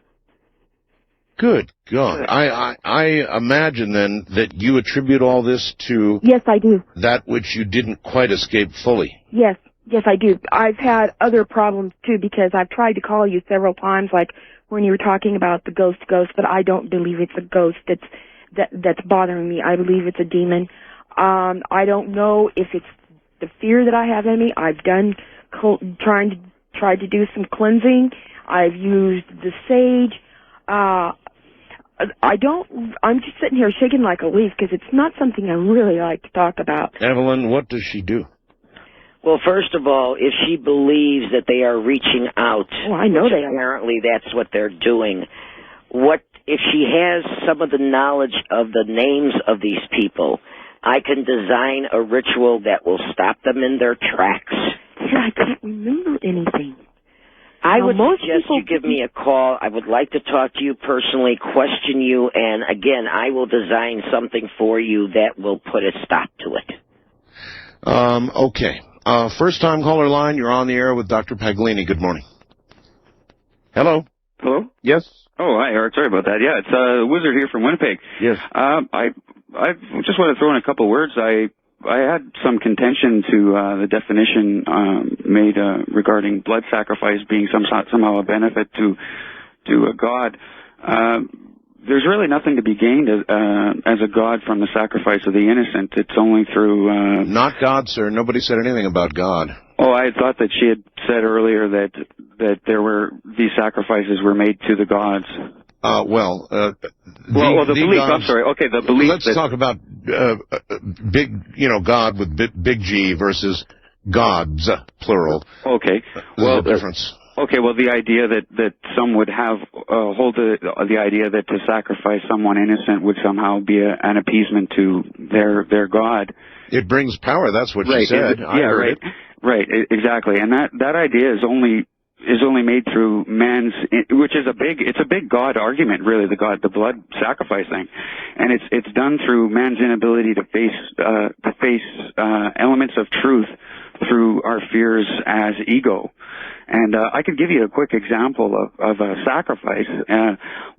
H: Good God. I imagine then that you attribute all this to...
O: Yes, I do.
H: ...that which you didn't quite escape fully.
O: Yes, I do. I've had other problems, too, because I've tried to call you several times, like when you were talking about the ghost, but I don't believe it's a ghost that's bothering me. I believe it's a demon. I don't know if it's the fear that I have in me. I've done tried to do some cleansing. I've used the sage. I'm just sitting here shaking like a leaf because it's not something I really like to talk about.
H: Evelyn, what does she do?
E: Well, first of all, if she believes that they are reaching out,
O: I know they are.
E: Apparently that's what they're doing. What if she has some of the knowledge of the names of these people? I can design a ritual that will stop them in their tracks.
O: Yeah, I can't remember anything.
E: I would suggest you give me a call. I would like to talk to you personally, question you, and again, I will design something for you that will put a stop to it.
H: Okay. First-time caller line, you're on the air with Dr. Paglini. Good morning. Hello?
P: Hello?
H: Yes?
P: Oh, hi, Art. Sorry about that. Yeah, it's Wizard here from Winnipeg.
H: Yes.
P: I just want to throw in a couple words. I had some contention to the definition made regarding blood sacrifice being somehow a benefit to a god. There's really nothing to be gained as a god from the sacrifice of the innocent. It's only through...
H: Not God, sir. Nobody said anything about God.
P: Oh, I thought that she had said earlier that these sacrifices were made to the gods.
H: The
P: belief.
H: gods,
P: I'm sorry. Okay, the belief.
H: Let's talk about God with big G versus gods, plural.
P: Okay.
H: There's a difference.
P: Okay. Well, the idea that some would have hold the idea that to sacrifice someone innocent would somehow be an appeasement to their god.
H: It brings power. That's what she said.
P: Right. Exactly. And that idea is only made through man's, which is it's a big God argument, really, the blood sacrifice thing, and it's done through man's inability to face elements of truth through our fears as ego, And I could give you a quick example of a sacrifice,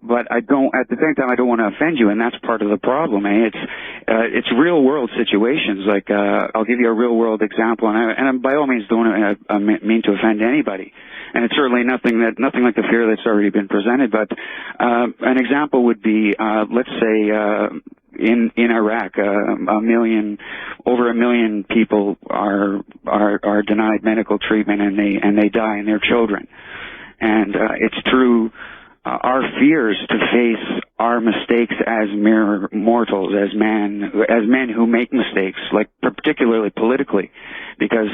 P: but I don't. At the same time, I don't want to offend you, and that's part of the problem. It's real world situations. Like I'll give you a real world example, and I by all means don't mean to offend anybody. And it's certainly nothing like the fear that's already been presented. But an example would be, let's say, in Iraq, over a million people are denied medical treatment, and they die, and their children. And it's through our fears to face our mistakes as mere mortals, as men who make mistakes, like particularly politically, because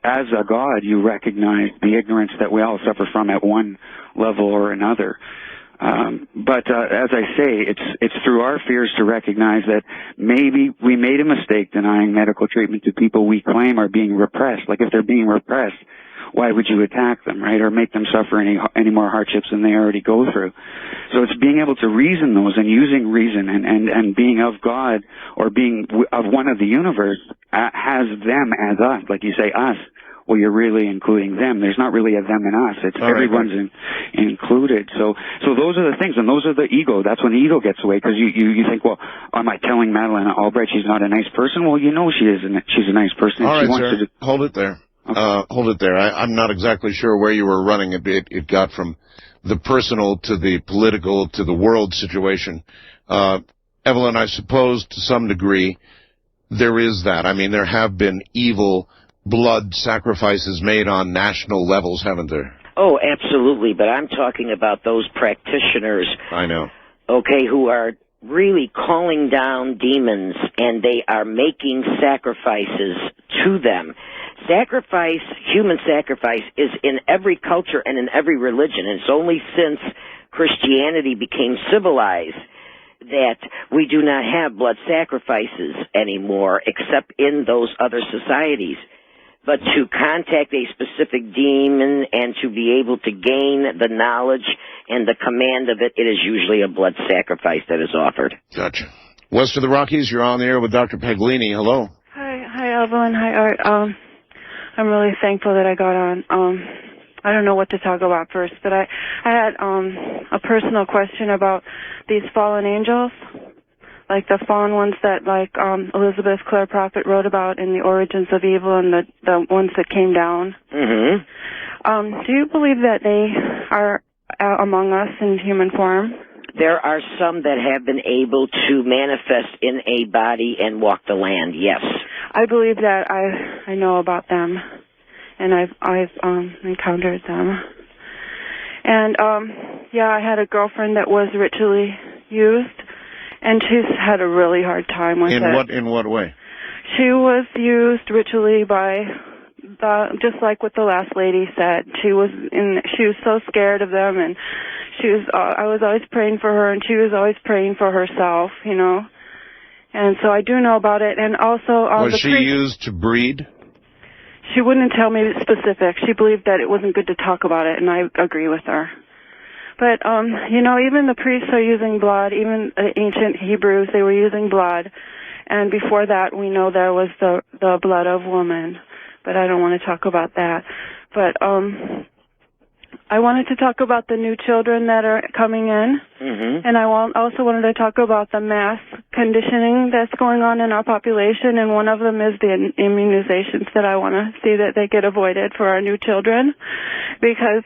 P: as a God, you recognize the ignorance that we all suffer from at one level or another. But as I say, it's through our fears to recognize that maybe we made a mistake denying medical treatment to people we claim are being repressed. Like if they're being repressed, why would you attack them, right, or make them suffer any more hardships than they already go through? So it's being able to reason those and using reason and being of God or being of one of the universe has them as us. Like you say, us. Well, you're really including them. There's not really a them and us. It's everyone's included. So those are the things, and those are the ego. That's when the ego gets away, because you think, well, am I telling Madeleine Albright she's not a nice person? Well, you know she is. She's a nice person.
H: All right, sir. Hold it there. Okay. Hold it there. I'm not exactly sure where you were running. It got from the personal to the political to the world situation. Evelyn, I suppose to some degree there is that. I mean, there have been evil blood sacrifices made on national levels, haven't there?
E: Oh, absolutely. But I'm talking about those practitioners.
H: I know.
E: Okay, who are really calling down demons, and they are making sacrifices to them. Human sacrifice, is in every culture and in every religion. And it's only since Christianity became civilized that we do not have blood sacrifices anymore, except in those other societies. But to contact a specific demon and to be able to gain the knowledge and the command of it, it is usually a blood sacrifice that is offered.
H: Gotcha. West of the Rockies, you're on the air with Dr. Paglini. Hello.
R: Hi, Evelyn. Hi, Art. I'm really thankful that I got on. I don't know what to talk about first, but I had a personal question about these fallen angels. Like the fallen ones that, like, Elizabeth Clare Prophet wrote about in The Origins of Evil, and the ones that came down.
E: Mm-hmm.
R: Do you believe that they are among us in human form?
E: There are some that have been able to manifest in a body and walk the land, yes.
R: I believe that I know about them, and I've encountered them. And, yeah, I had a girlfriend that was ritually used, and she's had a really hard time with it.
H: In what way?
R: She was used ritually by, just like what the last lady said. She was so scared of them, and I was always praying for her, and she was always praying for herself, you know. And so I do know about it. And also,
H: was she used to breed?
R: She wouldn't tell me specifics. She believed that it wasn't good to talk about it, and I agree with her. But, you know, even the priests are using blood. Even the ancient Hebrews, they were using blood. And before that, we know there was the blood of woman. But I don't want to talk about that. But I wanted to talk about the new children that are coming in.
E: Mm-hmm.
R: And I also wanted to talk about the mass conditioning that's going on in our population. And one of them is the immunizations that I want to see that they get avoided for our new children. Because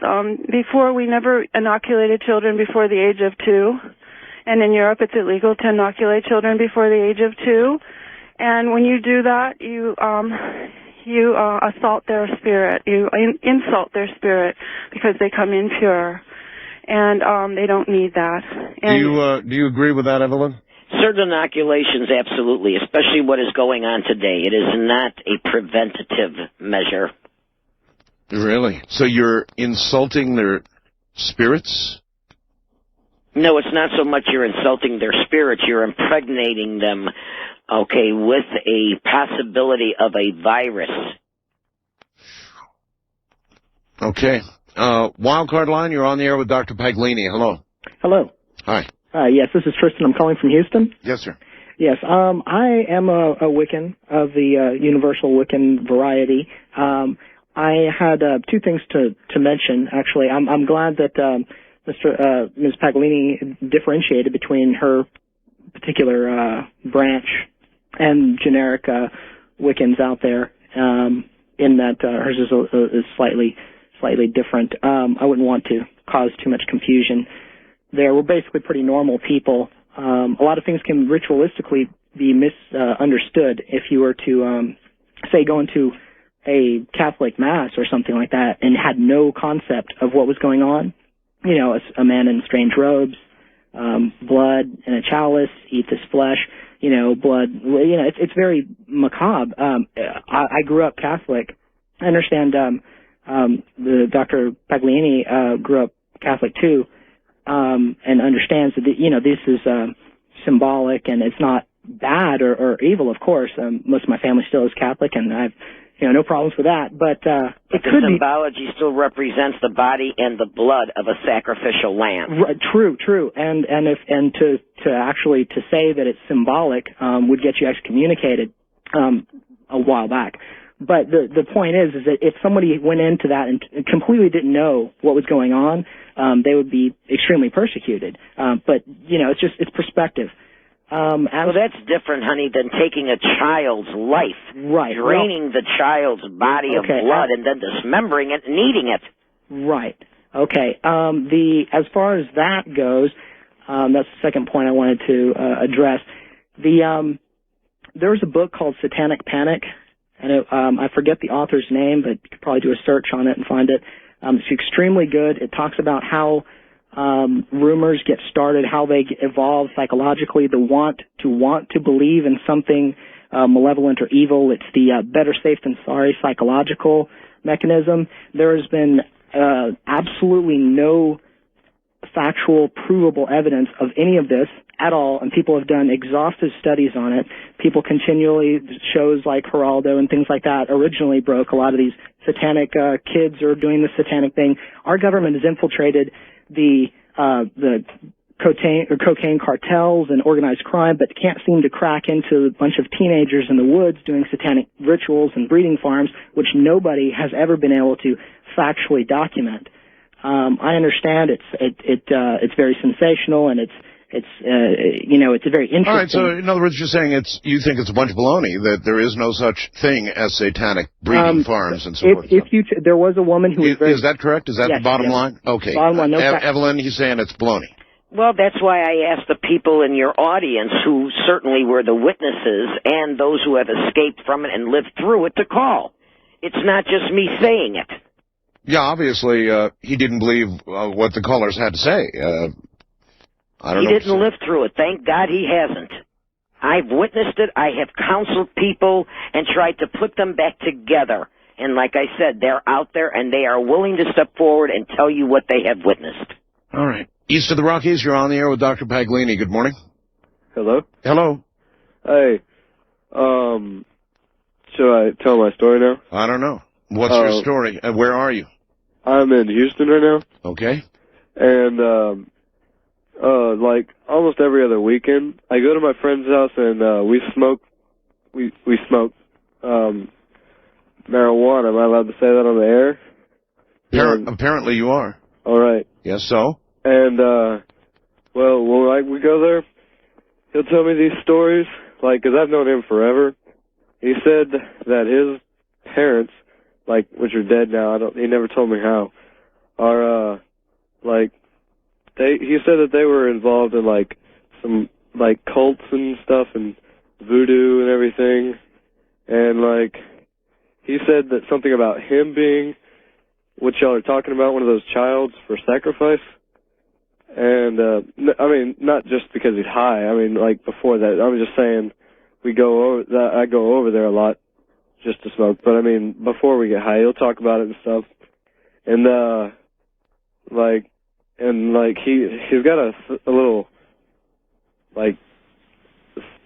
R: before, we never inoculated children before the age of 2. And in Europe, it's illegal to inoculate children before the age of 2. And when you do that, you assault their spirit. You insult their spirit because they come impure, and they don't need that. And
H: do you agree with that, Evelyn?
E: Certain inoculations, absolutely, especially what is going on today. It is not a preventative measure.
H: Really? So you're insulting their spirits?
E: No, it's not so much you're insulting their spirits. You're impregnating them, okay, with a possibility of a virus.
H: Okay. Wildcard line, you're on the air with Dr. Paglini. Hello.
S: Hello.
H: Hi.
S: Yes, this is Tristan. I'm calling from Houston.
H: Yes, sir.
S: Yes, I am a Wiccan of the universal Wiccan variety. I had two things to mention. Actually, I'm glad that Ms. Paglini differentiated between her particular branch and generic Wiccans out there. In that hers is slightly different. I wouldn't want to cause too much confusion. We're basically pretty normal people. A lot of things can ritualistically be misunderstood if you were to, say, go into a Catholic Mass or something like that and had no concept of what was going on. You know, a man in strange robes, blood in a chalice, eat this flesh, you know, blood. You know, it's very macabre. I grew up Catholic. I understand the Dr. Paglini grew up Catholic too, and understands that, you know, this is symbolic and it's not bad or evil, of course. Most of my family still is Catholic, and I've, you know, no problems with that. But
E: the symbology still represents the body and the blood of a sacrificial lamb.
S: True. And to actually to say that it's symbolic would get you excommunicated a while back. But the point is that if somebody went into that and completely didn't know what was going on, they would be extremely persecuted. But you know, it's perspective.
E: Well, that's different, honey, than taking a child's life,
S: right?
E: Draining the child's body of blood and then dismembering it and eating it.
S: Right. Okay. As far as that goes, that's the second point I wanted to address. There was a book called Satanic Panic, and I forget the author's name, but you could probably do a search on it and find it. It's extremely good. It talks about how rumors get started, how they evolve psychologically, the want to believe in something malevolent or evil. It's the better safe than sorry psychological mechanism. There has been absolutely no factual, provable evidence of any of this at all, and people have done exhaustive studies on it. People continually, shows like Geraldo and things like that originally broke. A lot of these satanic kids are doing the satanic thing. Our government has infiltrated the cocaine cartels and organized crime, but can't seem to crack into a bunch of teenagers in the woods doing satanic rituals and breeding farms, which nobody has ever been able to factually document. I understand it's very sensational, and it's very interesting.
H: All right, so in other words, you're saying you think it's a bunch of baloney, that there is no such thing as satanic breeding farms and so forth.
S: There was a woman who was
H: Is that correct? Is that the bottom line? Okay.
S: Bottom line,
H: Evelyn, he's saying it's baloney.
E: Well, that's why I asked the people in your audience who certainly were the witnesses and those who have escaped from it and lived through it to call. It's not just me saying it.
H: Yeah, obviously, he didn't believe what the callers had to say. I don't know.
E: He didn't live through it. Thank God he hasn't. I've witnessed it. I have counseled people and tried to put them back together. And like I said, they're out there and they are willing to step forward and tell you what they have witnessed.
H: All right. East of the Rockies, you're on the air with Dr. Paglini. Good morning.
C: Hello?
H: Hello.
C: Hey. Should I tell my story now?
H: I don't know. What's your story? Where are you?
C: I'm in Houston right now.
H: Okay.
C: And, like, almost every other weekend, I go to my friend's house and, we smoke marijuana. Am I allowed to say that on the air?
H: Apparently you are.
C: All right.
H: Yes, so?
C: And, well, when we go there, he'll tell me these stories, like, 'cause I've known him forever. He said that his parents, like, which are dead now, he never told me how, are, like, he said that they were involved in, like, some, like, cults and stuff and voodoo and everything. And, like, he said that something about him being, what y'all are talking about, one of those childs for sacrifice. And, I mean, not just because he's high. I mean, like, before that, I was just saying I go over there a lot just to smoke. But, I mean, before we get high, he'll talk about it and stuff. And, he's got a little, like,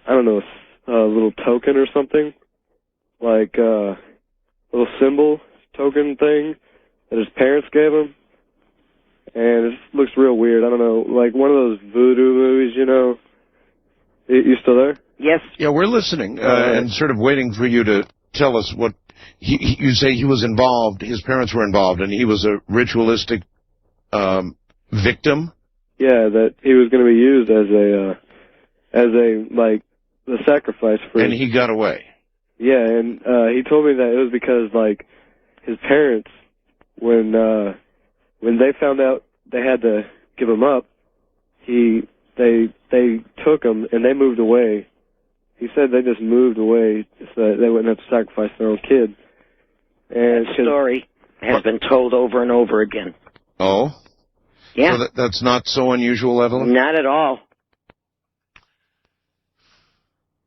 C: I don't know, a little token or something. Like, a little symbol, token thing that his parents gave him. And it looks real weird. I don't know, like one of those voodoo movies, you know. You still there?
E: Yes.
H: Yeah, we're listening and sort of waiting for you to tell us what you say he was involved, his parents were involved, and he was a ritualistic victim?
C: Yeah, that he was going to be used as a the sacrifice for.
H: And he got away.
C: Yeah, and he told me that it was because like his parents, when they found out they had to give him up, they took him and they moved away. He said they just moved away so that they wouldn't have to sacrifice their own kid. And
E: that story has been told over and over again.
H: Oh?
E: Yeah.
H: So that's not so unusual, Evelyn?
E: Not at all.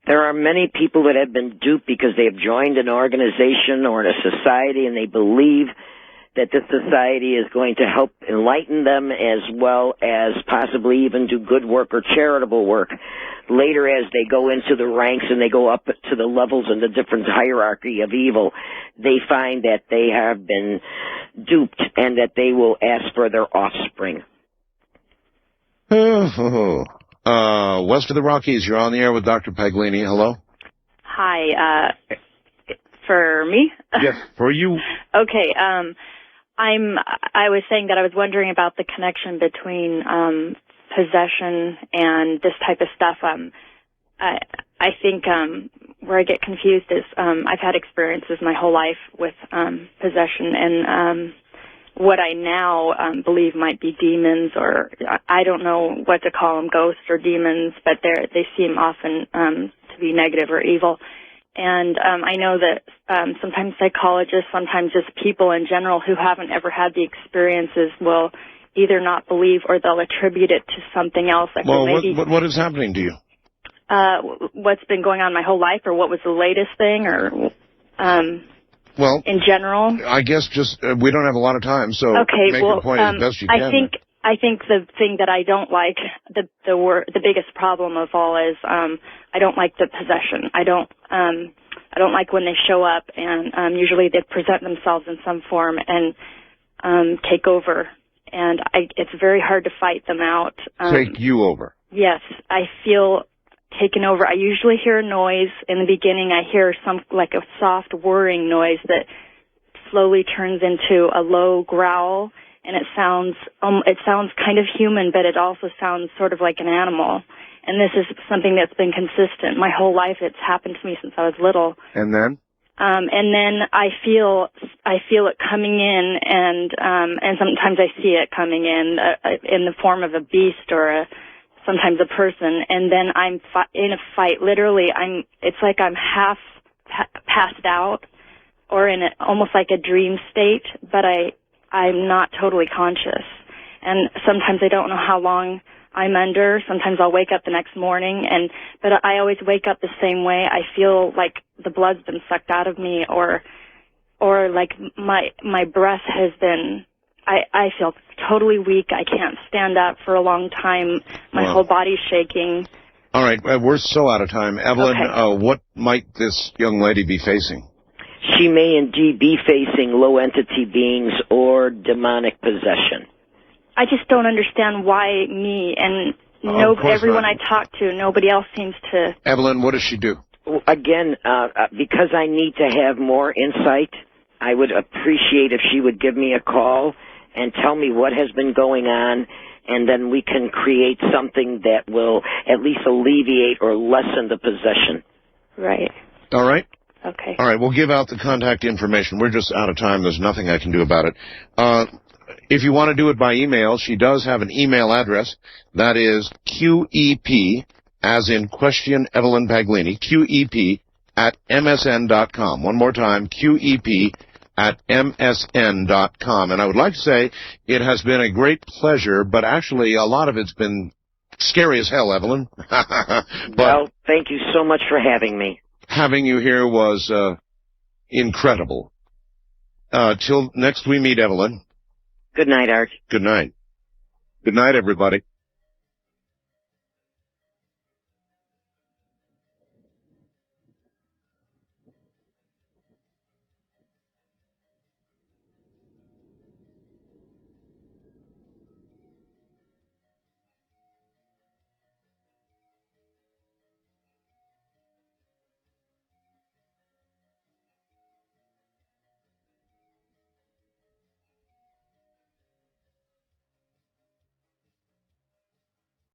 E: There are many people that have been duped because they have joined an organization or a society and they believe that this society is going to help enlighten them as well as possibly even do good work or charitable work. Later, as they go into the ranks and they go up to the levels in the different hierarchy of evil, they find that they have been duped and that they will ask for their offspring.
H: West of the Rockies, you're on the air with Dr. Paglini. Hello?
D: Hi, for me?
H: Yes, for you.
D: Okay, I was saying that I was wondering about the connection between possession and this type of stuff. I think where I get confused is I've had experiences my whole life with possession, and what I now believe might be demons, or I don't know what to call them, ghosts or demons, but they seem often to be negative or evil. And I know that sometimes psychologists, sometimes just people in general who haven't ever had the experiences will either not believe or they'll attribute it to something else. Like
H: well,
D: maybe,
H: what is happening to you?
D: What's been going on my whole life, or what was the latest thing, or
H: well,
D: in general?
H: I guess just we don't have a lot of time, so
D: okay,
H: make your point as best you can.
D: I think the thing that I don't like, the biggest problem of all is I don't like the possession. I don't like when they show up, and usually they present themselves in some form and take over, and it's very hard to fight them out.
H: Take you over?
D: Yes, I feel taken over. I usually hear a noise in the beginning. I hear like a soft whirring noise that slowly turns into a low growl. And it sounds kind of human, but it also sounds sort of like an animal. And this is something that's been consistent my whole life. It's happened to me since I was little.
H: And then?
D: And then I feel it coming in, and sometimes I see it coming in the form of a beast or sometimes a person. And then I'm in a fight. Literally, it's like I'm half passed out, or in almost like a dream state, but I'm not totally conscious. And sometimes I don't know how long I'm under. Sometimes I'll wake up the next morning, but I always wake up the same way. I feel like the blood's been sucked out of me, or like my breath has been, I feel totally weak. I can't stand up for a long time. My whole body's shaking.
H: All right, we're so out of time. Evelyn,
D: okay.
H: What might this young lady be facing?
E: She may indeed be facing low entity beings or demonic possession.
D: I just don't understand why me, and everyone I talk to, nobody else seems to.
H: Evelyn, what does she do?
E: Again, because I need to have more insight, I would appreciate if she would give me a call and tell me what has been going on, and then we can create something that will at least alleviate or lessen the possession.
D: Right.
H: All right.
D: Okay.
H: All right, we'll give out the contact information. We're just out of time. There's nothing I can do about it. If you want to do it by email, she does have an email address. That is QEP, as in question Evelyn Paglini, QEP at MSN.com. One more time, QEP at MSN.com. And I would like to say it has been a great pleasure, but actually a lot of it's been scary as hell, Evelyn.
E: Well, thank you so much for having me.
H: Having you here was incredible. Till next we meet, Evelyn.
E: Good night, Art.
H: Good night. Good night, everybody.